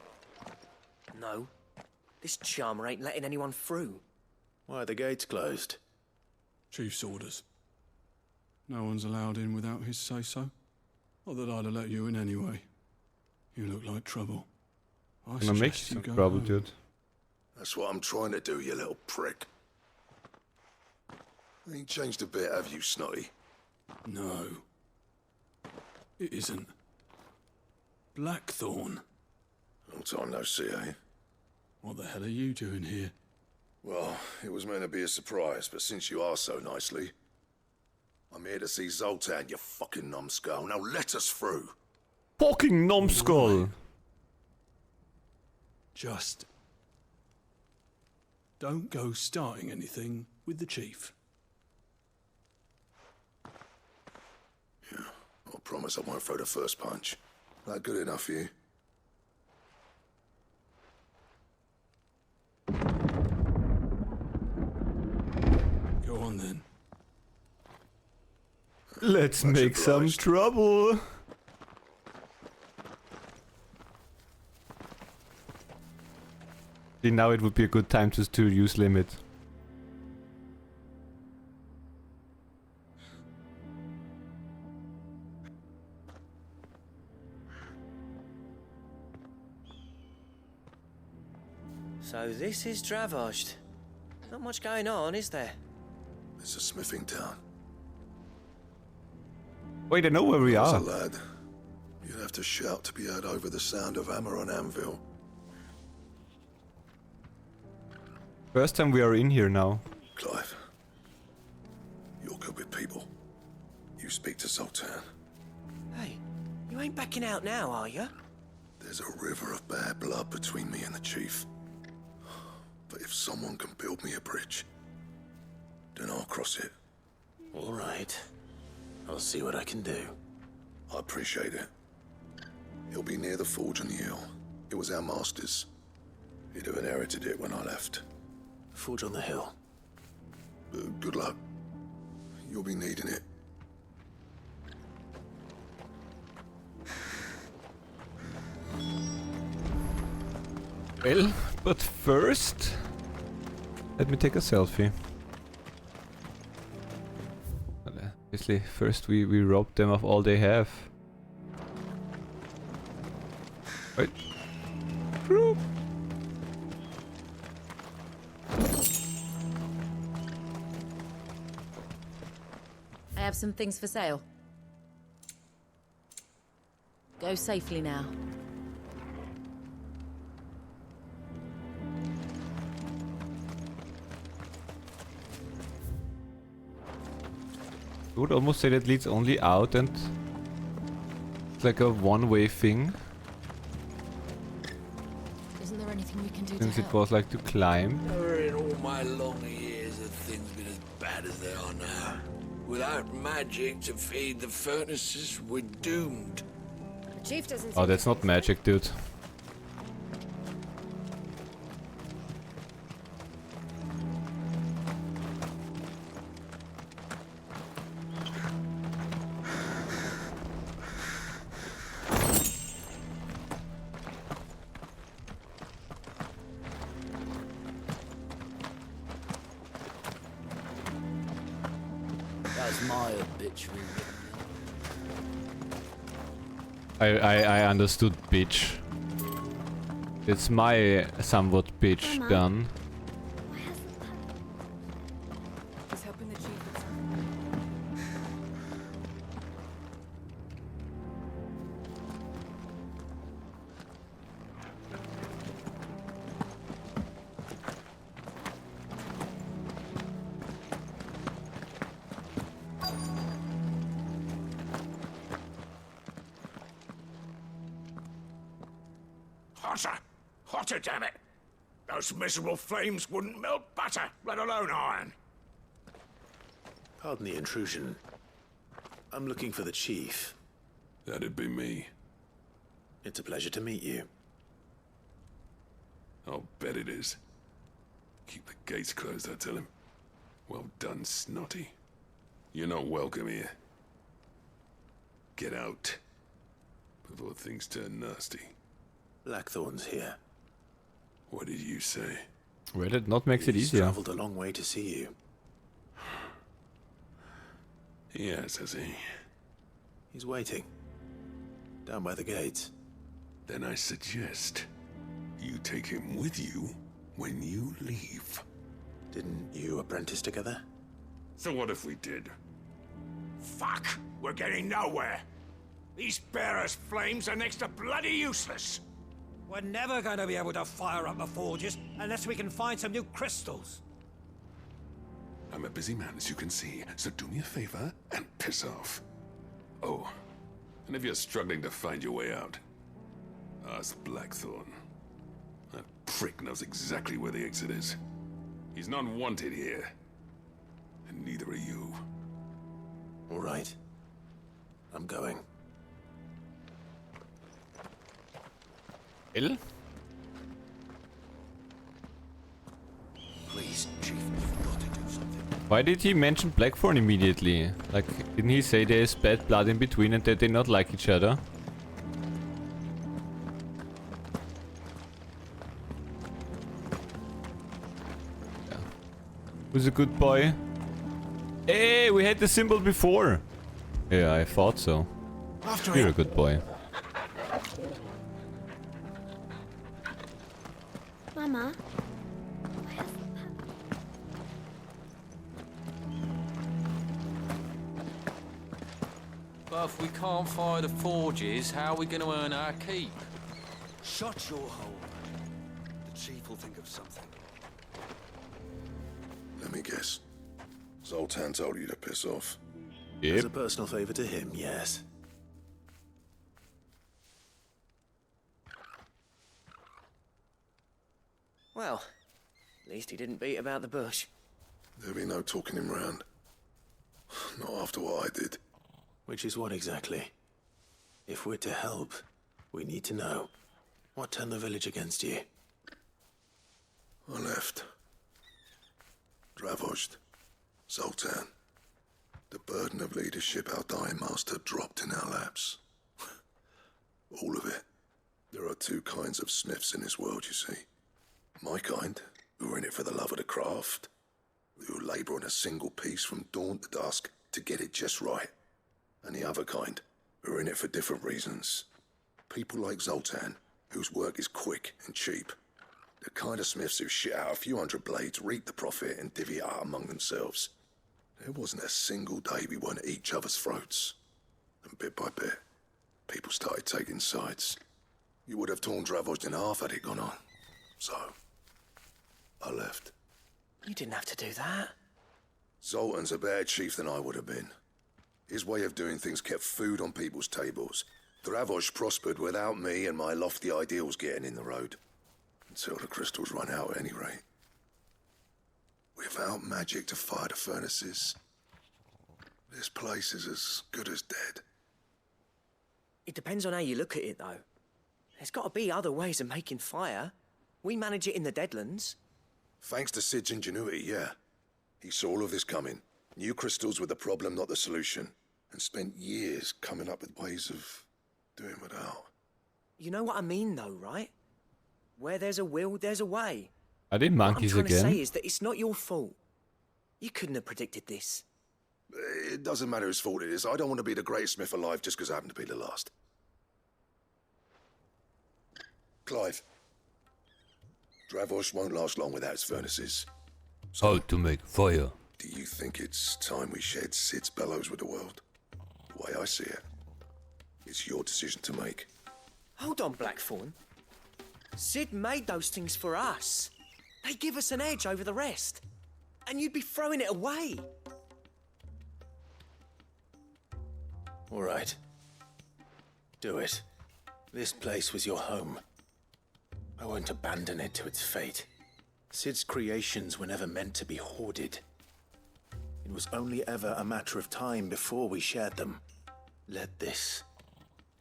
No. This charmer ain't letting anyone through. Why are the gates closed? Chief's orders. No one's allowed in without his say-so. Not that I'd have let you in anyway. You look like trouble. I Gonna make suggest you you some go trouble, home. dude. That's what I'm trying to do, you little prick. Ain't changed a bit, have you, Snotty? No. It isn't. Blackthorn. Long time no see, eh? What the hell are you doing here? Well, it was meant to be a surprise, but since you are so nicely, I'm here to see Zoltan, you fucking numbskull. Now let us through. Fucking numbskull! Just... don't go starting anything with the chief. I promise I won't throw the first punch. That good enough for you? Go on then. Let's make some trouble. See, now it would be a good time just to use limit. So this is Dravosht. Not much going on, is there? It's a smithing town. Wait, I know where we As are. a lad, you'd have to shout to be heard over the sound of hammer on anvil. First time we are in here now. Clive, you're good with people. You speak to Sultan. Hey, you ain't backing out now, are you? There's a river of bad blood between me and the chief. But if someone can build me a bridge, then I'll cross it. All right. I'll see what I can do. I appreciate it. He'll be near the forge on the hill. It was our master's. He'd have inherited it when I left. Forge on the hill. Good luck. You'll be needing it. Well, but first, let me take a selfie. Well, obviously, first we rob them of all they have. Wait. Whoop. I have some things for sale. Go safely now. I would almost say that leads only out and it's like a one-way thing. Isn't there anything we can do Since to it help? was like to climb. Never in all my long years have things been as bad as they are now. Without magic to feed the furnaces, we're doomed. The chief doesn't. Oh, that's not magic, dude. That's my obituary. I understood bitch. It's my somewhat bitch Mama. done. He's helping the chief with something. Hotter! Hotter, damn it! Those miserable flames wouldn't melt butter, let alone iron. Pardon the intrusion. I'm looking for the chief. That'd be me. It's a pleasure to meet you. I'll bet it is. Keep the gates closed, I tell him. Well done, Snotty. You're not welcome here. Get out. Before things turn nasty. Blackthorn's here. What did you say? Well, that not makes it He's easier. traveled a long way to see you. Yes, has he? He's waiting. Down by the gates. Then I suggest you take him with you when you leave. Didn't you apprentice together? So what if we did? Fuck! We're getting nowhere. These bearers' flames are next to bloody useless. We're never going to be able to fire up the forges unless we can find some new crystals. I'm a busy man, as you can see, so do me a favor and piss off. Oh, and if you're struggling to find your way out, ask Blackthorn. That prick knows exactly where the exit is. He's not wanted here. And neither are you. All right. I'm going. Well? Please, Chief, you've got to do something. Why did he mention Blackthorn immediately? Like, didn't he say there's bad blood in between and that they not like each other? Yeah. Who's a good boy? Hey, we had the symbol before! Yeah, I thought so. You're a good boy. Mama. But if we can't fire the forges, how are we going to earn our keep? Shut your hole. The chief will think of something. Let me guess. Zoltan told you to piss off. As a personal favor to him, yes. Well, at least he didn't beat about the bush. There'll be no talking him round. Not after what I did. Which is what exactly? If we're to help, we need to know. What turned the village against you? I left. Dravost. Zoltan. The burden of leadership our dying master dropped in our laps. All of it. There are two kinds of smiths in this world, you see. My kind, who are in it for the love of the craft, who labour on a single piece from dawn to dusk to get it just right. And the other kind, who are in it for different reasons. People like Zoltan, whose work is quick and cheap. The kind of smiths who shit out a few hundred blades, reap the profit, and divvy it out among themselves. There wasn't a single day we weren't at each other's throats. And bit by bit, people started taking sides. You would have torn Dravost in half had it gone on. So, I left. You didn't have to do that. Zoltan's a better chief than I would have been. His way of doing things kept food on people's tables. Dravost prospered without me and my lofty ideals getting in the road. Until the crystals run out at any rate. Without magic to fire the furnaces, this place is as good as dead. It depends on how you look at it, though. There's got to be other ways of making fire. We manage it in the Deadlands. Thanks to Sid's ingenuity, yeah. He saw all of this coming. Knew crystals were the problem, not the solution. And spent years coming up with ways of doing without. You know what I mean, though, right? Where there's a will, there's a way. Are they monkeys what I'm trying again? to say is that it's not your fault. You couldn't have predicted this. It doesn't matter whose fault it is. I don't want to be the greatest smith alive just because I happen to be the last. Clive. Dravost won't last long without its furnaces. How to make fire. Do you think it's time we shared Sid's bellows with the world? The way I see it, it's your decision to make. Hold on, Blackthorn. Sid made those things for us. They give us an edge over the rest. And you'd be throwing it away. All right. Do it. This place was your home. I won't abandon it to its fate. Sid's creations were never meant to be hoarded. It was only ever a matter of time before we shared them. Let this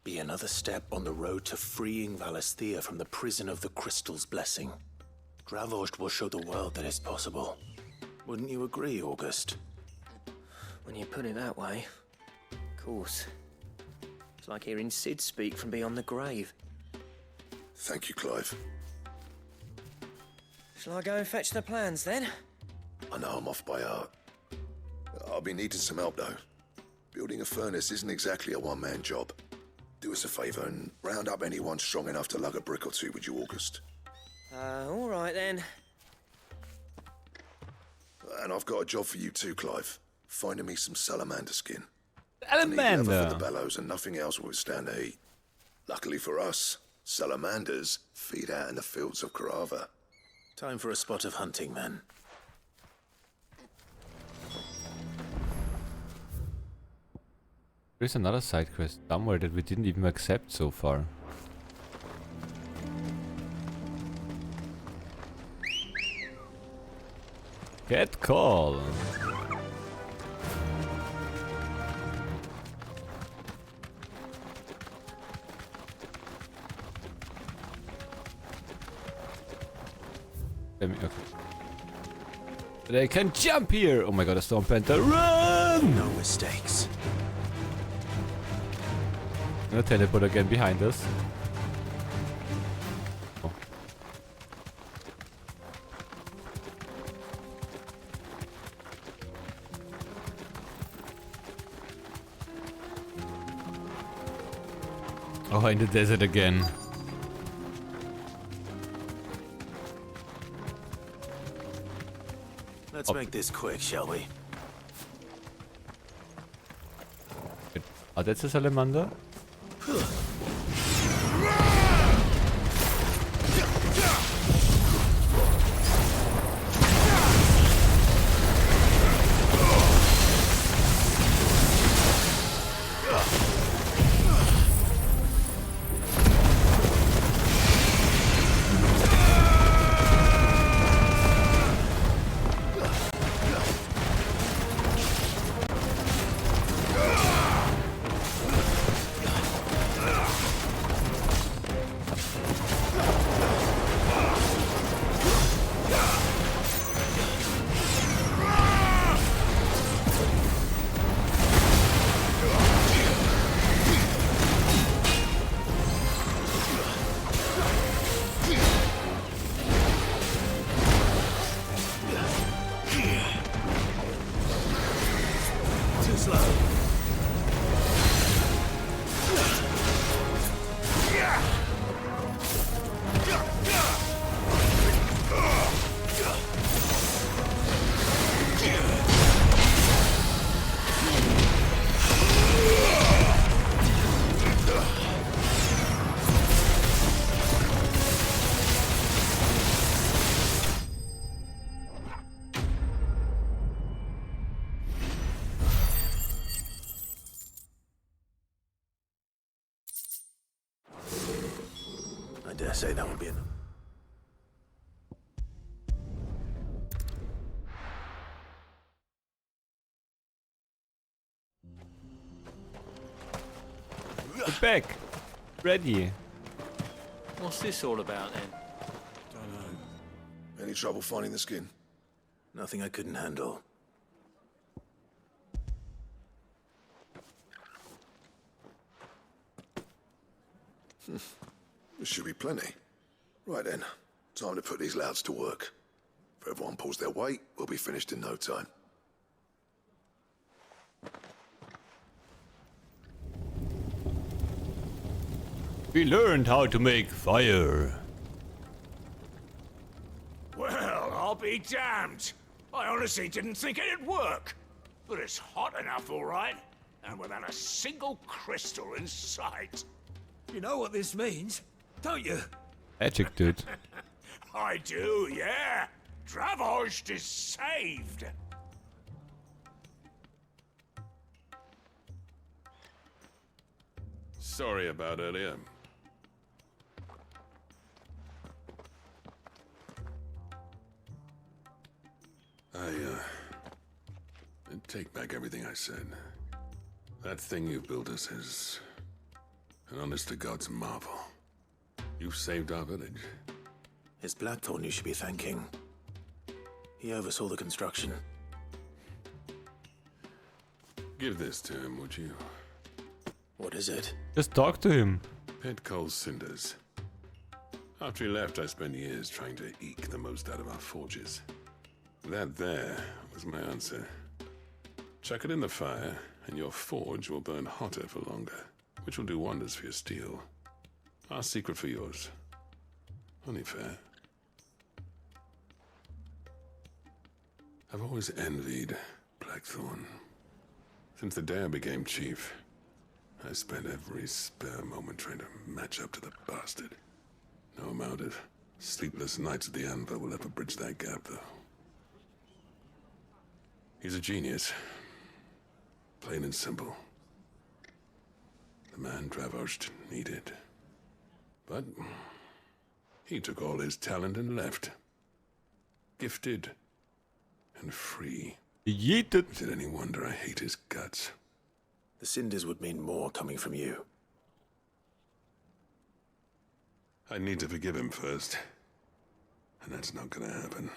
be another step on the road to freeing Valisthea from the prison of the Crystal's blessing. Dravost will show the world that it's possible. Wouldn't you agree, August? When you put it that way, of course. It's like hearing Sid speak from beyond the grave. Thank you, Clive. Shall I go and fetch the plans, then? I know I'm off by heart. I'll be needing some help, though. Building a furnace isn't exactly a one-man job. Do us a favour and round up anyone strong enough to lug a brick or two, would you, August? All right, then. And I've got a job for you too, Clive. Finding me some salamander skin. Salamander? I need leather for the bellows and nothing else will withstand the heat. Luckily for us, salamanders feed out in the fields of Carava. Time for a spot of hunting, then. There's another side quest somewhere that we didn't even accept so far. Get call. They can jump here! Oh my god, a Storm Panther, run! No mistakes. And a teleport again behind us. Oh. Oh, in the desert again. Let's make this quick, shall we? Ah, that's a salamander? I dare say that would be enough. We're back! Ready! What's this all about then? Don't know. Any trouble finding the skin? Nothing I couldn't handle. There should be plenty. Right then, time to put these louds to work. If everyone pulls their weight, we'll be finished in no time. We learned how to make fire. Well, I'll be damned. I honestly didn't think it'd work. But it's hot enough, all right. And without a single crystal in sight. You know what this means, don't you? Magic, dude. I do, yeah. Dravost is saved. Sorry about earlier. I take back everything I said. That thing you built us is an honest-to-God's marvel. You've saved our village. It's Blackthorn you should be thanking. He oversaw the construction. Give this to him, would you? What is it? Just talk to him. Pet coal cinders. After he left, I spent years trying to eke the most out of our forges. That there was my answer. Chuck it in the fire, and your forge will burn hotter for longer, which will do wonders for your steel. Our secret for yours. Only fair. I've always envied Blackthorn. Since the day I became chief, I spent every spare moment trying to match up to the bastard. No amount of sleepless nights at the Anvil will ever bridge that gap, though. He's a genius. Plain and simple. The man Dravost needed. But he took all his talent and left. Gifted and free. Yeeted. Is it any wonder I hate his guts? The cinders would mean more coming from you. I need to forgive him first. And that's not gonna happen.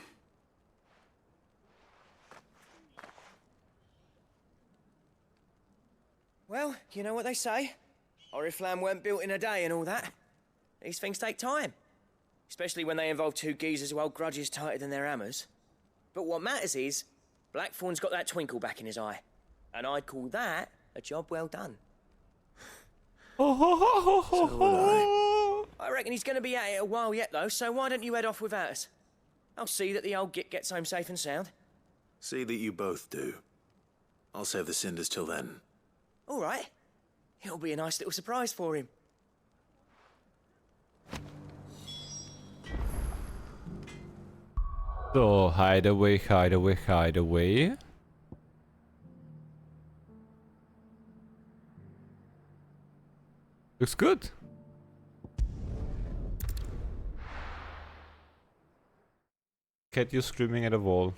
You know what they say? Oriflamme weren't built in a day and all that. These things take time. Especially when they involve two geezers who hold grudges tighter than their hammers. But what matters is, Blackthorn's got that twinkle back in his eye. And I'd call that a job well done. I reckon he's going to be at it a while yet, though, so why don't you head off without us? I'll see that the old git gets home safe and sound. See that you both do. I'll save the cinders till then. All right. It'll be a nice little surprise for him. So, hideaway, hideaway, hideaway. Looks good. Cat, you screaming at a wall.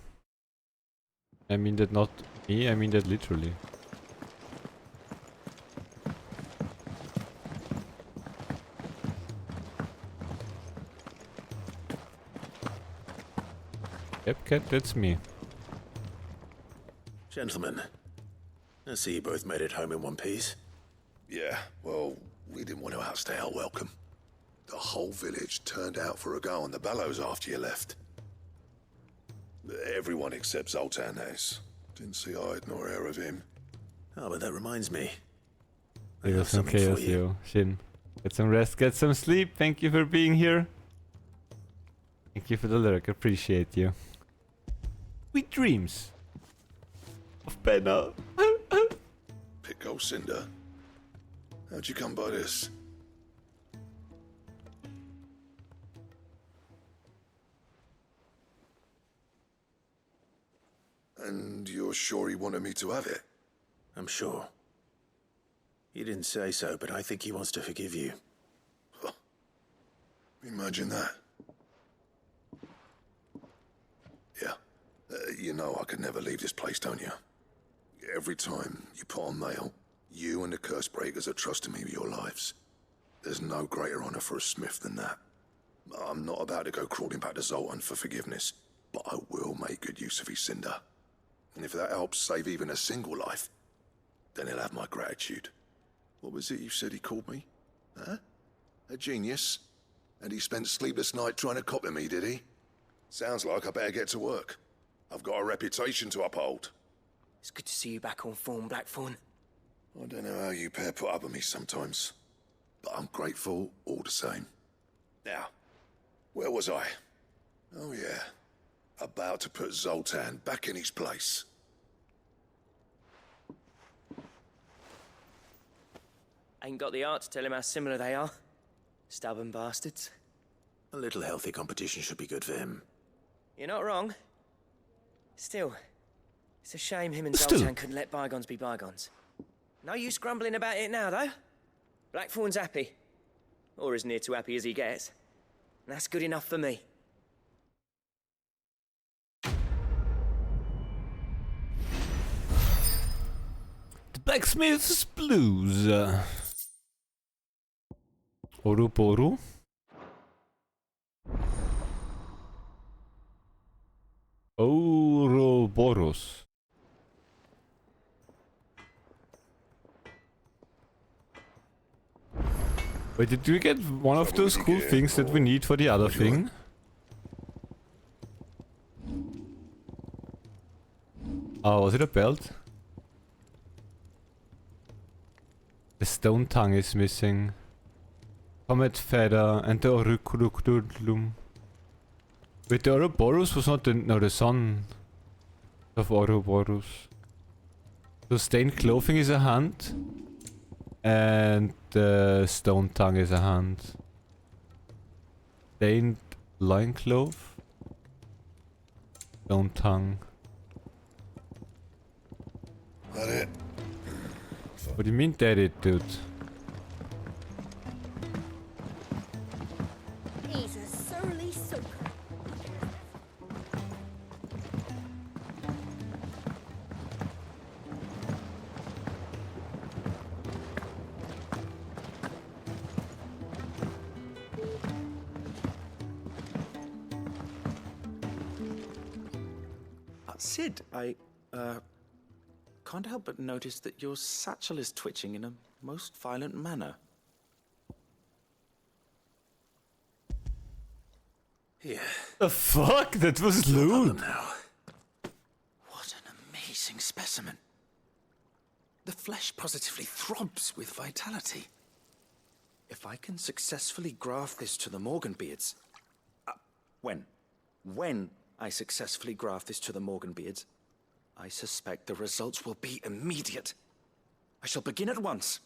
I mean that not me, I mean that literally. Yep, Cat, that's me. Gentlemen, I see you both made it home in one piece. Yeah, well, we didn't want to outstay our welcome. The whole village turned out for a go on the bellows after you left. Everyone except Zoltan has. Didn't see hide nor hair of him. Oh, but that reminds me. I There have was some something for chaos, yo. Shin. Get some rest, get some sleep. Thank you for being here. Thank you for the lyric, appreciate you. Sweet dreams of Benna. Pick Cinder. How'd you come by this? And you're sure he wanted me to have it? I'm sure. He didn't say so, but I think he wants to forgive you. Huh. Imagine that. Yeah. You know I could never leave this place, don't you? Every time you put on mail, you and the curse breakers are trusting me with your lives. There's no greater honor for a smith than that. I'm not about to go crawling back to Zoltan for forgiveness, but I will make good use of his cinder. And if that helps save even a single life, then he'll have my gratitude. What was it you said he called me? Huh? A genius? And he spent sleepless night trying to copy me, did he? Sounds like I better get to work. I've got a reputation to uphold. It's good to see you back on form, Blackthorn. I don't know how you pair put up with me sometimes, but I'm grateful all the same. Now, where was I? Oh yeah, about to put Zoltan back in his place. Ain't got the art to tell him how similar they are. Stubborn bastards. A little healthy competition should be good for him. You're not wrong. Still, it's a shame him and Zoltan couldn't let bygones be bygones. No use grumbling about it now, though. Blackthorn's happy. Or as near to happy as he gets. And that's good enough for me. The Blacksmith's Blues. Ouroboros. Ouroboros. Wait, did we get one of those cool things that we need for the other thing? Oh, was it a belt? The stone tongue is missing. Comet feather and the auriculum. Wait, the Ouroboros was not the son of Ouroboros. So stained clothing is a hand. And the stone tongue is a hand. Stained loincloth. Stone tongue. That it? What do you mean that it, dude? He's a surly soaker. Sid, can't help but notice that your satchel is twitching in a most violent manner. Here. The fuck? That was loot. Now. What an amazing specimen. The flesh positively throbs with vitality. If I can successfully graft this to the Morganbeards... When I successfully graft this to the Morganbeards, I suspect the results will be immediate. I shall begin at once.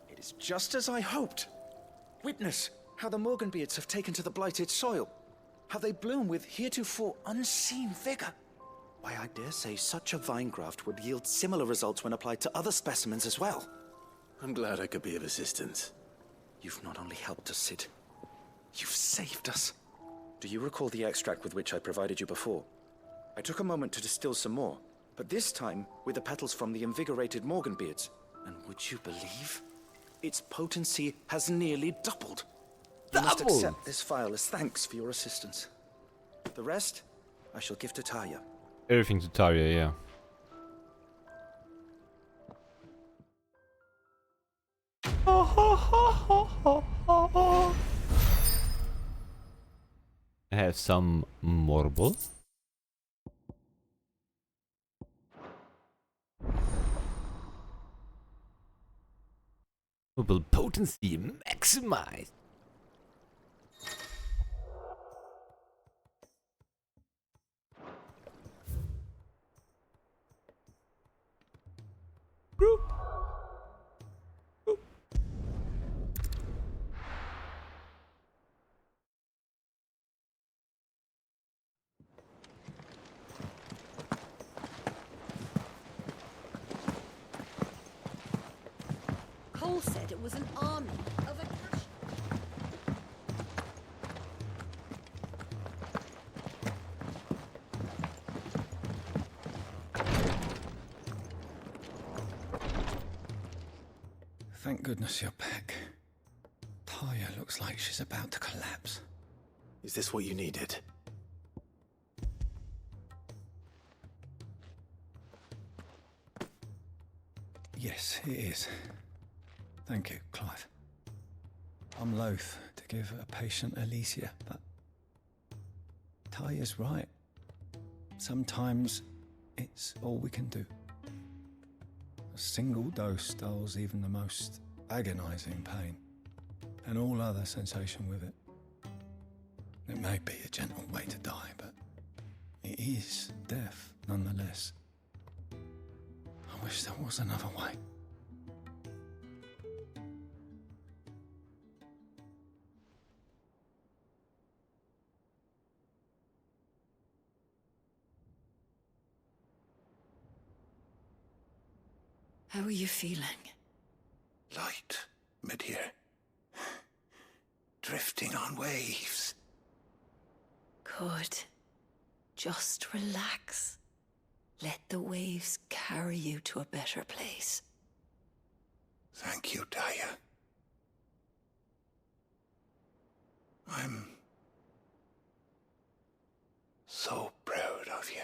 It is just as I hoped. Witness how the Morganbeards have taken to the blighted soil. How they bloom with heretofore unseen vigor. Why, I dare say such a vine graft would yield similar results when applied to other specimens as well. I'm glad I could be of assistance. You've not only helped us, Sid, you've saved us. Do you recall the extract with which I provided you before? I took a moment to distill some more, but this time with the petals from the invigorated Morganbeards. And would you believe? Its potency has nearly doubled. You must accept this file as thanks for your assistance. The rest, I shall give to Taya. Everything to Tarja, yeah. I have some marble. Marble potency maximized. Cole said it was an army of a cash. Thank goodness you're back. Taya looks like she's about to collapse. Is this what you needed? Yes, it is. Thank you, Clive. I'm loath to give a patient Alicia, but Taya's right. Sometimes it's all we can do. A single dose dulls even the most agonizing pain, and all other sensation with it. It may be a gentle way to die, but it is death nonetheless. I wish there was another way. How are you feeling? Light, mid-here. Drifting on waves. Good. Just relax. Let the waves carry you to a better place. Thank you, Taya. I'm so proud of you.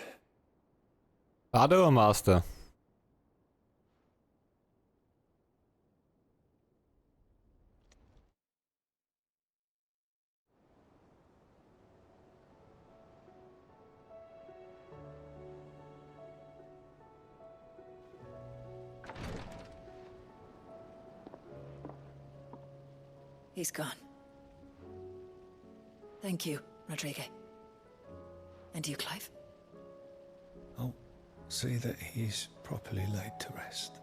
Father or master? He's gone. Thank you, Rodrigue. And you, Clive? I'll see that he's properly laid to rest.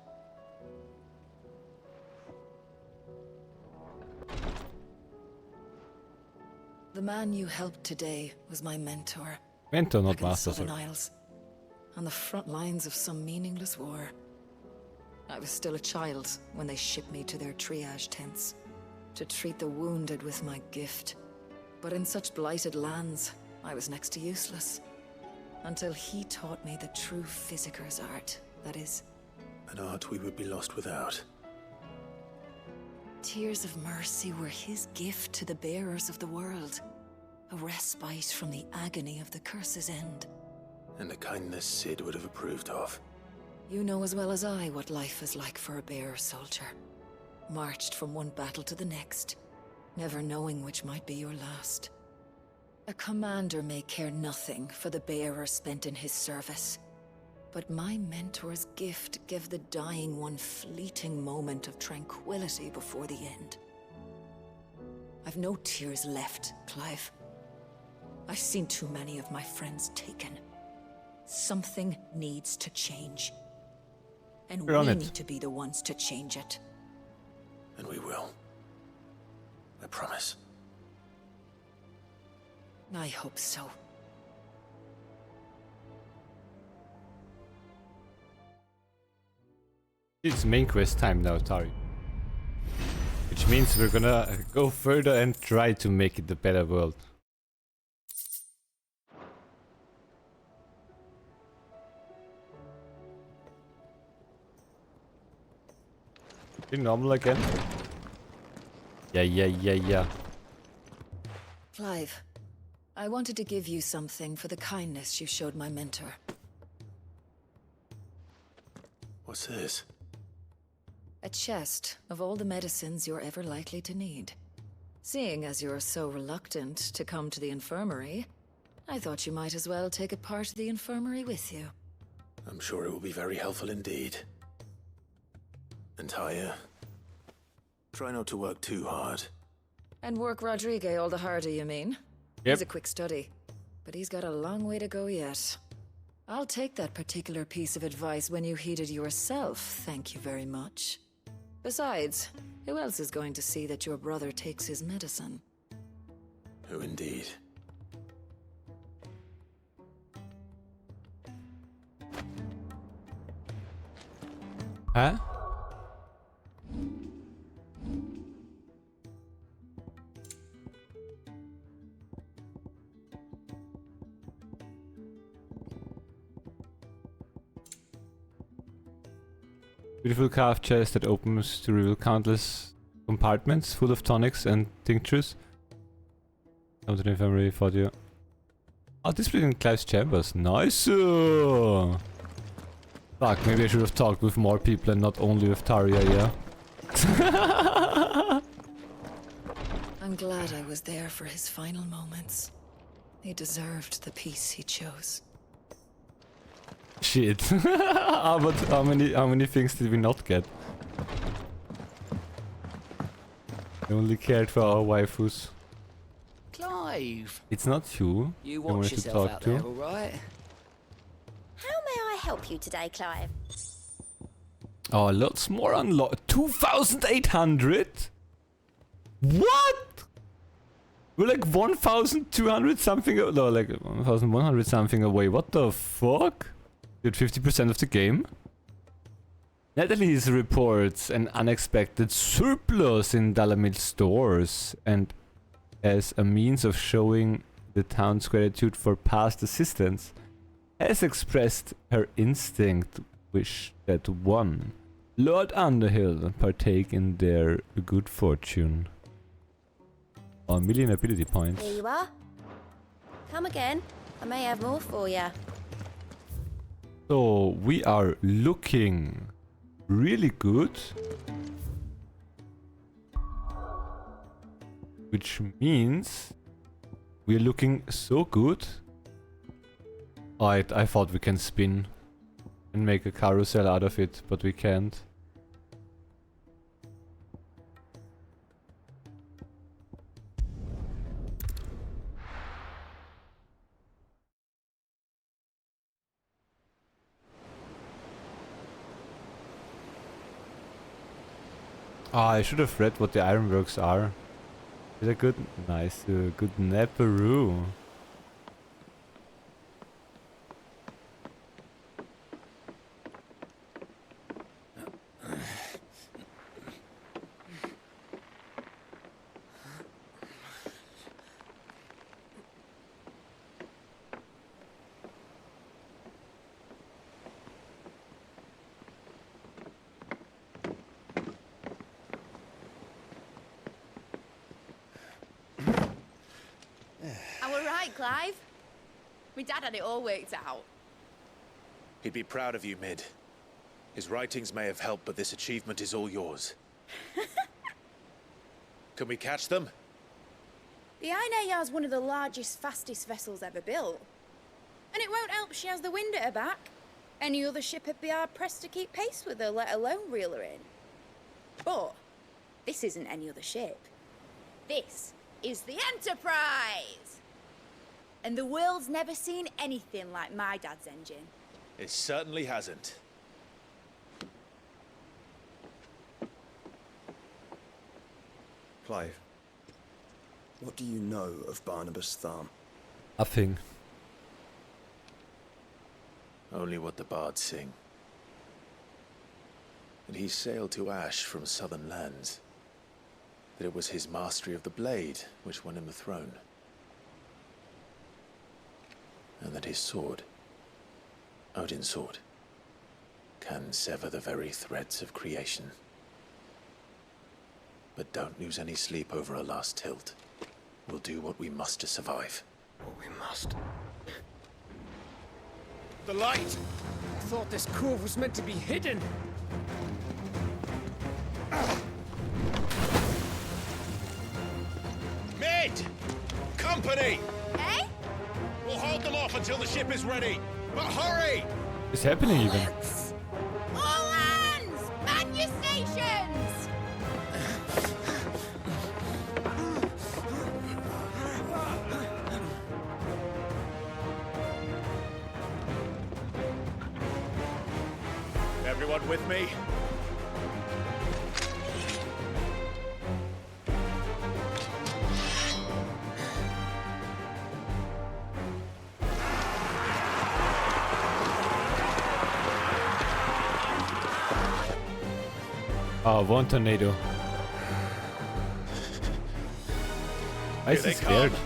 The man you helped today was my mentor. Mentor, not back in the master. Southern Sorry. Isles, on the front lines of some meaningless war. I was still a child when they shipped me to their triage tents to treat the wounded with my gift. But in such blighted lands, I was next to useless. Until he taught me the true physicker's art, that is. An art we would be lost without. Tears of mercy were his gift to the bearers of the world. A respite from the agony of the curse's end. And a kindness Sid would have approved of. You know as well as I what life is like for a bearer soldier. Marched from one battle to the next, never knowing which might be your last. A commander may care nothing for the bearer spent in his service. But my mentor's gift gave the dying one fleeting moment of tranquility before the end. I've no tears left, Clive. I've seen too many of my friends taken. Something needs to change. And we need to be the ones to change it. And we will. I promise. I hope so. It's main quest time now, Tari. Which means we're gonna go further and try to make it a better world. Is it normal again? Yeah. Clive, I wanted to give you something for the kindness you showed my mentor. What's this? A chest of all the medicines you're ever likely to need. Seeing as you're so reluctant to come to the infirmary, I thought you might as well take a part of the infirmary with you. I'm sure it will be very helpful indeed. And Taya, try not to work too hard. And work Rodrigue all the harder, you mean? Yep. He's a quick study, but he's got a long way to go yet. I'll take that particular piece of advice when you heed it yourself, thank you very much. Besides, who else is going to see that your brother takes his medicine? Who indeed? Huh? Beautiful carved chest that opens to reveal countless compartments full of tonics and tinctures. Come to the infirmary for you. Oh, displayed in Clive's chambers. Nice! Fuck, maybe I should have talked with more people and not only with Taria, yeah? I'm glad I was there for his final moments. He deserved the peace he chose. Shit. But how many things did we not get? I only cared for our waifus. Clive! It's not you. You I wanted watch to yourself talk out to. there, all right? How may I help you today, Clive? Oh, lots more unlocked. 2,800? What? We're like 1,200 something, no, like 1,100 something away. What the fuck? Did 50% of the game? Natalie's reports an unexpected surplus in Dalamil stores, and as a means of showing the town's gratitude for past assistance, has expressed her instinct wish that one, Lord Underhill, partake in their good fortune. 1 million ability points. Here you are. Come again. I may have more for you. So we are looking really good. Which means we're looking so good. Alright, I thought we can spin and make a carousel out of it, but we can't. Ah, I should have read what the ironworks are. Is that good? Nice, good Naparoo. Clive. My dad had it all worked out. He'd be proud of you, Mid. His writings may have helped, but this achievement is all yours. Can we catch them? The Aina is one of the largest, fastest vessels ever built. And it won't help she has the wind at her back. Any other ship would be hard-pressed to keep pace with her, let alone reel her in. But this isn't any other ship. This is the Enterprise! And the world's never seen anything like my dad's engine. It certainly hasn't. Clive, what do you know of Barnabas Tharm? Nothing. Only what the bards sing. That he sailed to Ash from southern lands. That it was his mastery of the blade which won him the throne. And that his sword, Odin's sword, can sever the very threads of creation. But don't lose any sleep over a last tilt. We'll do what we must to survive. What we must. The light! I thought this cove was meant to be hidden. Mid! Company! Eh? We'll hold them off until the ship is ready. But hurry! What's happening even? All hands! Man your stations! Everyone with me? Oh, one tornado. I Here they scared. come.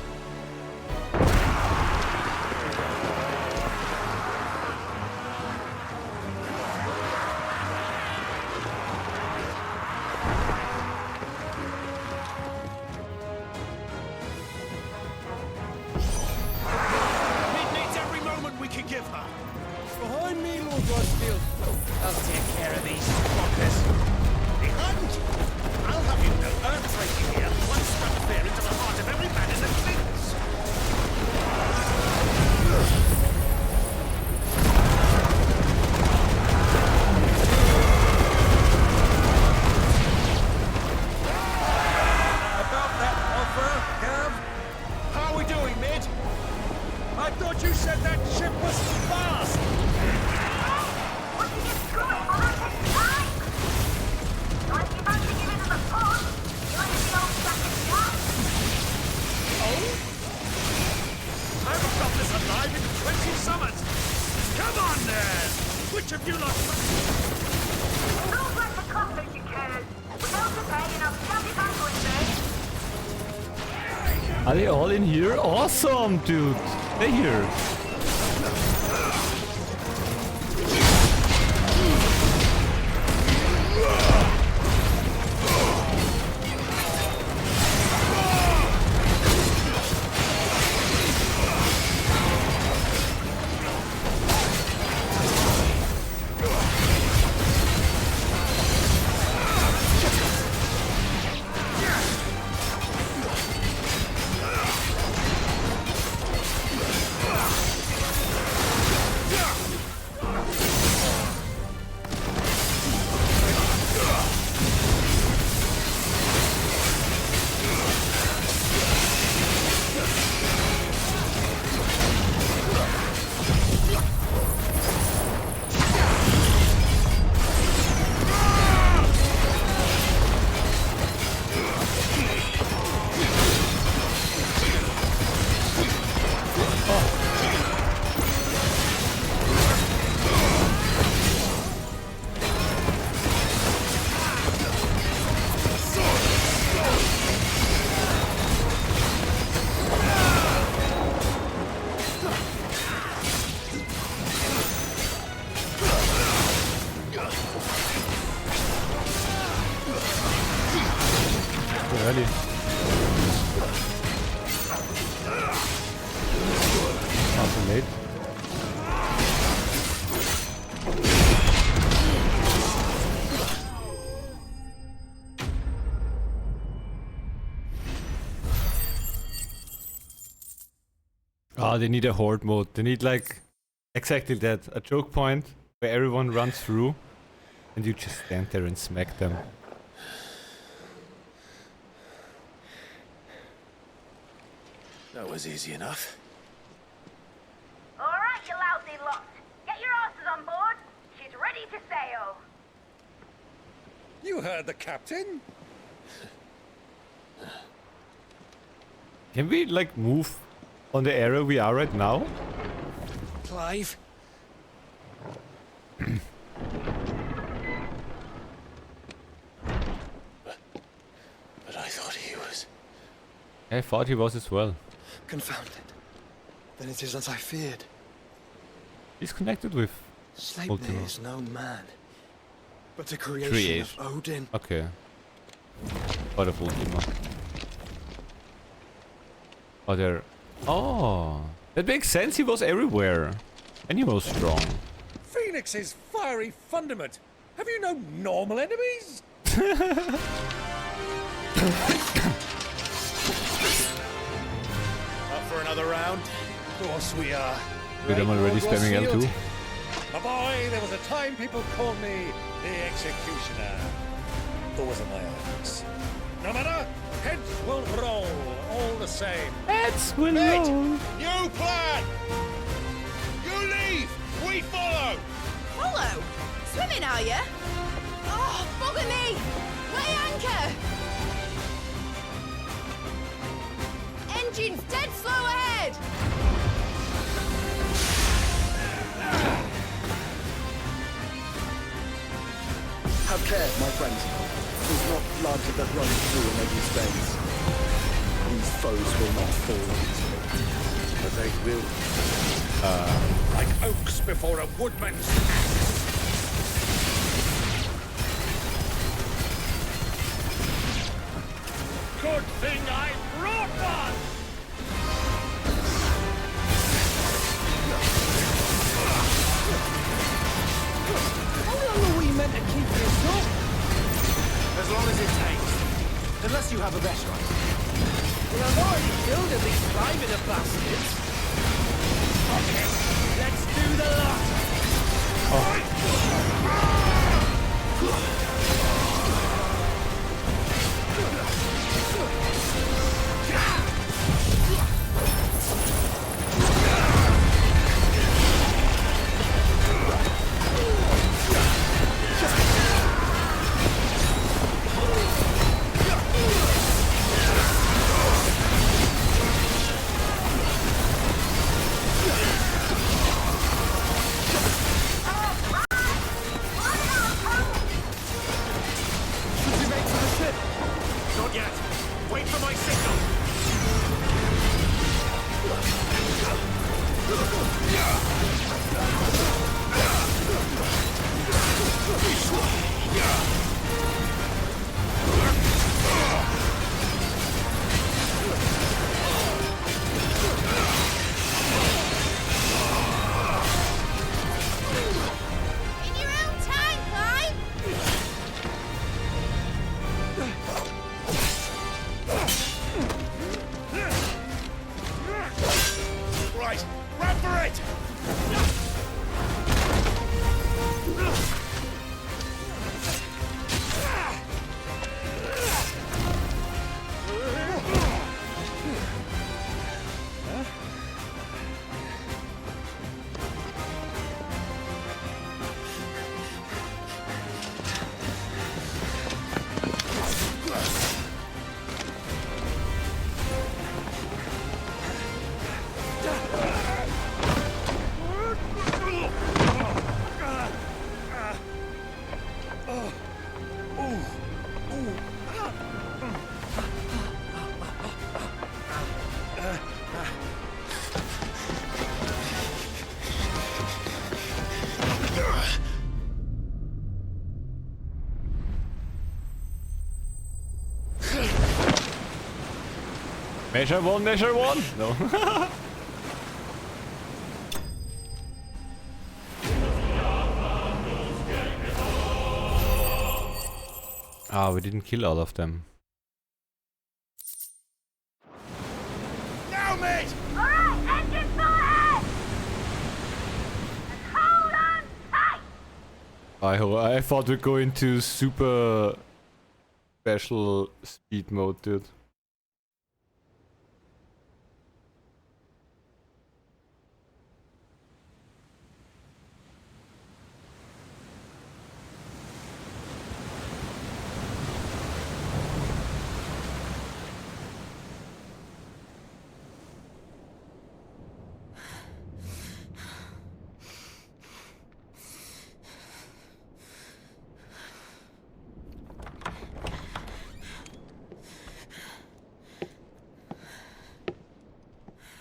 Mid needs every moment we can give her. Behind me, Lord Rosfield. I'll take care of these fuckers. Behind! I'll have you know earthquaking here once struck fear into the heart of every man in the fleets. About that offer, Gav? How are we doing, Mid? I thought you said that ship was fast! I have got this alive in 20 summers. Come on, then! Which of you lot... Don't let the cutlass you carry. Without the pay, and I'll stab you back with it. Are they all in here? Awesome, dude. They're here. Oh, they need a horde mode. They need like exactly that. A choke point where everyone runs through and you just stand there and smack them. That was easy enough. All right, you lousy lot. Get your asses on board. She's ready to sail. You heard the captain. Can we like move on the area we are right now? Clive? But I thought he was... I thought he was as well. Confounded. Then it is as I feared. He's connected with Sleipnir Ultima. is no man, but a creation of Odin. Okay. Part of Ultima. Oh, there. Oh, that makes sense. He was everywhere, and he was strong. Phoenix's fiery fundament. Have you no normal enemies? Up for another round? Of course we are. Wait, I'm already spamming L2. My boy, there was a time people called me the Executioner. Always in my eyes. No matter, heads will roll all the same. Heads will Mate, roll. new plan! You leave, we follow! Follow? Swimming, are you? Oh, bugger me! Weigh anchor! Engine's dead slow ahead! Have care, my friends. 'Tis not blood that runs through an Eddie's veins. These foes will not fall easily, but they will. Like oaks before a woodman's axe. Good thing I brought one! How long are we meant to keep this up? As long as it takes. Unless you have a better idea. Well, I've already killed at least 5 of the bastards. Okay, let's do the lot. Not yet. Wait for my signal. In your own time, Clive! Right, run for it! Measure one, measure one. No. Ah, we didn't kill all of them. Now, mate! All right, engine I thought we'd go into super special speed mode, dude.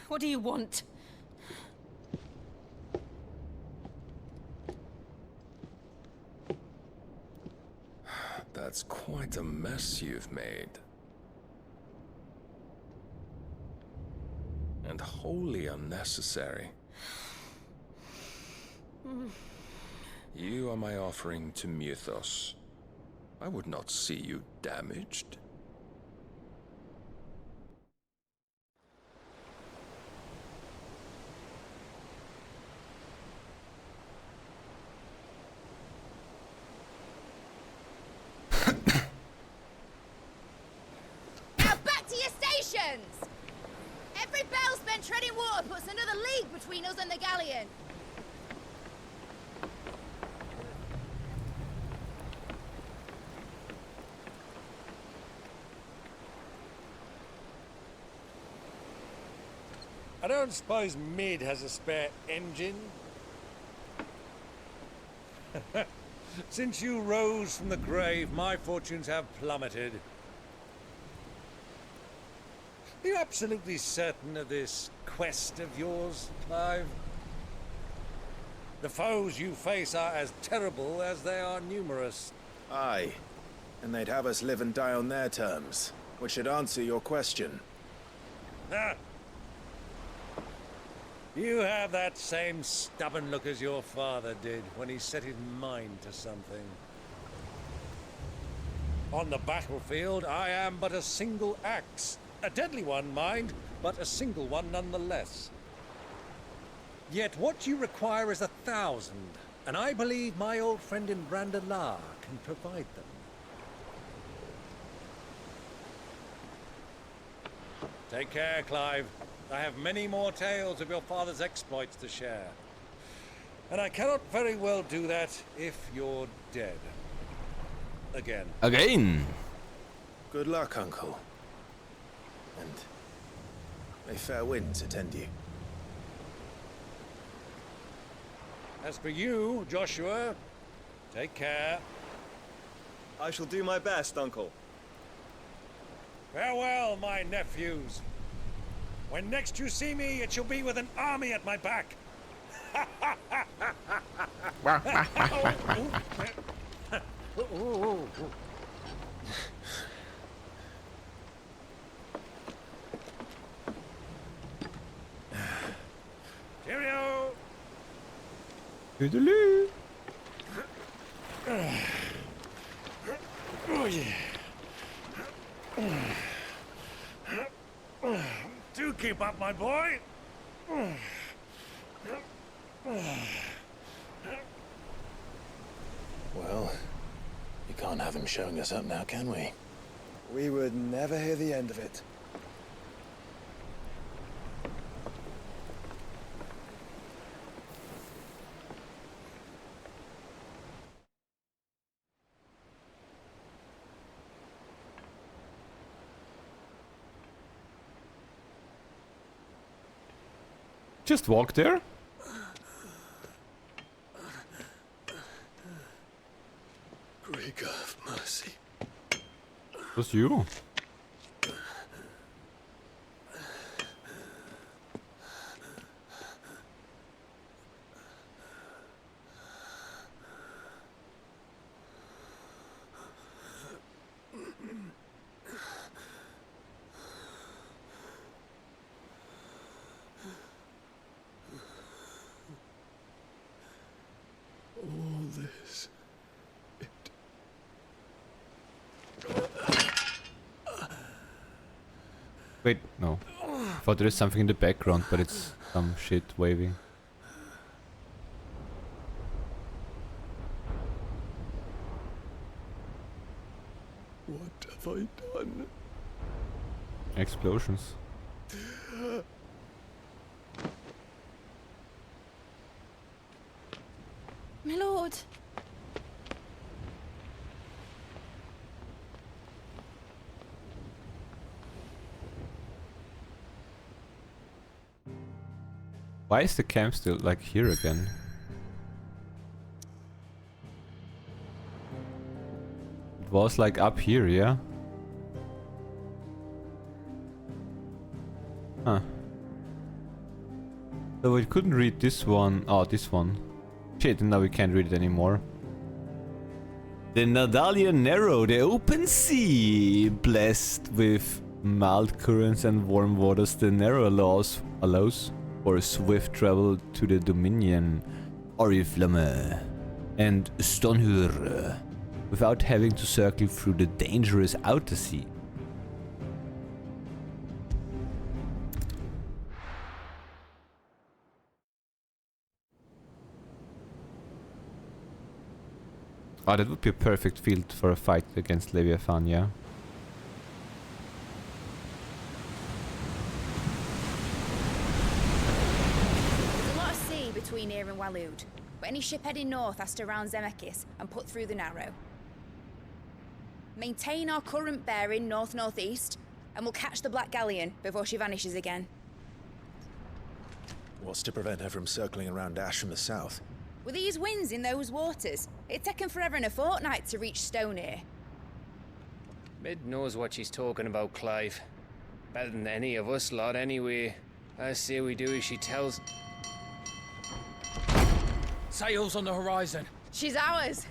What do you want? That's quite a mess you've made. And wholly unnecessary. You are my offering to Mythos. I would not see you damaged. Every bell spent treading water puts another league between us and the galleon. I don't suppose Mid has a spare engine? Since you rose from the grave, my fortunes have plummeted. Are you absolutely certain of this quest of yours, Clive? The foes you face are as terrible as they are numerous. Aye, and they'd have us live and die on their terms, which should answer your question. Ha! You have that same stubborn look as your father did when he set his mind to something. On the battlefield, I am but a single axe. A deadly one, mind, but a single one nonetheless. Yet what you require is 1,000, and I believe my old friend in Brandalar can provide them. Take care, Clive. I have many more tales of your father's exploits to share. And I cannot very well do that if you're dead. Again. Again! Good luck, Uncle. And may fair winds attend you. As for you, Joshua, take care. I shall do my best, Uncle. Farewell, my nephews. When next you see me, it shall be with an army at my back. Cheerio! Toodaloo! Oh, yeah. Do keep up, my boy. Well, you can't have him showing us up now, can we? We would never hear the end of it. Just walk there? Great God of mercy. It was you. All this. Wait, no. I thought there is something in the background, but it's some shit waving. explosions. My lord. Why is the camp still like here again? It was like up here, yeah? Huh. So we couldn't read this one. Oh, this one. Shit, and now we can't read it anymore. The Nadalia Narrow, the open sea, blessed with mild currents and warm waters, the Narrow allows for swift travel to the Dominion, Oriflamme, and Stonhur, without having to circle through the dangerous outer sea. Oh, that would be a perfect field for a fight against Leviathan, yeah? There's a lot of sea between here and Waloed, but any ship heading north has to round Zemeckis and put through the Narrow. Maintain our current bearing north-northeast, and we'll catch the Black Galleon before she vanishes again. What's to prevent her from circling around Ash from the south? With these winds in those waters, it'd taken forever and a fortnight to reach Stonehir. Mid knows what she's talking about, Clive. Better than any of us lot, anyway. I say we do as she tells. Sails on the horizon. She's ours.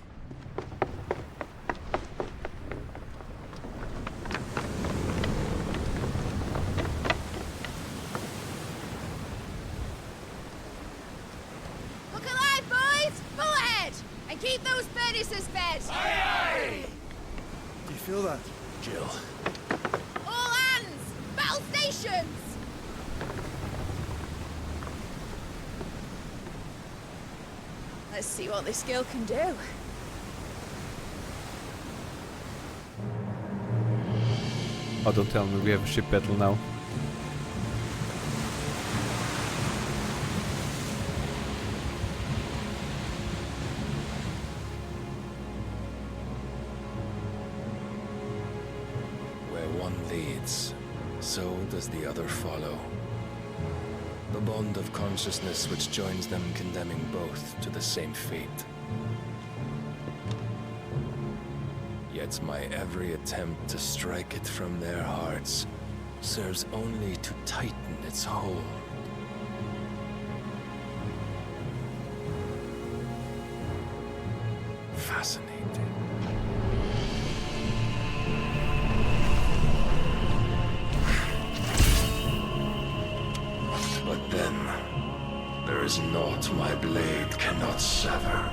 Look alive, boys! Full ahead! And keep those furnaces fed! Aye, Do you feel that? Jill. All hands! Battle stations! Let's see what this girl can do. Oh, don't tell me we have a ship battle now. Where one leads, so does the other follow. The bond of consciousness which joins them, condemning both to the same fate. Yet my every attempt to strike it from their hearts serves only to tighten its hold. Fascinating. But then, there is naught my blade cannot sever.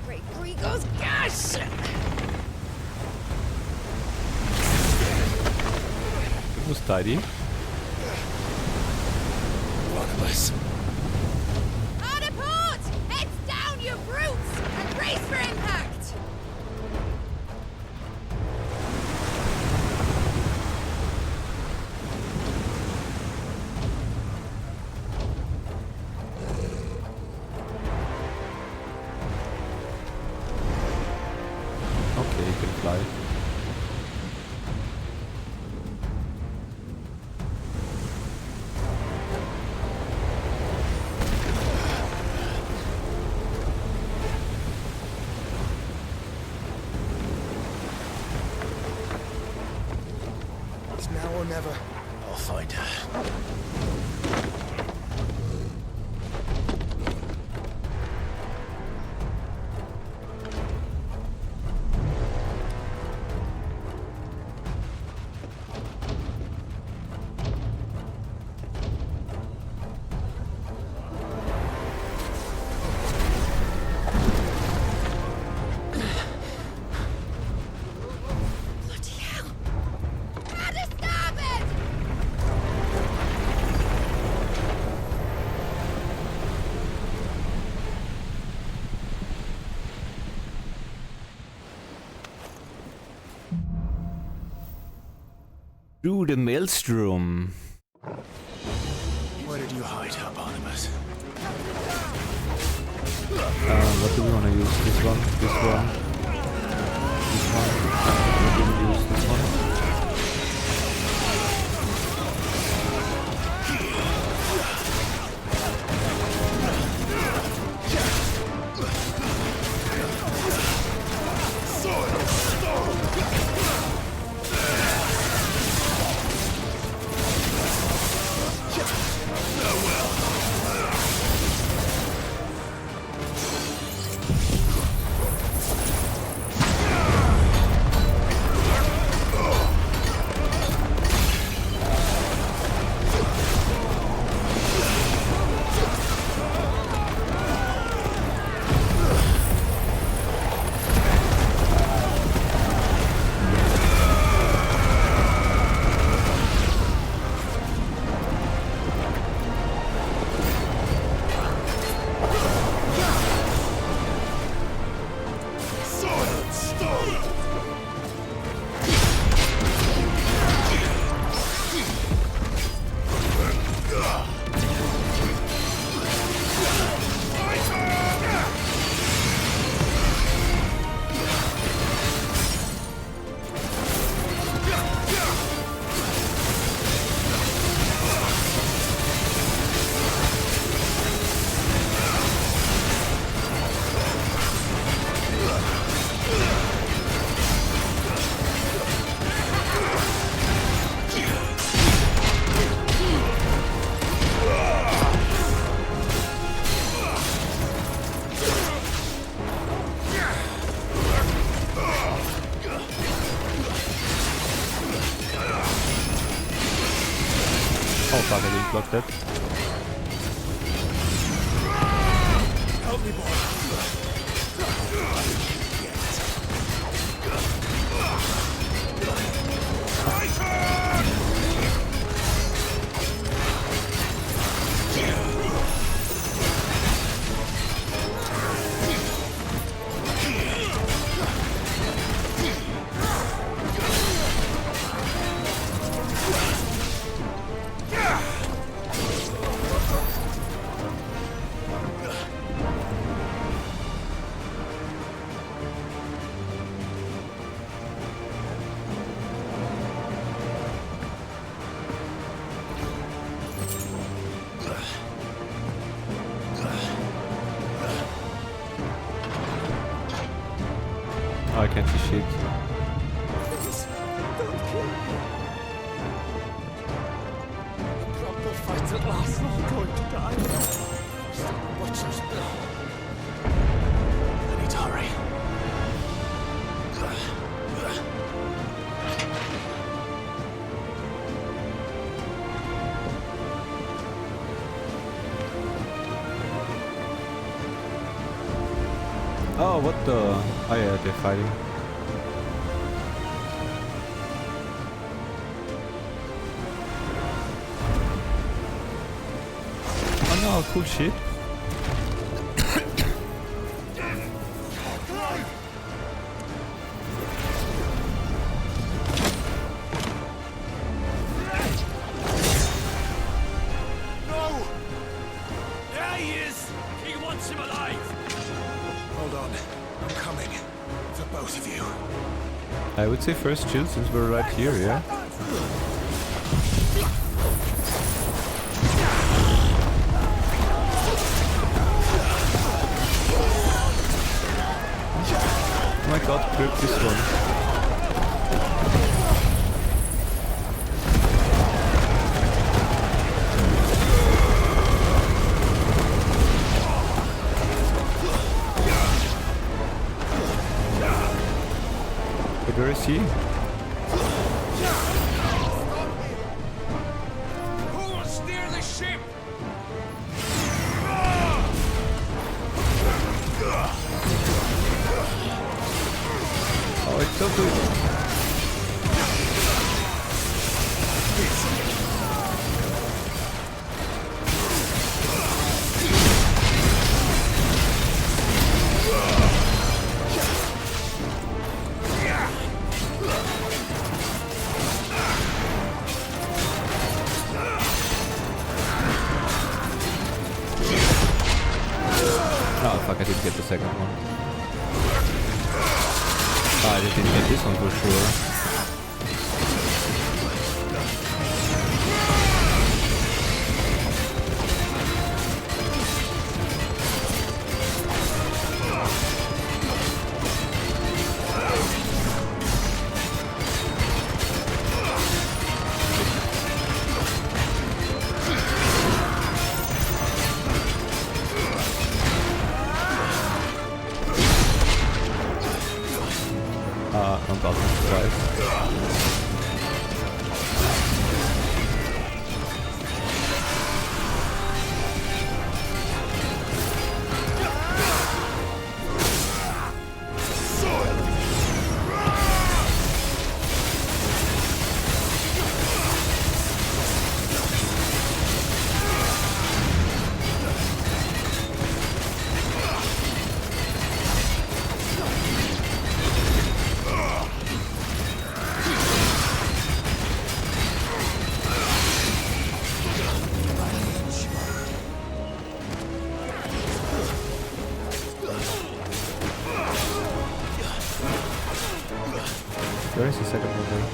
Great Grigor's gas! It was tidy. One of us. Hard a port! Heads down, you brutes! And brace for impact! Okay, you can fly. It's now or never. I'll find her. Bloody hell! Hard a starboard! Through the maelstrom. Where did you hide her, Barnabas? What do we want to use? This one? This one? This one? We didn't use this one. Oh fuck, I didn't block that. Help me, boy. Oh, I can't see shit. Please, don't kill me. The proper fight at last, I'm going to die. First on the butcher's bill. I need to hurry. Oh, what the? Oh yeah, they're fighting. Oh no, cool shit. No! There he is! He wants him alive! Hold on. I'm coming. For both of you. I would say first chill since we're right here, yeah? Oh my god, grip this one. Where is he? Who will steer the ship? Oh, it's so good. Oh fuck, I didn't get the second one. Oh, I didn't get this one for sure. I'm about to survive. Where is the second one then?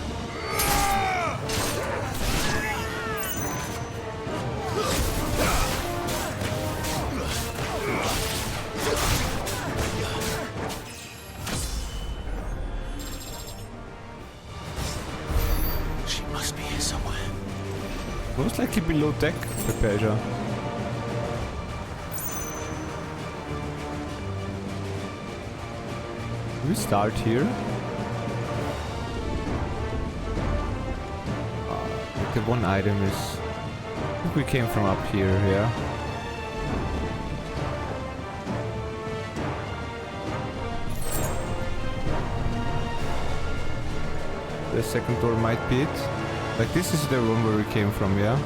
She must be here somewhere. Most likely below deck, Hypatia. Do we start here? The one item is... I think we came from up here, yeah? The second door might be it. Like, this is the room where we came from, yeah?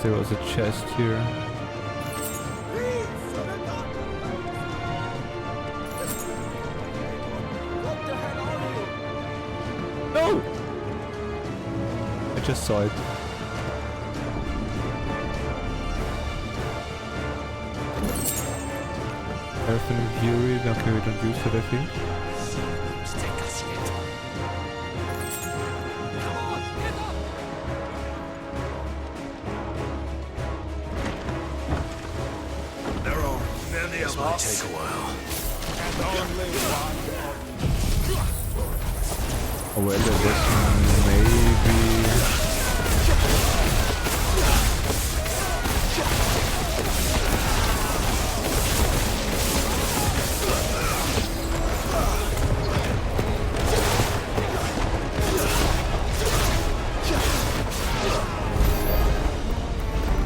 There was a chest here. No! I just saw it. Infinite Fury. Okay, we don't use it, I think. This might take a while. Oh, well, there was maybe...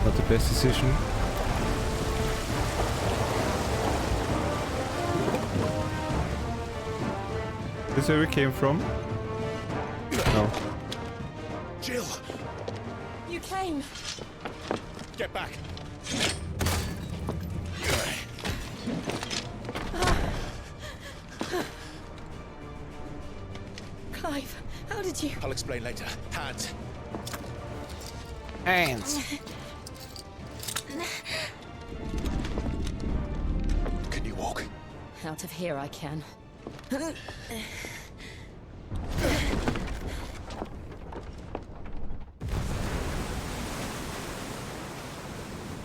Not the best decision. This is where we came from? No. Jill! You came. Get back! Clive, how did you... I'll explain later. Hands. Hands. Can you walk? Out of here I can.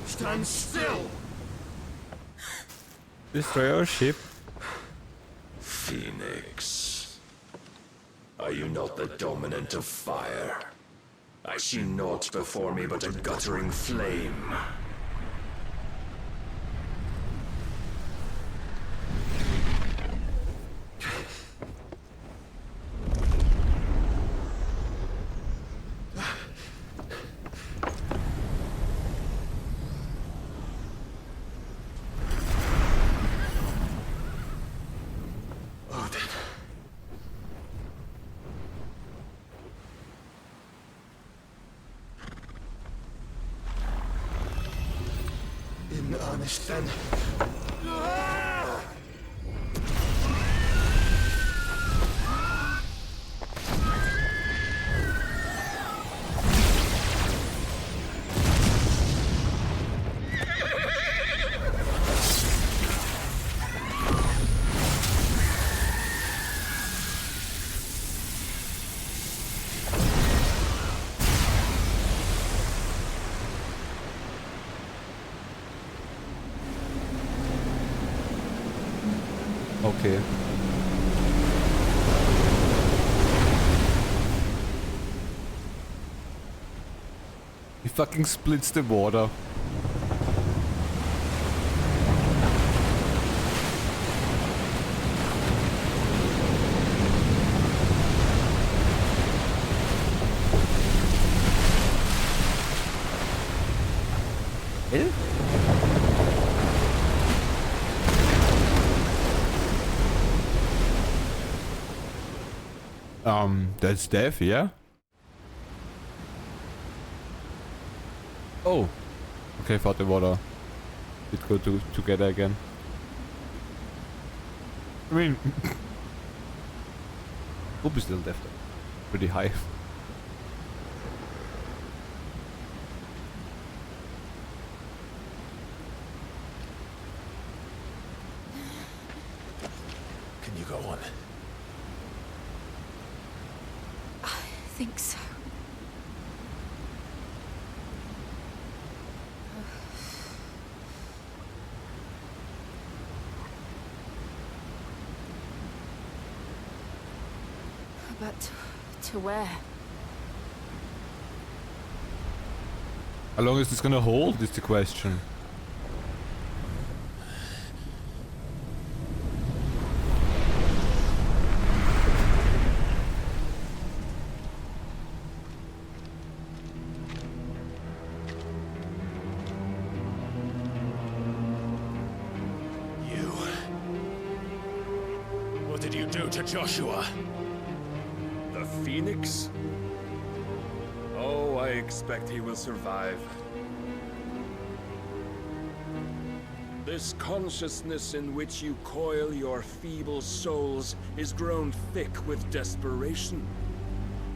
Stand still! Destroy our ship. Phoenix. Are you not the dominant of fire? I see naught before me but a guttering flame. In earnest then. Okay. He fucking splits the water. That's death, yeah? Oh. Okay, I thought the water did go together again. I mean... Hope is still death though. Pretty high. Can you go on? I think so. But to where? How long is this gonna hold, is the question. What did you do to Joshua? The Phoenix? Oh, I expect he will survive. This consciousness in which you coil your feeble souls is grown thick with desperation.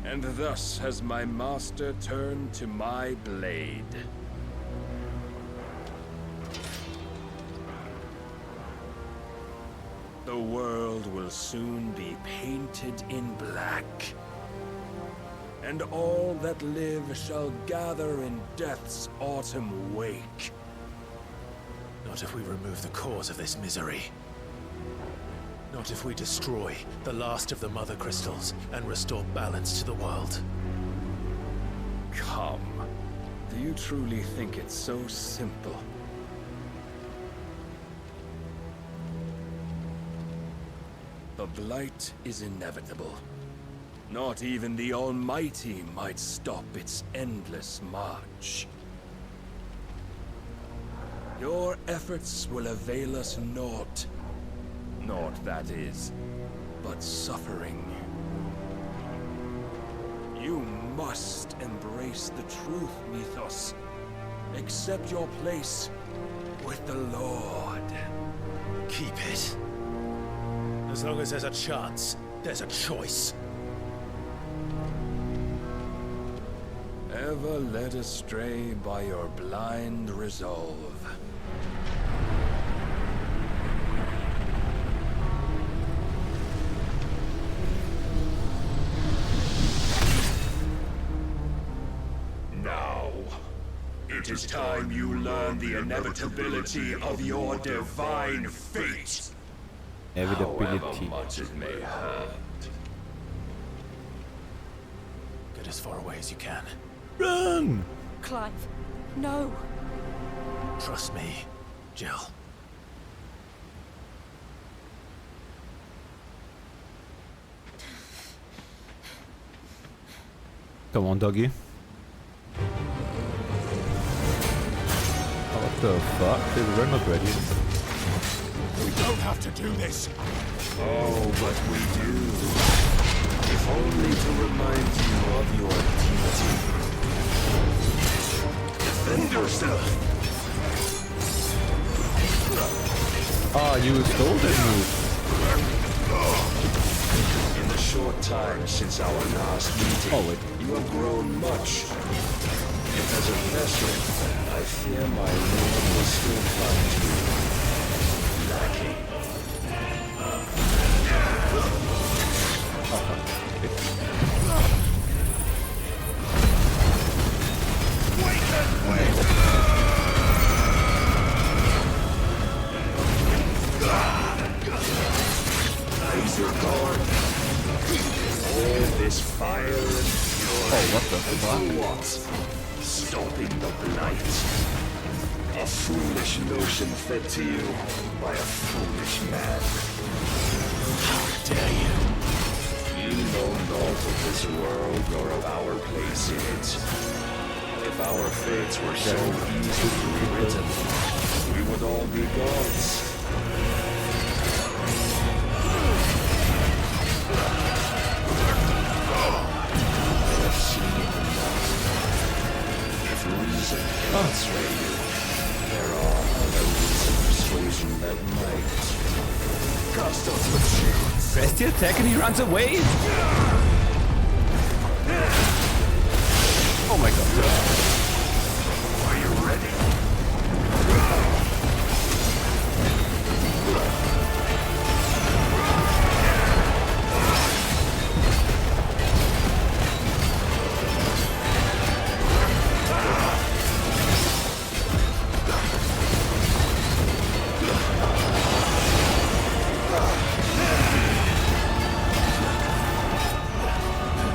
And thus has my master turned to my blade. The world will soon be painted in black. And all that live shall gather in death's autumn wake. Not if we remove the cause of this misery. Not if we destroy the last of the Mother Crystals and restore balance to the world. Come. Do you truly think it's so simple? The Blight is inevitable. Not even the Almighty might stop its endless march. Your efforts will avail us naught. Naught, that is, but suffering. You must embrace the truth, Mythos. Accept your place with the Lord. Keep it. As long as there's a chance, there's a choice. Ever led astray by your blind resolve. Now, it is time you learn the inevitability of your divine fate. Inevitability. However much it may hurt. Get as far away as you can. Run! Clive, no. Trust me, Jill. Come on, doggy. Oh, what the fuck? We're not ready. We don't have to do this. Oh, but we do. If only to remind you of your duty. Defend yourself. Ah, you stole that move. In the short time since our last meeting, you have grown much. Yet as a vessel, I fear my lord will still find you lacking. disregard. All this fire and fury. Oh, what the fuck? For what? Stopping the blight. A foolish notion fed to you by a foolish man. How dare you? You know naught of this world nor of our place in it. If our fates were so easily written, we would all be gods. I have seen enough. If reason cannot sway you, there are other means of persuasion that might. Cast off the chains. Press the attack and he runs away! Oh my god. Are you ready?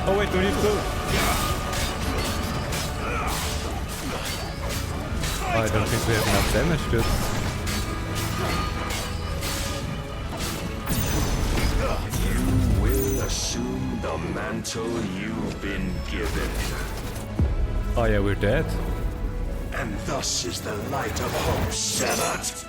Oh wait, don't need to go. I don't think we have enough damage, dude. You will assume the mantle you've been given. Oh yeah, we're dead. And thus is the light of hope severed.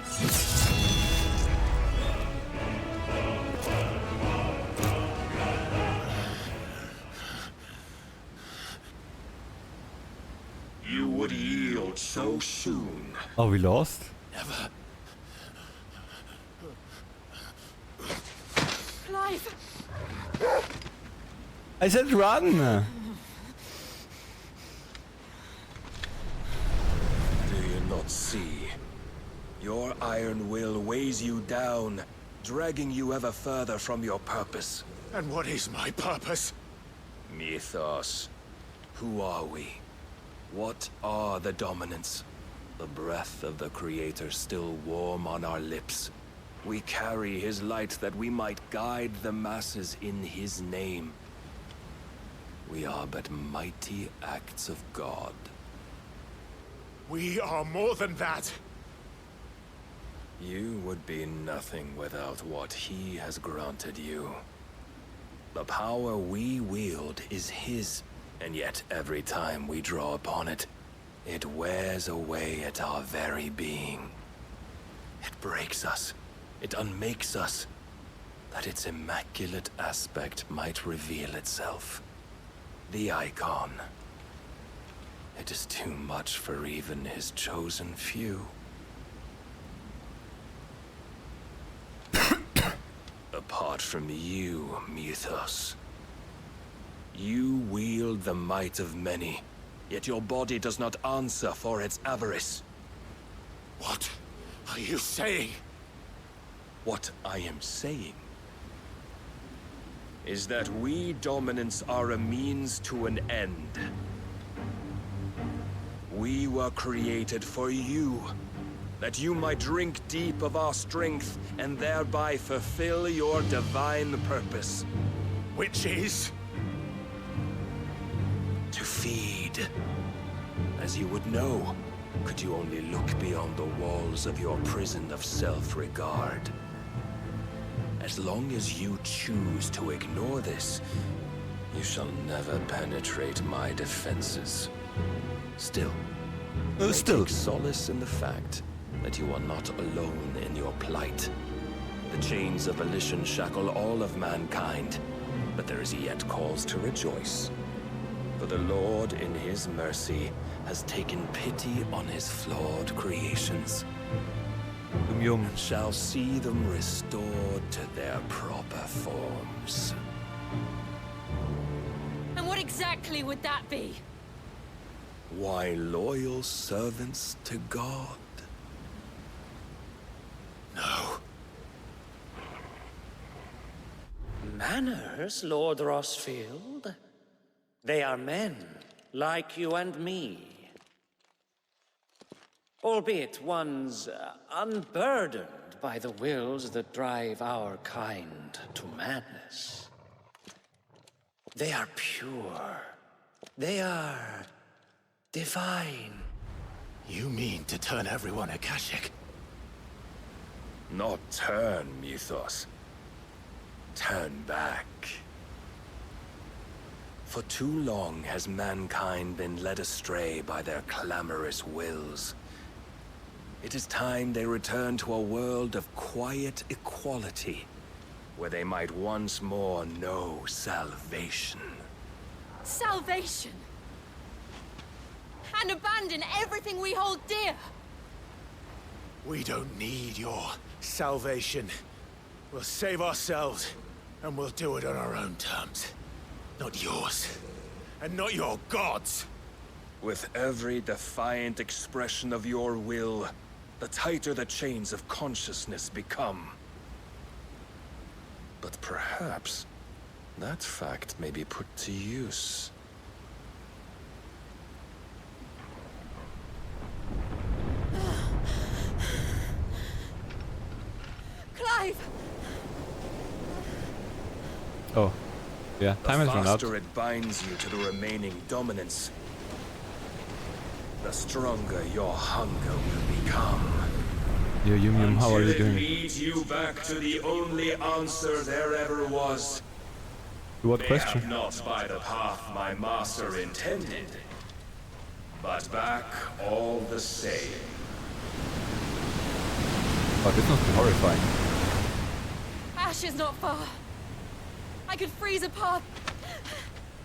You would yield so soon. Oh, we lost? Never. Clive! I said run! Do you not see? Your iron will weighs you down, dragging you ever further from your purpose. And what is my purpose? Mythos. Who are we? What are the dominants? The breath of the Creator still warm on our lips. We carry his light that we might guide the masses in his name. We are but mighty acts of God. We are more than that. You would be nothing without what he has granted you. The power we wield is his. And yet, every time we draw upon it, it wears away at our very being. It breaks us. It unmakes us. That its immaculate aspect might reveal itself. The icon. It is too much for even his chosen few. Apart from you, Mythos. You wield the might of many, yet your body does not answer for its avarice. What are you saying? What I am saying is that we dominants are a means to an end. We were created for you, that you might drink deep of our strength and thereby fulfill your divine purpose. Which is? To feed. As you would know, could you only look beyond the walls of your prison of self-regard. As long as you choose to ignore this, you shall never penetrate my defenses. Still, take solace in the fact that you are not alone in your plight. The chains of volition shackle all of mankind, but there is yet cause to rejoice. For the Lord, in his mercy, has taken pity on his flawed creations, and shall see them restored to their proper forms. And what exactly would that be? Why, loyal servants to God. No. Manners, Lord Rossfield? They are men, like you and me. Albeit one's unburdened by the wills that drive our kind to madness. They are pure. They are divine. You mean to turn everyone Akashic? Not turn, Mythos. Turn back. For too long has mankind been led astray by their clamorous wills. It is time they return to a world of quiet equality, where they might once more know salvation. Salvation! And abandon everything we hold dear! We don't need your salvation. We'll save ourselves, and we'll do it on our own terms. Not yours, and not your gods. With every defiant expression of your will, the tighter the chains of consciousness become. But perhaps that fact may be put to use. Clive! Oh. Yeah, time has run out. The faster it binds you to the remaining dominance, the stronger your hunger will become. Yo, Yum Yum, how are you Until it doing? leads you back to the only answer there ever was. What question? Mayhap not by the path my master intended, but back all the same. Oh, this must be horrifying. Ash is not far. I could freeze a path.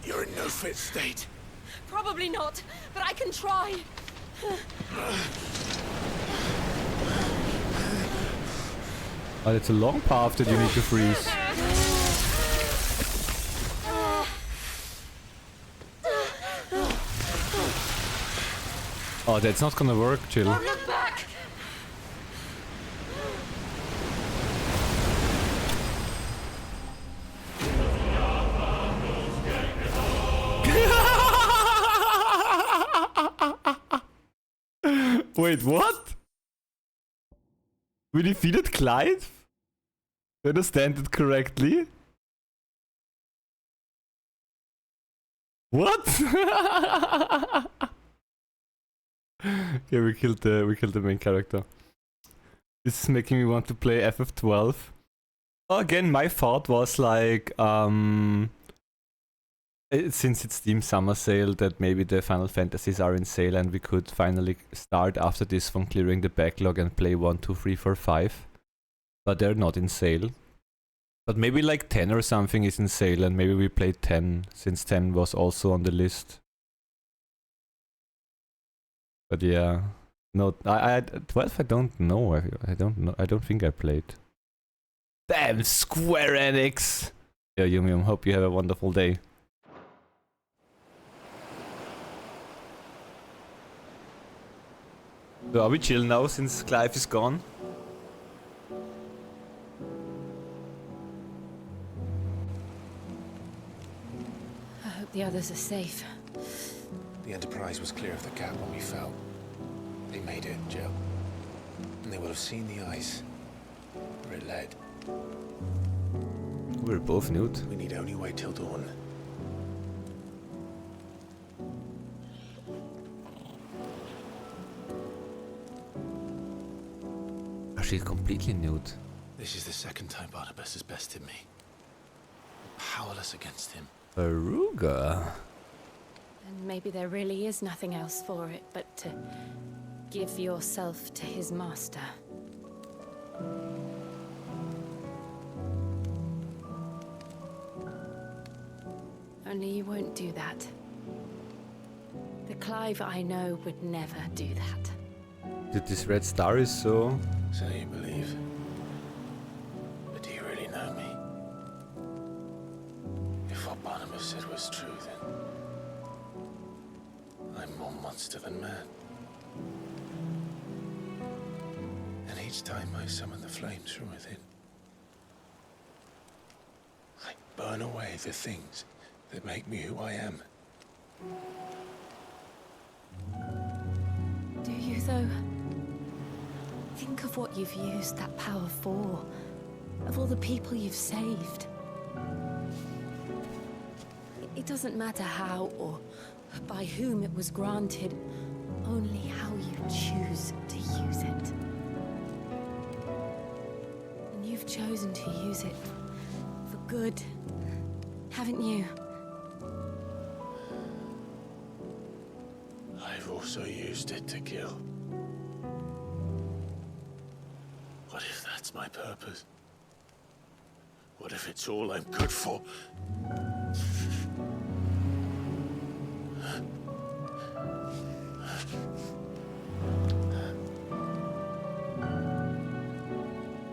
You're in no fit state. Probably not, but I can try. But it's a long path that you need to freeze. Oh, that's not gonna work, Jill. Don't look back! Wait, what? We defeated Clive? Do I understand it correctly? What? Okay, we killed the main character. This is making me want to play FF12. Oh, again, my thought was like, since it's Steam Summer Sale, that maybe the Final Fantasies are in sale and we could finally start after this from clearing the backlog and play 1, 2, 3, 4, 5. But they're not in sale. But maybe like 10 or something is in sale and maybe we played 10, since 10 was also on the list. But yeah, no, 12 I don't know, I don't know, I don't think I played. Damn, Square Enix! Yeah, Yum Yum, hope you have a wonderful day. So are we chill now since Clive is gone? I hope the others are safe. The Enterprise was clear of the gap when we fell. They made it, Jill. And they will have seen the ice where it led. We're both nude. We need only wait till dawn. She's completely nude. This is the second time Barnabas has bested me. Powerless against him. Aruga. And maybe there really is nothing else for it but to give yourself to his master. Only you won't do that. The Clive I know would never do that. Dude, this red star is so... So you believe. But do you really know me? If what Barnabas said was true, then I'm more monster than man. And each time I summon the flames from within, I burn away the things that make me who I am. Do you, though? Think of what you've used that power for, of all the people you've saved. It doesn't matter how or by whom it was granted, only how you choose to use it. And you've chosen to use it for good, haven't you? I've also used it to kill. What if that's my purpose? What if it's all I'm good for?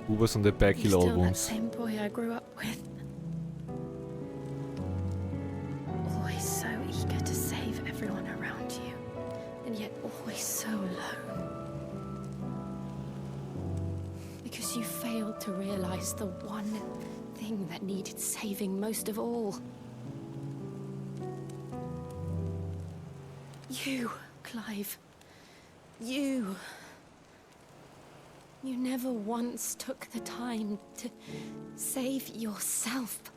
Who was on the back hill Still that albums? same boy I grew up with. Always so eager to save everyone around you, and yet always so alone. Because you failed to realize the one thing that needed saving most of all. You, Clive. You. You never once took the time to save yourself.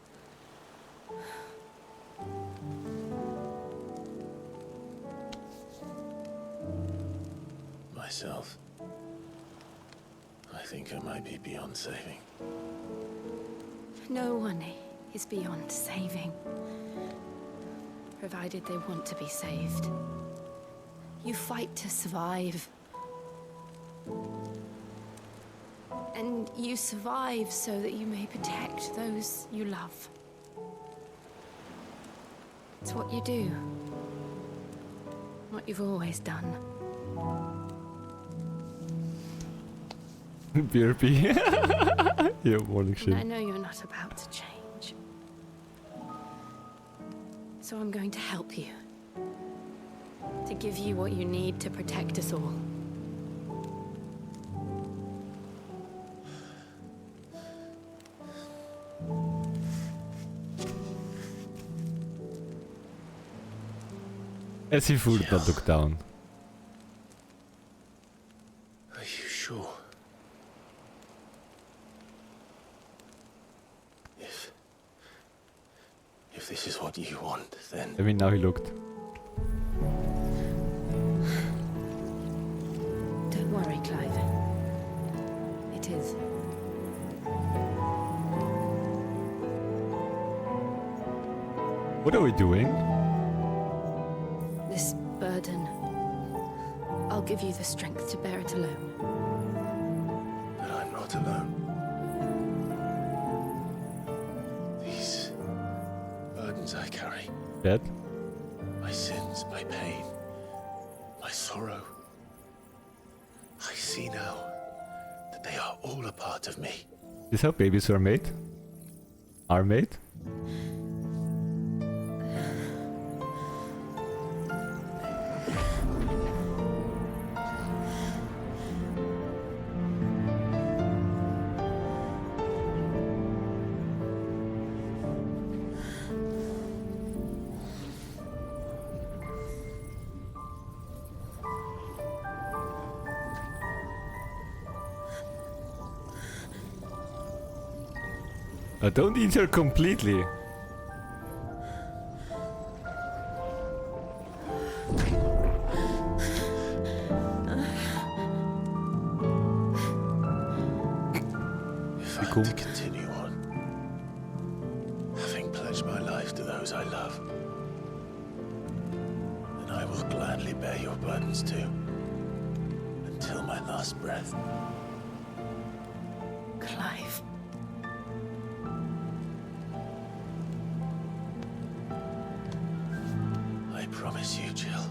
Myself. I think I might be beyond saving. No one is beyond saving, provided they want to be saved. You fight to survive. And you survive so that you may protect those you love. It's what you do. What you've always done. BRB. Yeah, morning shit. And I know you're not about to change. So I'm going to help you. To give you what you need to protect us all. As he would not look down. Are you sure? If this is what you want, then... I mean, now he looked. Don't worry, Clive. It is. What are we doing? This burden, I'll give you the strength to bear it alone. But I'm not alone. These burdens I carry. Dead? My sins, my pain, my sorrow. I see now that they are all a part of me. Is how babies are made? Are made? Don't eat her completely. If I'm to continue on, having pledged my life to those I love, then I will gladly bear your burdens too, until my last breath. Clive. I promise you, Jill,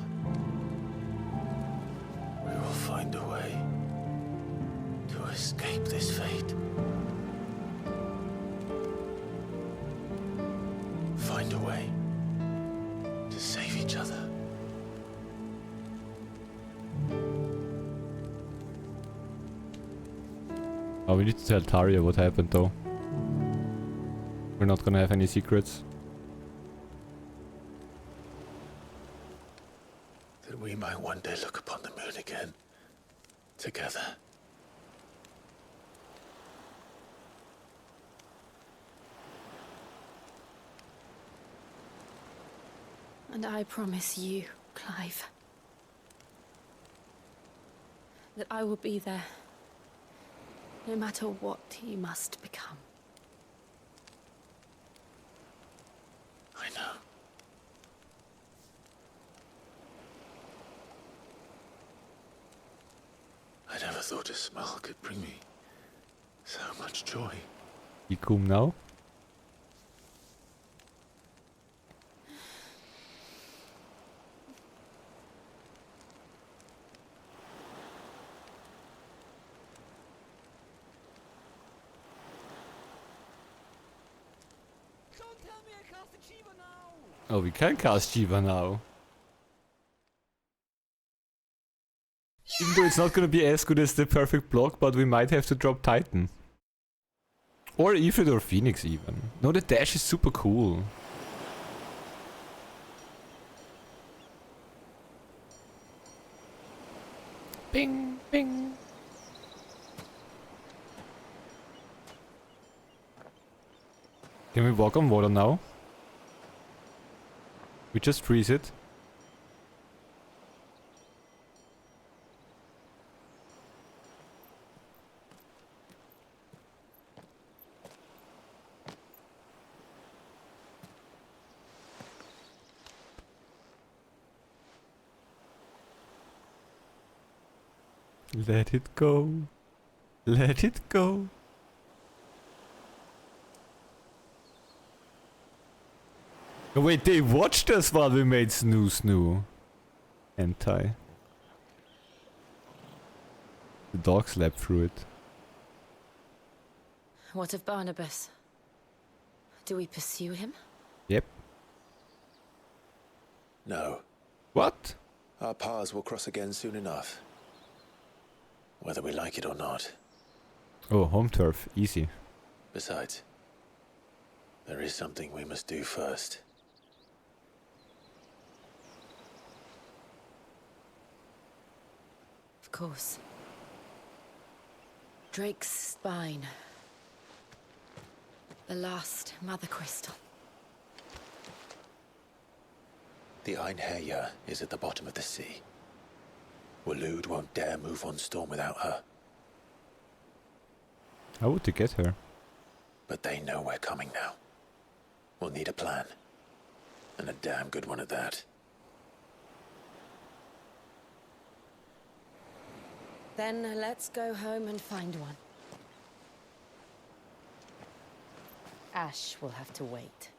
we will find a way to escape this fate. Find a way to save each other. Oh, we need to tell Taria what happened though. We're not gonna have any secrets. That we might one day look upon the moon again, together. And I promise you, Clive, that I will be there, no matter what you must become. I know. I never thought a smile could bring me so much joy. You come now? Oh, we can cast Shiva now. Even though it's not gonna be as good as the perfect block, but we might have to drop Titan. Or Ifrit or Phoenix even. No, the dash is super cool. Bing, bing. Can we walk on water now? We just freeze it. Let it go. Let it go. Oh wait, they watched us while we made Snoo Snoo. Hentai. The dog slept through it. What of Barnabas? Do we pursue him? Yep. No. What? Our paths will cross again soon enough. Whether we like it or not. Oh, home turf. Easy. Besides, there is something we must do first. Of course. Drake's spine. The last mother crystal. The Einherja is at the bottom of the sea. Waloed won't dare move on Storm without her. How would they get her? But they know we're coming now. We'll need a plan. And a damn good one at that. Then let's go home and find one. Ash will have to wait.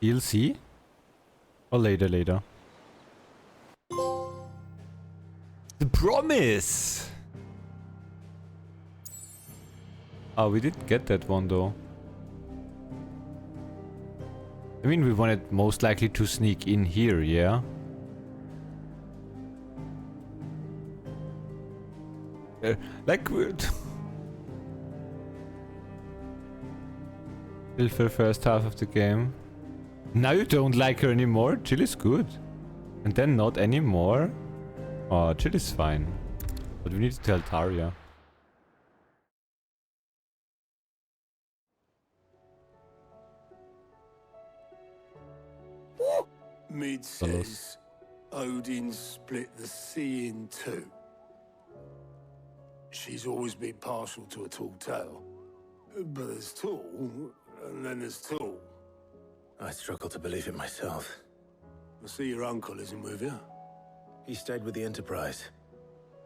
DLC? Or later. The Promise! Oh, we didn't get that one though. I mean, we wanted most likely to sneak in here, yeah? Like, still for the first half of the game. Now you don't like her anymore? Jill is good. And then not anymore? Oh, Jill is fine. But we need to tell Tarja. Mid says Odin split the sea in two. She's always been partial to a tall tale. But there's tall, and then there's tall. I struggle to believe it myself. I see your uncle isn't with you. He stayed with the Enterprise.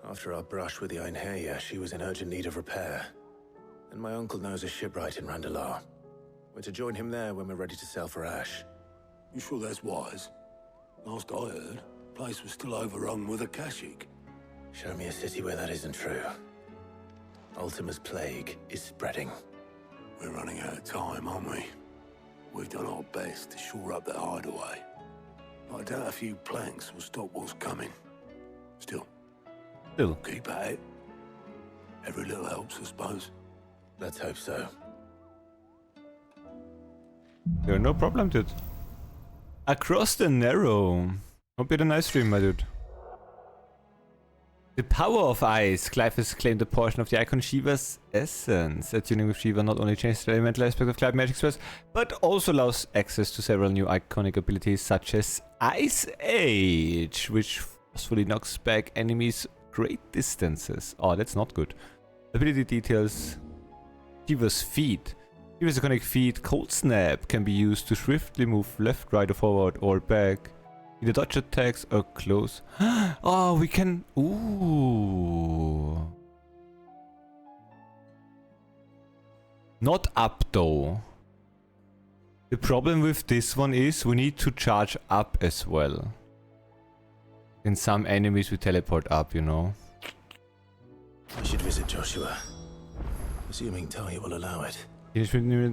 After our brush with the Einherja, she was in urgent need of repair. And my uncle knows a shipwright in Randalar. We're to join him there when we're ready to sail for Ash. You sure that's wise? Last I heard, the place was still overrun with Akashic. Show me a city where that isn't true. Ultima's plague is spreading. We're running out of time, aren't we? We've done our best to shore up that hideaway. I doubt a few planks will stop what's coming. Still. Keep at it. Every little helps, I suppose. Let's hope so. Yeah, no problem, dude. Across the Narrow. Hope you had a nice stream, my dude. The power of ice. Clive has claimed a portion of the icon Shiva's essence. Attuning with Shiva not only changes the elemental aspect of Clive magic spells, but also allows access to several new iconic abilities such as Ice Age, which forcefully knocks back enemies great distances. Oh, that's not good. Ability details. Shiva's feet. Shiva's iconic feat, Cold Snap, can be used to swiftly move left, right, or forward, or back. Either dodge attacks or close. Oh, we can... Ooh. Not up though. The problem with this one is we need to charge up as well. In some enemies we teleport up, you know. I should visit Joshua. Assuming Tahi will allow it.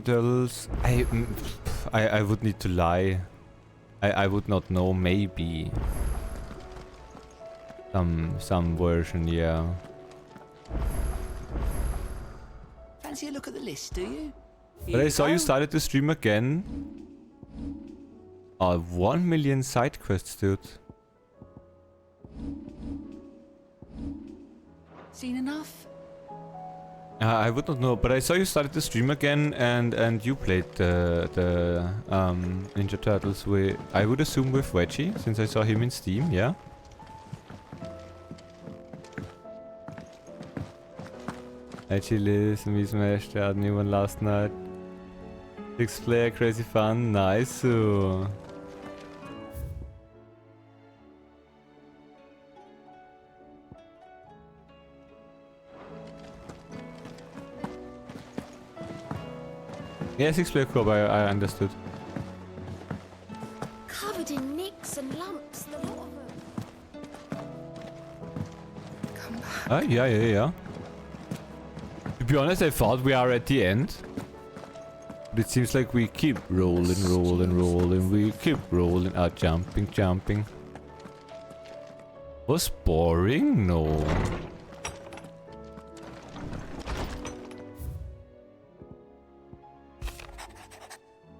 Turtles. I would need to lie. I would not know, maybe. Some version, yeah. Fancy a look at the list, do you? But I saw you started to stream again. 1 million side quests, dude. Seen enough? I would not know, but I saw you started to stream again, and you played the Ninja Turtles with, I would assume, with Wedgie, since I saw him in Steam, yeah? Actually, me smashed the new one last night. 6-player, crazy fun, nice. Yeah, 6-player co-op, I understood. Covered in nicks and lumps, the lot of them. Come back. Yeah. To be honest, I thought we are at the end. But it seems like we keep rolling. We keep rolling. Jumping. Was boring? No.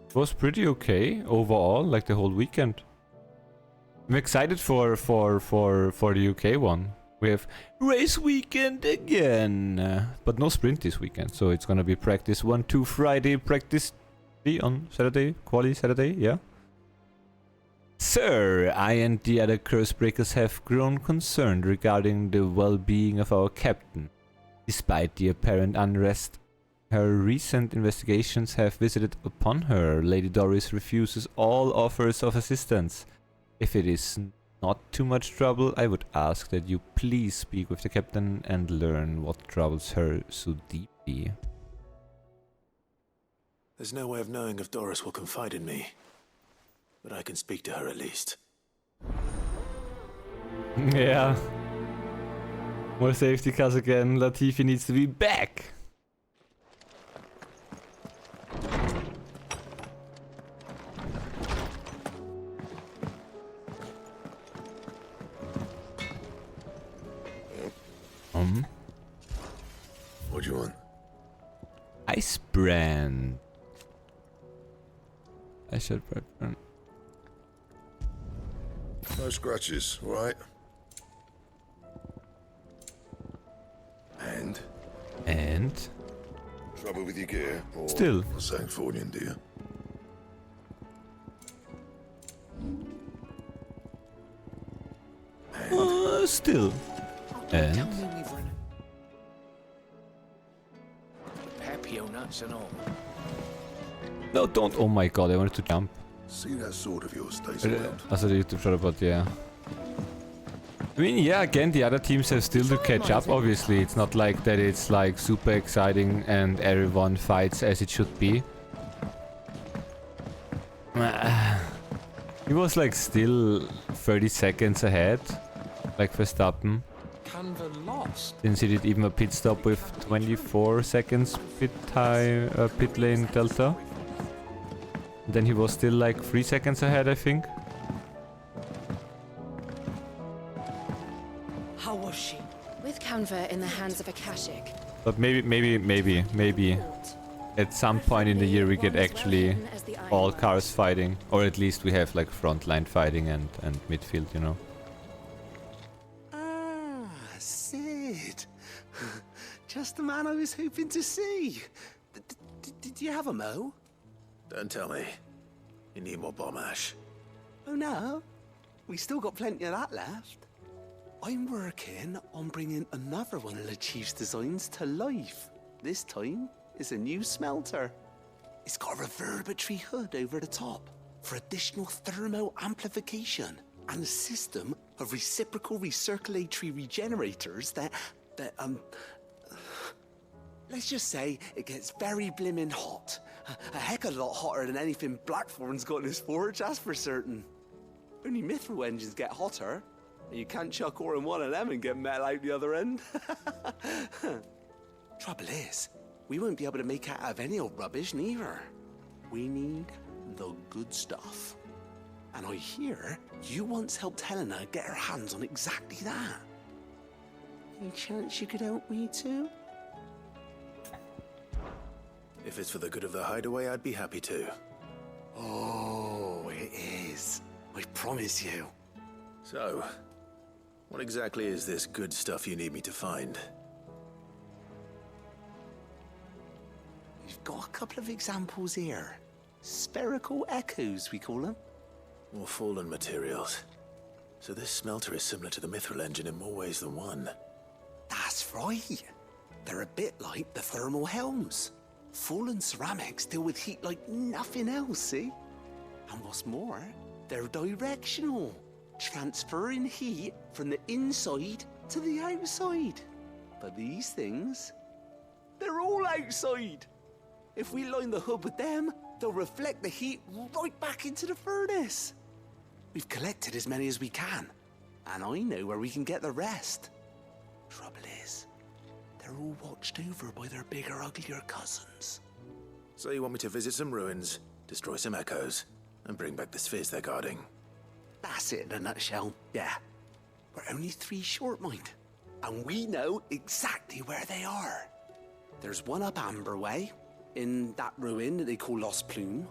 It was pretty okay overall, like the whole weekend. I'm excited for the UK one. We have race weekend again, but no sprint this weekend, so it's gonna be practice 1-2 Friday, practice 3 on Saturday, quali Saturday, yeah. Sir, I and the other curse breakers have grown concerned regarding the well-being of our captain. Despite the apparent unrest her recent investigations have visited upon her, Lady Doris refuses all offers of assistance. If it is not too much trouble, I would ask that you please speak with the captain and learn what troubles her so deeply. There's no way of knowing if Doris will confide in me, but I can speak to her at least. Yeah. More safety cars again. Latifi needs to be back. What do you want? Ice brand. I should brand. No scratches, right? And? Trouble with your gear? Or still. Sancthornian, dear? Still. And? Pepio nuts and all. No, don't. Oh my god, I wanted to jump. See that sword of yours stays around. Also the YouTube shot about, yeah. I mean, yeah, again, the other teams have still to catch up, obviously. It's not like that it's like super exciting and everyone fights as it should be. He was like still 30 seconds ahead, like Verstappen. Canva lost. Since he did even a pit stop with 24 seconds pit lane delta. Then he was still like 3 seconds ahead, I think. How was she? With Canva in the hands of Akashic. But maybe at some point in the year we get actually all cars fighting. Or at least we have like frontline fighting and midfield, you know. the man I was hoping to see. Did you have a mo? Don't tell me. You need more bomb ash. Oh no, we still got plenty of that left. I'm working on bringing another one of the Chief's designs to life. This time, it's a new smelter. It's got a reverberatory hood over the top for additional thermo amplification and a system of reciprocal recirculatory regenerators that let's just say it gets very blimmin' hot. A heck of a lot hotter than anything Blackthorn's got in his forge, that's for certain. Only mithril engines get hotter, and you can't chuck ore in one of them and get metal out the other end. Trouble is, we won't be able to make out of any old rubbish, neither. We need the good stuff. And I hear you once helped Helena get her hands on exactly that. Any chance you could help me too? If it's for the good of the hideaway, I'd be happy to. Oh, it is. I promise you. So, what exactly is this good stuff you need me to find? We've got a couple of examples here. Spherical echoes, we call them. More fallen materials. So this smelter is similar to the mithril engine in more ways than one. That's right. They're a bit like the thermal helms. Fallen ceramics deal with heat like nothing else, see? And what's more, they're directional, transferring heat from the inside to the outside. But these things, they're all outside. If we line the hood with them, they'll reflect the heat right back into the furnace. We've collected as many as we can, and I know where we can get the rest. Trouble is, they're all watched over by their bigger, uglier cousins. So you want me to visit some ruins, destroy some echoes, and bring back the spheres they're guarding? That's it in a nutshell, yeah. We're only 3 short, mind, and we know exactly where they are. There's one up Amber Way, in that ruin that they call Lost Plume,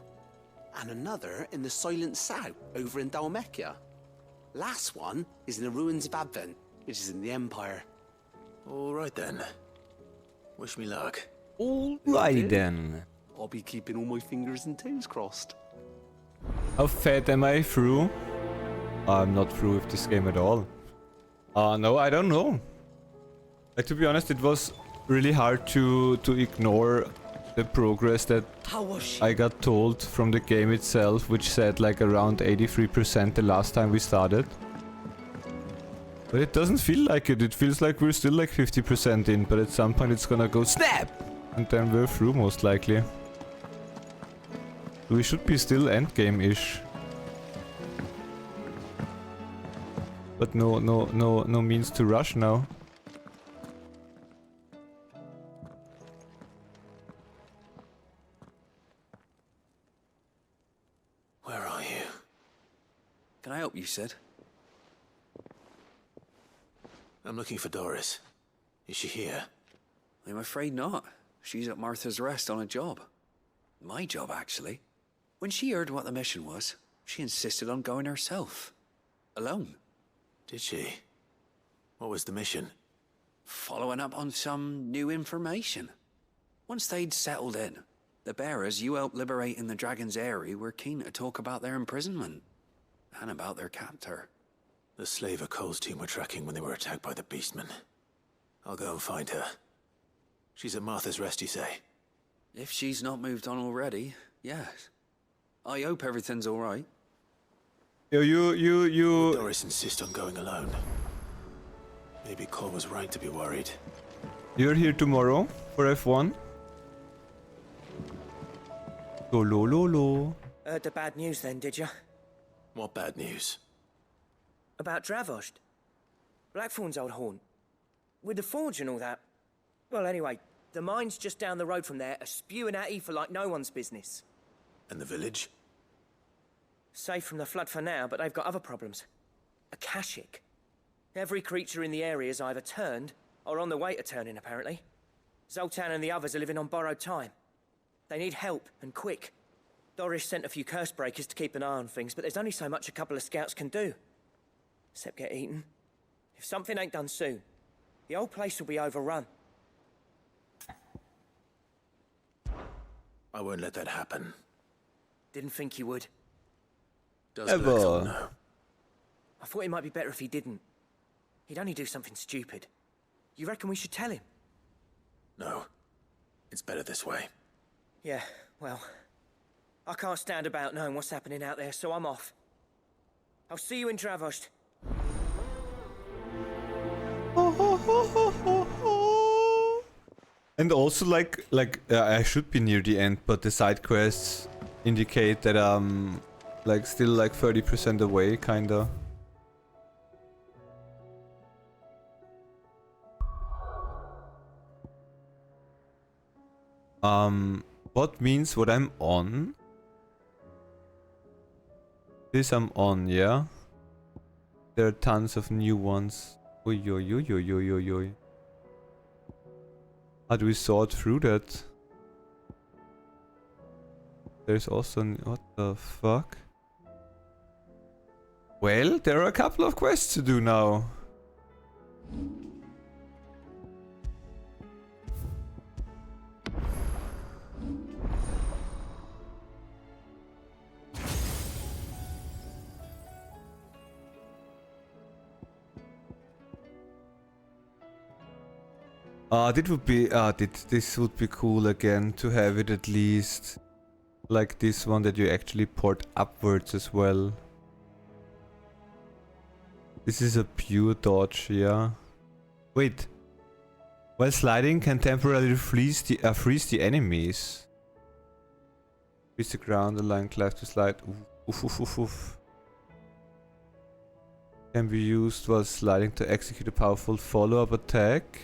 and another in the Silent South, over in Dalmekia. Last one is in the ruins of Advent, which is in the Empire. All right then. Wish me luck. Alrighty then. I'll be keeping all my fingers and toes crossed. How fat am I through? I'm not through with this game at all. No, I don't know. Like, to be honest, it was really hard to ignore the progress that I got told from the game itself, which said like around 83% the last time we started. But it doesn't feel like it. It feels like we're still like 50% in, but at some point it's gonna go SNAP! And then we're through, most likely. We should be still endgame-ish. But no means to rush now. Where are you? Can I help you, Sid? I'm looking for Doris. Is she here? I'm afraid not. She's at Martha's Rest on a job. My job, actually. When she heard what the mission was, she insisted on going herself. Alone. Did she? What was the mission? Following up on some new information. Once they'd settled in, the bearers you helped liberate in the Dragon's Eyrie were keen to talk about their imprisonment. And about their captor. The slaver Cole's team were tracking when they were attacked by the Beastmen. I'll go and find her. She's at Martha's Rest, you say? If she's not moved on already, yes. I hope everything's alright. Yo, you... Doris insists on going alone. Maybe Cole was right to be worried. You're here tomorrow for F1? Lo. Heard the bad news then, did you? What bad news? About Dravost. Blackthorn's old haunt. With the forge and all that. Well, anyway, the mines just down the road from there are spewing out ether like no one's business. And the village? Safe from the flood for now, but they've got other problems. Akashic. Every creature in the area's either turned, or on the way to turning, apparently. Zoltan and the others are living on borrowed time. They need help, and quick. Doris sent a few curse breakers to keep an eye on things, but there's only so much a couple of scouts can do. Except get eaten. If something ain't done soon, the whole place will be overrun. I won't let that happen. Didn't think you would. Does Blackthorn know? I thought it might be better if he didn't. He'd only do something stupid. You reckon we should tell him? No. It's better this way. Yeah, well, I can't stand about knowing what's happening out there, so I'm off. I'll see you in Dravost. And also, I should be near the end, but the side quests indicate that I'm, still 30% away, kinda. What means what I'm on? This I'm on, yeah? There are tons of new ones. Oi, oi, oi, oi, oi, oi, oi. How do we sort through that? There's also... what the fuck? Well, there are a couple of quests to do now. This would be cool again to have it at least like this one that you actually port upwards as well. This is a pure dodge, yeah. Wait. While sliding can temporarily freeze the enemies. Freeze the ground, align class to slide. Oof, oof, oof, oof. Can be used while sliding to execute a powerful follow-up attack.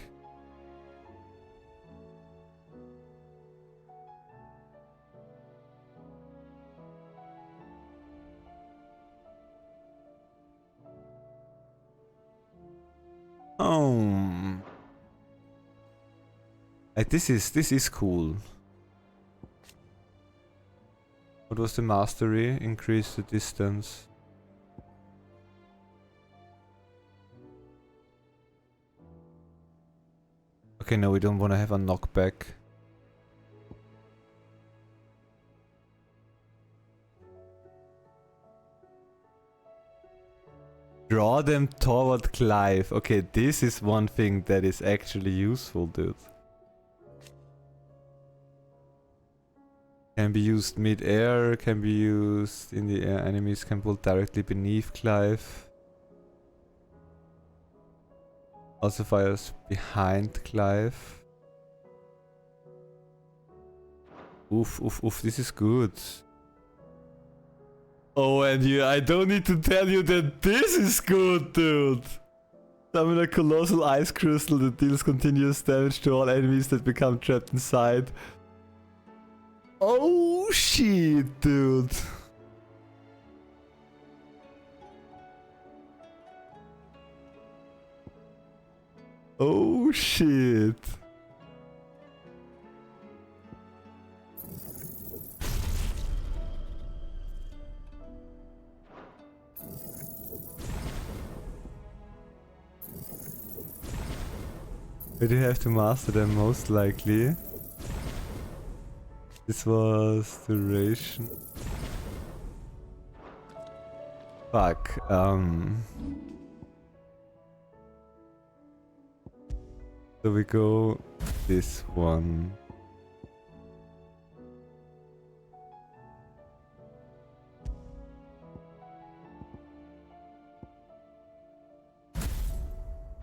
This is cool. What was the mastery? Increase the distance. Okay, no, we don't want to have a knockback. Draw them toward Clive. Okay, this is one thing that is actually useful, dude. Can be used mid-air, can be used in the air. Enemies can pull directly beneath Clive. Also fires behind Clive. Oof, oof, oof, this is good. Oh, and I don't need to tell you that this is good, dude! Summon a colossal ice crystal that deals continuous damage to all enemies that become trapped inside. Oh shit, dude! Oh shit! We do have to master them most likely. This was duration. Fuck, so we go this one.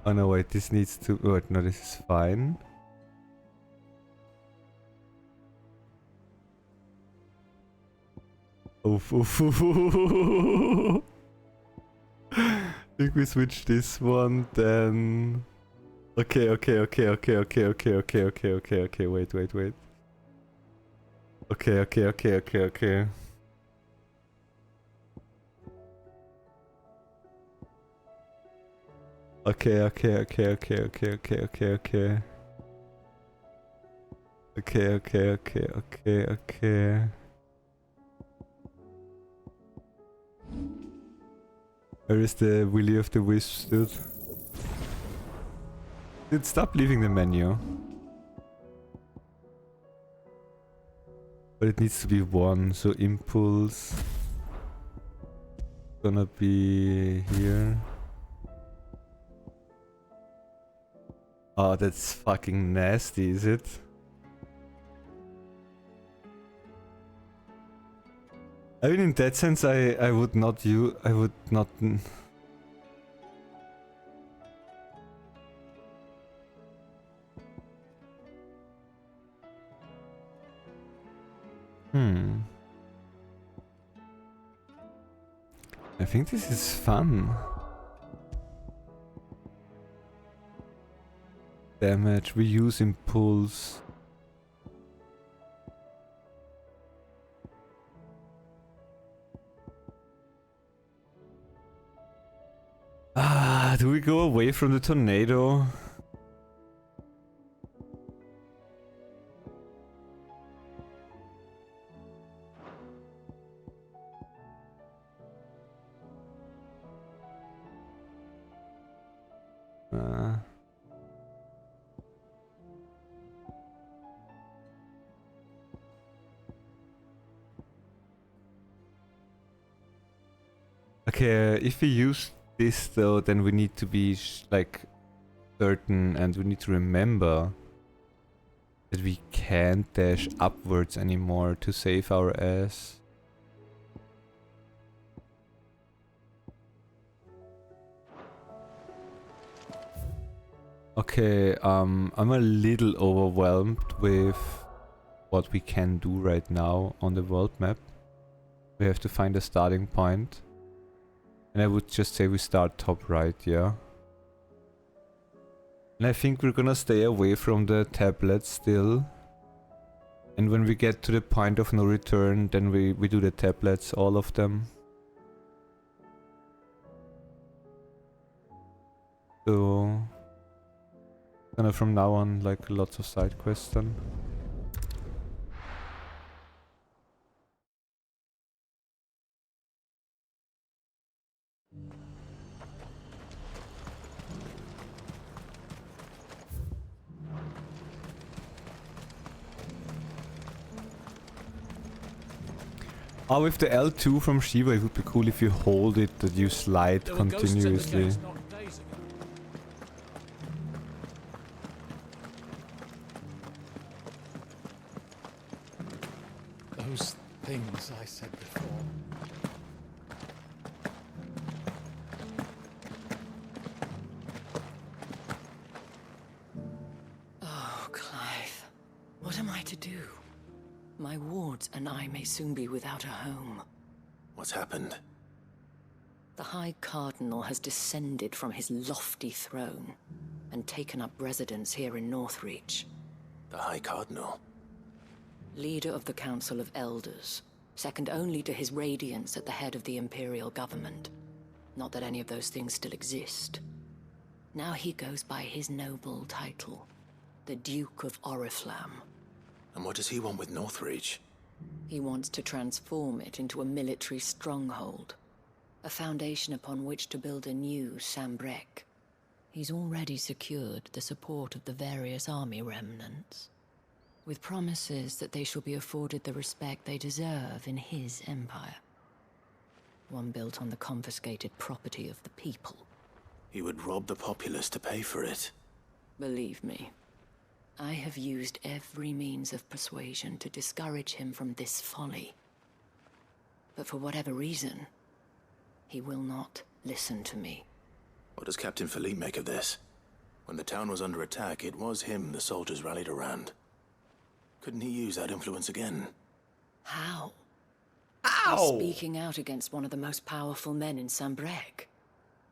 Oh no, wait, this needs to... oh, no, this is fine. Oof, oof, oof, oof. I think we switch this one, then... Okay, wait. Okay, Okay. Where is the Willy of the Wisps, dude? Dude, stop leaving the menu. But it needs to be one, so impulse gonna be here. Oh, that's fucking nasty, is it? I mean, in that sense, I would not use, I would not. I think this is fun. Damage, we use impulse. Do we go away from the tornado? Okay, if we use this though, then we need to be like certain, and we need to remember that we can't dash upwards anymore to save our ass. Okay, I'm a little overwhelmed with what we can do right now on the world map. We have to find a starting point. And I would just say we start top right, yeah. And I think we're gonna stay away from the tablets still. And when we get to the point of no return, then we do the tablets, all of them. So kind of from now on, like lots of side quests then. Oh, with the L2 from Shiva, it would be cool if you hold it, that you slide continuously. Those things I said before. Oh, Clive. What am I to do? My wards and I may soon be without a home. What's happened? The High Cardinal has descended from his lofty throne and taken up residence here in Northreach. The High Cardinal? Leader of the Council of Elders, second only to his Radiance at the head of the Imperial government. Not that any of those things still exist. Now he goes by his noble title, the Duke of Oriflamme. And what does he want with Northreach? He wants to transform it into a military stronghold, a foundation upon which to build a new Sambrec. He's already secured the support of the various army remnants, with promises that they shall be afforded the respect they deserve in his empire. One built on the confiscated property of the people. He would rob the populace to pay for it. Believe me, I have used every means of persuasion to discourage him from this folly. But for whatever reason, he will not listen to me. What does Captain Philippe make of this? When the town was under attack, it was him the soldiers rallied around. Couldn't he use that influence again? How? Ow! By speaking out against one of the most powerful men in Sambrec.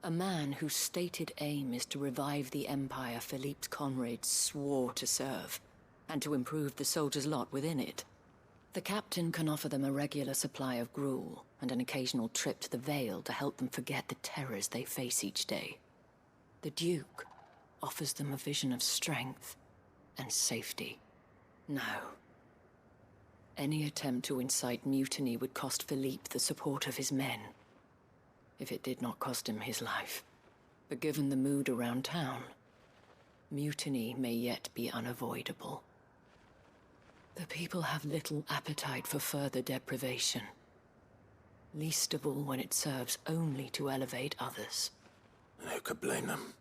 A man whose stated aim is to revive the empire Philippe's comrades swore to serve, and to improve the soldiers' lot within it. The captain can offer them a regular supply of gruel, and an occasional trip to the Vale to help them forget the terrors they face each day. The Duke offers them a vision of strength and safety. No. Any attempt to incite mutiny would cost Philippe the support of his men, if it did not cost him his life. But given the mood around town, mutiny may yet be unavoidable. The people have little appetite for further deprivation. Least of all when it serves only to elevate others. And who could blame them?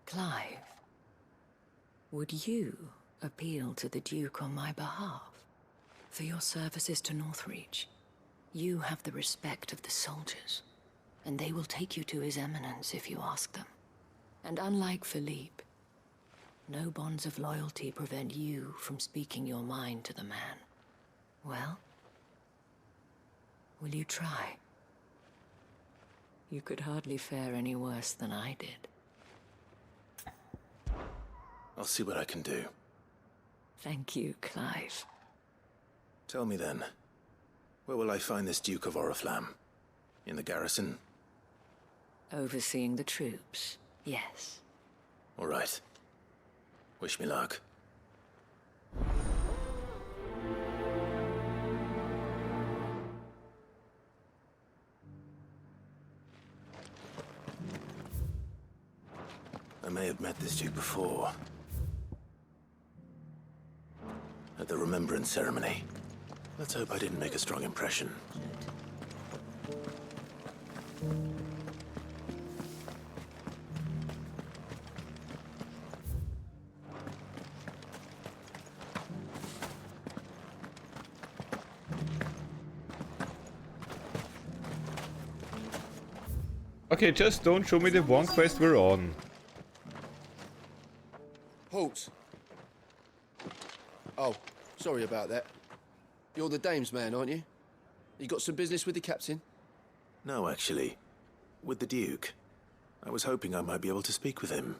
Clive, would you appeal to the Duke on my behalf? For your services to Northreach, you have the respect of the soldiers, and they will take you to His Eminence if you ask them. And unlike Philippe, no bonds of loyalty prevent you from speaking your mind to the man. Well, will you try? You could hardly fare any worse than I did. I'll see what I can do. Thank you, Clive. Tell me then, where will I find this Duke of Oriflamme? In the garrison? Overseeing the troops, yes. All right. Wish me luck. I may have met this Duke before. At the Remembrance Ceremony. Let's hope I didn't make a strong impression. Okay, just don't show me the one quest we're on. Halt! Oh, sorry about that. You're the dame's man, aren't you? You got some business with the captain? No, actually. With the Duke. I was hoping I might be able to speak with him.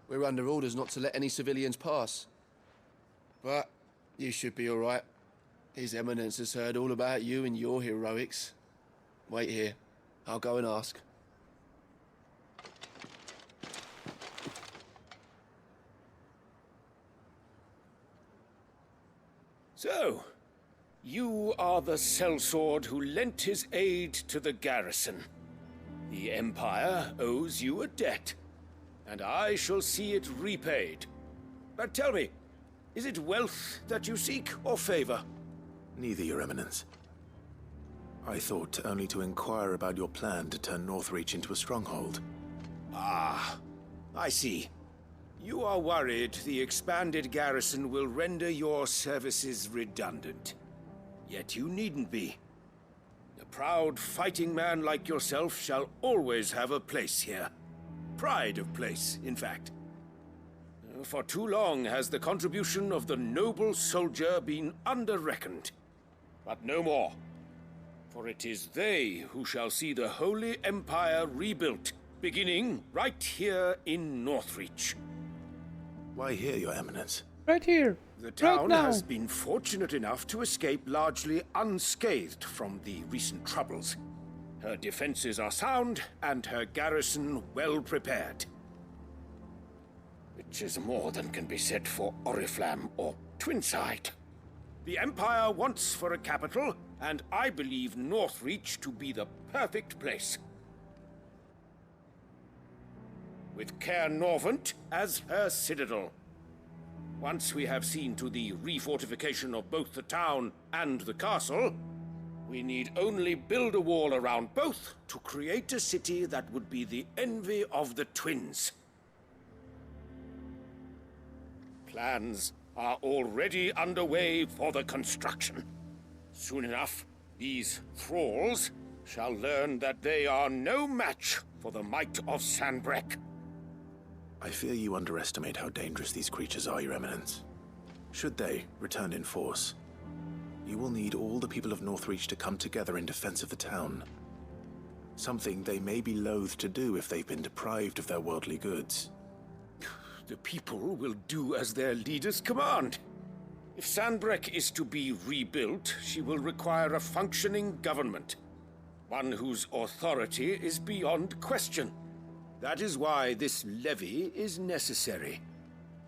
We're under orders not to let any civilians pass. But you should be all right. His Eminence has heard all about you and your heroics. Wait here. I'll go and ask. So, you are the sellsword who lent his aid to the garrison. The Empire owes you a debt, and I shall see it repaid. But tell me, is it wealth that you seek, or favor? Neither, Your Eminence. I thought only to inquire about your plan to turn Northreach into a stronghold. Ah, I see. You are worried the expanded garrison will render your services redundant. Yet you needn't be. A proud fighting man like yourself shall always have a place here. Pride of place, in fact. For too long has the contribution of the noble soldier been under-reckoned. But no more. For it is they who shall see the Holy Empire rebuilt, beginning right here in Northreach. Why here, Your Eminence? Right here. The town has been fortunate enough to escape largely unscathed from the recent troubles. Her defenses are sound, and her garrison well prepared. Which is more than can be said for Oriflamme or Twinside. The Empire wants for a capital, and I believe Northreach to be the perfect place. With Caer Norvent as her citadel. Once we have seen to the refortification of both the town and the castle, we need only build a wall around both to create a city that would be the envy of the twins. Plans are already underway for the construction. Soon enough, these thralls shall learn that they are no match for the might of Sanbreque. I fear you underestimate how dangerous these creatures are, Your Eminence. Should they return in force, you will need all the people of Northreach to come together in defense of the town. Something they may be loath to do if they've been deprived of their worldly goods. The people will do as their leaders command. If Sanbreque is to be rebuilt, she will require a functioning government. One whose authority is beyond question. That is why this levy is necessary.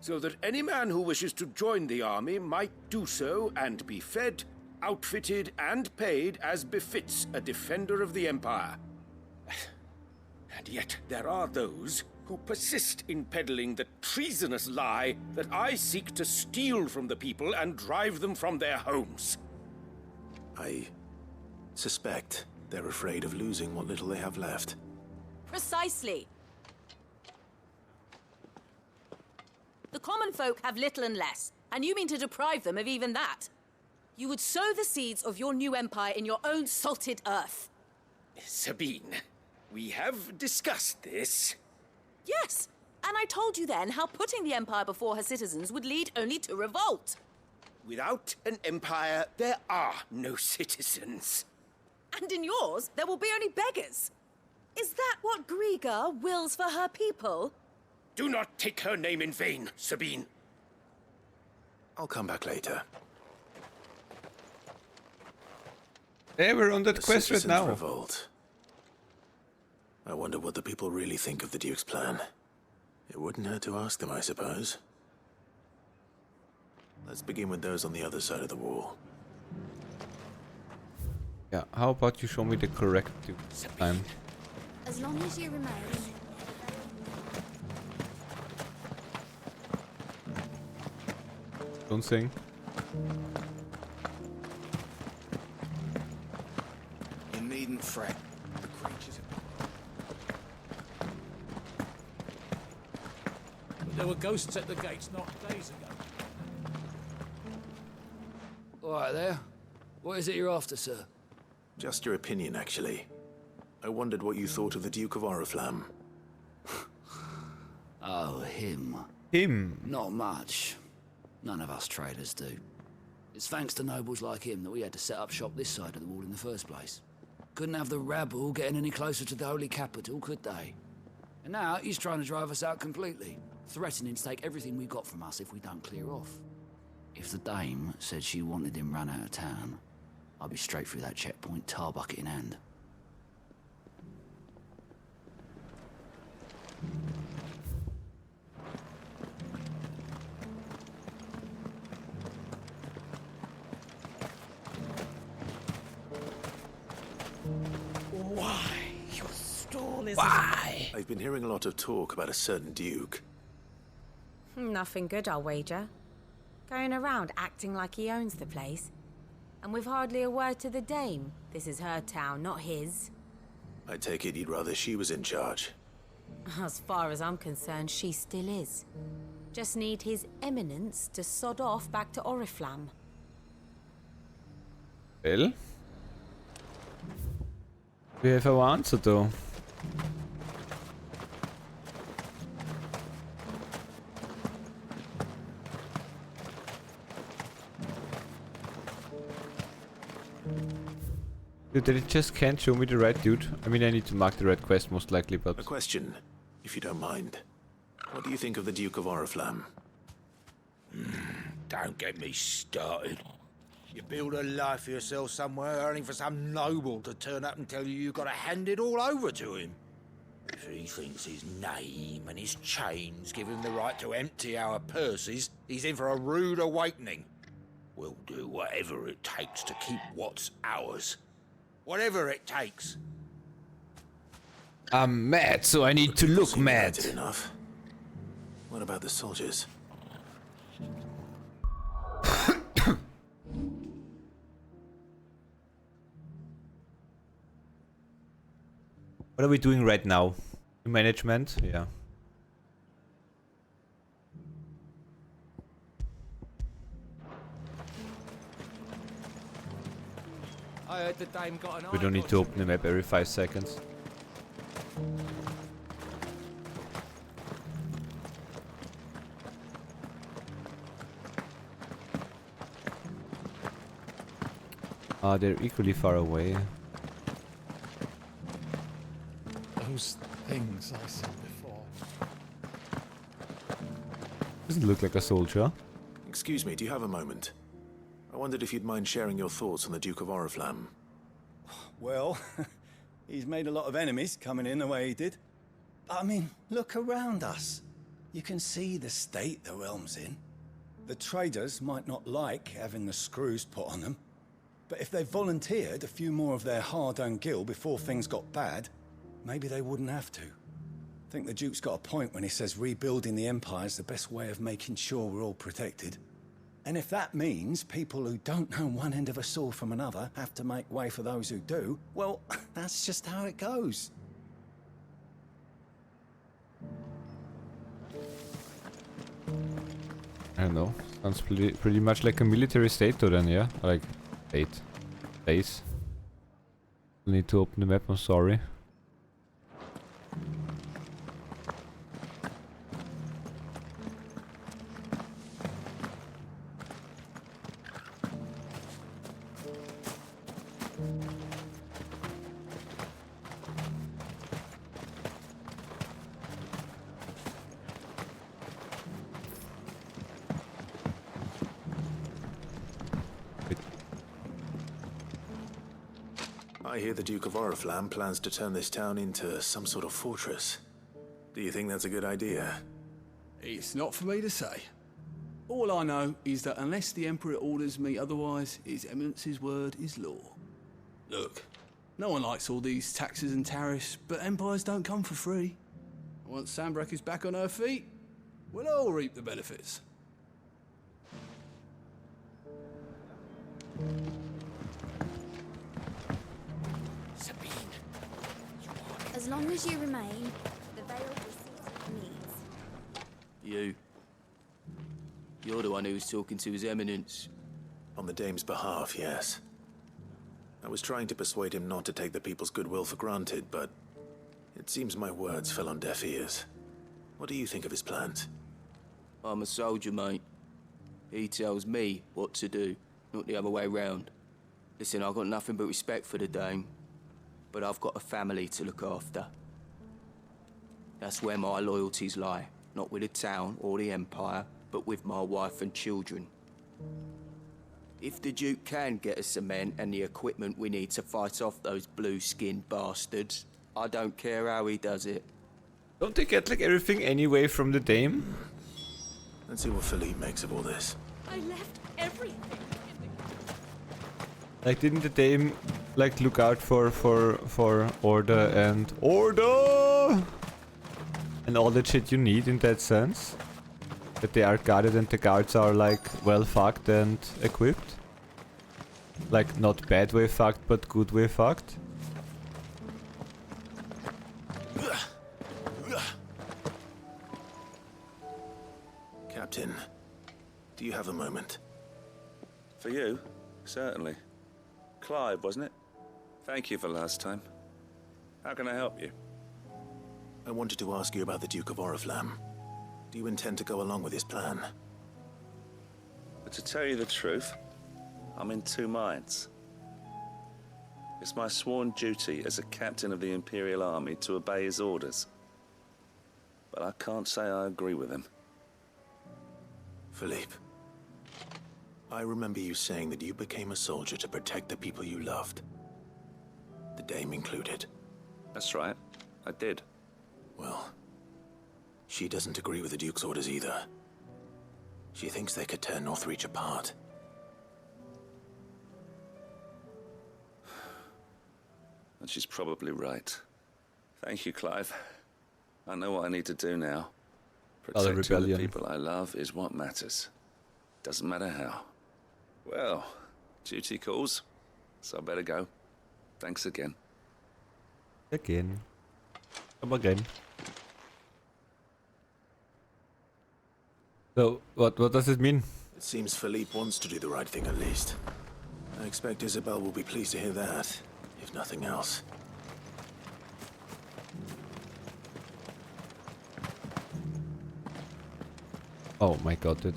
So that any man who wishes to join the army might do so and be fed, outfitted, and paid as befits a defender of the Empire. And yet there are those who persist in peddling the treasonous lie that I seek to steal from the people and drive them from their homes. I suspect they're afraid of losing what little they have left. Precisely. The common folk have little and less, and you mean to deprive them of even that? You would sow the seeds of your new empire in your own salted earth. Sabine, we have discussed this. Yes, and I told you then how putting the empire before her citizens would lead only to revolt. Without an empire, there are no citizens. And in yours, there will be only beggars. Is that what Griga wills for her people? Do not take her name in vain, Sabine. I'll come back later. Hey, we're on that quest right now. Revolt. I wonder what the people really think of the Duke's plan. It wouldn't hurt to ask them, I suppose. Let's begin with those on the other side of the wall. Yeah, how about you show me the correct time? As long as you remain. Don't sing. You needn't fret. The creatures But there were ghosts at the gates not days ago. All right there. What is it you're after, sir? Just your opinion, actually. I wondered what you thought of the Duke of Oriflamme. Oh, him. Him? Not much. None of us traders do. It's thanks to nobles like him that we had to set up shop this side of the wall in the first place. Couldn't have the rabble getting any closer to the holy capital, could they? And now he's trying to drive us out completely, threatening to take everything we got from us if we don't clear off. If the dame said she wanted him run out of town, I'd be straight through that checkpoint, tar bucket in hand. Why? Your stall is... Why? I've been hearing a lot of talk about a certain Duke. Nothing good, I'll wager. Going around acting like he owns the place. And with hardly a word to the dame. This is her town, not his. I take it you'd rather she was in charge. As far as I'm concerned, she still is. Just need his eminence to sod off back to Oriflamme. Well? We have our answer though. Dude, they just can't show me the right dude. I mean, I need to mark the red quest most likely, but... A question, if you don't mind. What do you think of the Duke of Oriflamme? Don't get me started. You build a life for yourself somewhere, only for some noble to turn up and tell you got to hand it all over to him. If he thinks his name and his chains give him the right to empty our purses, he's in for a rude awakening. We'll do whatever it takes to keep what's ours. Whatever it takes. I'm mad, so I need to look mad. Enough. What about the soldiers? What are we doing right now? Management? Yeah. I heard the dame got an We don't need to open the map every 5 seconds. They're equally far away. Those things I saw before. Doesn't look like a soldier. Excuse me, do you have a moment? I wondered if you'd mind sharing your thoughts on the Duke of Oriflamme. Well, he's made a lot of enemies coming in the way he did. I mean, look around us. You can see the state the realm's in. The traders might not like having the screws put on them, but if they volunteered a few more of their hard-earned gil before things got bad, maybe they wouldn't have to. I think the Duke's got a point when he says rebuilding the Empire's the best way of making sure we're all protected. And if that means people who don't know one end of a sword from another have to make way for those who do, well, that's just how it goes. I don't know. Sounds pretty much like a military state though then, yeah? Like, state. Base. Need to open the map, I'm sorry. I hear the Duke of Oriflamme plans to turn this town into some sort of fortress. Do you think that's a good idea? It's not for me to say. All I know is that unless the Emperor orders me otherwise, His Eminence's word is law. Look, no one likes all these taxes and tariffs, but empires don't come for free. Once Sanbreque is back on her feet, we'll all reap the benefits. As long as you remain, the veil will see to your needs. You're the one who was talking to His Eminence. On the Dame's behalf, yes. I was trying to persuade him not to take the people's goodwill for granted, but it seems my words fell on deaf ears. What do you think of his plans? I'm a soldier, mate. He tells me what to do, not the other way round. Listen, I've got nothing but respect for the Dame, but I've got a family to look after. That's where my loyalties lie, not with the town or the Empire, but with my wife and children. If the Duke can get us the men and the equipment we need to fight off those blue-skinned bastards, I don't care how he does it. Don't they get like everything anyway from the Dame? Let's see what Philippe makes of all this. I left everything. Like, didn't the Dame like look out for order and and all the shit you need in that sense? That they are guarded and the guards are like well fucked and equipped? Like, not bad way fucked, but good way fucked? Captain, do you have a moment? For you? Certainly. Clive, wasn't it? Thank you for last time. How can I help you? I wanted to ask you about the Duke of Oriflamme. Do you intend to go along with his plan? But to tell you the truth, I'm in two minds. It's my sworn duty as a captain of the Imperial Army to obey his orders. But I can't say I agree with him. Philippe, I remember you saying that you became a soldier to protect the people you loved. The Dame included. That's right. I did. Well, she doesn't agree with the Duke's orders either. She thinks they could tear Northreach apart. And she's probably right. Thank you, Clive. I know what I need to do now. Protecting the people I love is what matters. Doesn't matter how. Well, duty calls, so I better go. Thanks again. Again. Come again. So, what does it mean? It seems Philippe wants to do the right thing at least. I expect Isabel will be pleased to hear that, if nothing else. Oh my god, dude.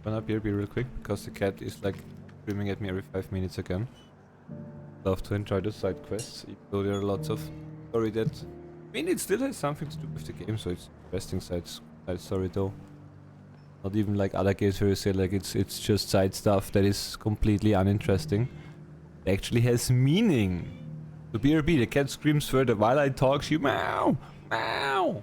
Wanna be real quick, because the cat is like screaming at me every 5 minutes again. Love to enjoy the side quests, even though there are lots of story that... I mean, it still has something to do with the game, so it's interesting side story though. Not even like other games where you say like it's just side stuff that is completely uninteresting. It actually has meaning. So BRB, the cat screams further while I talk, she meow, meow.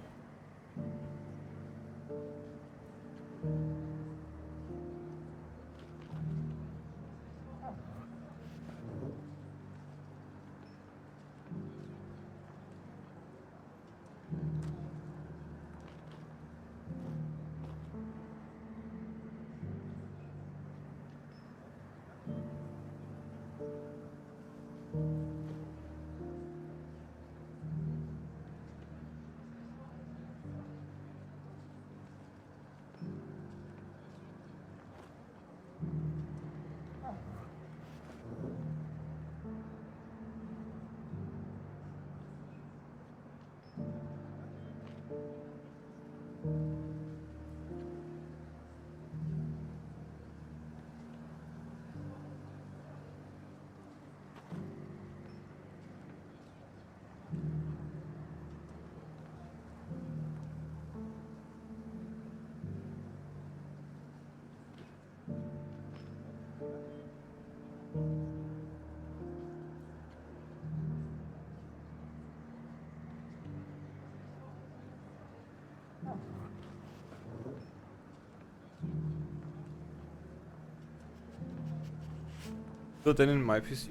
So then in my PC.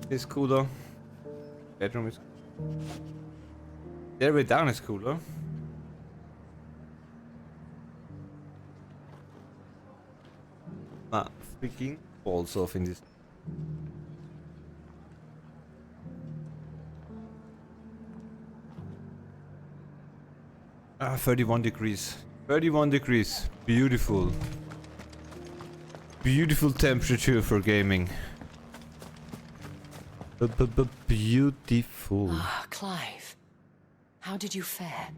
It's cooler. Bedroom is. The other way down is cooler. Ah, freaking balls off in this. 31 degrees. 31 degrees. Beautiful. Beautiful temperature for gaming. Beautiful. Ah, Clive. How did you fare?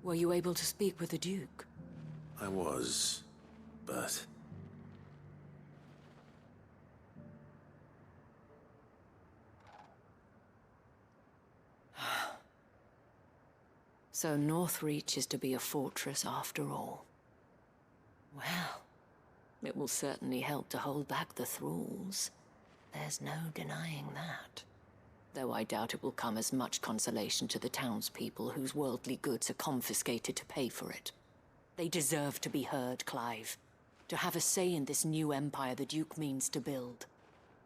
Were you able to speak with the Duke? I was, but... So Northreach is to be a fortress after all. Well, it will certainly help to hold back the thralls. There's no denying that. Though I doubt it will come as much consolation to the townspeople whose worldly goods are confiscated to pay for it. They deserve to be heard, Clive. To have a say in this new empire the Duke means to build.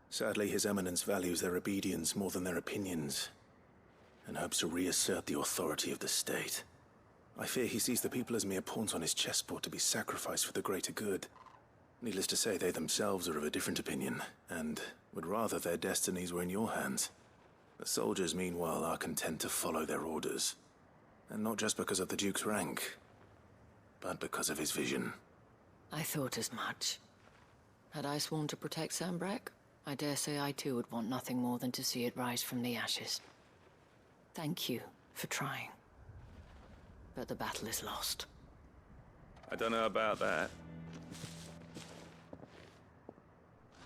Sadly, His Eminence values their obedience more than their opinions, and hopes to reassert the authority of the state. I fear he sees the people as mere pawns on his chessboard to be sacrificed for the greater good. Needless to say, they themselves are of a different opinion, and would rather their destinies were in your hands. The soldiers, meanwhile, are content to follow their orders. And not just because of the Duke's rank, but because of his vision. I thought as much. Had I sworn to protect Sanbreque, I dare say I too would want nothing more than to see it rise from the ashes. Thank you for trying. But the battle is lost. I don't know about that.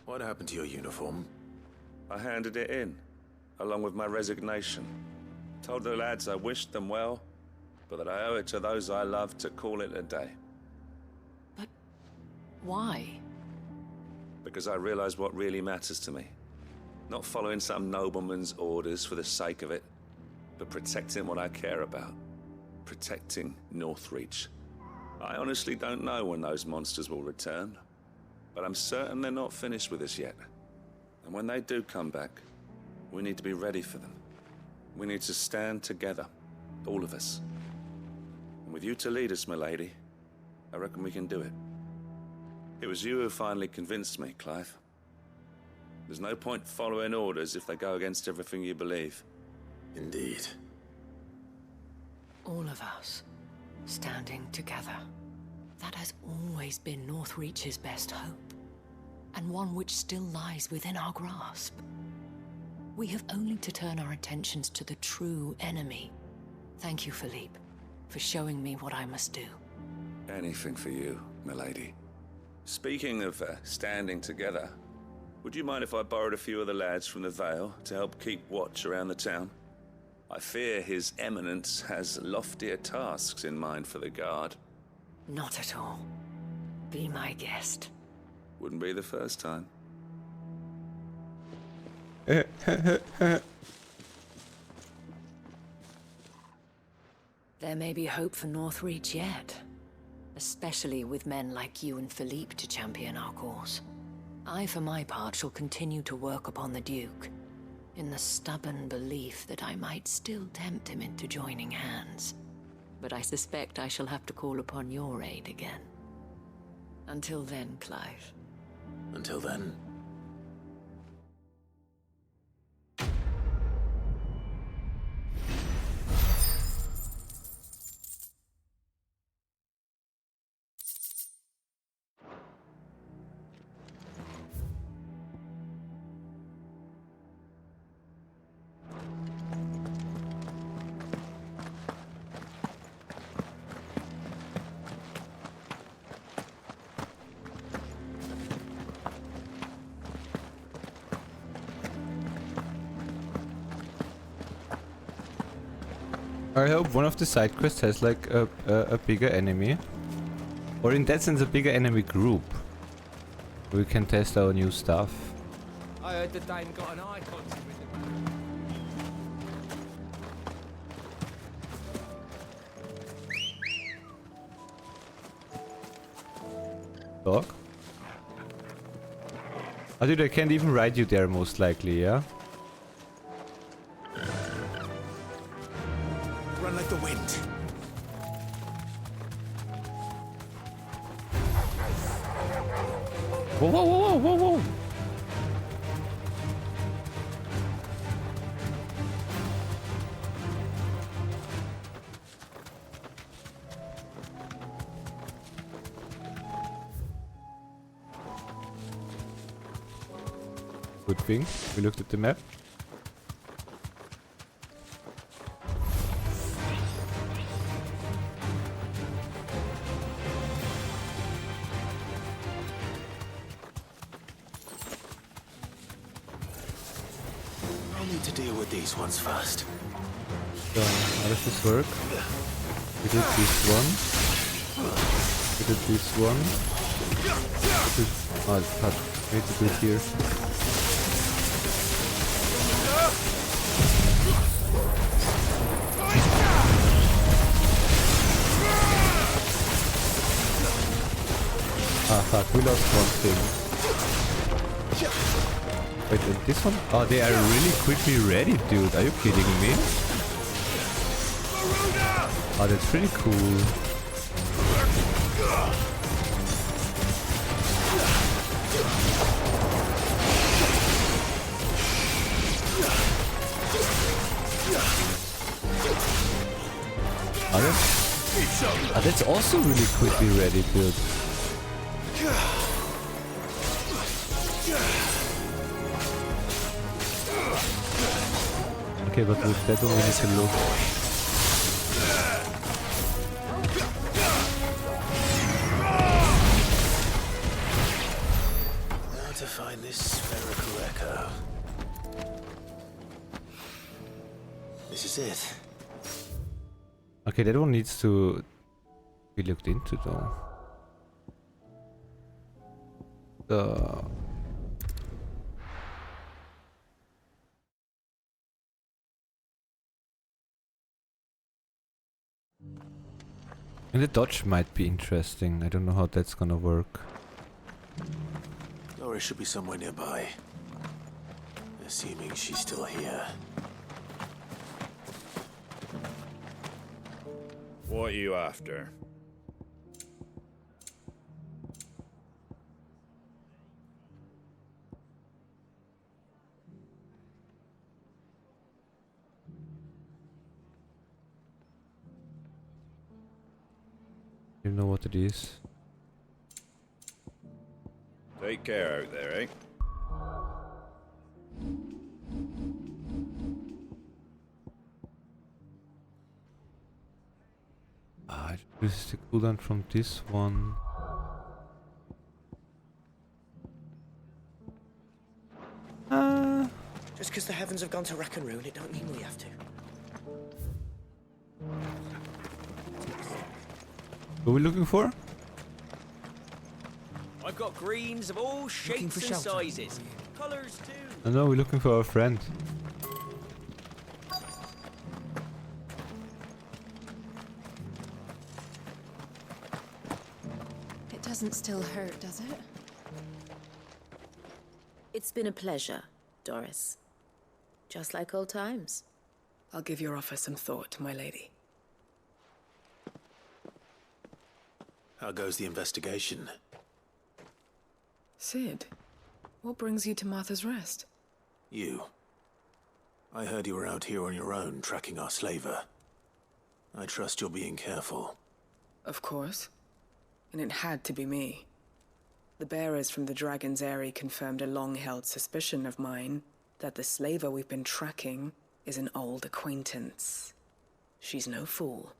What happened to your uniform? I handed it in, along with my resignation. Told the lads I wished them well, but that I owe it to those I love to call it a day. But why? Because I realized what really matters to me. Not following some nobleman's orders for the sake of it, but protecting what I care about. Protecting Northreach. I honestly don't know when those monsters will return, but I'm certain they're not finished with us yet. And when they do come back, we need to be ready for them. We need to stand together, all of us. And with you to lead us, milady, I reckon we can do it. It was you who finally convinced me, Clive. There's no point following orders if they go against everything you believe. Indeed. All of us, standing together. That has always been Northreach's best hope, and one which still lies within our grasp. We have only to turn our attentions to the true enemy. Thank you, Philippe, for showing me what I must do. Anything for you, milady. Speaking of standing together, would you mind if I borrowed a few of the lads from the Vale to help keep watch around the town? I fear His Eminence has loftier tasks in mind for the guard. Not at all. Be my guest. Wouldn't be the first time. There may be hope for Northreach yet. Especially with men like you and Philippe to champion our cause. I, for my part, shall continue to work upon the Duke, in the stubborn belief that I might still tempt him into joining hands. But I suspect I shall have to call upon your aid again. Until then, Clive. Until then. I hope one of the side quests has like a bigger enemy. Or in that sense a bigger enemy group. We can test our new stuff. I heard the Dame got an eye contact with Dog? Oh, dude, I can't even ride you there, most likely, yeah? Run like the wind. Whoa, whoa, whoa, whoa, whoa, whoa! Good thing we looked at the map. I'll need to deal with these ones first. So, how does this work? We did this one. We did this one. Oh, it's cut. We need to do it here. Ah, fuck, we lost one thing. Wait, and this one? Oh, they are really quickly ready, dude. Are you kidding me? Oh, that's pretty cool. That's also really quickly ready, dude. Okay, but with that one we need to look. Now to find this spherical echo. This is it. Okay, that one needs to be looked into though. And the dodge might be interesting. I don't know how that's gonna work. Doris should be somewhere nearby. Assuming she's still here. What are you after? You know what it is. Take care out there, eh? This is the cooldown from this one. Just because the heavens have gone to rack and ruin, it don't mean we have to. What are we looking for? I've got greens of all shapes and sizes. Colours too. No, we're looking for our friend. It doesn't still hurt, does it? It's been a pleasure, Doris. Just like old times. I'll give your offer some thought, my lady. How goes the investigation? Sid, what brings you to Martha's Rest? You. I heard you were out here on your own, tracking our slaver. I trust you're being careful. Of course. And it had to be me. The bearers from the Dragon's Eyrie confirmed a long-held suspicion of mine that the slaver we've been tracking is an old acquaintance. She's no fool.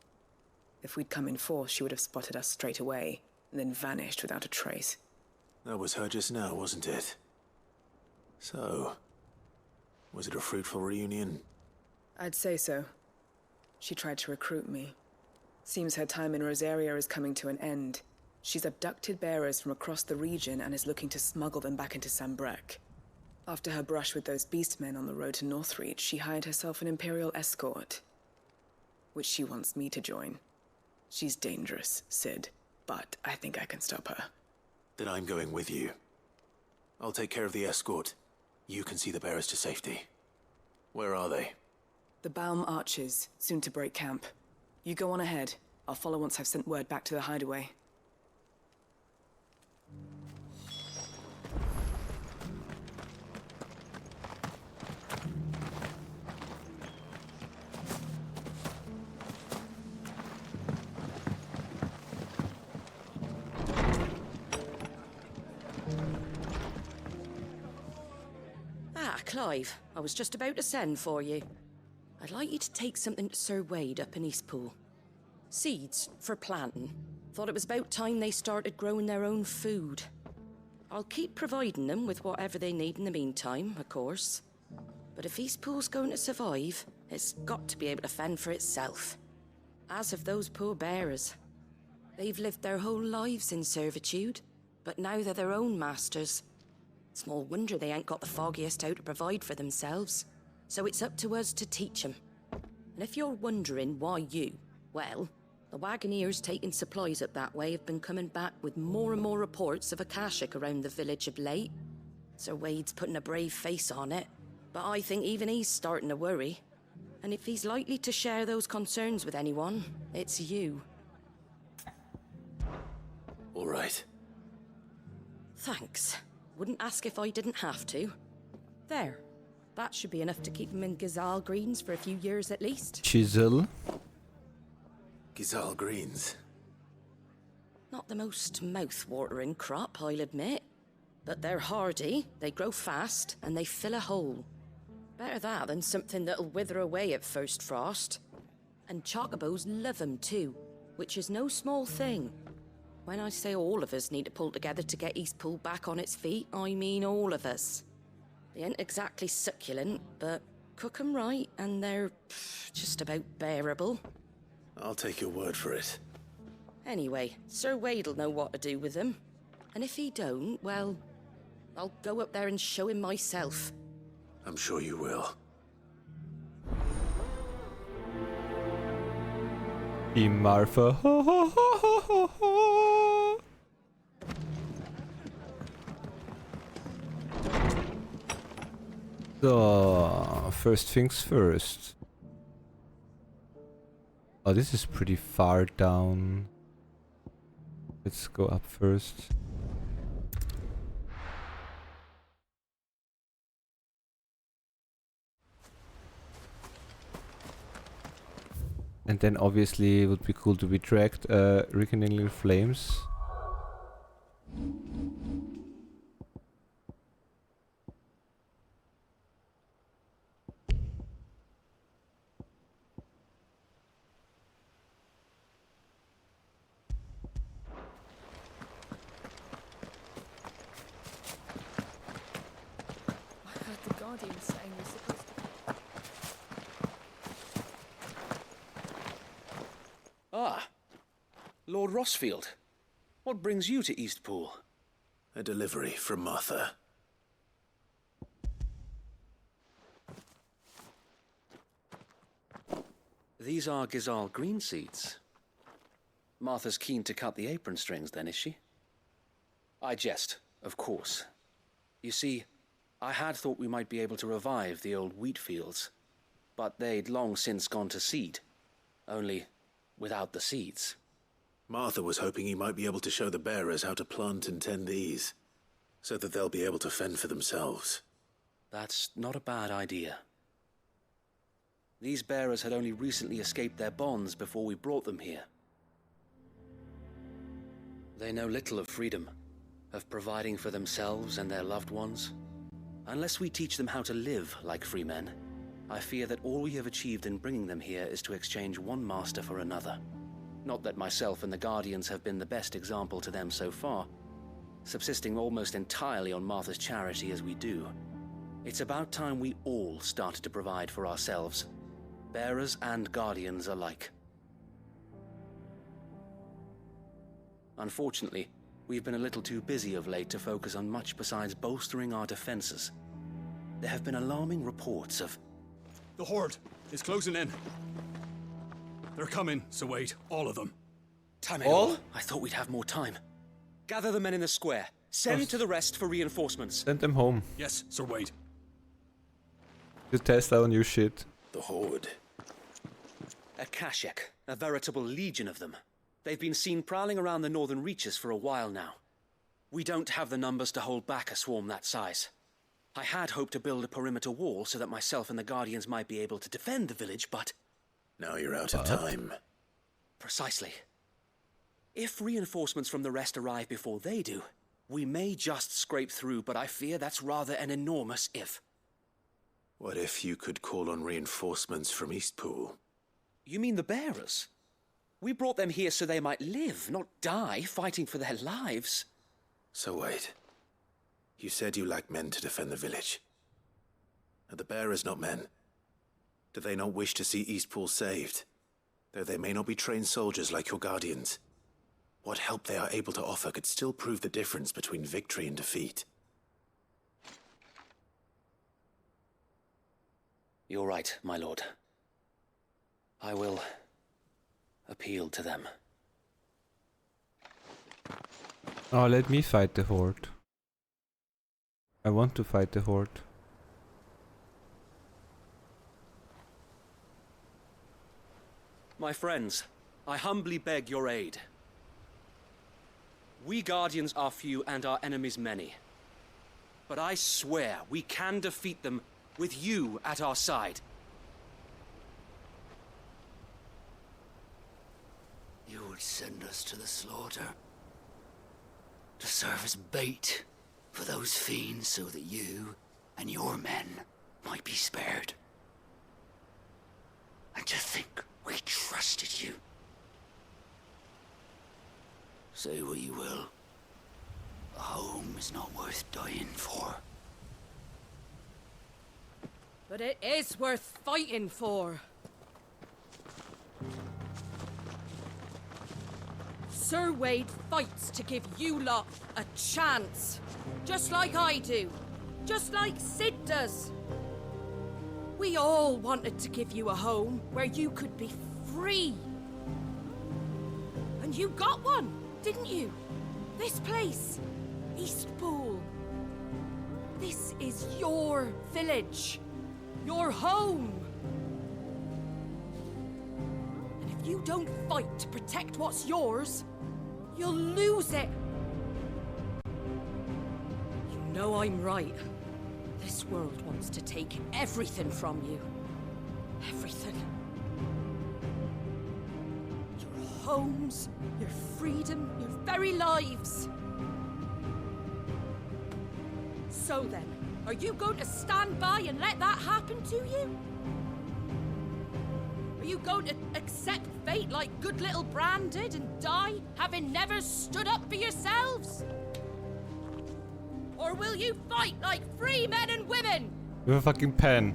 If we'd come in force, she would have spotted us straight away, and then vanished without a trace. That was her just now, wasn't it? So, was it a fruitful reunion? I'd say so. She tried to recruit me. Seems her time in Rosaria is coming to an end. She's abducted bearers from across the region and is looking to smuggle them back into Sambrec. After her brush with those beastmen on the road to Northreach, she hired herself an Imperial escort, which she wants me to join. She's dangerous, Sid, but I think I can stop her. Then I'm going with you. I'll take care of the escort. You can see the bearers to safety. Where are they? The Baum Archers, soon to break camp. You go on ahead. I'll follow once I've sent word back to the hideaway. Clive, I was just about to send for you. I'd like you to take something to Sir Wade up in Eastpool. Seeds for planting. Thought it was about time they started growing their own food. I'll keep providing them with whatever they need in the meantime, of course. But if Eastpool's going to survive, it's got to be able to fend for itself. As of those poor bearers. They've lived their whole lives in servitude, but now they're their own masters. Small wonder they ain't got the foggiest how to provide for themselves. So it's up to us to teach them. And if you're wondering why you, well, the Wagoneers taking supplies up that way have been coming back with more and more reports of Akashic around the village of late. Sir Wade's putting a brave face on it, but I think even he's starting to worry. And if he's likely to share those concerns with anyone, it's you. All right. Thanks. Wouldn't ask if I didn't have to. There. That should be enough to keep him in Gazal Greens for a few years at least. Chisel. Gazal Greens. Not the most mouth-watering crop, I'll admit. But they're hardy, they grow fast, and they fill a hole. Better that than something that'll wither away at first frost. And chocobos love 'em too, which is no small thing. When I say all of us need to pull together to get Eastpool back on its feet, I mean all of us. They ain't exactly succulent, but cook 'em right and they're just about bearable. I'll take your word for it. Anyway, Sir Wade'll know what to do with them. And if he don't, well, I'll go up there and show him myself. I'm sure you will. Marfa. So, first things first. Oh, this is pretty far down. Let's go up first. And then obviously it would be cool to be tracked, rekindling flames. I heard the Guardian saying we're supposed to... Ah, Lord Rossfield. What brings you to Eastpool? A delivery from Martha. These are Gazal green seeds. Martha's keen to cut the apron strings then, is she? I jest, of course. You see, I had thought we might be able to revive the old wheat fields, but they'd long since gone to seed. Only without the seeds. Martha was hoping he might be able to show the bearers how to plant and tend these, so that they'll be able to fend for themselves. That's not a bad idea. These bearers had only recently escaped their bonds before we brought them here. They know little of freedom, of providing for themselves and their loved ones. Unless we teach them how to live like free men, I fear that all we have achieved in bringing them here is to exchange one master for another. Not that myself and the Guardians have been the best example to them so far, subsisting almost entirely on Martha's charity as we do. It's about time we all started to provide for ourselves, bearers and Guardians alike. Unfortunately, we've been a little too busy of late to focus on much besides bolstering our defenses. There have been alarming reports of... The Horde is closing in. They're coming, so wait, all of them. All? I thought we'd have more time. Gather the men in the square. Send to the rest for reinforcements. Send them home. Yes, Sir Wade. To test our new shit. The Horde. A Kashik, a veritable legion of them. They've been seen prowling around the northern reaches for a while now. We don't have the numbers to hold back a swarm that size. I had hoped to build a perimeter wall so that myself and the Guardians might be able to defend the village, but... Now you're out of time. Precisely. If reinforcements from the rest arrive before they do, we may just scrape through, but I fear that's rather an enormous if. What if you could call on reinforcements from Eastpool? You mean the bearers? We brought them here so they might live, not die fighting for their lives. So wait. You said you lack men to defend the village. Are the bearers not men? Do they not wish to see Eastpool saved? Though they may not be trained soldiers like your Guardians. What help they are able to offer could still prove the difference between victory and defeat. You're right, my lord. I will appeal to them. Oh, let me fight the Horde. I want to fight the Horde. My friends, I humbly beg your aid. We Guardians are few and our enemies many. But I swear we can defeat them with you at our side. You would send us to the slaughter. To serve as bait for those fiends so that you and your men might be spared. And to think we trusted you. Say what you will. A home is not worth dying for. But it is worth fighting for. Sir Wade fights to give you lot a chance. Just like I do. Just like Sid does. We all wanted to give you a home where you could be free. And you got one, didn't you? This place, Eastpool. This is your village. Your home. And if you don't fight to protect what's yours, you'll lose it. You know I'm right. This world wants to take everything from you. Everything. Your homes, your freedom, your very lives. So then, are you going to stand by and let that happen to you? Are you going to accept fate like good little Bran did and die, having never stood up for yourselves? Or will you fight like free men and women? With a fucking pen.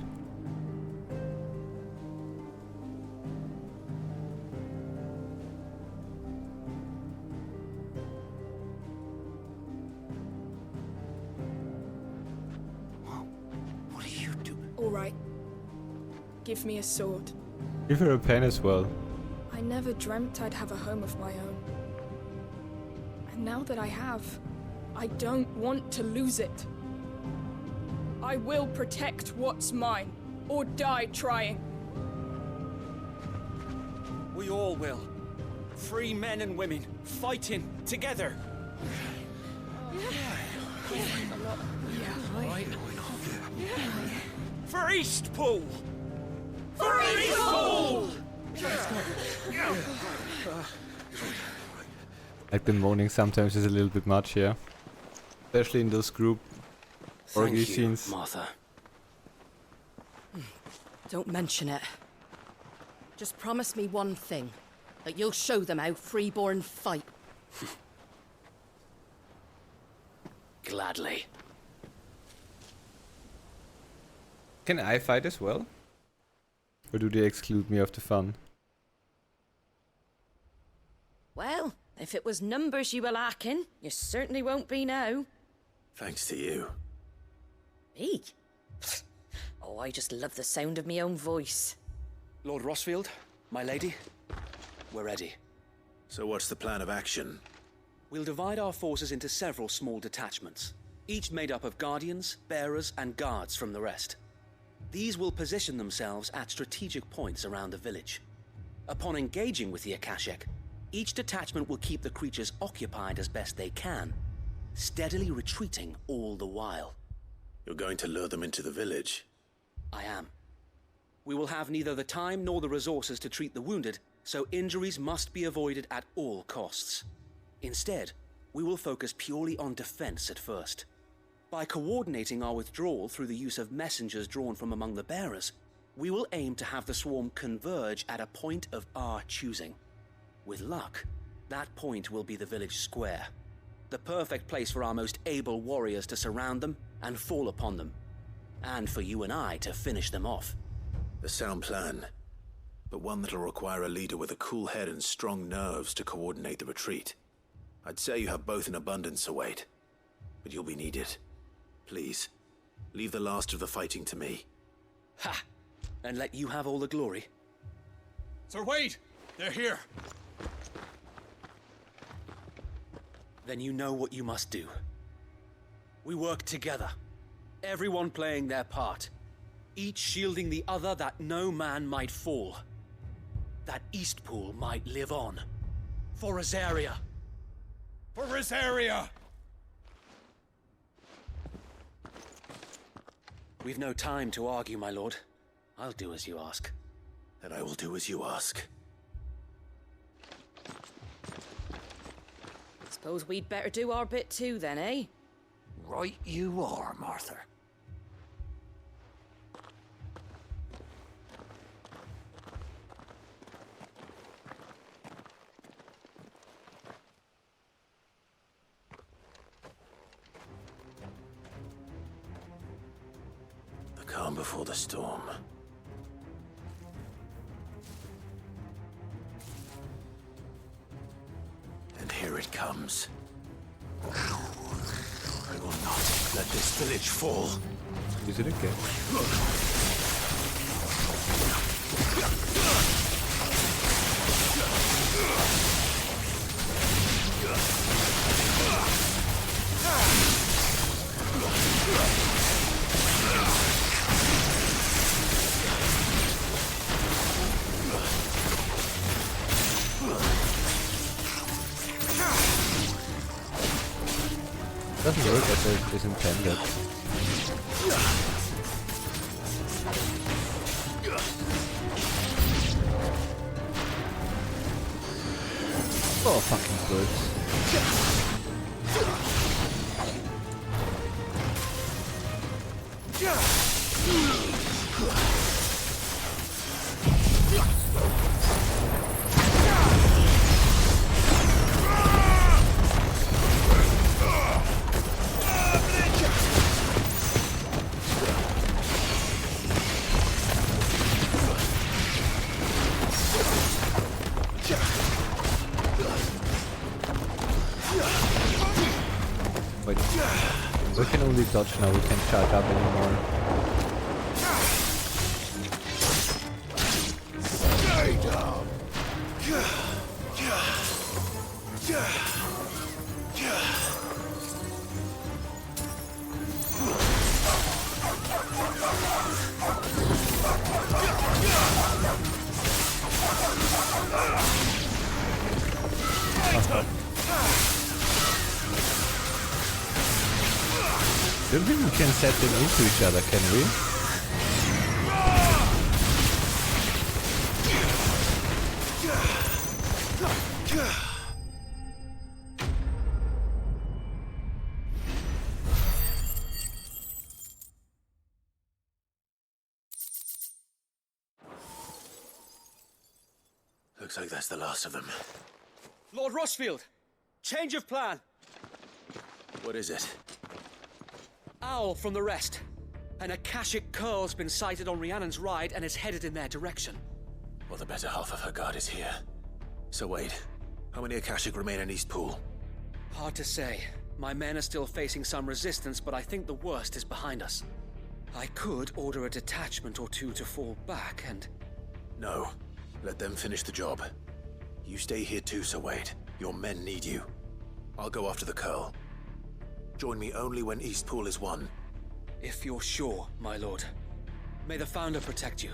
What do you do? All right. Give me a sword. Give her a pen as well. I never dreamt I'd have a home of my own. And now that I have, I don't want to lose it. I will protect what's mine, or die trying. We all will. Free men and women, fighting together. For Eastpool! For Eastpool! Like the moaning sometimes is a little bit much, yeah. Especially in those group orgy scenes. Martha. Don't mention it. Just promise me one thing. That you'll show them how freeborn fight. Gladly. Can I fight as well? Or do they exclude me of the fun? Well, if it was numbers you were lacking, you certainly won't be now. Thanks to you. Me? Oh, I just love the sound of my own voice. Lord Rossfield, my lady, we're ready. So what's the plan of action? We'll divide our forces into several small detachments, each made up of guardians, bearers, and guards from the rest. These will position themselves at strategic points around the village. Upon engaging with the Akashic, each detachment will keep the creatures occupied as best they can, steadily retreating all the while. You're going to lure them into the village? I am. We will have neither the time nor the resources to treat the wounded, so injuries must be avoided at all costs. Instead, we will focus purely on defense at first. By coordinating our withdrawal through the use of messengers drawn from among the bearers, we will aim to have the swarm converge at a point of our choosing. With luck, that point will be the village square, the perfect place for our most able warriors to surround them and fall upon them, and for you and I to finish them off. A sound plan, but one that'll require a leader with a cool head and strong nerves to coordinate the retreat. I'd say you have both in abundance, Sir Wade, but you'll be needed. Please, leave the last of the fighting to me. Ha! And let you have all the glory. Sir Wade! They're here! Then you know what you must do. We work together, everyone playing their part, each shielding the other that no man might fall, that Eastpool might live on. For Rosaria! For Rosaria! We've no time to argue, my lord. I'll do as you ask. And I will do as you ask. Suppose we'd better do our bit too, then, eh? Right you are, Martha. The calm before the storm. And here it comes. I will not let this village fall. Is it okay? Doesn't work as it is intended. Oh, fucking birds. Wait, we can only dodge now, we can't charge up anymore. Stay down. Don't think we can set them into each other, can we? Looks like that's the last of them. Lord Rossfield! Change of plan! What is it? Owl from the rest. An Akashic curl's been sighted on Rhiannon's ride and is headed in their direction. Well, the better half of her guard is here. So wait, how many Akashic remain in Eastpool? Hard to say. My men are still facing some resistance, but I think the worst is behind us. I could order a detachment or two to fall back and... No. Let them finish the job. You stay here too, Sir Wade. Your men need you. I'll go after the Curl. Join me only when Eastpool is won. If you're sure, my lord. May the Founder protect you.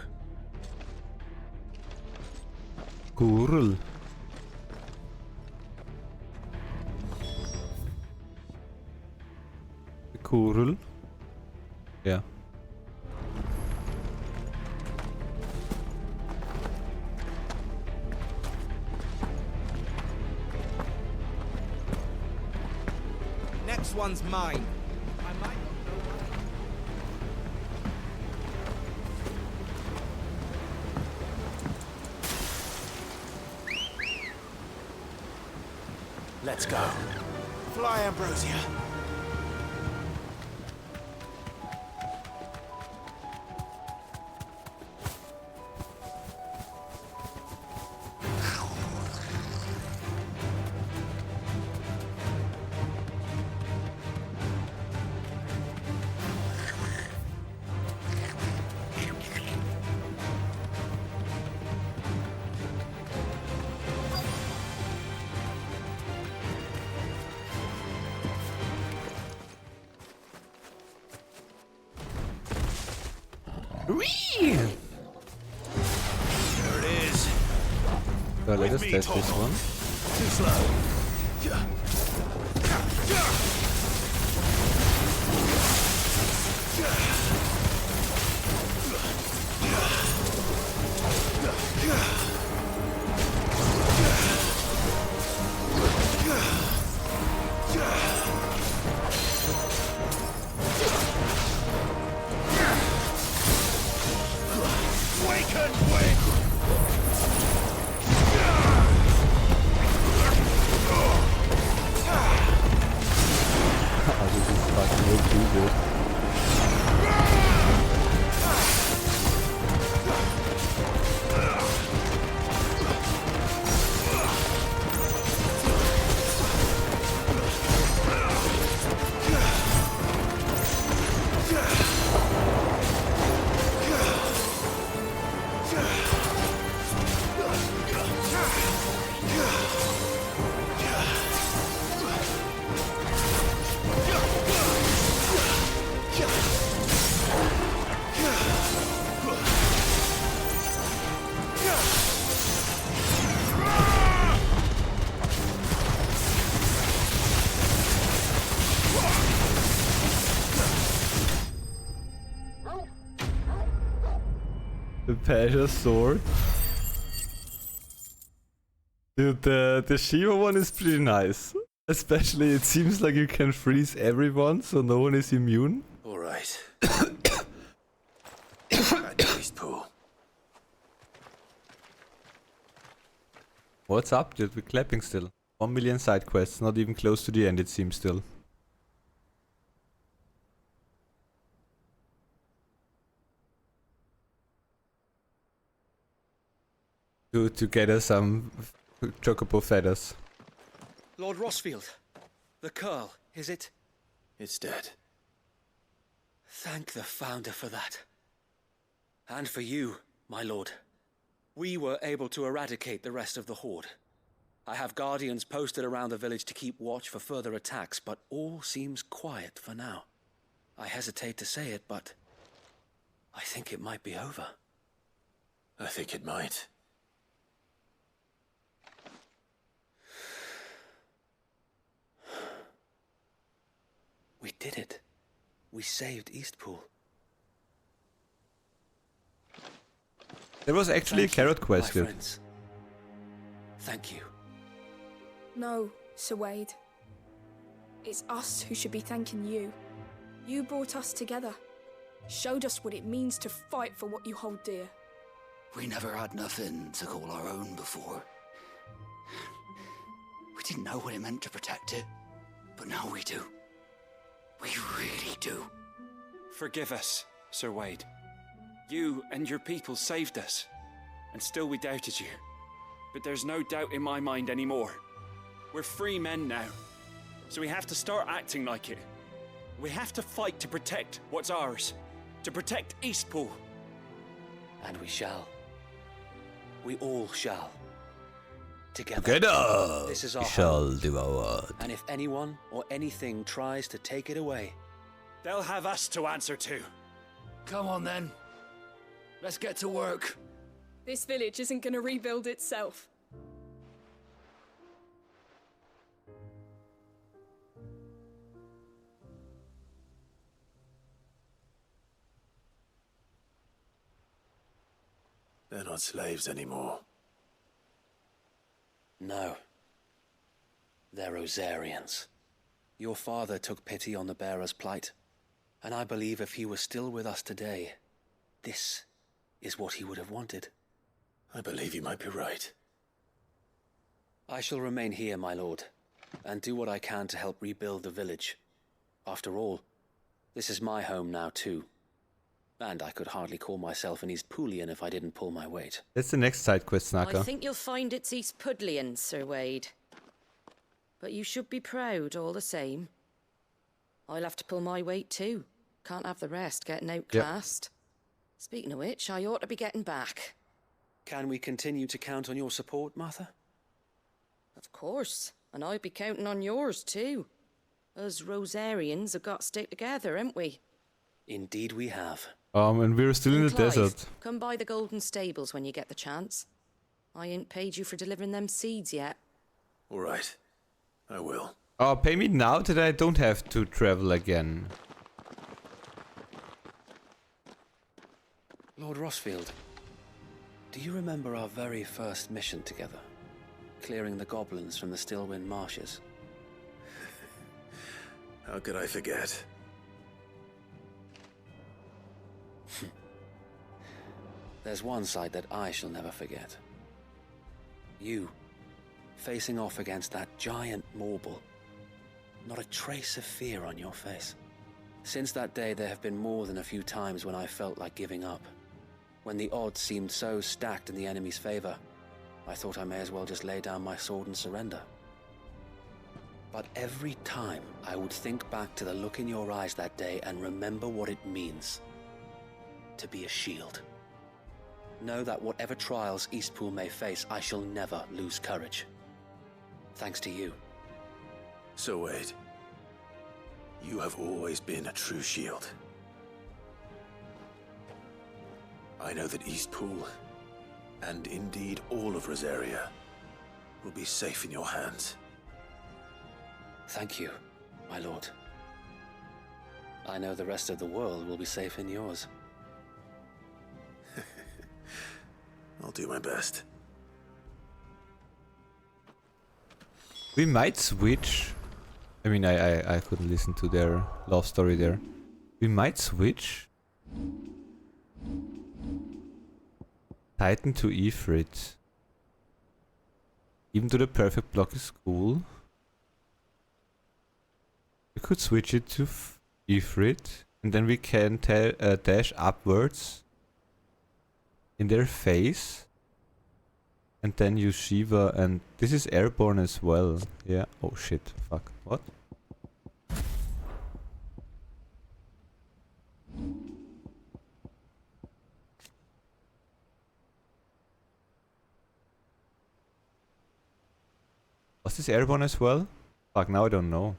Cool. Cool. Yeah. Next one's mine. I might not know what... Let's go. Fly, Ambrosia. There it is. So let us test this one. Too slow. The Pasha sword. Dude, the Shiva one is pretty nice. Especially it seems like you can freeze everyone so no one is immune. Alright. Back to Eastpool. What's up, dude? We're clapping still. 1 million side quests, not even close to the end it seems still. To get us some chocobo feathers. Lord Rossfield, the Curl, is it? It's dead. Thank the Founder for that. And for you, my lord. We were able to eradicate the rest of the Horde. I have guardians posted around the village to keep watch for further attacks, but all seems quiet for now. I hesitate to say it, but I think it might be over. I think it might. We did it. We saved Eastpool. There was actually a carrot quest here. Thank you. No, Sir Wade. It's us who should be thanking you. You brought us together. Showed us what it means to fight for what you hold dear. We never had nothing to call our own before. We didn't know what it meant to protect it, but now we do. We really do. Forgive us, Sir Wade. You and your people saved us, and still we doubted you. But there's no doubt in my mind anymore. We're free men now, so we have to start acting like it. We have to fight to protect what's ours, to protect Eastpool. And we shall. We all shall. Together. This is our we shall home. do our word. And if anyone or anything tries to take it away, they'll have us to answer to. Come on then. Let's get to work. This village isn't gonna rebuild itself. They're not slaves anymore. no. They're Rosarians. Your father took pity on the bearer's plight, and I believe if he were still with us today, this is what he would have wanted. I believe you might be right. I shall remain here, my lord, and do what I can to help rebuild the village. After all, this is my home now too. And I could hardly call myself an East Poolian if I didn't pull my weight. That's the next side quest, Snaka. I think you'll find it's East Pudlian, Sir Wade. But you should be proud all the same. I'll have to pull my weight too. Can't have the rest getting outclassed. Yep. Speaking of which, I ought to be getting back. Can we continue to count on your support, Martha? Of course, and I'll be counting on yours too. Us Rosarians have got to stick together, haven't we? Indeed we have. And we're still in the Clive, desert. Come by the Golden Stables when you get the chance. I ain't paid you for delivering them seeds yet. All right, I will. Oh, pay me now that I don't have to travel again. Lord Rossfield, do you remember our very first mission together? Clearing the goblins from the Stillwind marshes? How could I forget? There's one side that I shall never forget. You, facing off against that giant Morble. Not a trace of fear on your face. Since that day, there have been more than a few times when I felt like giving up. When the odds seemed so stacked in the enemy's favor, I thought I may as well just lay down my sword and surrender. But every time, I would think back to the look in your eyes that day and remember what it means to be a shield. Know that whatever trials Eastpool may face, I shall never lose courage. Thanks to you. So Wade, you have always been a true shield. I know that Eastpool, and indeed all of Rosaria, will be safe in your hands. Thank you, my lord. I know the rest of the world will be safe in yours. I'll do my best. We might switch. I mean, I couldn't listen to their love story there. We might switch. Titan to Ifrit. Even though the perfect block is cool. We could switch it to Ifrit. And then we can dash upwards. In their face. And then use Shiva, and this is airborne as well. Yeah. Oh shit. Fuck. What? Was this airborne as well? Fuck, now I don't know.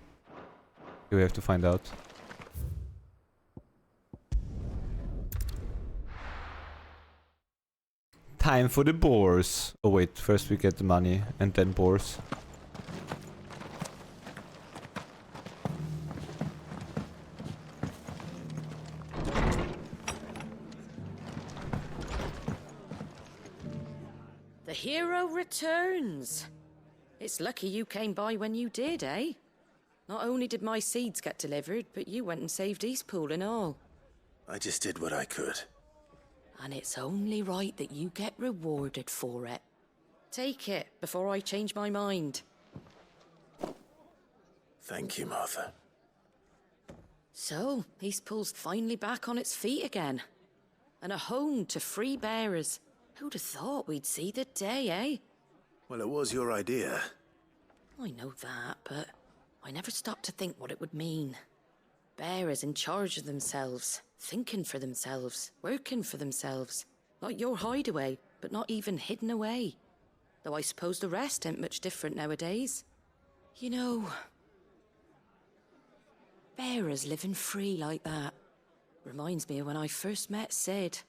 We have to find out. Time for the boars. Oh wait, first we get the money and then boars. The hero returns. It's lucky you came by when you did, eh? Not only did my seeds get delivered, but you went and saved Eastpool and all. I just did what I could. And it's only right that you get rewarded for it. Take it before I change my mind. Thank you, Martha. So, Eastpool's finally back on its feet again. And a home to free bearers. Who'd have thought we'd see the day, eh? Well, it was your idea. I know that, but I never stopped to think what it would mean. Bearers in charge of themselves, thinking for themselves, working for themselves. Like your hideaway, but not even hidden away. though I suppose the rest ain't much different nowadays. You know, bearers living free like that reminds me of when I first met Sid.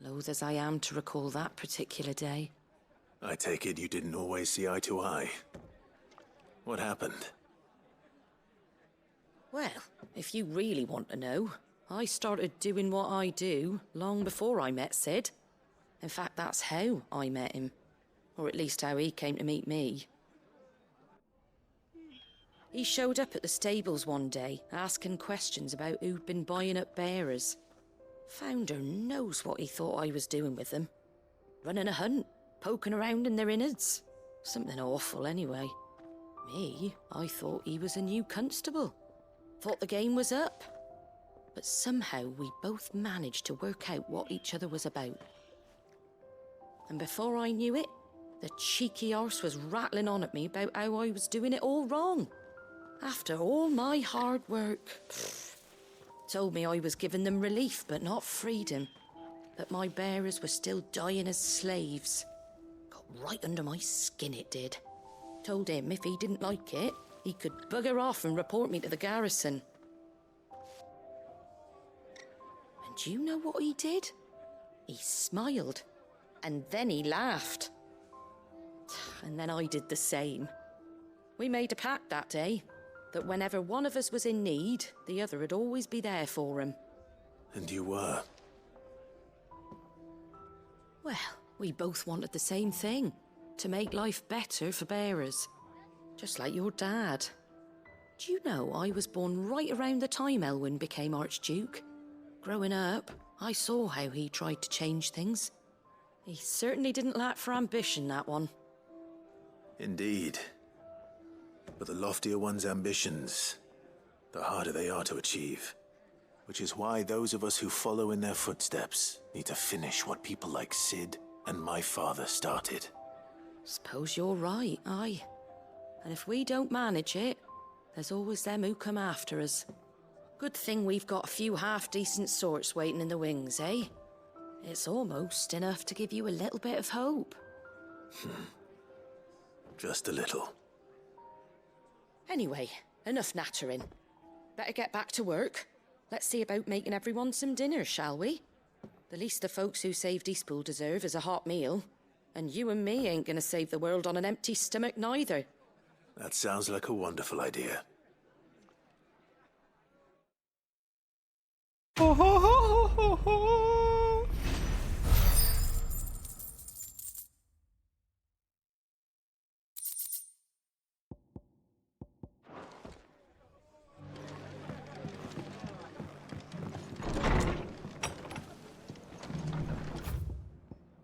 Loath as I am to recall that particular day. I take it you didn't always see eye to eye. What happened? Well, if you really want to know, I started doing what I do long before I met Sid. In fact, that's how I met him. Or at least how he came to meet me. He showed up at the stables one day, asking questions about who'd been buying up bearers. Founder knows what he thought I was doing with them. Running a hunt, poking around in their innards. Something awful anyway. Me, I thought he was a new constable. Thought the game was up. But somehow we both managed to work out what each other was about. And before I knew it, the cheeky arse was rattling on at me about how I was doing it all wrong. After all my hard work. Told me I was giving them relief, but not freedom. That my bearers were still dying as slaves. Got right under my skin, it did. Told him if he didn't like it, he could bugger off and report me to the garrison. And do you know what he did? He smiled. And then he laughed. And then I did the same. We made a pact that day, that whenever one of us was in need, the other would always be there for him. And you were? Well, we both wanted the same thing. To make life better for bearers. Just like your dad. Do you know I was born right around the time Elwyn became Archduke? Growing up, I saw how he tried to change things. He certainly didn't lack for ambition, that one. Indeed. But the loftier one's ambitions, the harder they are to achieve. Which is why those of us who follow in their footsteps need to finish what people like Sid and my father started. Suppose you're right, aye. And if we don't manage it, there's always them who come after us. Good thing we've got a few half-decent sorts waiting in the wings, eh? It's almost enough to give you a little bit of hope. Just a little. Anyway, enough nattering. Better get back to work. Let's see about making everyone some dinner, shall we? The least the folks who saved Eastpool deserve is a hot meal. And you and me ain't gonna save the world on an empty stomach neither. That sounds like a wonderful idea.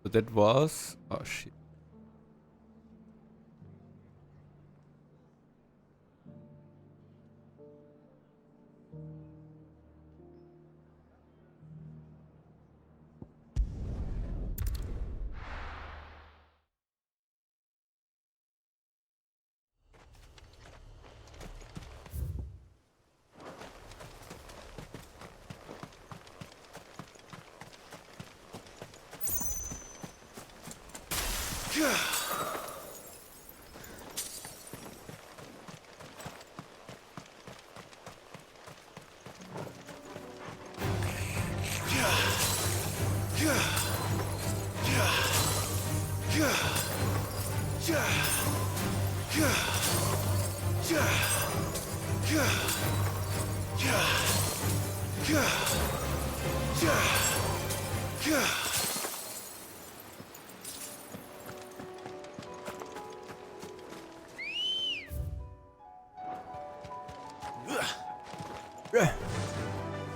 So that was... oh shit.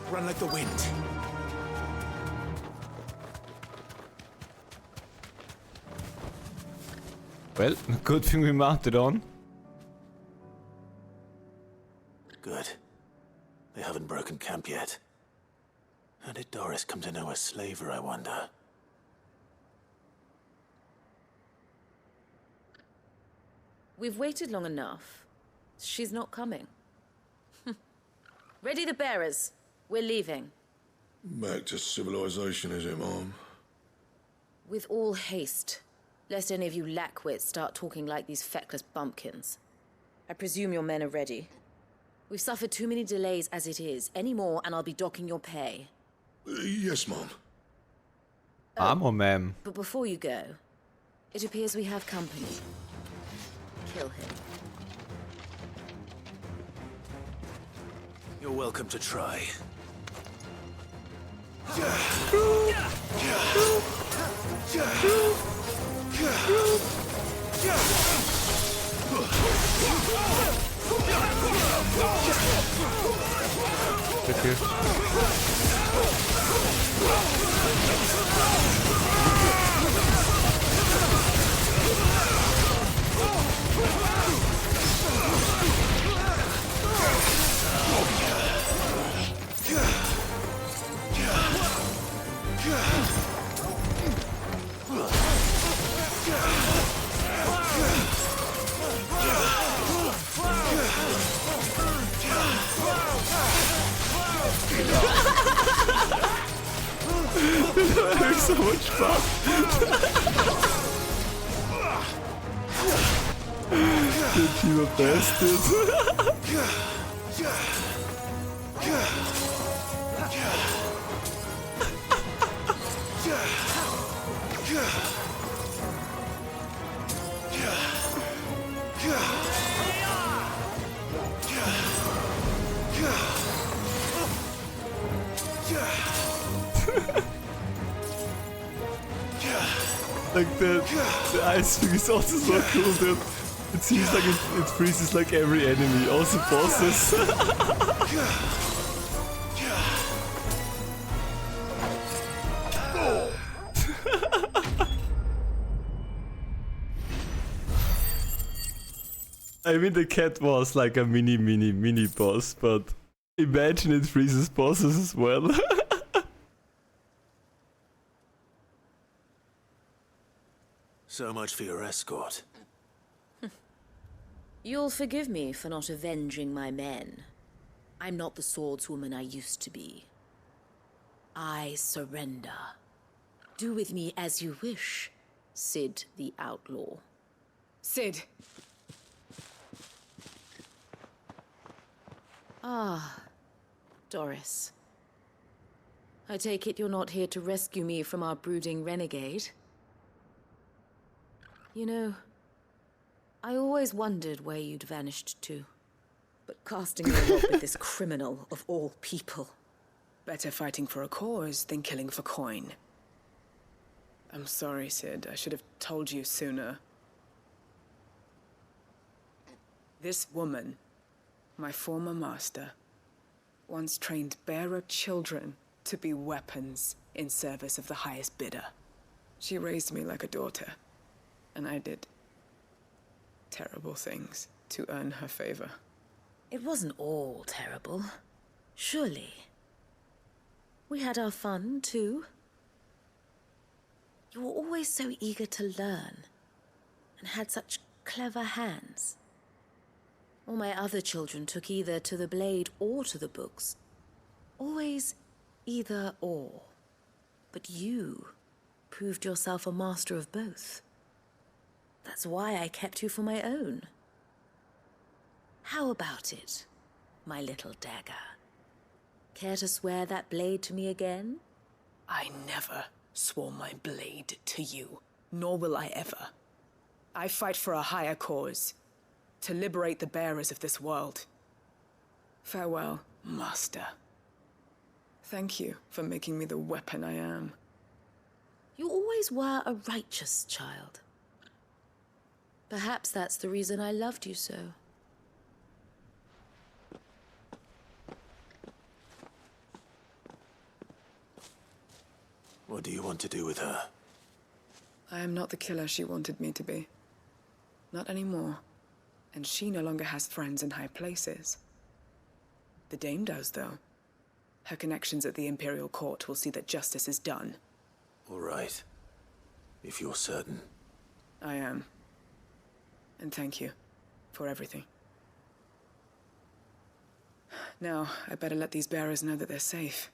Run like the wind. Well, good thing we mounted on. Good. They haven't broken camp yet. How did Doris come to know a slaver, I wonder? We've waited long enough. She's not coming. Ready the bearers. We're leaving. Back to civilization, is it, Mom? With all haste. Lest any of you lackwits start talking like these feckless bumpkins. I presume your men are ready. We've suffered too many delays as it is. Any more and I'll be docking your pay. Yes, Mom. Armor, ma'am. But before you go, it appears we have company. Kill him. You're welcome to try. Having so much fun. You team of bastards. Like the ice thing is also so cool that it seems like it freezes like every enemy, also bosses. I mean, the cat was like a mini boss, but imagine it freezes bosses as well. So much for your escort. You'll forgive me for not avenging my men. I'm not the swordswoman I used to be. I surrender. Do with me as you wish, Sid the Outlaw. Sid. Ah, Doris. I take it you're not here to rescue me from our brooding renegade? You know, I always wondered where you'd vanished to. But casting your lot with this criminal of all people. Better fighting for a cause than killing for coin. I'm sorry, Sid. I should have told you sooner. This woman, my former master, once trained bearer children to be weapons in service of the highest bidder. She raised me like a daughter. And I did terrible things to earn her favor. It wasn't all terrible, surely. We had our fun, too. You were always so eager to learn, and had such clever hands. All my other children took either to the blade or to the books. Always either or. But you proved yourself a master of both. That's why I kept you for my own. How about it, my little dagger? Care to swear that blade to me again? I never swore my blade to you, nor will I ever. I fight for a higher cause, to liberate the bearers of this world. Farewell, Master. Thank you for making me the weapon I am. You always were a righteous child. Perhaps that's the reason I loved you so. What do you want to do with her? I am not the killer she wanted me to be. Not anymore. And she no longer has friends in high places. The Dame does, though. Her connections at the Imperial Court will see that justice is done. All right. If you're certain. I am. And thank you for everything. Now, I better let these bearers know that they're safe.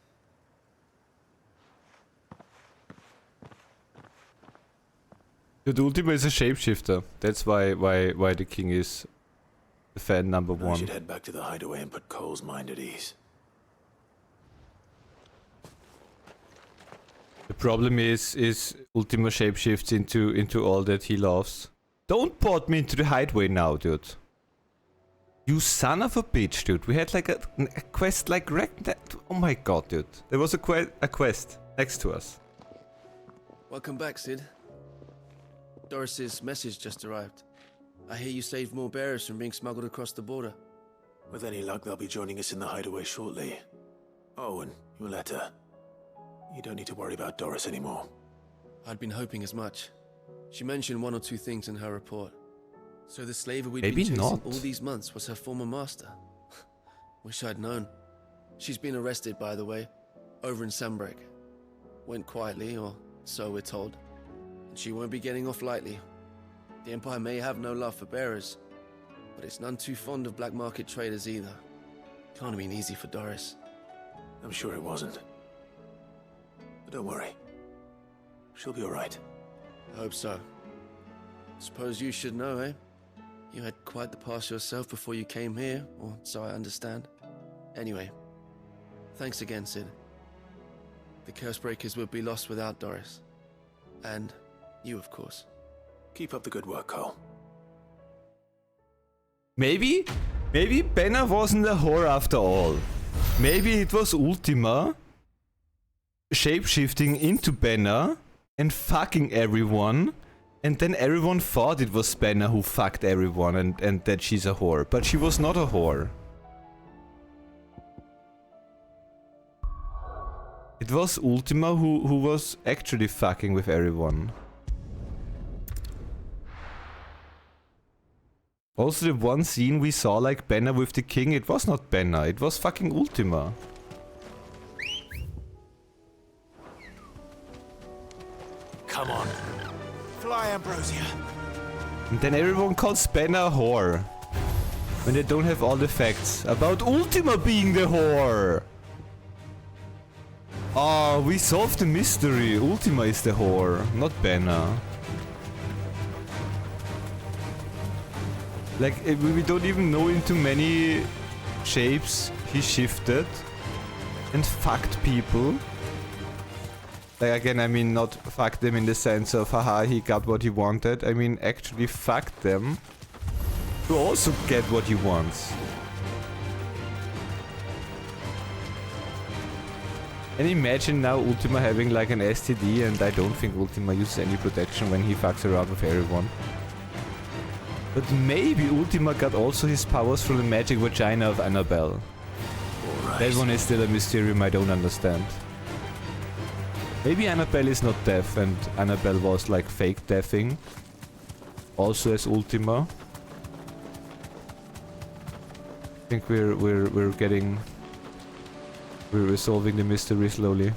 The Ultima is a shapeshifter. That's why the king is the fan number one. I should head back to the hideaway and put Cole's mind at ease. The problem is Ultima shapeshifts into all that he loves. Don't port me into the hideaway now, dude. You son of a bitch, dude. We had like a quest like oh my god, dude. There was a quest next to us. Welcome back, Sid. Doris's message just arrived. I hear you saved more bearers from being smuggled across the border. With any luck, they'll be joining us in the hideaway shortly. Oh, and your letter. You don't need to worry about Doris anymore. I'd been hoping as much. She mentioned one or two things in her report. So the slaver we'd Maybe been chasing not. all these months was her former master. Wish I'd known. She's been arrested, by the way, over in Sanbreque. Went quietly, or so we're told. And she won't be getting off lightly. The Empire may have no love for bearers, but it's none too fond of black market traders either. Can't have been easy for Doris. I'm sure it wasn't. But don't worry. She'll be alright. I hope so. Suppose you should know, eh? You had quite the past yourself before you came here, or so I understand. Anyway, thanks again, Sid. The Cursebreakers would be lost without Doris. And you, of course. Keep up the good work, Cole. Maybe Benna wasn't a whore after all. Maybe it was Ultima shapeshifting into Benna and fucking everyone. And then everyone thought it was Benna who fucked everyone and that she's a whore. But she was not a whore. It was Ultima who was actually fucking with everyone. Also the one scene we saw like Benna with the king, it was not Benna, it was fucking Ultima. Come on. Fly, Ambrosia. And then everyone calls Benna a whore. When they don't have all the facts about Ultima being the whore. Oh, we solved the mystery. Ultima is the whore, not Benna. Like, we don't even know into many shapes he shifted and fucked people. Like, again, I mean, not fuck them in the sense of, haha, he got what he wanted. I mean, actually fuck them to also get what he wants. And imagine now Ultima having like an STD, and I don't think Ultima uses any protection when he fucks around with everyone. But maybe Ultima got also his powers from the magic vagina of Annabelle. Right. That one is still a mysterium I don't understand. Maybe Annabelle is not deaf and Annabelle was like fake deafing. Also as Ultima. I think we're resolving the mystery slowly.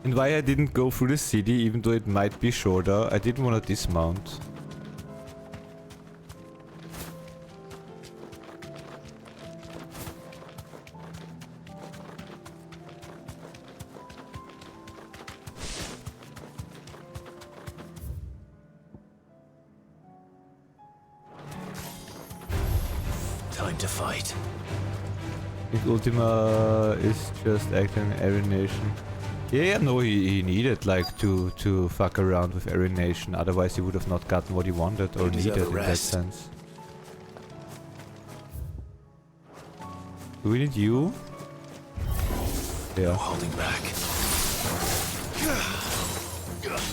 And why I didn't go through the city, even though it might be shorter, I didn't want to dismount. Time to fight. I think Ultima is just acting every nation. Yeah, no, he needed like to fuck around with every nation, otherwise he would have not gotten what he wanted or needed in that sense. Do we need you? Yeah. No holding back.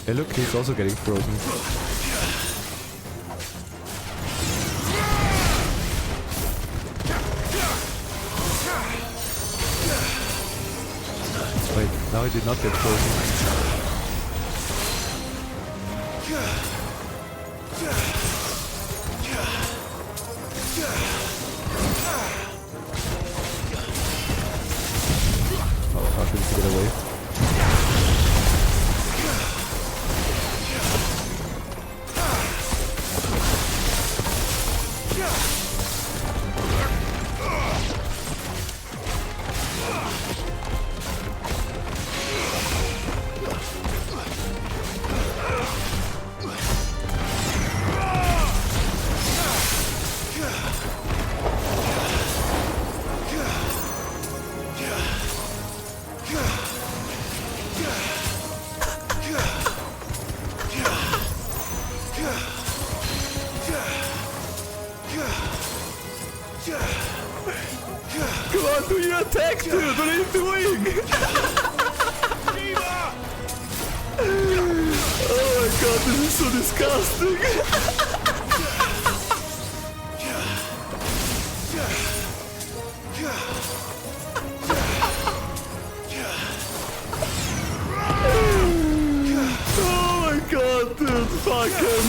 Hey look, he's also getting frozen. Wait, now he did not get frozen. Oh, how should he get away? you attack, dude? What are you doing? Oh my god, this is so disgusting. Oh my god, dude, fuck him.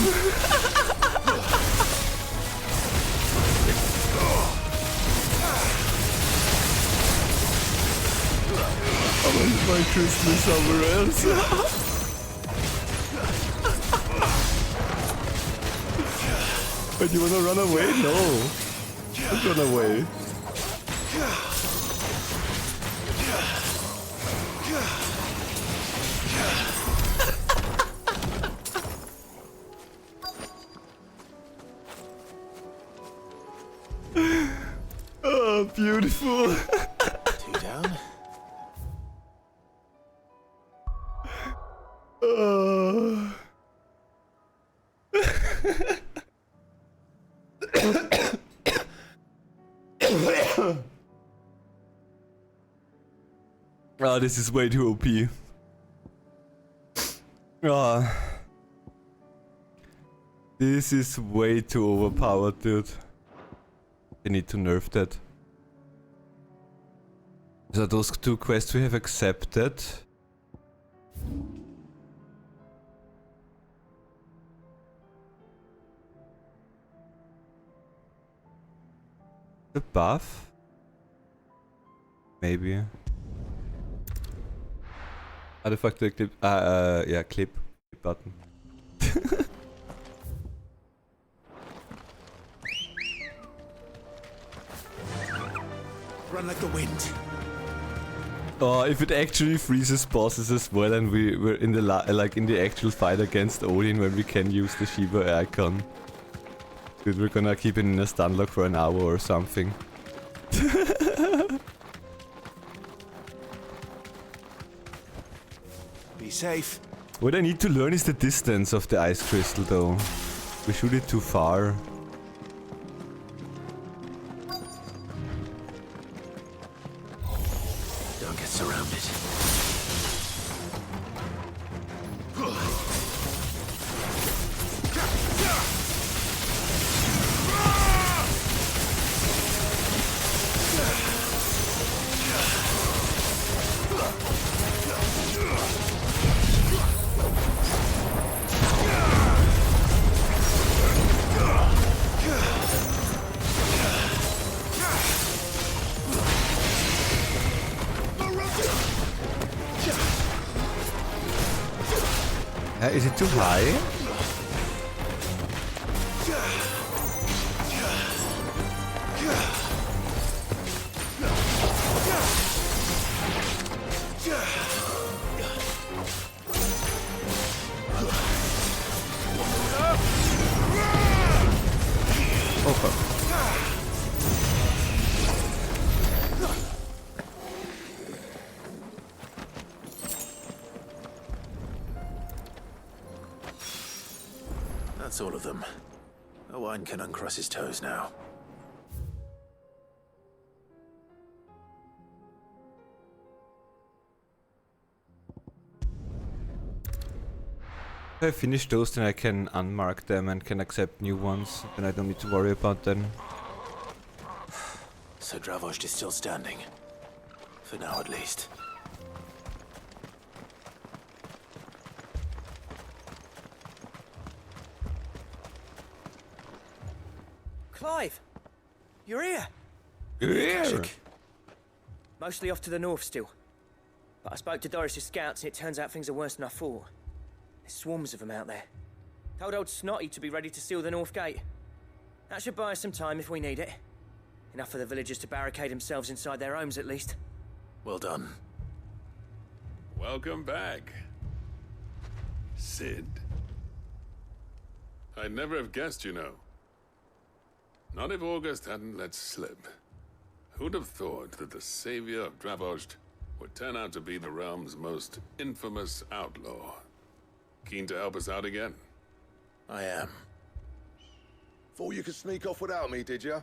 I'm gonna find crystal somewhere else. But you wanna run away? No. Don't run away. Oh, beautiful. 2 down. Oh, this is way too OP. This is way too overpowered, dude. They need to nerf that. So those 2 quests we have accepted. The buff? Maybe. How the fuck do I clip? Yeah, clip button. Run like the wind. Oh, if it actually freezes bosses as well, and we're in the in the actual fight against Odin, when we can use the Shiva icon. Dude, we're gonna keep it in a stun lock for an hour or something. Be safe. What I need to learn is the distance of the ice crystal, though. We shoot it too far. Don't get surrounded. Is it too high? Oh fuck. That's all of them. Owain can uncross his toes now. If I finish those, then I can unmark them and can accept new ones. Then I don't need to worry about them. So Dravost is still standing. For now, at least. Clive! You're here! You're here! Mostly off to the north still. But I spoke to Doris's scouts and it turns out things are worse than I thought. There's swarms of them out there. Told old Snotty to be ready to seal the north gate. That should buy us some time if we need it. Enough for the villagers to barricade themselves inside their homes at least. Well done. Welcome back, Sid. I'd never have guessed, you know. Not if August hadn't let slip. Who'd have thought that the savior of Dravost would turn out to be the realm's most infamous outlaw? Keen to help us out again? I am. Thought you could sneak off without me, did you?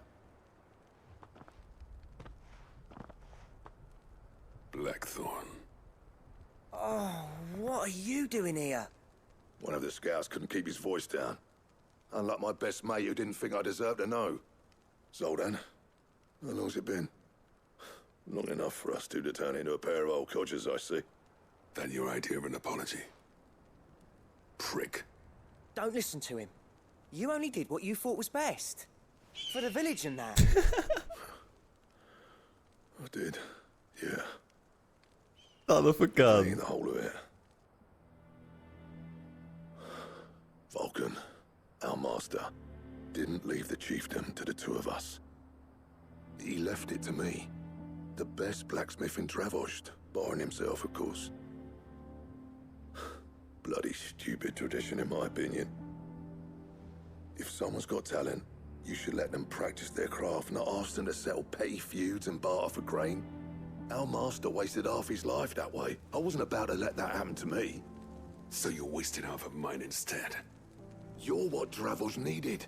Blackthorn. Oh, what are you doing here? One of the scouts couldn't keep his voice down. Unlike my best mate who didn't think I deserved to know. Zoltan, how long's it been? Long enough for us two to turn into a pair of old codgers, I see. That your idea of an apology? Prick. Don't listen to him. You only did what you thought was best. For the village and that. I did, yeah. Son of a gun. Ain't the whole of it. Vulcan, our master, didn't leave the chiefdom to the two of us. He left it to me. The best blacksmith in Dravost, barring himself, of course. Bloody stupid tradition, in my opinion. If someone's got talent, you should let them practice their craft, not ask them to settle petty feuds and barter for grain. Our master wasted half his life that way. I wasn't about to let that happen to me. So you wasted half of mine instead. You're what Dravost needed.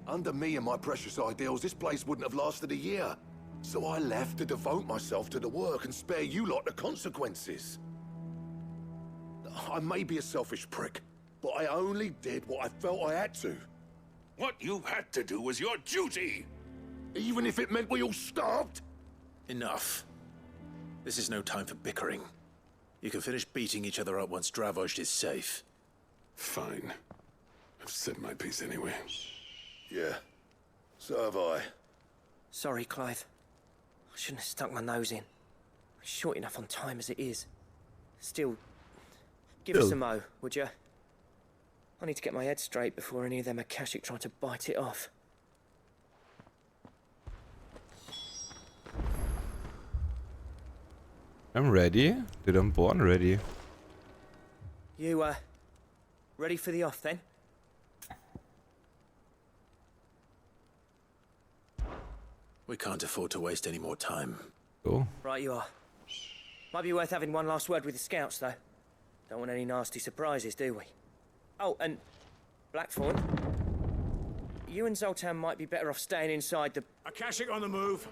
Under me and my precious ideals, this place wouldn't have lasted a year. So I left to devote myself to the work and spare you lot the consequences. I may be a selfish prick, but I only did what I felt I had to. What you had to do was your duty! Even if it meant we all starved? Enough. This is no time for bickering. You can finish beating each other up once Dravost is safe. Fine. I've said my piece anyway. Yeah, so have I. Sorry, Clive. I shouldn't have stuck my nose in. We're short enough on time as it is. Still, give us a mo, would you? I need to get my head straight before any of them Akashic try to bite it off. I'm ready. Dude, I'm born ready. You, ready for the off then? We can't afford to waste any more time. Cool. Right you are. Might be worth having one last word with the scouts, though. Don't want any nasty surprises, do we? Oh, and Blackthorn, you and Zoltan might be better off staying inside the... Akashic on the move.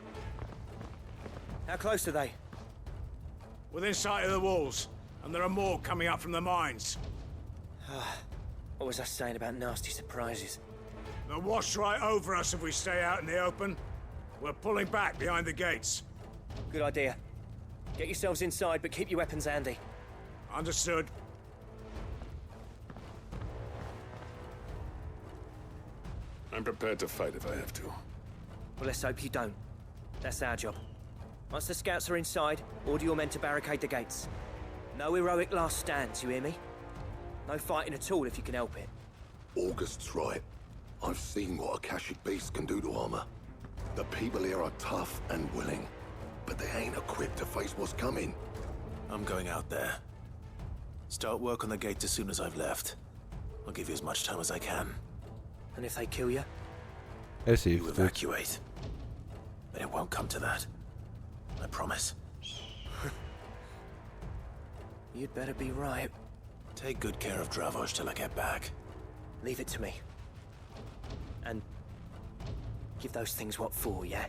How close are they? Within sight of the walls, and there are more coming up from the mines. What was I saying about nasty surprises? They'll wash right over us if we stay out in the open. We're pulling back behind the gates. Good idea. Get yourselves inside, but keep your weapons handy. Understood. I'm prepared to fight if I have to. Well, let's hope you don't. That's our job. Once the scouts are inside, order your men to barricade the gates. No heroic last stands, you hear me? No fighting at all if you can help it. August's right. I've seen what Akashic beasts can do to armor. The people here are tough and willing, but they ain't equipped to face what's coming. I'm going out there. Start work on the gate as soon as I've left. I'll give you as much time as I can. And if they kill you? You evacuate. But it won't come to that. I promise. You'd better be right. Take good care of Dravost till I get back. Leave it to me. And give those things what for, yeah?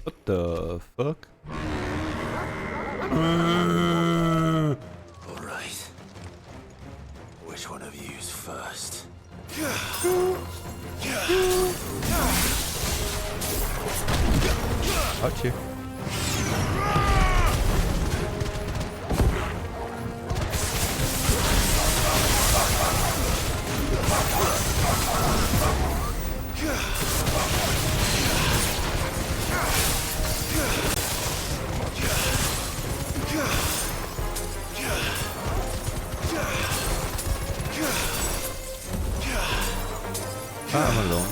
What the fuck? All right. Which one of you's first? Got you. I'm alone.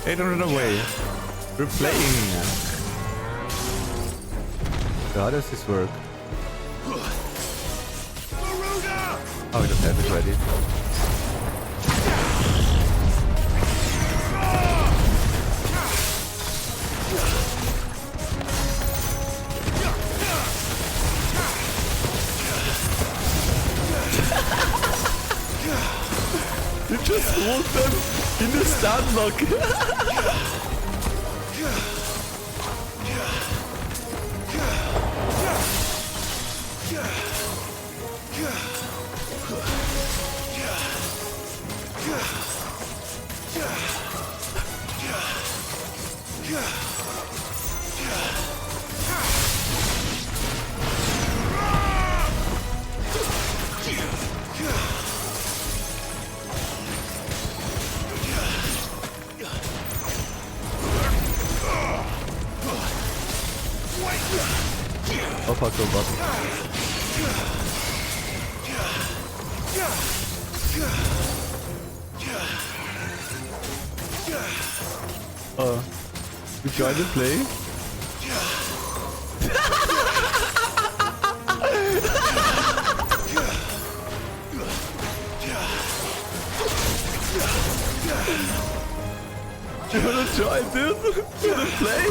Hey, don't run away. We're playing. So how does this work? Oh, we don't have it ready. sound lock. Uppercut button. You join the play? You wanna join, dude? You wanna play?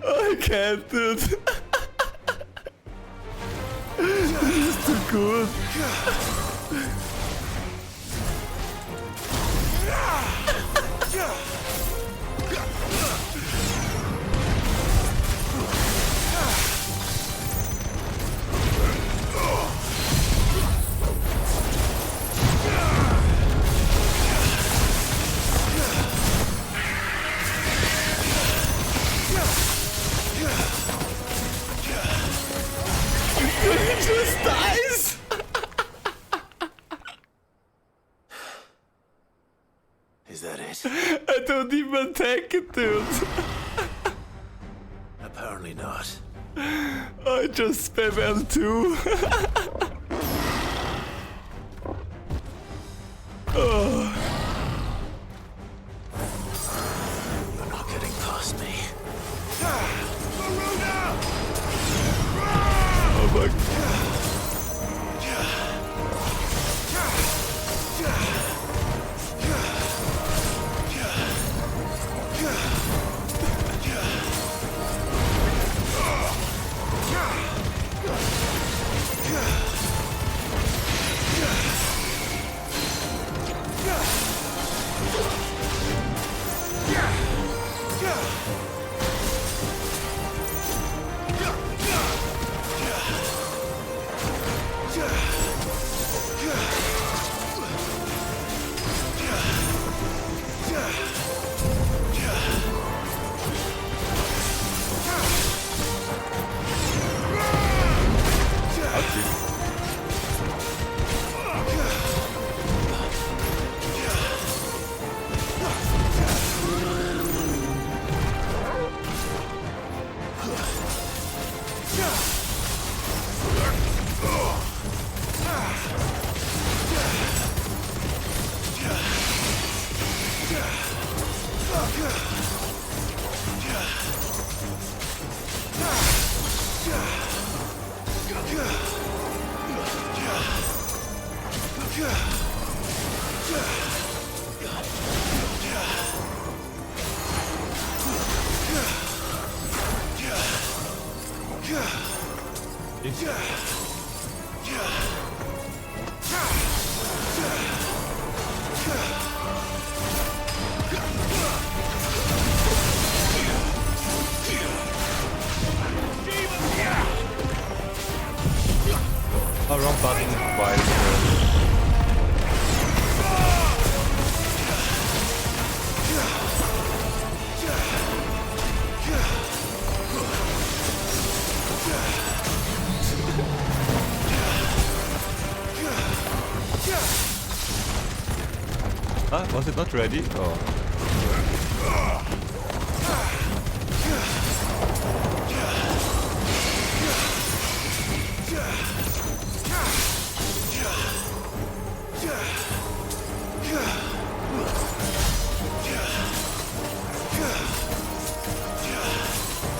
I can't, dude. This is too good. He just dies! Is that it? I don't even attack it, dude. Apparently not. I just spam L2. Oh. You're not getting past me. Oh my god. Oh, wrong button. Twice. Ah, was it not ready? Oh.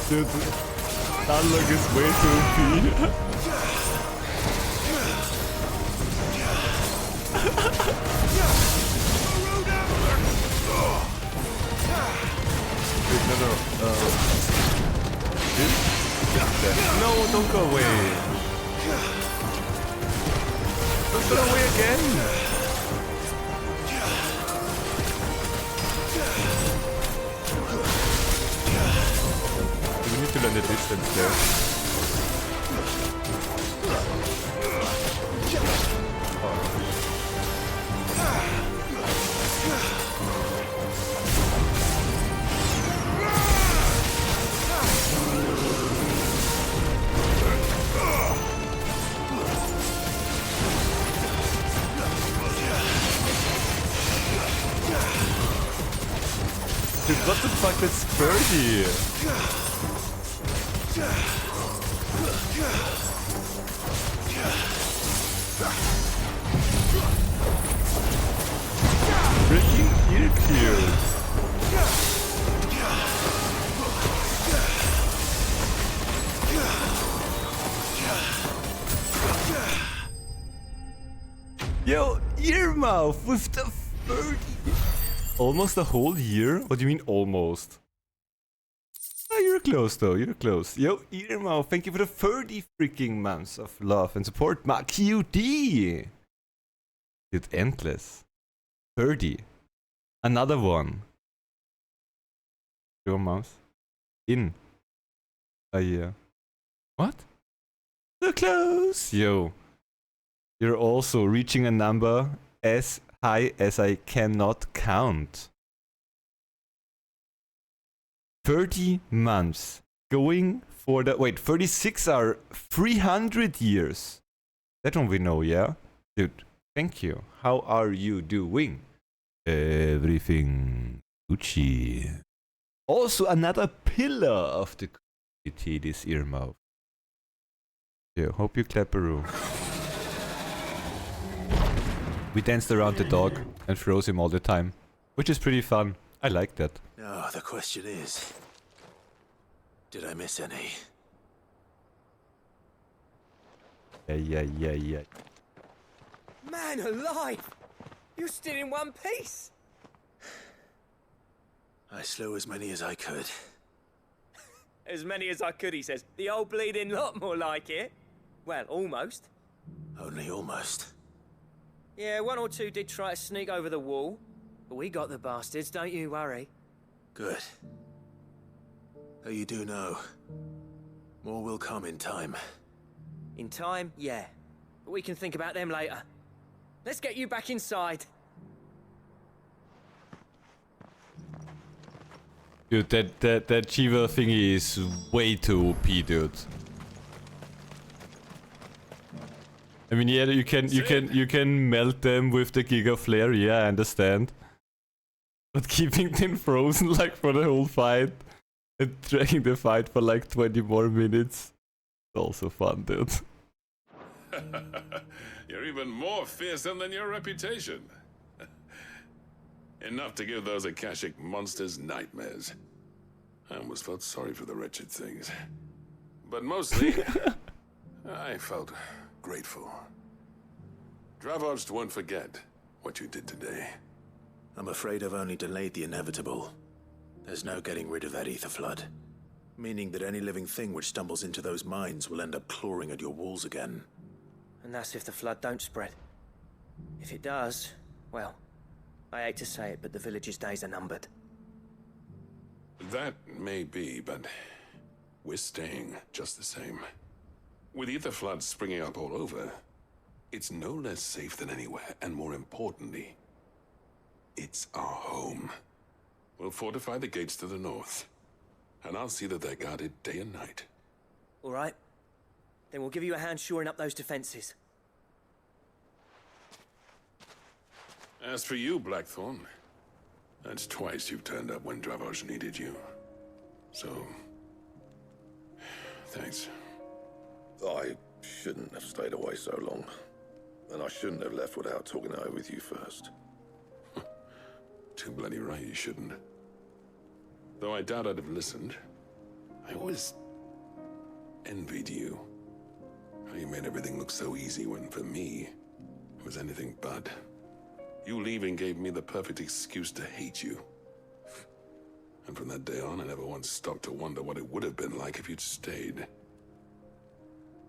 Dude, that look is way too OP. Wait, no. them. No, don't go away. Don't go away again. We need to learn the distance there. Dude, what the fuck? That's Birdie. Freaking ear cute. Yo, Earmouth with the 30. Almost a whole year? What do you mean almost? Oh, you're close though, you're close. Yo, Earmouth, thank you for the 30 freaking months of love and support. My QD! Dude, endless. 30. Another one. Your mouse. In a year. What? So close! Yo. You're also reaching a number as high as I cannot count. 30 months. Going for the... Wait, 36 are 300 years. That one we know, yeah? Dude, thank you. How are you doing? Everything Gucci. Also another pillar of the community, this Earmouth. Yeah, hope you clap a room. We danced around the dog and froze him all the time, which is pretty fun. I like that. Now, the question is, did I miss any? Yeah. Man alive! You're still in one piece! I slew as many as I could. As many as I could, he says. The old bleeding lot, more like it. Well, almost. Only almost. Yeah, one or two did try to sneak over the wall. But we got the bastards, don't you worry. Good. Though you do know, more will come in time. In time, yeah. But we can think about them later. Let's get you back inside. Dude, that Chiva thingy is way too OP, dude. I mean, yeah, you can melt them with the Giga Flare, yeah, I understand. But keeping them frozen like for the whole fight and dragging the fight for like 20 more minutes, it's also fun, dude. You're even more fearsome than your reputation. Enough to give those Akashic monsters nightmares. I almost felt sorry for the wretched things. But mostly, I felt grateful. Dravoged won't forget what you did today. I'm afraid I've only delayed the inevitable. There's no getting rid of that ether flood. Meaning that any living thing which stumbles into those mines will end up clawing at your walls again. And that's if the flood don't spread. If it does, well, I hate to say it, but the village's days are numbered. That may be, but we're staying just the same. With ether floods springing up all over, it's no less safe than anywhere, and more importantly, it's our home. We'll fortify the gates to the north, and I'll see that they're guarded day and night. All right. Then we'll give you a hand shoring up those defenses. As for you, Blackthorn, that's twice you've turned up when Dravoj needed you. So, thanks. I shouldn't have stayed away so long. And I shouldn't have left without talking it over with you first. Too bloody right you shouldn't. Though I doubt I'd have listened. I always envied you. How you made everything look so easy when, for me, it was anything but. You leaving gave me the perfect excuse to hate you. And from that day on, I never once stopped to wonder what it would have been like if you'd stayed.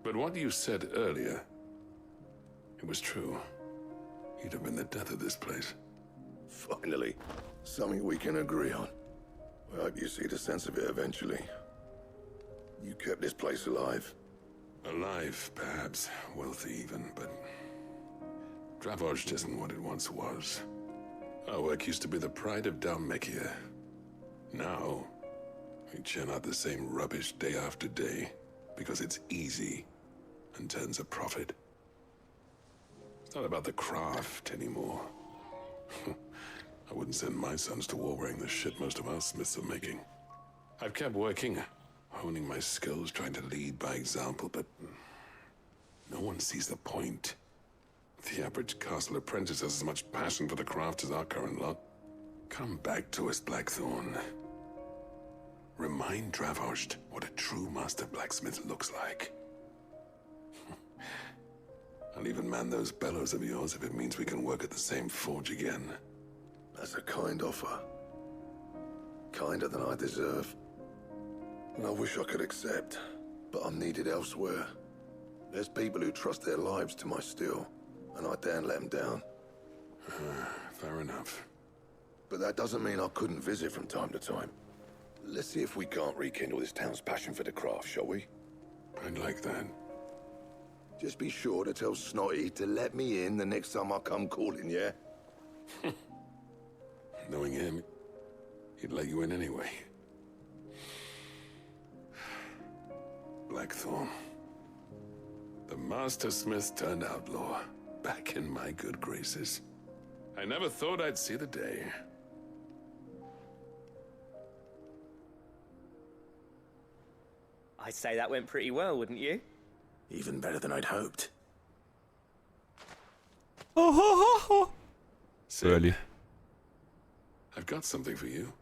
But what you said earlier, it was true. You'd have been the death of this place. Finally, something we can agree on. I hope you see the sense of it eventually. You kept this place alive. Alive, perhaps. Wealthy even, but... Dravozhd isn't what it once was. Our work used to be the pride of Dalmekia. Now, we churn out the same rubbish day after day, because it's easy and turns a profit. It's not about the craft anymore. I wouldn't send my sons to war wearing the shit most of our smiths are making. I've kept working, honing my skills, trying to lead by example, but no one sees the point. The average castle apprentice has as much passion for the craft as our current lot. Come back to us, Blackthorn. Remind Dravozhd what a true master blacksmith looks like. I'll even man those bellows of yours if it means we can work at the same forge again. That's a kind offer. Kinder than I deserve. And I wish I could accept, but I'm needed elsewhere. There's people who trust their lives to my steel, and I daren't let them down. Fair enough. But that doesn't mean I couldn't visit from time to time. Let's see if we can't rekindle this town's passion for the craft, shall we? I'd like that. Just be sure to tell Snotty to let me in the next time I come calling, yeah? Knowing him, he'd let you in anyway. Blackthorn. The Master Smith turned outlaw, back in my good graces. I never thought I'd see the day. I'd say that went pretty well, wouldn't you? Even better than I'd hoped. Oh, ho, ho, ho. Sid, Early. I've got something for you.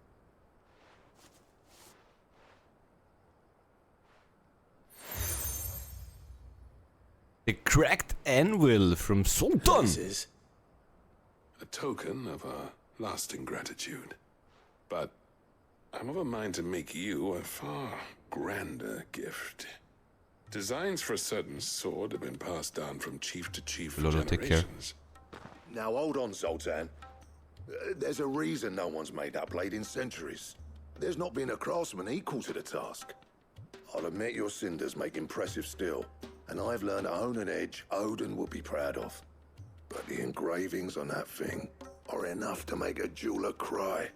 The cracked anvil from Sultan. This is a token of our lasting gratitude. But I'm of a mind to make you a far grander gift. Designs for a certain sword have been passed down from chief to chief for generations. Now hold on, Zoltan. There's a reason no one's made that blade in centuries. There's not been a craftsman equal to the task. I'll admit your cinders make impressive steel, and I've learned to hone an edge Odin will be proud of. But the engravings on that thing are enough to make a jeweler cry.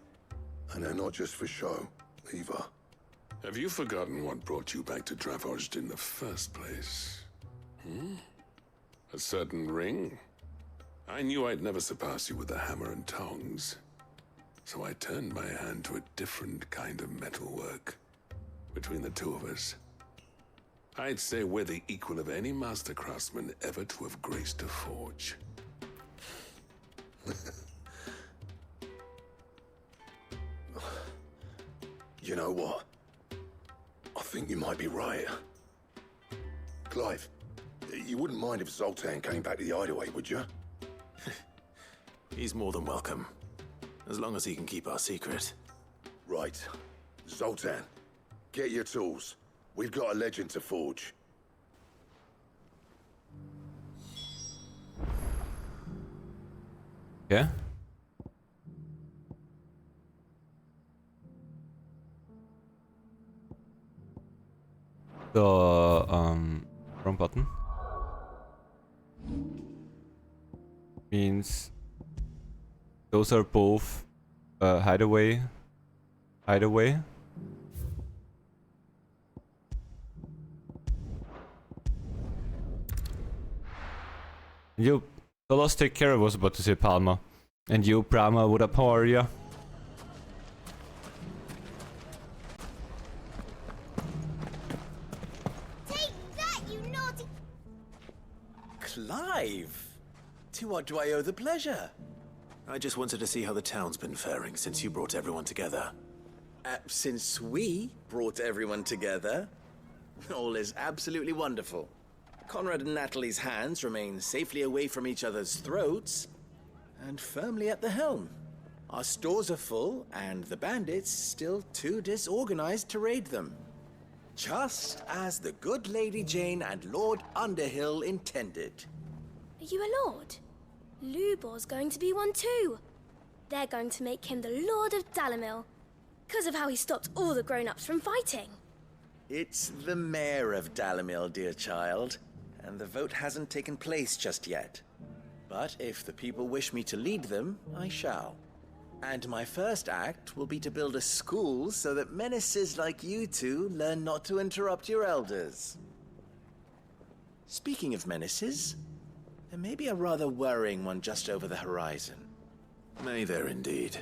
And they're not just for show, either. Have you forgotten what brought you back to Dravozhd in the first place? A certain ring? I knew I'd never surpass you with the hammer and tongs. So I turned my hand to a different kind of metalwork. Between the two of us, I'd say we're the equal of any master craftsman ever to have graced a forge. You know what? I think you might be right. Clive, you wouldn't mind if Zoltan came back to the hideaway, would you? He's more than welcome. As long as he can keep our secret. Right. Zoltan, get your tools. We've got a legend to forge. Yeah. The wrong button means those are both hideaway. You, the last take care, I was about to say Palma, and you, Brahma, what up, how are ya? Clive! To what do I owe the pleasure? I just wanted to see how the town's been faring since you brought everyone together. Since we brought everyone together, all is absolutely wonderful. Conrad and Natalie's hands remain safely away from each other's throats, and firmly at the helm. Our stores are full, and the bandits still too disorganized to raid them. Just as the good Lady Jane and Lord Underhill intended. Are you a lord? Lubor's going to be one too. They're going to make him the Lord of Dalimil, because of how he stopped all the grown-ups from fighting. It's the mayor of Dalimil, dear child, and the vote hasn't taken place just yet. But if the people wish me to lead them, I shall. And my first act will be to build a school so that menaces like you two learn not to interrupt your elders. Speaking of menaces, there may be a rather worrying one just over the horizon. May there indeed.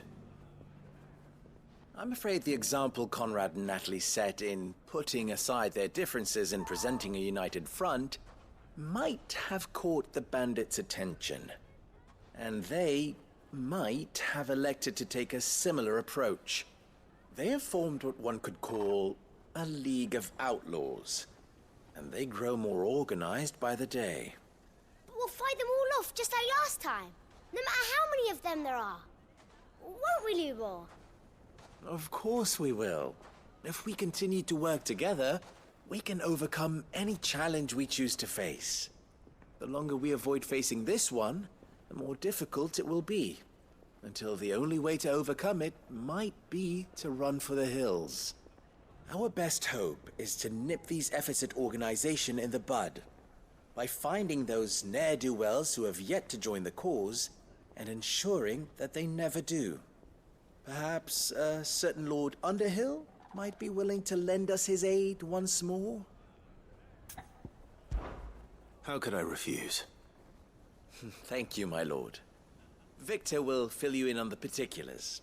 I'm afraid the example Conrad and Natalie set in putting aside their differences and presenting a united front might have caught the bandits' attention. And they might have elected to take a similar approach. They have formed what one could call a League of Outlaws, and they grow more organized by the day. But we'll fight them all off just like last time, no matter how many of them there are. Won't we, Lubor? Of course we will. If we continue to work together, we can overcome any challenge we choose to face. The longer we avoid facing this one, the more difficult it will be, until the only way to overcome it might be to run for the hills. Our best hope is to nip these efforts at organization in the bud, by finding those ne'er-do-wells who have yet to join the cause, and ensuring that they never do. Perhaps a certain Lord Underhill might be willing to lend us his aid once more? How could I refuse? Thank you, my lord. Victor will fill you in on the particulars.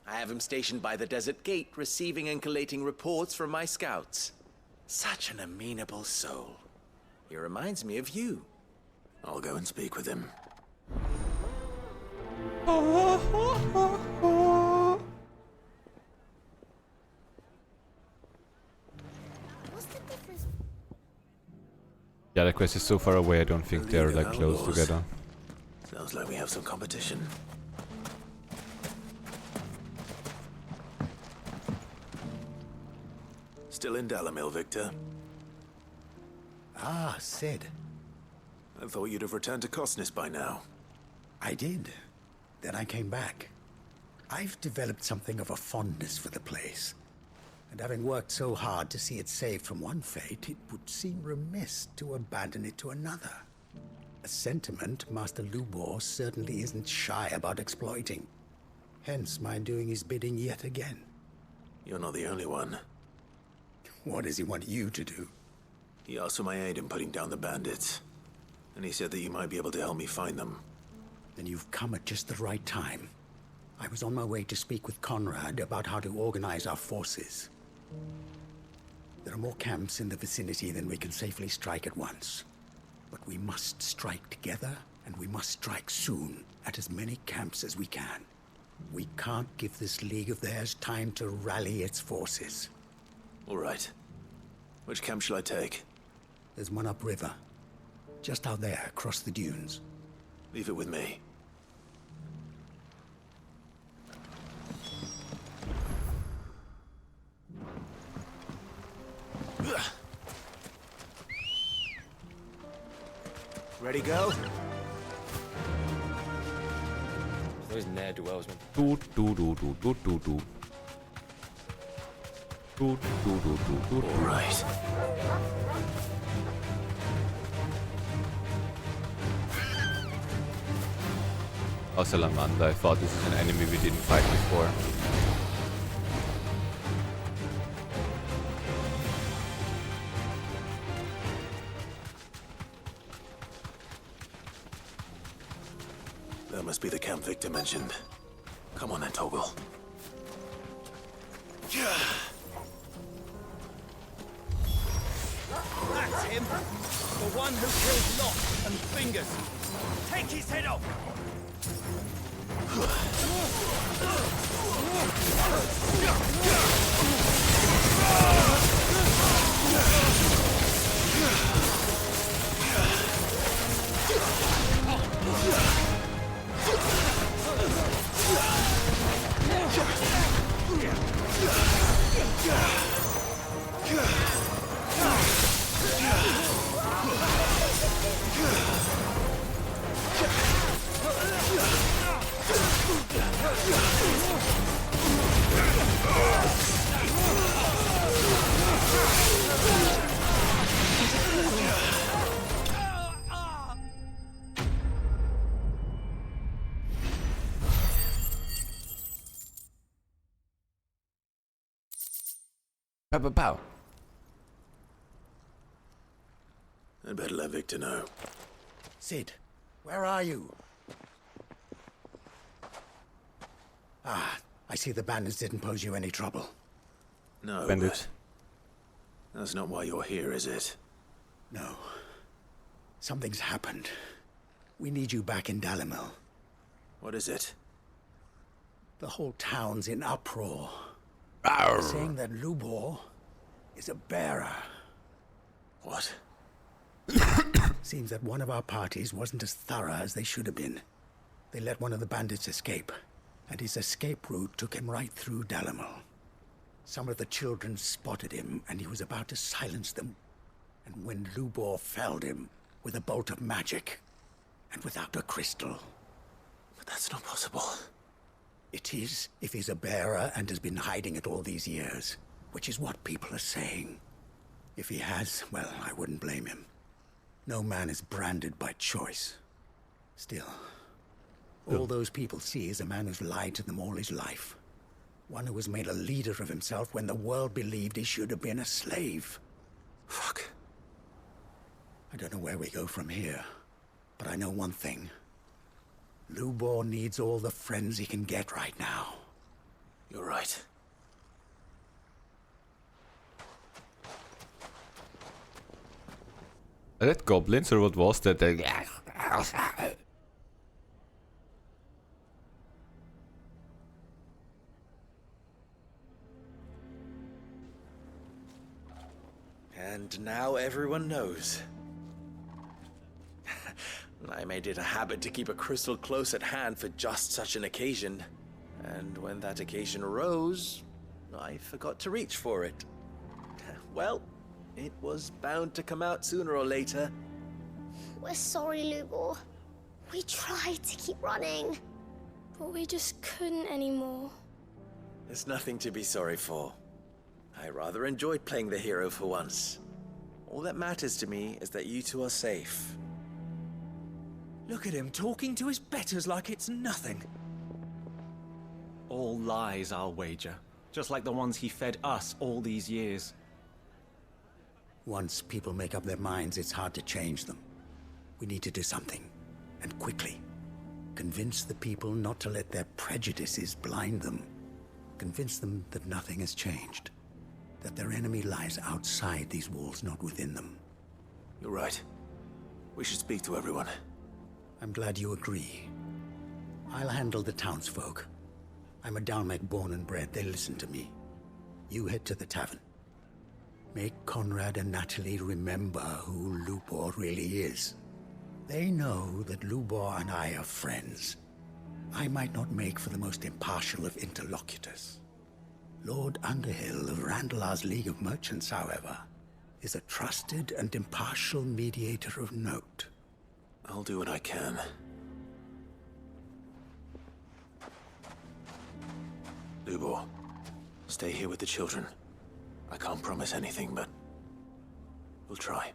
I have him stationed by the desert gate, receiving and collating reports from my scouts. Such an amenable soul. He reminds me of you. I'll go and speak with him. Yeah, the quest is so far away, I don't think they're like close together. Sounds like we have some competition. Still in Dalimil, Victor? Ah, Sid. I thought you'd have returned to Cosnis by now. I did. Then I came back. I've developed something of a fondness for the place. And having worked so hard to see it saved from one fate, it would seem remiss to abandon it to another. A sentiment Master Lubor certainly isn't shy about exploiting. Hence my doing his bidding yet again. You're not the only one. What does he want you to do? He asked for my aid in putting down the bandits. And he said that you might be able to help me find them. Then you've come at just the right time. I was on my way to speak with Conrad about how to organize our forces. There are more camps in the vicinity than we can safely strike at once. But we must strike together, and we must strike soon, at as many camps as we can. We can't give this league of theirs time to rally its forces. All right. Which camp shall I take? There's one upriver. Just out there, across the dunes. Leave it with me. Ready, go? Those ne'er-do-wells, man. Do. All right. Oh, Salamanda, I thought this is an enemy we didn't fight before. That must be the camp Victor mentioned. Come on then, Toggle. That's him! The one who killed Locke and Fingers! Take his head off! Yeah. Pow, pow, pow. I'd better let Victor know. Sid, where are you? Ah, I see the bandits didn't pose you any trouble. No, Bandits. but that's not why you're here, is it? No. Something's happened. We need you back in Dalimil. What is it? The whole town's in uproar. Arr. Saying that Lubor is a bearer. What? Seems that one of our parties wasn't as thorough as they should have been. They let one of the bandits escape, and his escape route took him right through Dalimil. Some of the children spotted him, and he was about to silence them. And when Lubor felled him with a bolt of magic, and without a crystal. But that's not possible. It is, if he's a bearer and has been hiding it all these years, which is what people are saying. If he has, well, I wouldn't blame him. No man is branded by choice. Still, all those people see is a man who's lied to them all his life. One who was made a leader of himself when the world believed he should have been a slave. Fuck. I don't know where we go from here, but I know one thing. Lubor needs all the friends he can get right now. You're right. Are that goblins or what was that? And now everyone knows. I made it a habit to keep a crystal close at hand for just such an occasion. And when that occasion arose, I forgot to reach for it. Well, it was bound to come out sooner or later. We're sorry, Lubor. We tried to keep running. But we just couldn't anymore. There's nothing to be sorry for. I rather enjoyed playing the hero for once. All that matters to me is that you two are safe. Look at him talking to his betters like it's nothing. All lies, I'll wager. Just like the ones he fed us all these years. Once people make up their minds, it's hard to change them. We need to do something, and quickly. Convince the people not to let their prejudices blind them. Convince them that nothing has changed. That their enemy lies outside these walls, not within them. You're right. We should speak to everyone. I'm glad you agree. I'll handle the townsfolk. I'm a Dalmec born and bred. They listen to me. You head to the tavern. Make Conrad and Natalie remember who Lubor really is. They know that Lubor and I are friends. I might not make for the most impartial of interlocutors. Lord Underhill of Randalar's League of Merchants, however, is a trusted and impartial mediator of note. I'll do what I can. Lubor, stay here with the children. I can't promise anything, but we'll try.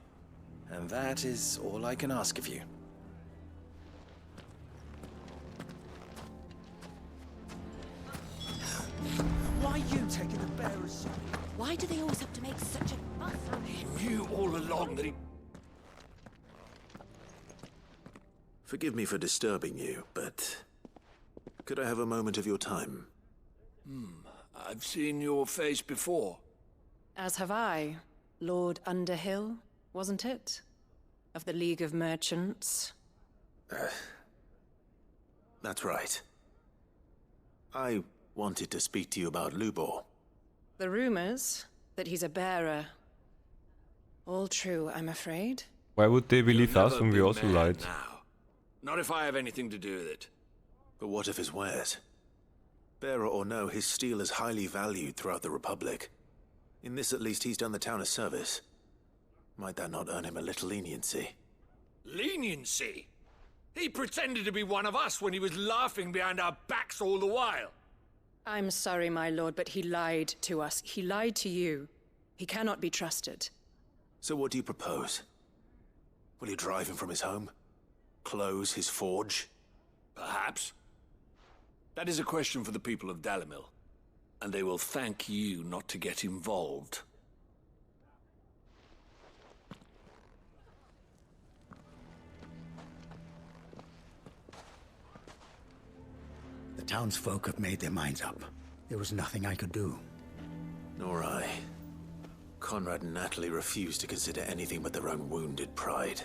And that is all I can ask of you. Why are you taking the bearer's side? Why do they always have to make such a fuss? He knew all along that he... Forgive me for disturbing you, but could I have a moment of your time? I've seen your face before. As have I. Lord Underhill, wasn't it? Of the League of Merchants. That's right. I wanted to speak to you about Lubor. The rumors that he's a bearer. All true, I'm afraid. Why would they believe You'll us never when we be also mad lied? now. Not if I have anything to do with it. But what of his wares? Bearer or no, his steel is highly valued throughout the Republic. In this at least he's done the town a service. Might that not earn him a little leniency? Leniency? He pretended to be one of us when he was laughing behind our backs all the while. I'm sorry, my lord, but he lied to us. He lied to you. He cannot be trusted. So what do you propose? Will you drive him from his home? Close his forge? Perhaps. That is a question for the people of Dalimil. And they will thank you not to get involved. townsfolk have made their minds up. There was nothing I could do. Nor I. Conrad and Natalie refused to consider anything but their own wounded pride.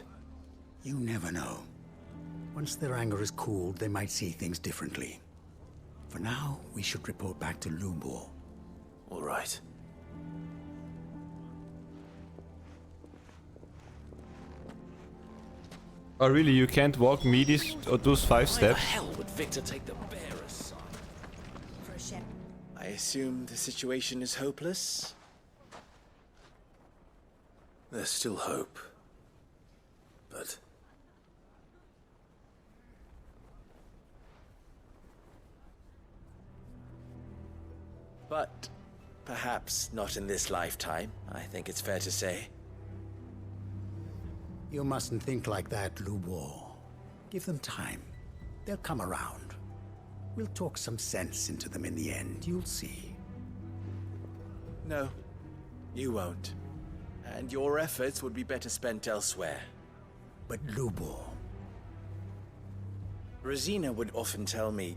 You never know. Once their anger is cooled, they might see things differently. For now, we should report back to Lubor. All right. Oh really, you can't walk me those 5 steps? Why the hell would Victor take the bearer's side? For a ship. I assume the situation is hopeless? There's still hope. But... But perhaps not in this lifetime, I think it's fair to say. You mustn't think like that, Lubor. Give them time. They'll come around. We'll talk some sense into them in the end, you'll see. No, you won't. And your efforts would be better spent elsewhere. But Lubor... Rosina would often tell me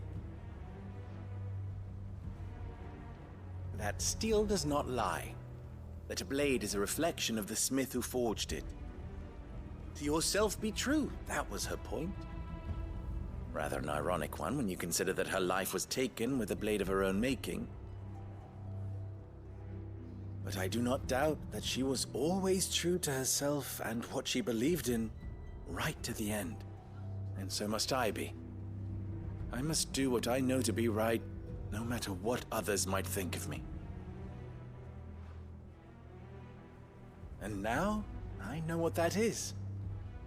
that steel does not lie, that a blade is a reflection of the smith who forged it. To yourself be true, that was her point. Rather an ironic one when you consider that her life was taken with a blade of her own making. But I do not doubt that she was always true to herself and what she believed in, right to the end. And so must I be. I must do what I know to be right, no matter what others might think of me. And now, I know what that is.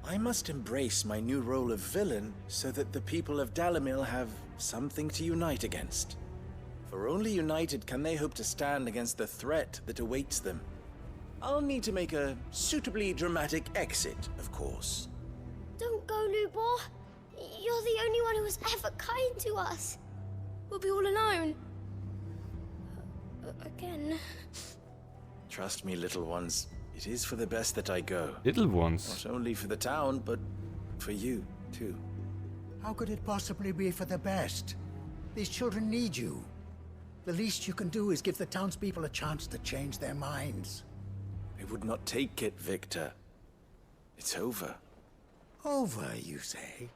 I must embrace my new role of villain so that the people of Dalimil have something to unite against. For only united can they hope to stand against the threat that awaits them. I'll need to make a suitably dramatic exit, of course. Don't go, Lubor. You're the only one who was ever kind to us. We'll be all alone. Again. Trust me, little ones. It is for the best that I go. Little ones? Not only for the town, but for you, too. How could it possibly be for the best? These children need you. The least you can do is give the townspeople a chance to change their minds. I would not take it, Victor. It's over. Over, you say?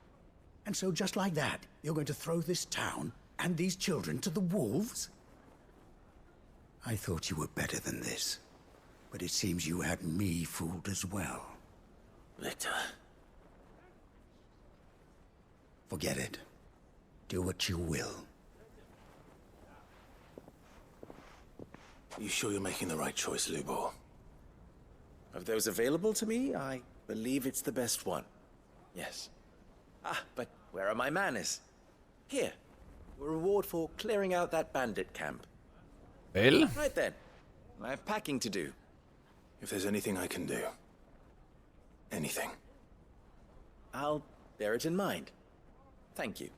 And so just like that, you're going to throw this town and these children to the wolves? I thought you were better than this. But it seems you had me fooled as well. Victor. Forget it. Do what you will. You sure you're making the right choice, Lubor? Of those available to me, I believe it's the best one. Yes. But where are my manners? Here. A reward for clearing out that bandit camp. Well? Right then. I have packing to do. If there's anything I can do. Anything. I'll bear it in mind. Thank you.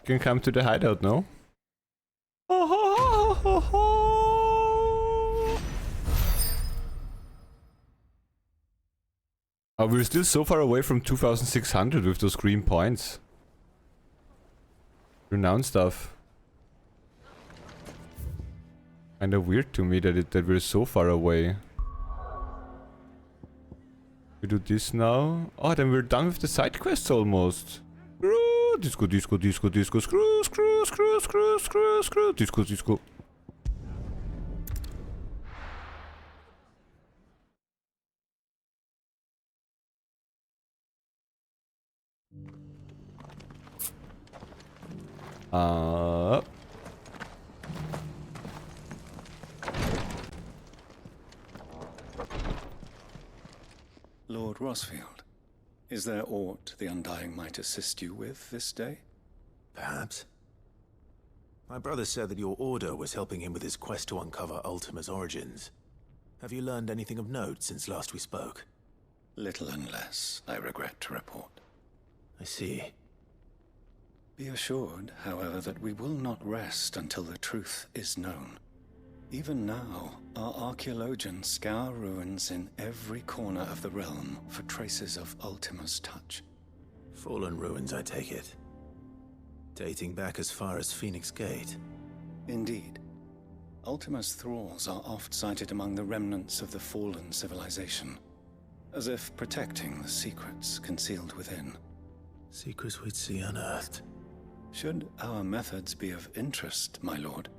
You can come to the hideout, no? Oh, we're still so far away from 2600 with those green points. Renowned stuff. Kinda weird to me that we're so far away. We do this now. Oh, then we're done with the side quests almost. Screw, disco, disco, disco, disco, screw, screw, screw, screw, screw, screw, disco, disco. Lord Rosfield, is there aught the Undying might assist you with this day? Perhaps. My brother said that your order was helping him with his quest to uncover Ultima's origins. Have you learned anything of note since last we spoke? Little unless, I regret to report. I see. Be assured, however, that we will not rest until the truth is known. Even now, our archaeologians scour ruins in every corner of the realm for traces of Ultima's touch. Fallen ruins, I take it. Dating back as far as Phoenix Gate. Indeed. Ultima's thralls are oft sighted among the remnants of the fallen civilization, as if protecting the secrets concealed within. Secrets we'd see unearthed. Should our methods be of interest, my lord,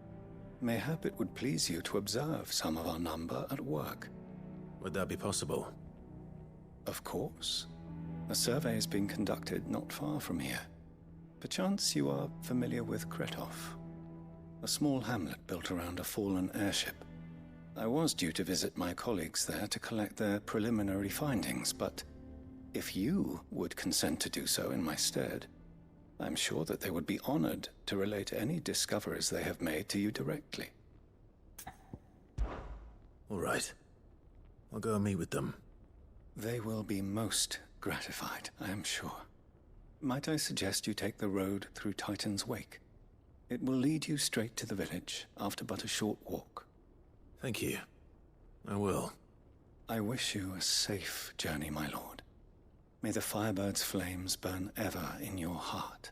mayhap it would please you to observe some of our number at work. Would that be possible? Of course. A survey is being conducted not far from here. Perchance you are familiar with Kretov, a small hamlet built around a fallen airship. I was due to visit my colleagues there to collect their preliminary findings, but if you would consent to do so in my stead, I'm sure that they would be honored to relate any discoveries they have made to you directly. All right. I'll go and meet with them. They will be most gratified, I am sure. Might I suggest you take the road through Titan's Wake? It will lead you straight to the village after but a short walk. Thank you. I will. I wish you a safe journey, my lord. May the Firebird's flames burn ever in your heart.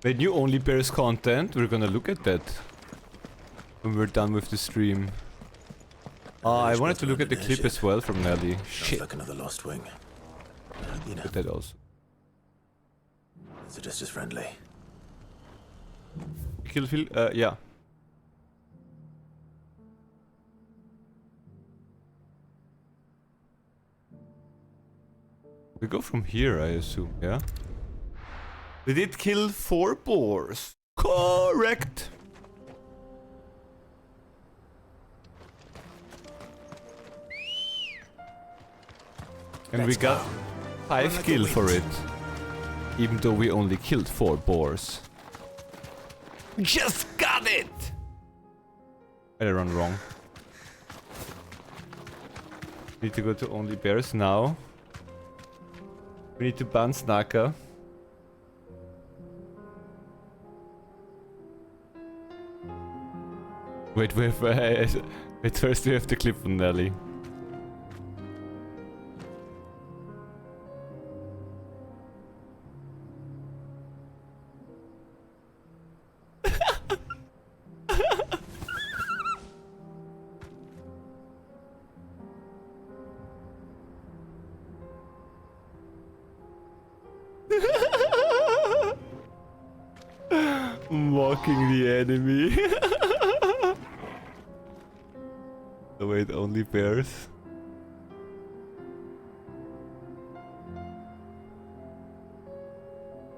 When new only bears content, we're gonna look at that when we're done with the stream. I wanted to look at the clip as well from Nelly. Shit. Like another lost wing. You know. Look at that also. Is it just as friendly? Kill Phil? Yeah. We go from here, I assume, yeah? We did kill 4 boars. Correct! And we got 5 kills for it. Even though we only killed 4 boars. We just got it! I run wrong. Need to go to only bears now. We need to ban Snaka. Wait, wait, first we have the clip from Nelly. Mocking the enemy. Oh wait, only bears.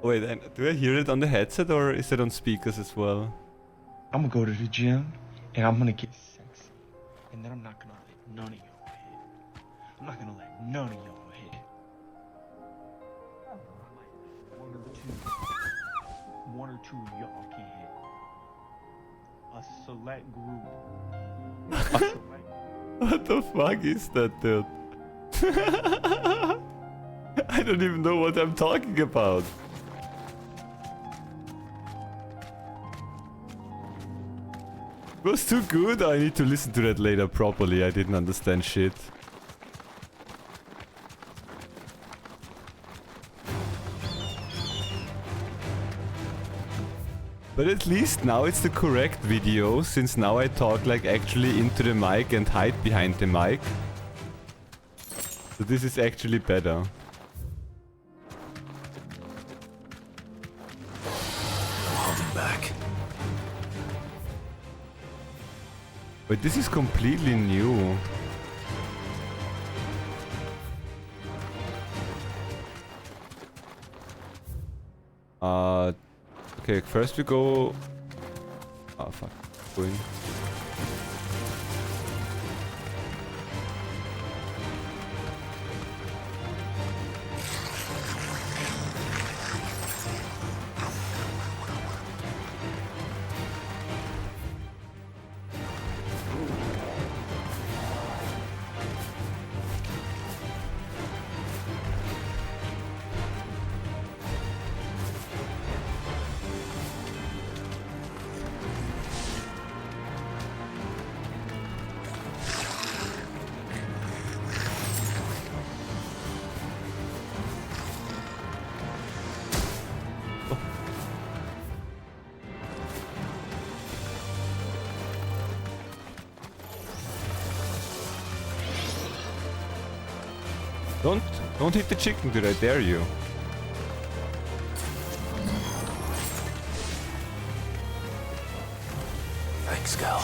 Oh wait, and do I hear it on the headset or is it on speakers as well? I'm gonna go to the gym and I'm gonna get sexy. And then I'm not gonna let none of y'all hit. I'm not gonna let none of y'all hit. One or two of y'all can hit. A select group. What the fuck is that, dude? I don't even know what I'm talking about. It was too good. I need to listen to that later properly. I didn't understand shit. But at least now it's the correct video, since now I talk like actually into the mic and hide behind the mic. So this is actually better. I'm holding back. But this is completely new. Okay, first we go... Oh fuck, going. Don't hit the chicken, dude, I dare you. Thanks, Gal.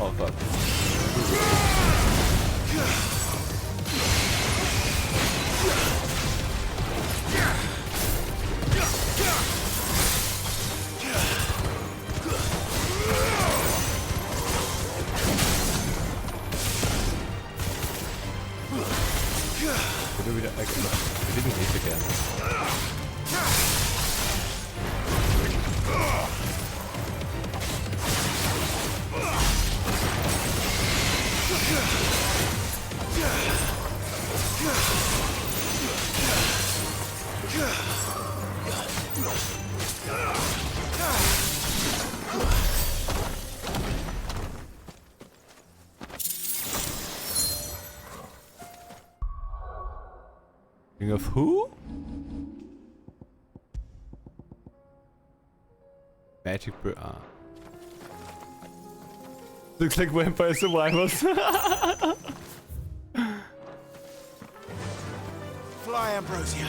Oh fuck. I didn't hit again. King of who? Magic Looks like Vampire Survivors. Fly, Ambrosia.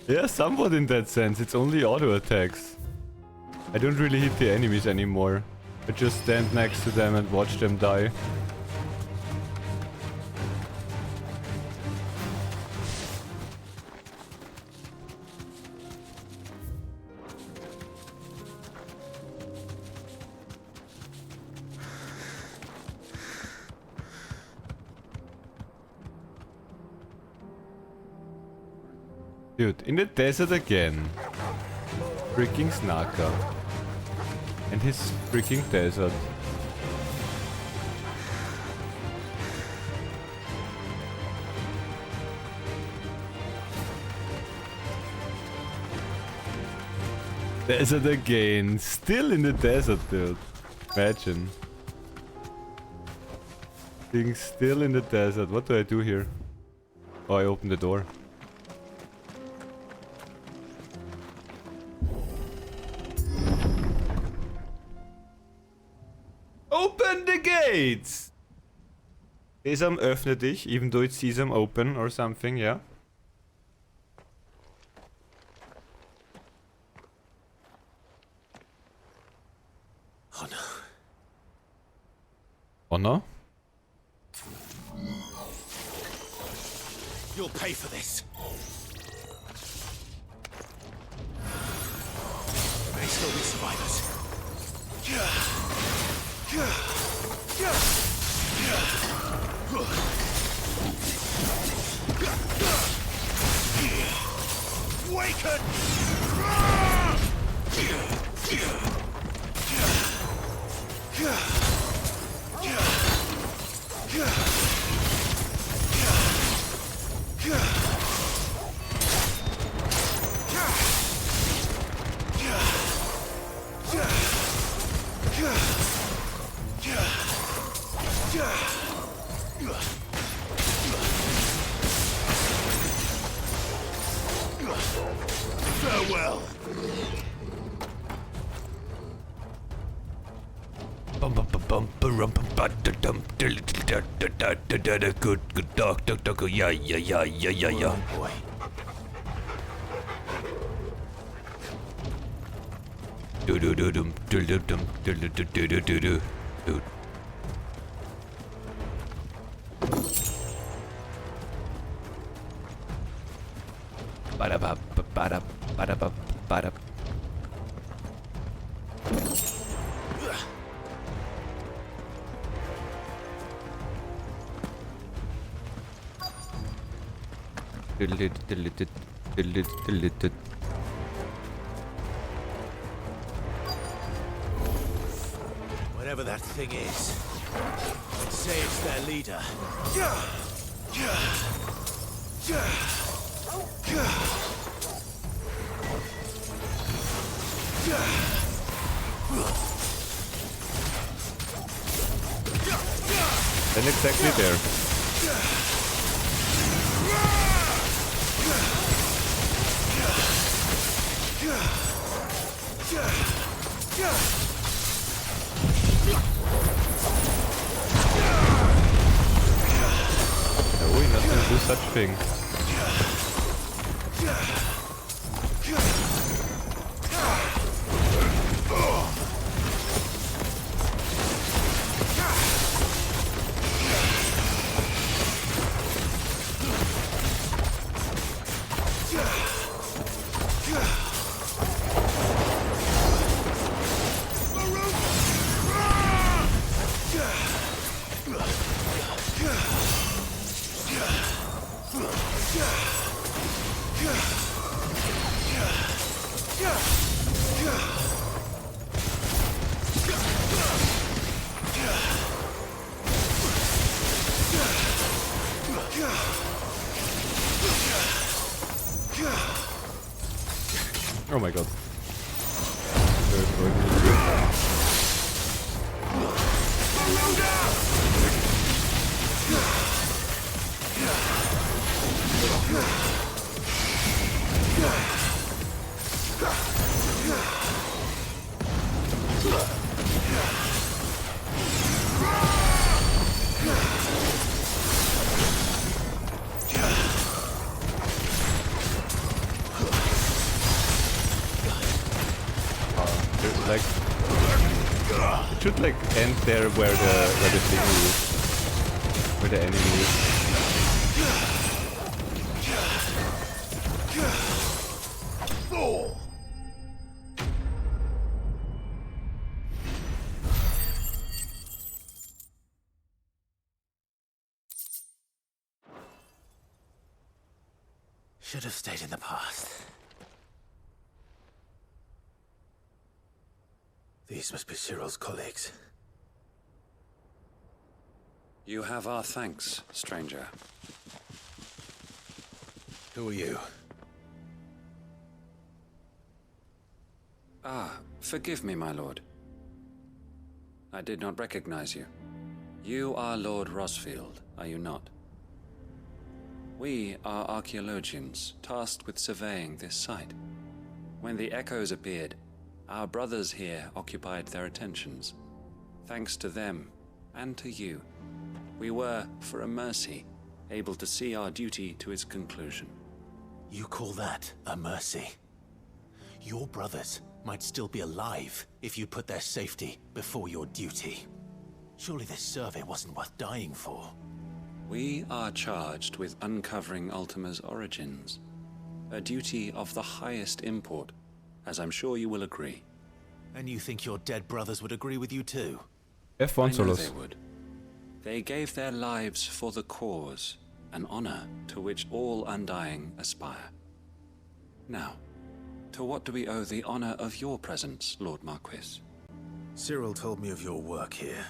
Yeah, somewhat in that sense. It's only auto attacks. I don't really hit the enemies anymore. I just stand next to them and watch them die. Dude, in the desert again. Freaking Snarker. And his freaking desert. Desert again. Still in the desert, dude. Imagine. Being still in the desert. What do I do here? Oh, I open the door. Open the gates! Sesam, öffne dich, even though it sees them open or something, yeah? Oh no. Oh no? You'll pay for this. There may still be survivors. Waken! Farewell. Good dog, yeah. Boy. Badabab, badab, badabab, badab. Whatever that thing is, say it's their leader. And exactly there. No, we're not gonna do such thing. Oh my god. Like, it should like end there where the thing is, where the enemy is. Should have stayed in the past. These must be Cyril's colleagues. You have our thanks, stranger. Who are you? Ah, forgive me, my lord. I did not recognize you. You are Lord Rosfield, are you not? We are archaeologians, tasked with surveying this site. When the echoes appeared, our brothers here occupied their attentions. Thanks to them, and to you, we were, for a mercy, able to see our duty to its conclusion. You call that a mercy? Your brothers might still be alive if you put their safety before your duty. Surely this survey wasn't worth dying for. We are charged with uncovering Ultima's origins, a duty of the highest import, as I'm sure you will agree. And you think your dead brothers would agree with you too? F1 I know solos. they would. They gave their lives for the cause, an honor to which all Undying aspire. Now, to what do we owe the honor of your presence, Lord Marquis? Cyril told me of your work here,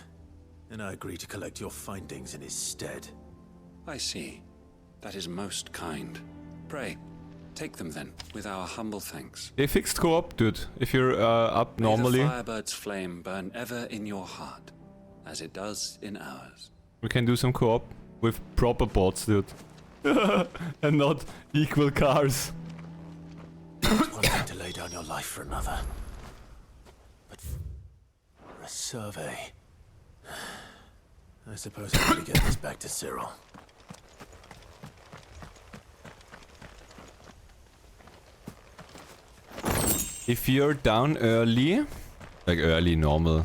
and I agreed to collect your findings in his stead. I see. That is most kind. Pray, take them then, with our humble thanks. They fixed co-op, dude. If you're up normally, May the Firebird's flame burn ever in your heart, as it does in ours. we can do some co-op with proper bots, dude. And not equal cars. It's one thing to lay down your life for another, but for a survey... I suppose I need to get this back to Cyril. If you're down early, like early normal, you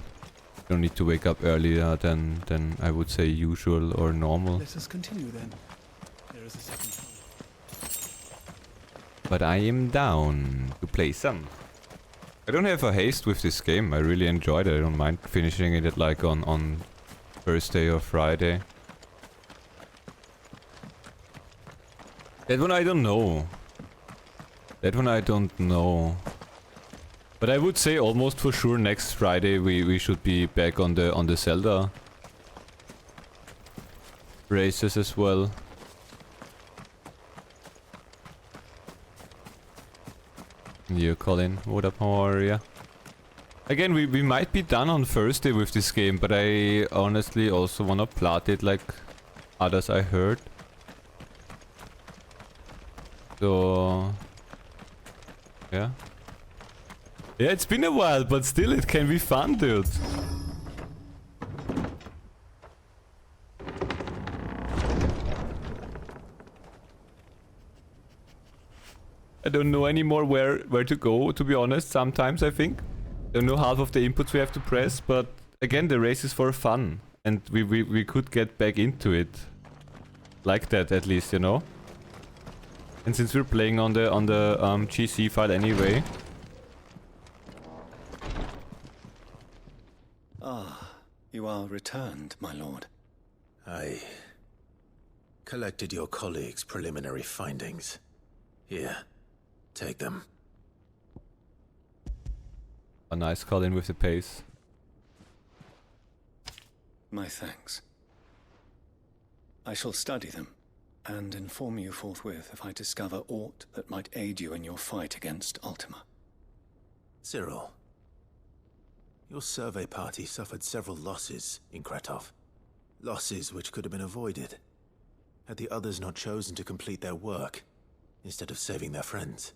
don't need to wake up earlier than I would say usual or normal. Let us continue then. There is a second But I am down to play some. I don't have a haste with this game. I really enjoyed it. I don't mind finishing it like on Thursday or Friday. That one I don't know. That one I don't know. But I would say almost for sure next Friday we should be back on the Zelda races as well. Yeah, Colin, what up, how are ya? Again, we might be done on Thursday with this game, but I honestly also wanna plat it like others I heard. So... yeah. Yeah, it's been a while, but still it can be fun, dude. I don't know anymore where to go, to be honest, sometimes I think. Don't know half of the inputs we have to press, but again, the race is for fun. And we could get back into it. Like that, at least, you know? And since we're playing on the GC file anyway... Ah, you are returned, my lord. I collected your colleagues' preliminary findings. Here, take them. A nice call in with the pace. My thanks. I shall study them, and inform you forthwith if I discover aught that might aid you in your fight against Ultima. Cyril, your survey party suffered several losses in Kretov. Losses which could have been avoided, had the others not chosen to complete their work, instead of saving their friends.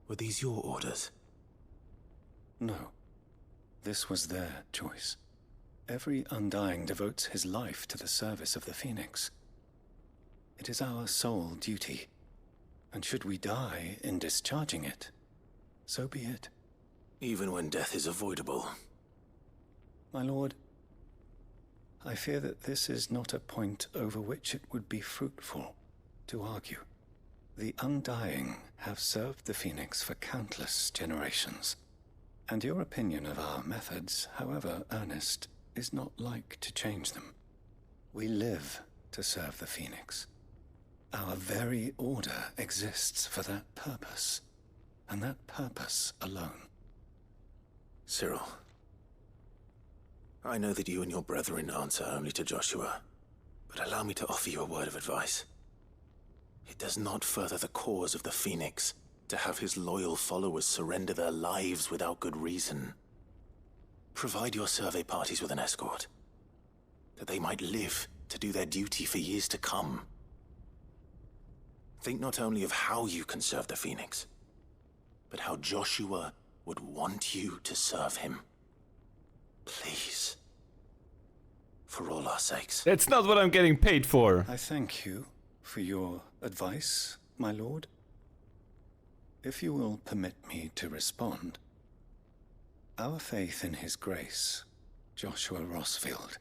Were these your orders? No. This was their choice. Every Undying devotes his life to the service of the Phoenix. It is our sole duty, and should we die in discharging it, so be it. Even when death is avoidable. My lord, I fear that this is not a point over which it would be fruitful to argue. The Undying have served the Phoenix for countless generations, and your opinion of our methods, however earnest, is not like to change them. We live to serve the Phoenix. Our very order exists for that purpose, and that purpose alone. Cyril, I know that you and your brethren answer only to Joshua, but allow me to offer you a word of advice. It does not further the cause of the Phoenix to have his loyal followers surrender their lives without good reason. Provide your survey parties with an escort, that they might live to do their duty for years to come. Think not only of how you can serve the Phoenix, but how Joshua would want you to serve him. Please. For all our sakes. That's not what I'm getting paid for. I thank you for your advice, my lord. If you will permit me to respond, our faith in his grace, Joshua Rossfield,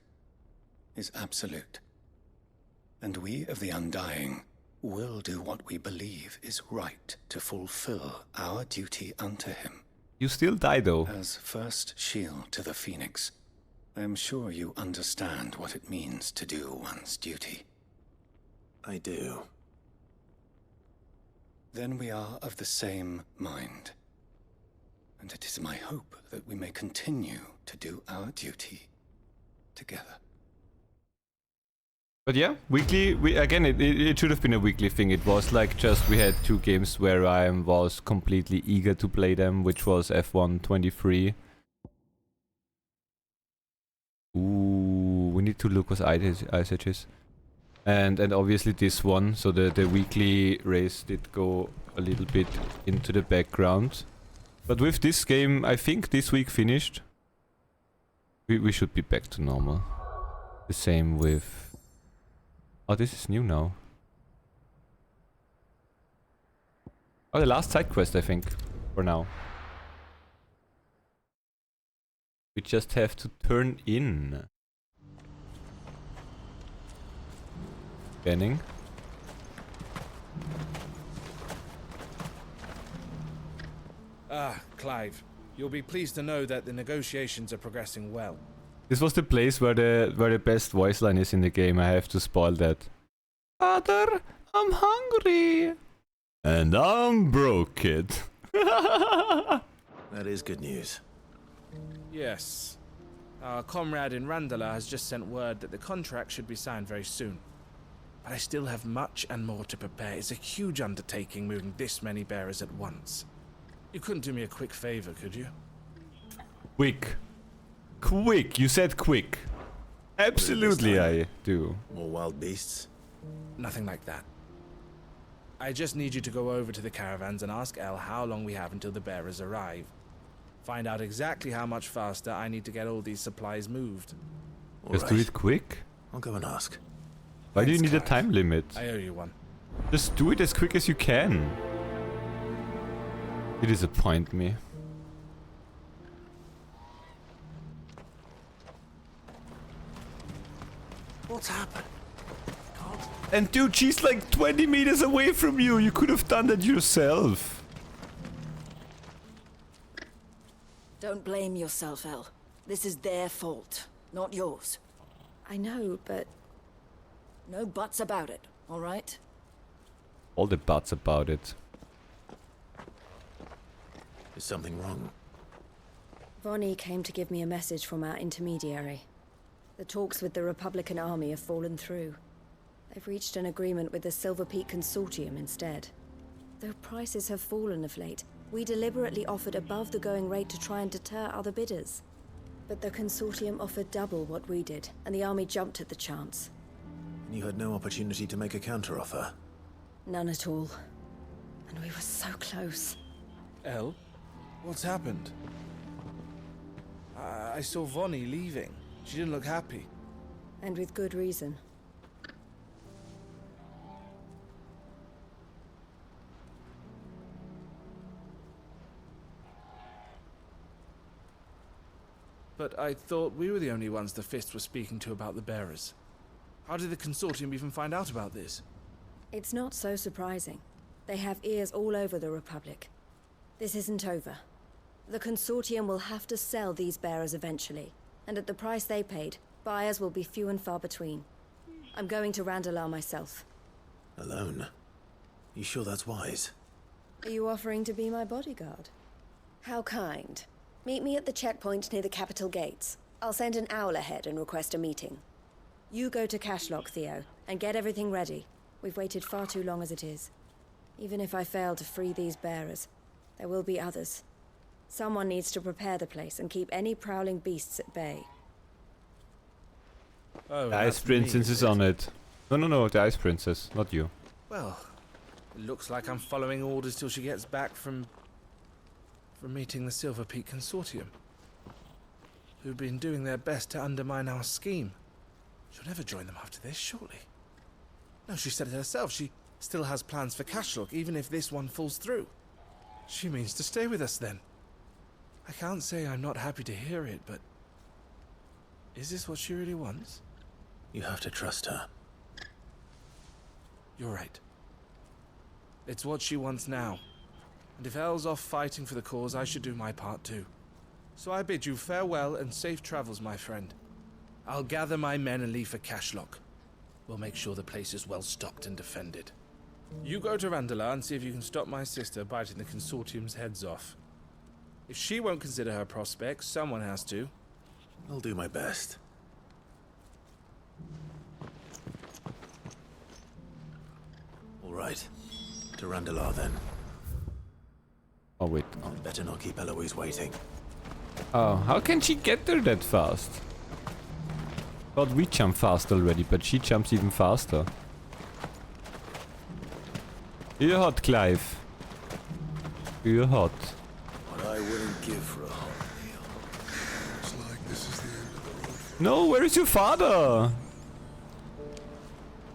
is absolute. And we of the Undying will do what we believe is right to fulfill our duty unto him. You still die though. As first shield to the Phoenix, I am sure you understand what it means to do one's duty. I do. Then we are of the same mind. And it is my hope that we may continue to do our duty together. But yeah, weekly, it should have been a weekly thing. It was like just we had 2 games where I was completely eager to play them, which was F1 23. Ooh, we need to look what Isaac is. And obviously this one, so the weekly race did go a little bit into the background. But with this game, I think this week finished. We should be back to normal. The same with... Oh, this is new now. Oh, the last side quest, I think, for now. We just have to turn in. Scanning. Clive. You'll be pleased to know that the negotiations are progressing well. This was the place where the best voice line is in the game. I have to spoil that. Father, I'm hungry. And I'm broke, kid. That is good news. Yes. Our comrade in Randala has just sent word that the contract should be signed very soon. But I still have much and more to prepare. It's a huge undertaking moving this many bearers at once. You couldn't do me a quick favor, could you? Quick. Quick. You said quick. Absolutely I do. More wild beasts? Nothing like that. I just need you to go over to the caravans and ask El how long we have until the bearers arrive. Find out exactly how much faster I need to get all these supplies moved. Just do it quick. I'll go and ask. Why do you need a time limit? I owe you one. Just do it as quick as you can. You disappoint me. What's happened? And dude, she's like 20 meters away from you. You could have done that yourself. Don't blame yourself, El. This is their fault, not yours. I know, but... no buts about it, all right? All the buts about it. Is something wrong? Vonnie came to give me a message from our intermediary. The talks with the Republican army have fallen through. They've reached an agreement with the Silver Peak Consortium instead. Though prices have fallen of late, we deliberately offered above the going rate to try and deter other bidders. But the Consortium offered double what we did, and the army jumped at the chance. You had no opportunity to make a counteroffer? None at all. And we were so close. El? What's happened? I saw Vonnie leaving. She didn't look happy. And with good reason. But I thought we were the only ones the Fist were speaking to about the bearers. How did the Consortium even find out about this? It's not so surprising. They have ears all over the Republic. This isn't over. The Consortium will have to sell these bearers eventually, and at the price they paid, buyers will be few and far between. I'm going to Randalar myself. Alone? You sure that's wise? Are you offering to be my bodyguard? How kind. Meet me at the checkpoint near the capital gates. I'll send an owl ahead and request a meeting. You go to Cashlock, Theo, and get everything ready. We've waited far too long as it is. Even if I fail to free these bearers, there will be others. Someone needs to prepare the place and keep any prowling beasts at bay. Oh, the Ice Princess is on it. No, the Ice Princess, not you. Well, it looks like I'm following orders till she gets back from meeting the Silver Peak Consortium, who've been doing their best to undermine our scheme. She'll never join them after this, surely. No, she said it herself. She still has plans for Cashlock, even if this one falls through. She means to stay with us then. I can't say I'm not happy to hear it, but... is this what she really wants? You have to trust her. You're right. It's what she wants now. And if Elle's off fighting for the cause, I should do my part too. So I bid you farewell and safe travels, my friend. I'll gather my men and leave for Cashlock. We'll make sure the place is well stocked and defended. You go to Randalar and see if you can stop my sister biting the Consortium's heads off. If she won't consider her prospects, someone has to. I'll do my best. All right. To Randalar then. Oh wait. Oh. Better not keep Eloise waiting. Oh, how can she get there that fast? Thought we jump fast already, but she jumps even faster. You're hot, Clive. You're hot. What I wouldn't give for a hot meal. Looks like this is the end of the road. No, where is your father?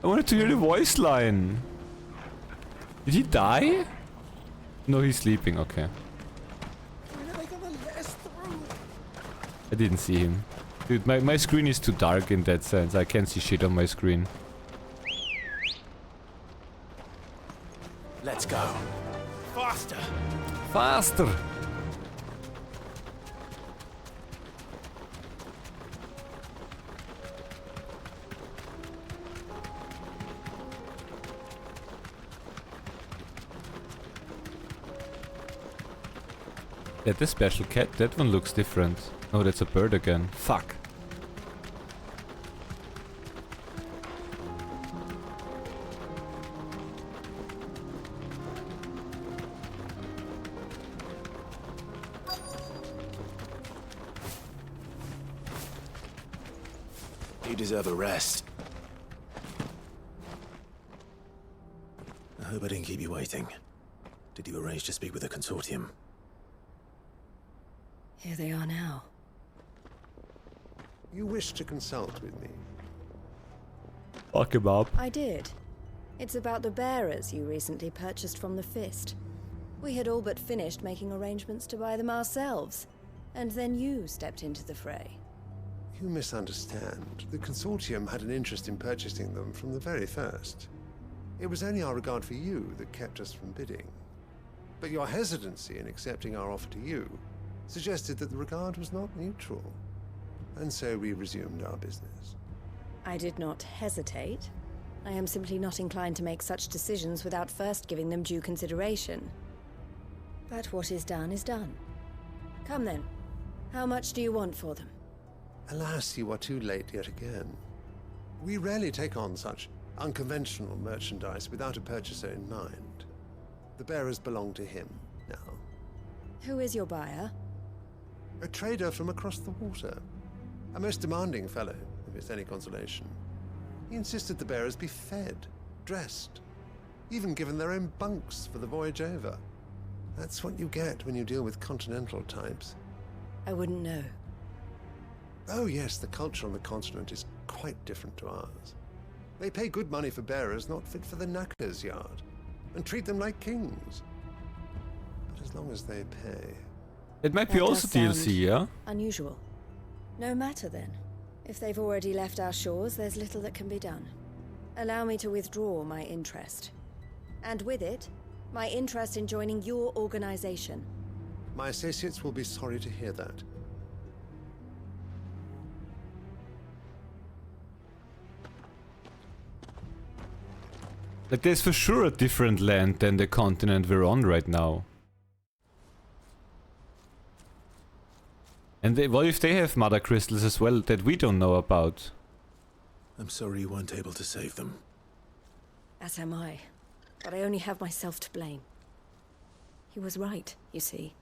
I wanted to hear the voice line. Did he die? No, he's sleeping, okay. When are they gonna let us through? I didn't see him. Dude, my screen is too dark in that sense. I can't see shit on my screen. Let's go. Faster! Faster! That the special cat? That one looks different. Oh, that's a bird again. Fuck. You deserve a rest. I hope I didn't keep you waiting. Did you arrange to speak with the consortium? Here they are now. You wish to consult with me? Fuck him up. I did. It's about the bearers you recently purchased from the Fist. We had all but finished making arrangements to buy them ourselves, and then you stepped into the fray. You misunderstand. The consortium had an interest in purchasing them from the very first. It was only our regard for you that kept us from bidding. But your hesitancy in accepting our offer to you suggested that the regard was not mutual. And so we resumed our business. I did not hesitate. I am simply not inclined to make such decisions without first giving them due consideration. But what is done is done. Come then. How much do you want for them? Alas, you are too late yet again. We rarely take on such unconventional merchandise without a purchaser in mind. The bearers belong to him now. Who is your buyer? A trader from across the water. A most demanding fellow, if it's any consolation. He insisted the bearers be fed, dressed, even given their own bunks for the voyage over. That's what you get when you deal with continental types. I wouldn't know. Oh yes, the culture on the continent is quite different to ours. They pay good money for bearers not fit for the knacker's yard, and treat them like kings. But as long as they pay... It might be also DLC, yeah? Unusual. No matter then. If they've already left our shores, there's little that can be done. Allow me to withdraw my interest. And with it, my interest in joining your organization. My associates will be sorry to hear that. Like, there's for sure a different land than the continent we're on right now. And what if they have mother crystals as well that we don't know about? I'm sorry you weren't able to save them. As am I. But I only have myself to blame. He was right, you see.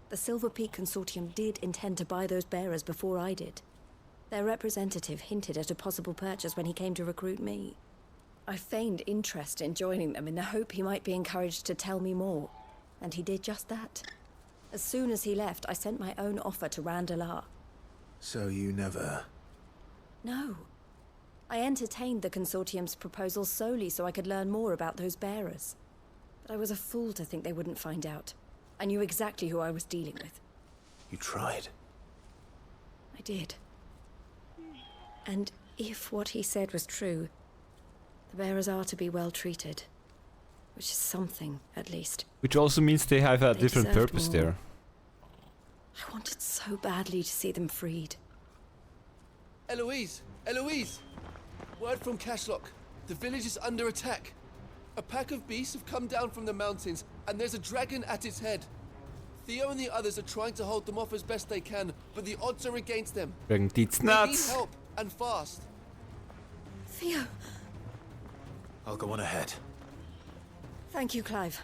The Silver Peak Consortium did intend to buy those bearers before I did. Their representative hinted at a possible purchase when he came to recruit me. I feigned interest in joining them in the hope he might be encouraged to tell me more, and he did just that. As soon as he left, I sent my own offer to Randalar. So you never... No. I entertained the Consortium's proposal solely so I could learn more about those bearers. But I was a fool to think they wouldn't find out. I knew exactly who I was dealing with. You tried. I did. And if what he said was true, the bearers are to be well treated. Which is something, at least. Which also means they have a different deserved purpose more. there. I wanted so badly to see them freed. Eloise! Eloise! Word from Cashlock. The village is under attack. A pack of beasts have come down from the mountains, and there's a dragon at its head. Theo and the others are trying to hold them off as best they can, but the odds are against them. Dragon teats They nuts. need help, and fast. Theo! I'll go on ahead. Thank you, Clive.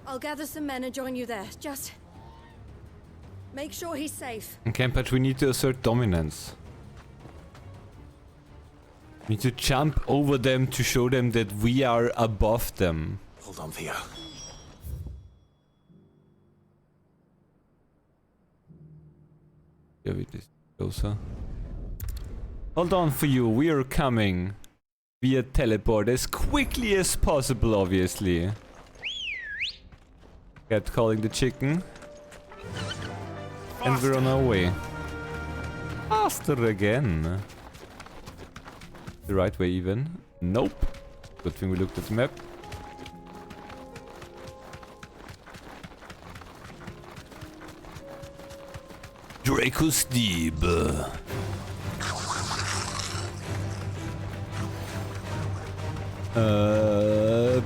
I'll gather some men and join you there. Just... make sure he's safe. Okay, but we need to assert dominance. We need to jump over them to show them that we are above them. Hold on, Theo. Yeah, it is closer. Hold on for you, we are coming. Via teleport as quickly as possible, obviously. Cat calling the chicken. And we're on our way. Faster again. The right way even? Nope. Good thing we looked at the map. Draco's Deep.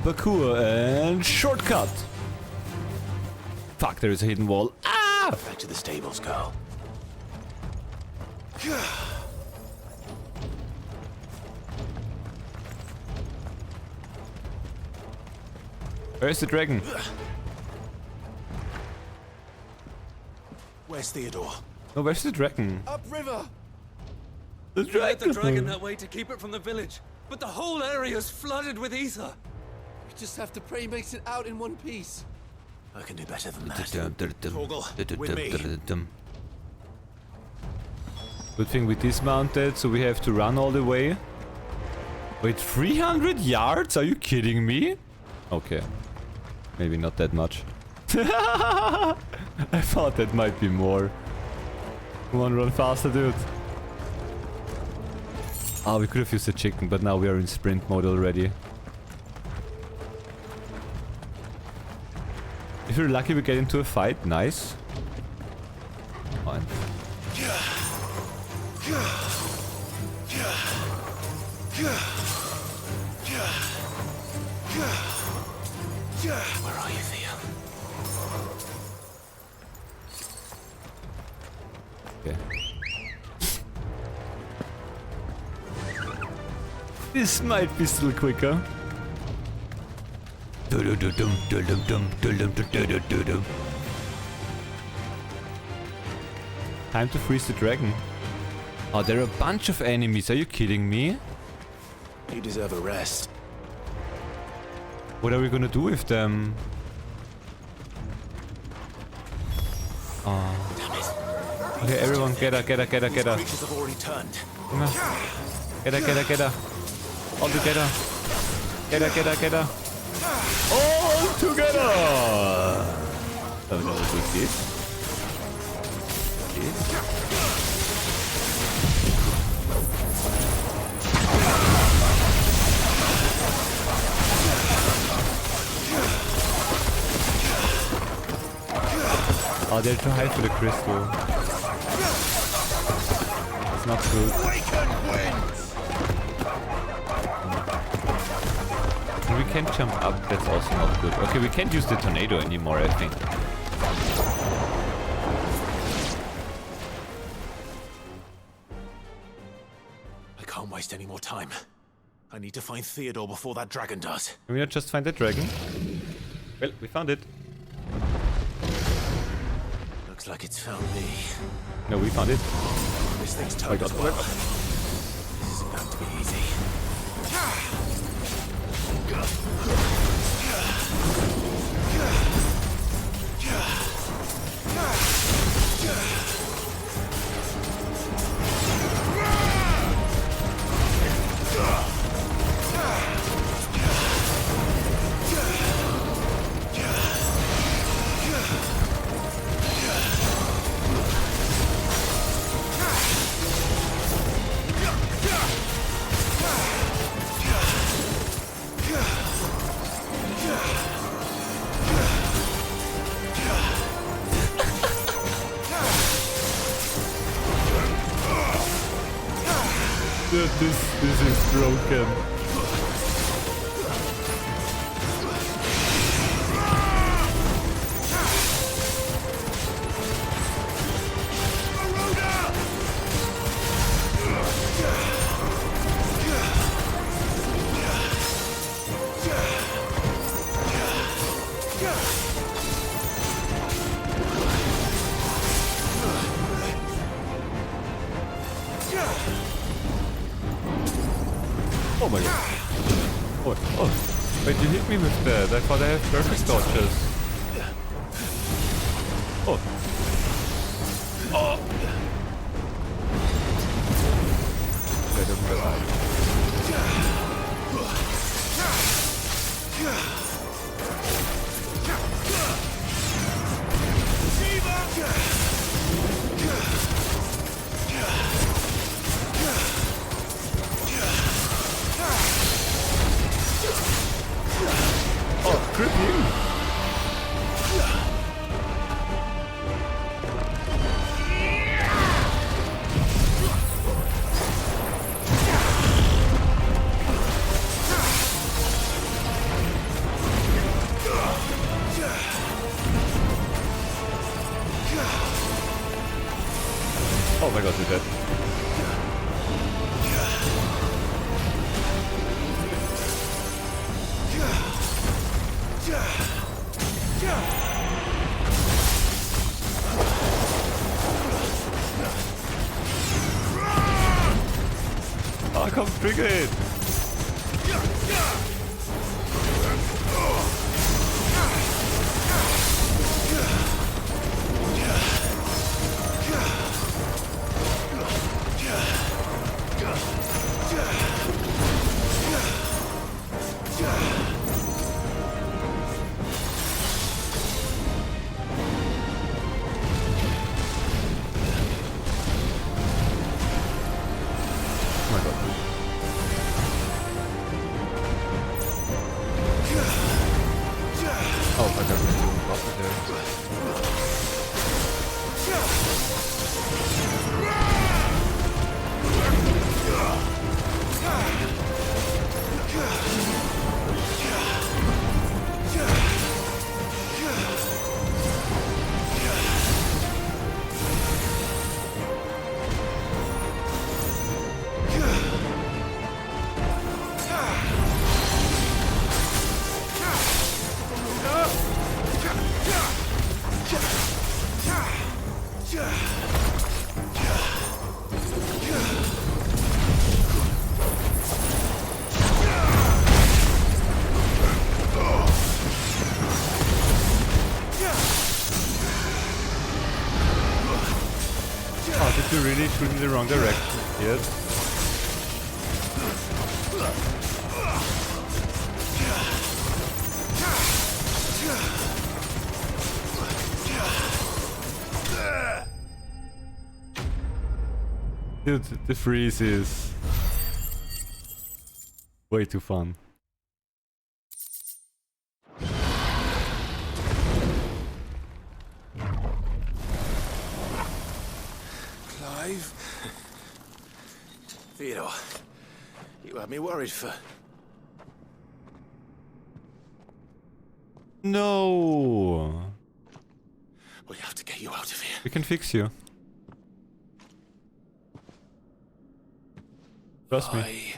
Bakur and shortcut. Fuck, there is a hidden wall. Ah! Back to the stables, girl. Where's the dragon? Where's Theodore? No, where's the dragon? Upriver! The We led the dragon dragon! that way to keep it from the village, but the whole area is flooded with ether. We just have to pray he makes it out in one piece. I can do better than that. Torgal, with me. Good thing we dismounted, so we have to run all the way. Wait, 300 yards? Are you kidding me? Okay. Maybe not that much. I thought that might be more. Come on, run faster, dude. Ah, we could have used the chicken, but now we are in sprint mode already. If you're lucky, we get into a fight. Nice. Fine. Where are you, Theo? Okay. This might be still quicker. Time to freeze the dragon. Oh, there are a bunch of enemies. Are you kidding me? You deserve a rest. What are we gonna do with them? Oh. Okay, everyone, get her. Creatures have already turned. Come on. Get her. All together. Get her. All together! Oh no, do this. Oh, they're too high for the crystal. It's not good. And we can't jump up, that's also not good. Okay, we can't use the tornado anymore, I think. I can't waste any more time. I need to find Theodore before that dragon does. Can we not just find the dragon? Well, we found it. Looks like it's found me. No, we found it. This thing's turned as well. This isn't going to be easy. Dude, this is broken. Oh my god. Oh. Wait, you hit me with that. I thought I had perfect dodges. Oh. Oh. Let him die. Oh, crip you! Oh my god, you're dead. Oh, come trigger it! Did you really shoot in the wrong direction? Yes. Dude, the freeze is way too fun. Clive? Theodore, you had me worried for... No! We have to get you out of here. We can fix you. Trust me. I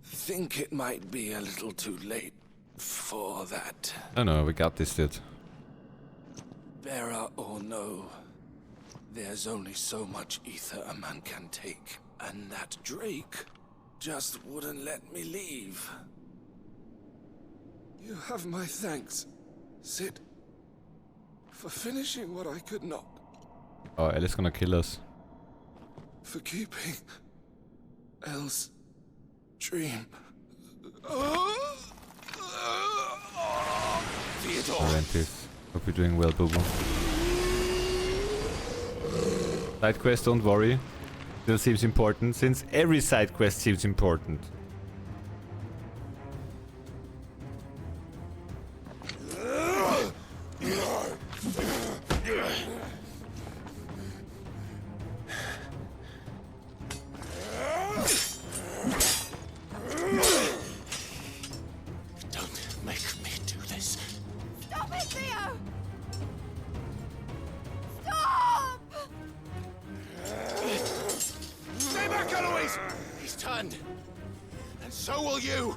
think it might be a little too late for that. Oh no, we got this, dude. Bearer or no, there's only so much ether a man can take. And that Drake just wouldn't let me leave. You have my thanks, Sid, for finishing what I could not. Oh, Ellie's gonna kill us. For keeping Elle's dream. Theodore! Arentis. Hope you're doing well, Boo-Boo. Side quest, don't worry. Still seems important, since every side quest seems important. Don't make me do this. Stop it, Theo! Stop! Stay back, Eloise! He's turned. And so will you!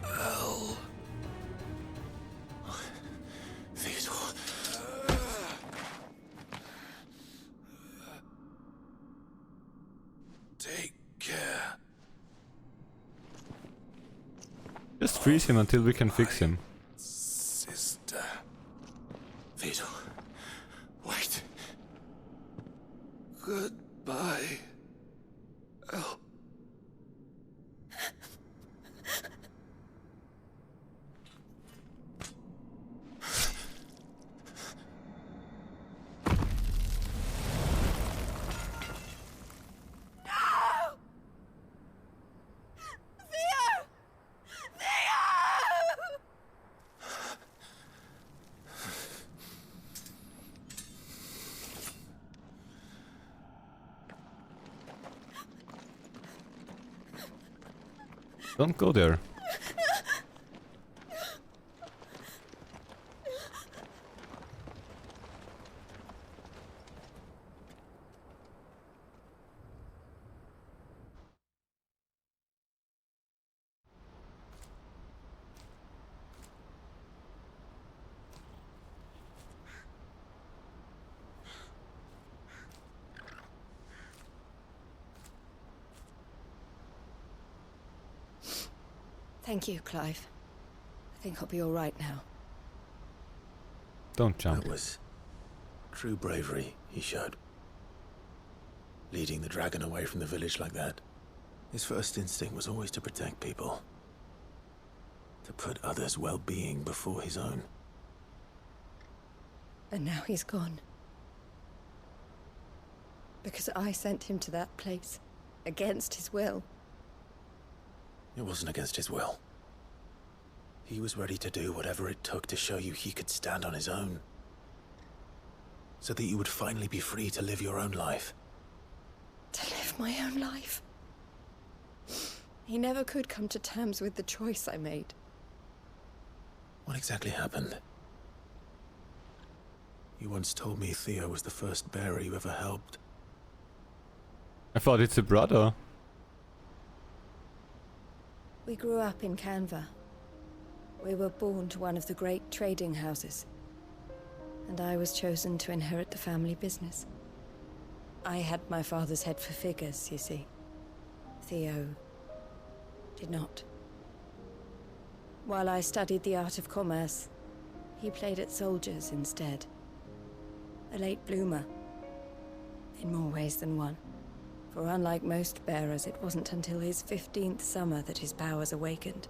Elle. Theodore. Take care. Just freeze him until we can fix him. Sister. Theodore. Wait. Goodbye. Elle. Don't go there. Thank you, Clive. I think I'll be all right now. Don't jump. That was true bravery he showed. Leading the dragon away from the village like that. His first instinct was always to protect people. To put others' well-being before his own. And now he's gone. Because I sent him to that place, against his will. It wasn't against his will. He was ready to do whatever it took to show you he could stand on his own. So that you would finally be free to live your own life. To live my own life. He never could come to terms with the choice I made. What exactly happened? You once told me Theo was the first bearer you ever helped. I thought it's a brother. We grew up in Canva. We were born to one of the great trading houses. And I was chosen to inherit the family business. I had my father's head for figures, you see. Theo did not. While I studied the art of commerce, he played at soldiers instead. A late bloomer, in more ways than one. For unlike most bearers, it wasn't until his 15th summer that his powers awakened.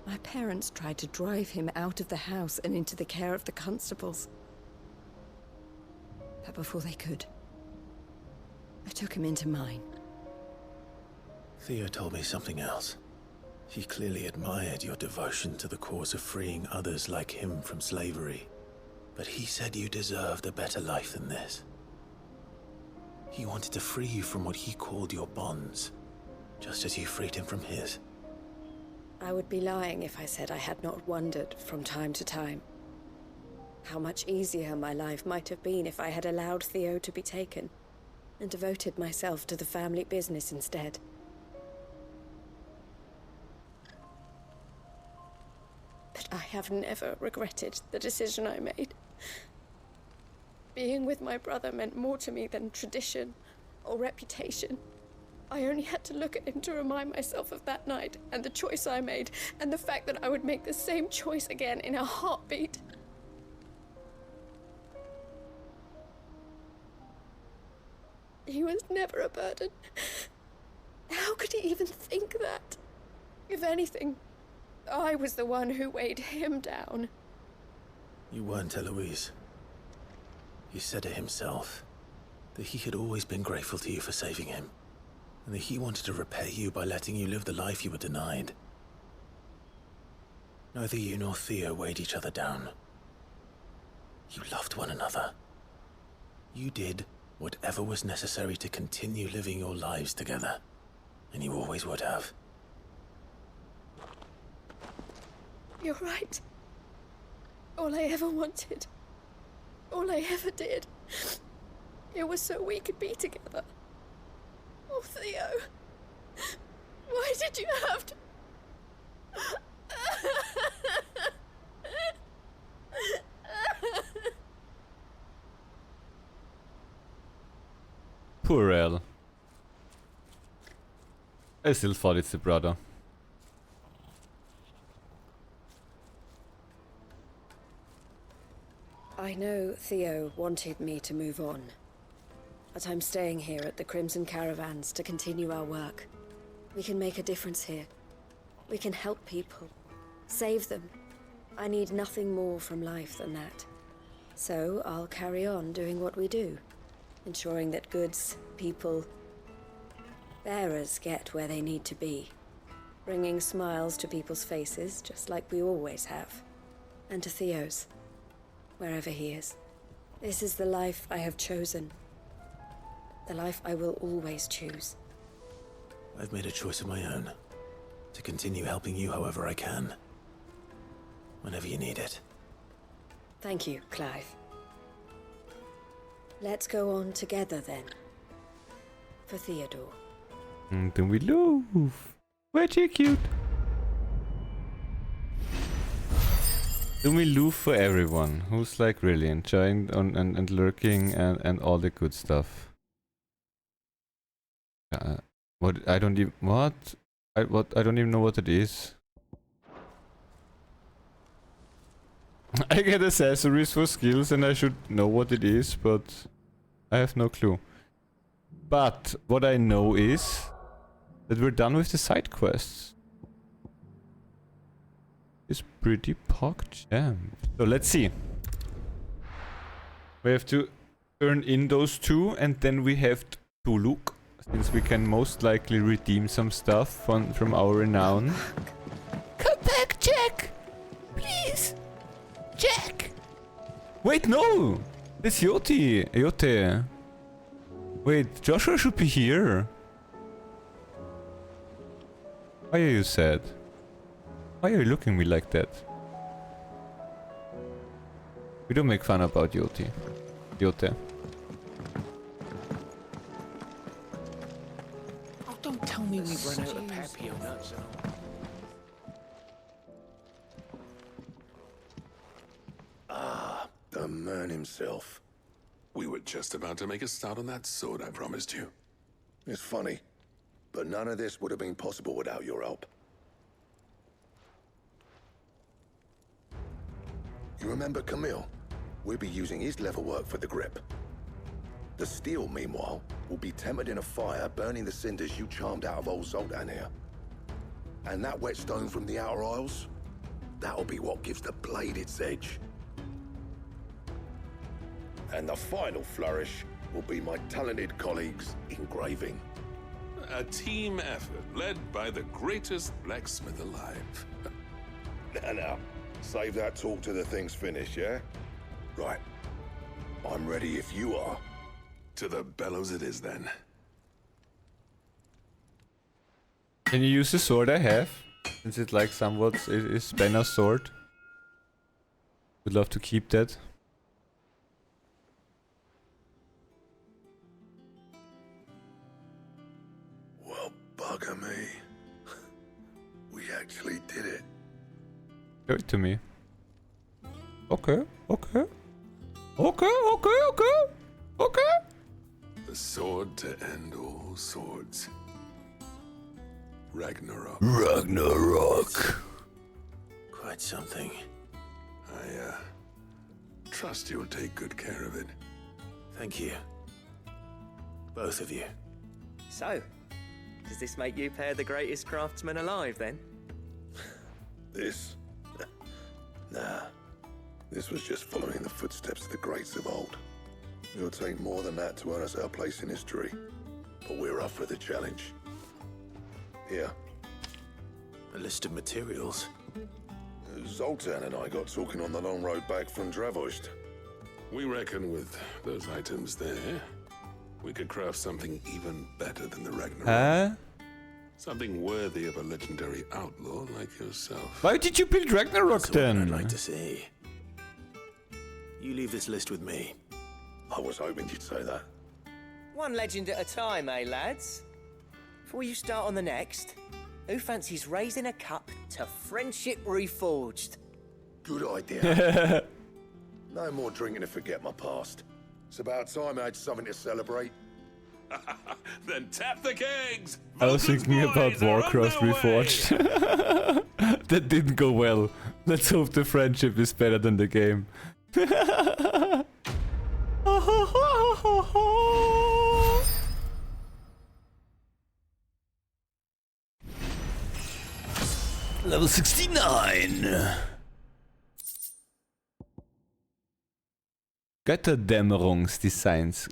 My parents tried to drive him out of the house and into the care of the constables. But before they could, I took him into mine. Theo told me something else. He clearly admired your devotion to the cause of freeing others like him from slavery. But he said you deserved a better life than this. He wanted to free you from what he called your bonds, just as you freed him from his. I would be lying if I said I had not wondered from time to time how much easier my life might have been if I had allowed Theo to be taken and devoted myself to the family business instead. But I have never regretted the decision I made. Being with my brother meant more to me than tradition or reputation. I only had to look at him to remind myself of that night and the choice I made and the fact that I would make the same choice again in a heartbeat. He was never a burden. How could he even think that? If anything, I was the one who weighed him down. You weren't, Eloise. He said it himself, that he had always been grateful to you for saving him, and that he wanted to repay you by letting you live the life you were denied. Neither you nor Theo weighed each other down. You loved one another. You did whatever was necessary to continue living your lives together, and you always would have. You're right. All I ever wanted, all I ever did, it was so we could be together. Oh, Theo, why did you have to... Poor El. I still thought it's a brother. I know Theo wanted me to move on, but I'm staying here at the Crimson Caravans to continue our work. We can make a difference here. We can help people, save them. I need nothing more from life than that. So I'll carry on doing what we do, ensuring that goods, people, bearers get where they need to be, bringing smiles to people's faces just like we always have, and to Theo's. Wherever he is. This is the life I have chosen. The life I will always choose. I've made a choice of my own. To continue helping you however I can. Whenever you need it. Thank you, Clive. Let's go on together then. For Theodore. Then we love. Very cute. Then we love for everyone who's like really enjoying and lurking and all the good stuff. What I don't even I don't even know what it is. I get accessories for skills and I should know what it is, but I have no clue. But what I know is that we're done with the side quests. It's pretty PogChamp. So let's see. We have to turn in those two and then we have to look, since we can most likely redeem some stuff from our renown. Come back, Jack! Please! Jack! Wait, no! It's Yote. Wait, Joshua should be here. Why are you sad? Why are you looking at me like that? We don't make fun about Yote. Oh, don't tell me we've run out of Papio nuts. Ah, the man himself. We were just about to make a start on that sword I promised you. It's funny, but none of this would have been possible without your help. You remember Camille? We'll be using his leather work for the grip. The steel, meanwhile, will be tempered in a fire, burning the cinders you charmed out of old Zoltan here. And that whetstone from the Outer Isles? That'll be what gives the blade its edge. And the final flourish will be my talented colleagues' engraving. A team effort led by the greatest blacksmith alive. Now, save that talk till the thing's finished, yeah? Right. I'm ready if you are. To the bellows it is then. Can you use the sword I have? Since it's like somewhat is Benna's sword. Would love to keep that. Well, bugger me. We actually did it. Show it to me. Okay. The sword to end all swords. Ragnarok. Quite something. I trust you'll take good care of it. Thank you. Both of you. So, does this make you pair the greatest craftsmen alive, then? This? Nah. This was just following the footsteps of the greats of old. It'll take more than that to earn us our place in history. But we're up for the challenge. Here. A list of materials. Zoltan and I got talking on the long road back from Dravost. We reckon with those items there, we could craft something even better than the Ragnarok. Huh? Something worthy of a legendary outlaw like yourself. Why did you build Ragnarok That's then? what I'd like to see. You leave this list with me. I was hoping you'd say that. One legend at a time, eh, lads? Before you start on the next, who fancies raising a cup to friendship reforged? Good idea. No more drinking to forget my past. It's about time I had something to celebrate. Then tap the kegs! I was thinking about Warcraft Reforged. That didn't go well. Let's hope the friendship is better than the game. Level 69. Götterdämmerungsdesigns.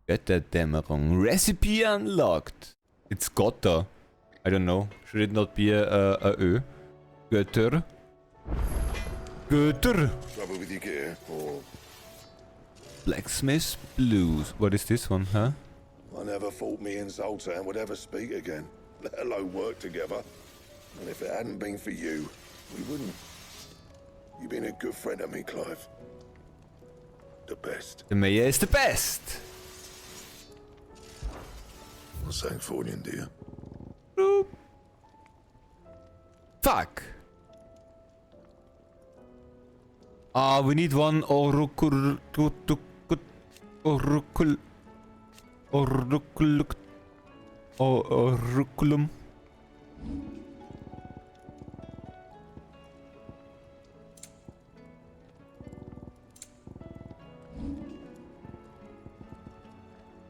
Götterdämmerung. Recipe unlocked. It's Götter. I don't know. Should it not be a Ö? Götter. Trouble with your gear, or... Blacksmith's Blues. What is this one, huh? I never thought me and Zoltan would ever speak again, let alone work together. And if it hadn't been for you, we wouldn't. You've been a good friend to me, Clive. The best. The mayor is the best. What's that for you, dear? Fuck. We need one oraculum.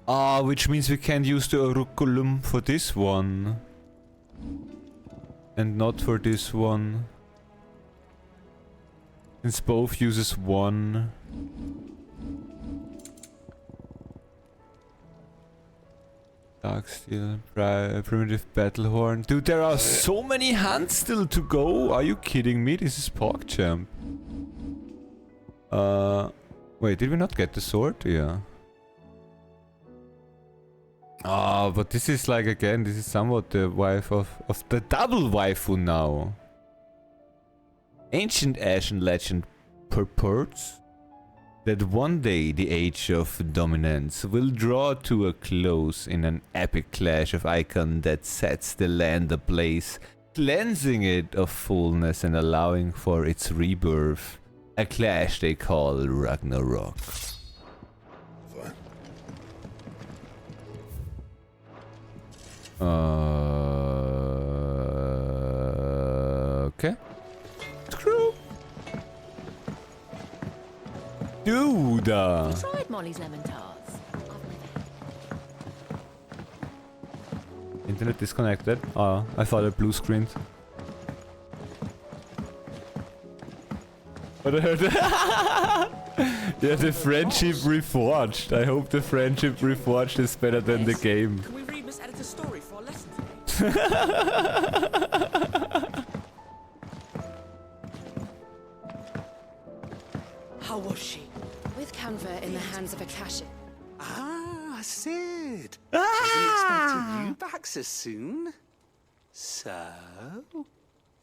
Ah, which means we can't use the auriculum for this one. And not for this one. Since both uses one. Dark steel, primitive battle horn. Dude, there are so many hands still to go. Are you kidding me? This is PogChamp. Wait, did we not get the sword? Yeah. Ah, but this is like, again, this is somewhat the wife of the double waifu now. Ancient Ashen legend purports that one day the age of dominance will draw to a close in an epic clash of icon that sets the land ablaze, cleansing it of fullness and allowing for its rebirth. A clash they call Ragnarok. Okay. Screw. Dude. Tried Molly's lemon tarts. Internet disconnected. Oh, I thought it blue screened. But I heard. Yeah, the friendship reforged. I hope the friendship reforged is better than the game. Can we read Miss Editor's story for our lesson today? How was she? With Canva in the hands of a cashier. Ah, Sid. Wasn't expecting you back so soon. So,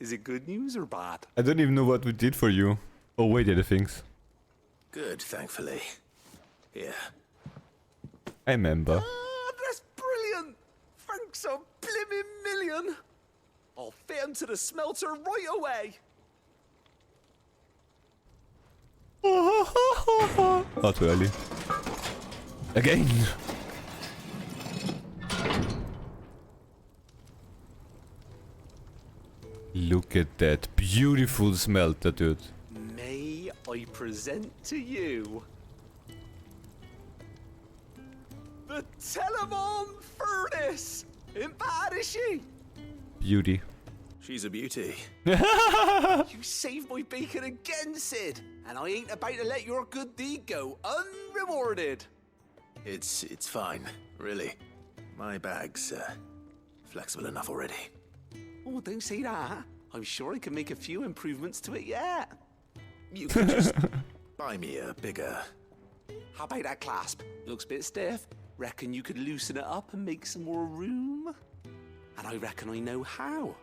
is it good news or bad? I don't even know what we did for you. Oh wait, the things. Good, thankfully. Here. I remember. That's brilliant. Thanks a blimmin' million. I'll fit him to the smelter right away. Not too early. Again. Look at that beautiful smelter, dude. May I present to you the Telemon Furnace? Ain't bad, is she? Beauty. She's a beauty. You saved my bacon again, Sid, and I ain't about to let your good deed go unrewarded. It's fine, really. My bag's flexible enough already. Oh, don't say that. I'm sure I can make a few improvements to it yet. You could just buy me a bigger... How about that clasp? Looks a bit stiff. Reckon you could loosen it up and make some more room? And I reckon I know how.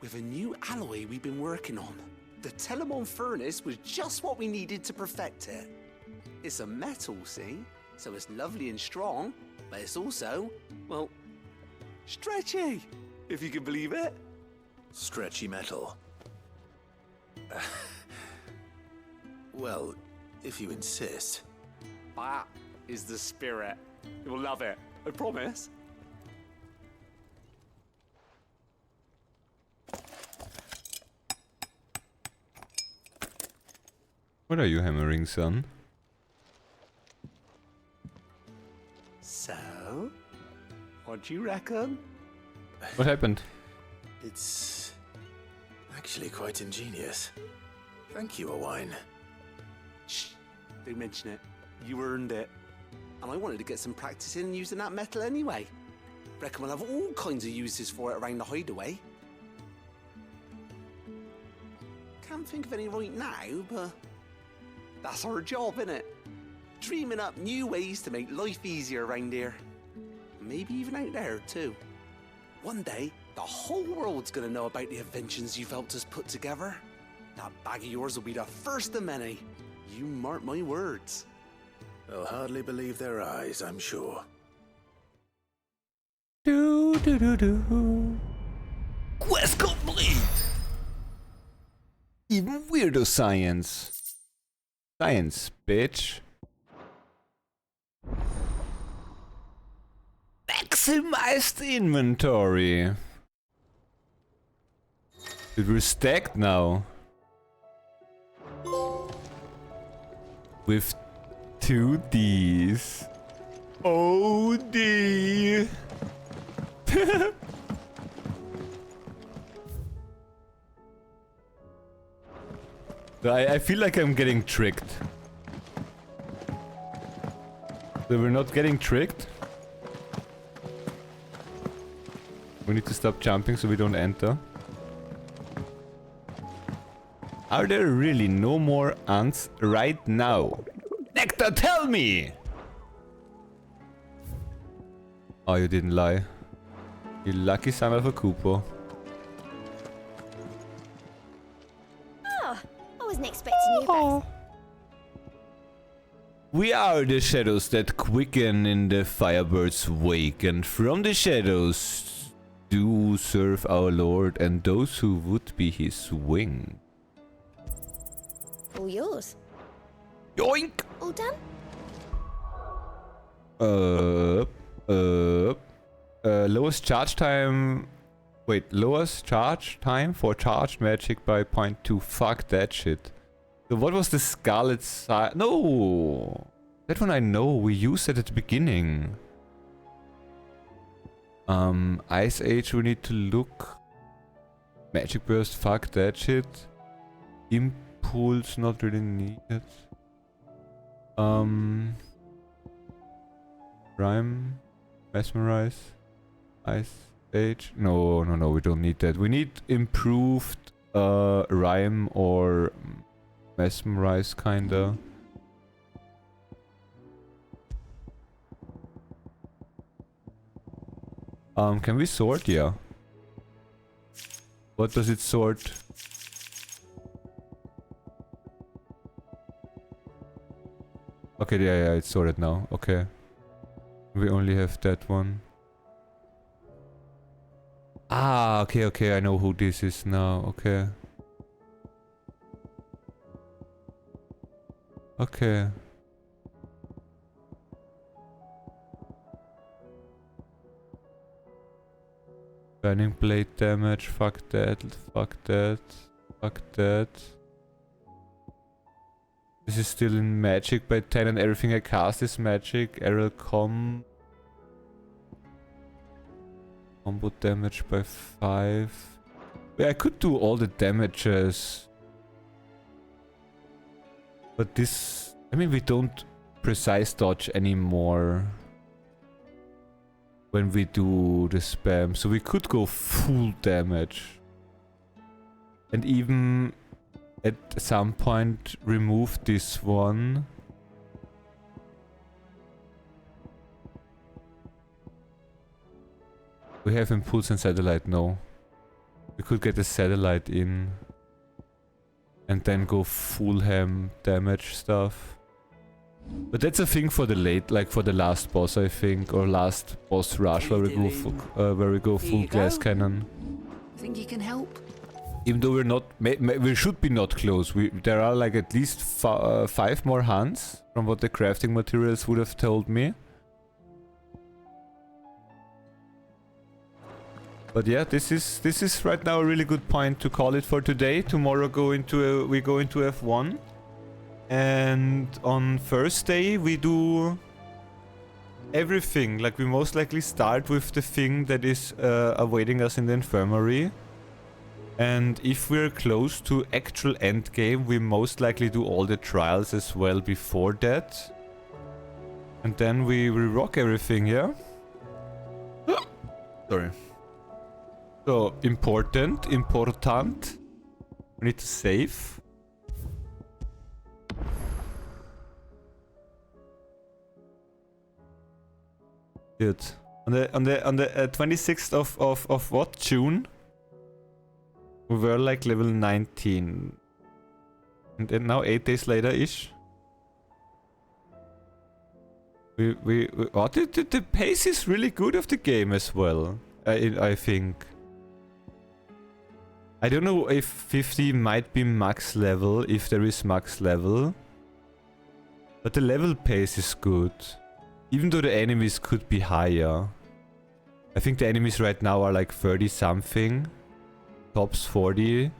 With a new alloy we've been working on. The Telemon Furnace was just what we needed to perfect it. It's a metal, see? So it's lovely and strong, but it's also, well, stretchy, if you can believe it. Stretchy metal. Well, if you insist. That is the spirit. You'll love it, I promise. What are you hammering, son? So, what do you reckon? What happened? It's actually quite ingenious. Thank you, Owain. Shh, don't mention it. You earned it. And I wanted to get some practice in using that metal anyway. Reckon we'll have all kinds of uses for it around the hideaway. Can't think of any right now, but that's our job, innit? Dreaming up new ways to make life easier around here. Maybe even out there, too. One day, the whole world's gonna know about the inventions you've helped us put together. That bag of yours will be the first of many. You mark my words. They'll hardly believe their eyes, I'm sure. Do do do do. Quest complete. Even weirdo science. Science, bitch. Maximized inventory. Dude, we're stacked now. With 2Ds. OD. I feel like I'm getting tricked. So we're not getting tricked. We need to stop jumping so we don't enter. Are there really no more ants right now? Nectar, tell me! Oh, you didn't lie. You lucky son of a Koopo. Oh, I wasn't expecting you back. We are the shadows that quicken in the firebird's wake, and from the shadows do serve our Lord and those who would be his wing. All yours. Yoink! All done? Lowest charge time... Wait, lowest charge time for charged magic by 0.2. Fuck that shit. So what was the Scarlet Side? No! That one I know, we used it at the beginning. Ice Age, we need to look. Magic Burst, fuck that shit. Impulse, not really needed. Rhyme, Mesmerize, Ice Age. No, we don't need that. We need improved Rhyme or Mesmerize, kinda. Can we sort? Yeah. What does it sort? Okay, yeah, it's sorted now. Okay. We only have that one. Ah, okay, I know who this is now. Okay. Okay. Burning blade damage, fuck that, fuck that, fuck that. This is still in magic by 10 and everything I cast is magic. Aerial combo damage by 5. Yeah, I could do all the damages. But this... I mean, we don't precise dodge anymore when we do the spam. So we could go full damage. And even... at some point remove this one. We have impulse and satellite, no. We could get a satellite in. And then go full ham damage stuff. But that's a thing for the late, like for the last boss I think. Or last boss rush where we go full glass cannon. Think you can help? Even though we're not, we should be not close. There are like at least 5 more hands from what the crafting materials would have told me. But yeah, this is right now a really good point to call it for today. Tomorrow we go into F1, and on Thursday we do everything. Like we most likely start with the thing that is awaiting us in the infirmary. And if we're close to actual endgame, we most likely do all the trials as well before that. And then we rock everything, yeah? Sorry. So, important. We need to save. Good. On the 26th of what? June? We were like level 19. And then now 8 days later-ish. The pace is really good of the game as well. I think. I don't know if 50 might be max level, if there is max level. But the level pace is good. Even though the enemies could be higher. I think the enemies right now are like 30 something. Tops 40.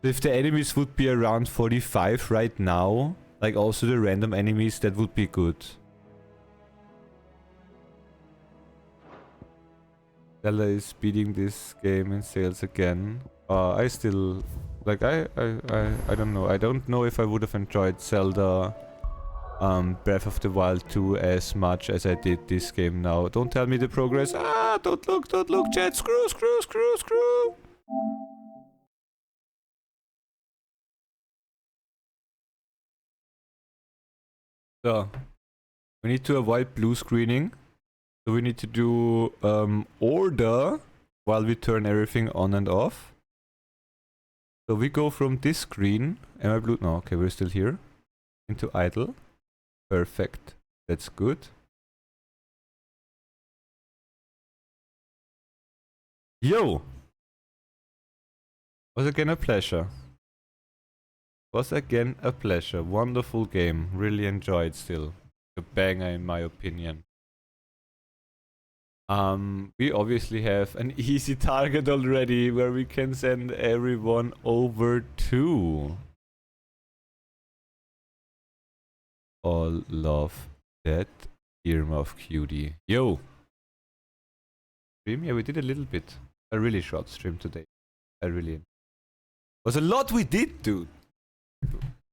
If the enemies would be around 45 right now, like also the random enemies, that would be good. Zelda is beating this game in sales again. I still like I don't know. I don't know if I would have enjoyed Zelda Breath of the Wild 2 as much as I did this game now. Don't tell me the progress. Ah, don't look, chat. Screw. So, we need to avoid blue screening. So we need to do order while we turn everything on and off. So we go from this screen. Am I blue? No, okay, we're still here. Into idle. Perfect. That's good. Yo! Was again a pleasure. Wonderful game. Really enjoyed still. A banger in my opinion. We obviously have an easy target already where we can send everyone over to. All love that earmuff cutie. Yo! Stream? Yeah, we did a little bit. A really short stream today. Was a lot we did do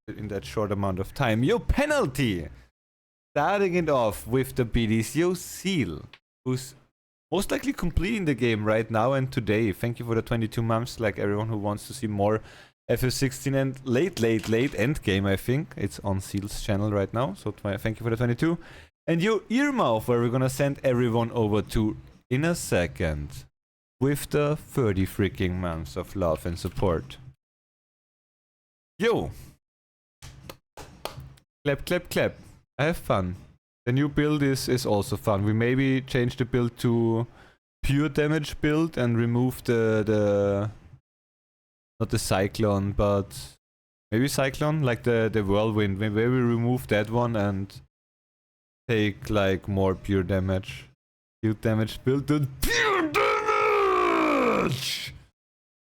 in that short amount of time. Yo, penalty! Starting it off with the BDs. Yo, Seal, who's most likely completing the game right now and today. Thank you for the 22 months, like everyone who wants to see more FF16 and late end game, I think. It's on Seal's channel right now, so thank you for the 22. And your earmouth, where we're gonna send everyone over to in a second. With the 30 freaking months of love and support. Yo! Clap. I have fun. The new build is also fun. We maybe change the build to pure damage build and remove the not the cyclone, but maybe cyclone, like the whirlwind. Maybe we remove that one and take like more pure damage. Pure damage build to pure damage.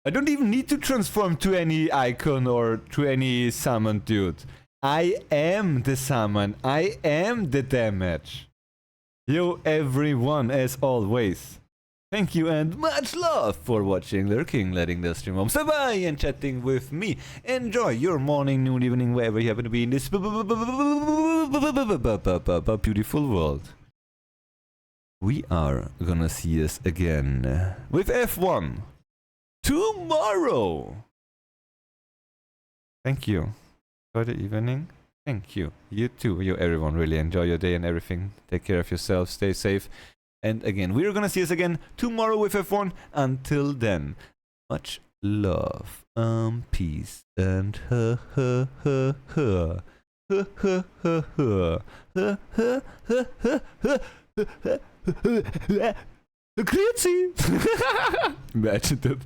I don't even need to transform to any icon or to any summon, dude. I am the summon. I am the damage. Yo, everyone, as always. Thank you and much love for watching, lurking, letting the stream on. Bye and chatting with me. Enjoy your morning, noon, evening, wherever you happen to be in this beautiful world. We are gonna see us again with F1 tomorrow. Thank you. Enjoy the evening. Thank you. You too. You everyone really enjoy your day and everything. Take care of yourself. Stay safe. And again, we're gonna see us again tomorrow with F1. Until then, much love. Peace and Grüezi! Imagine that.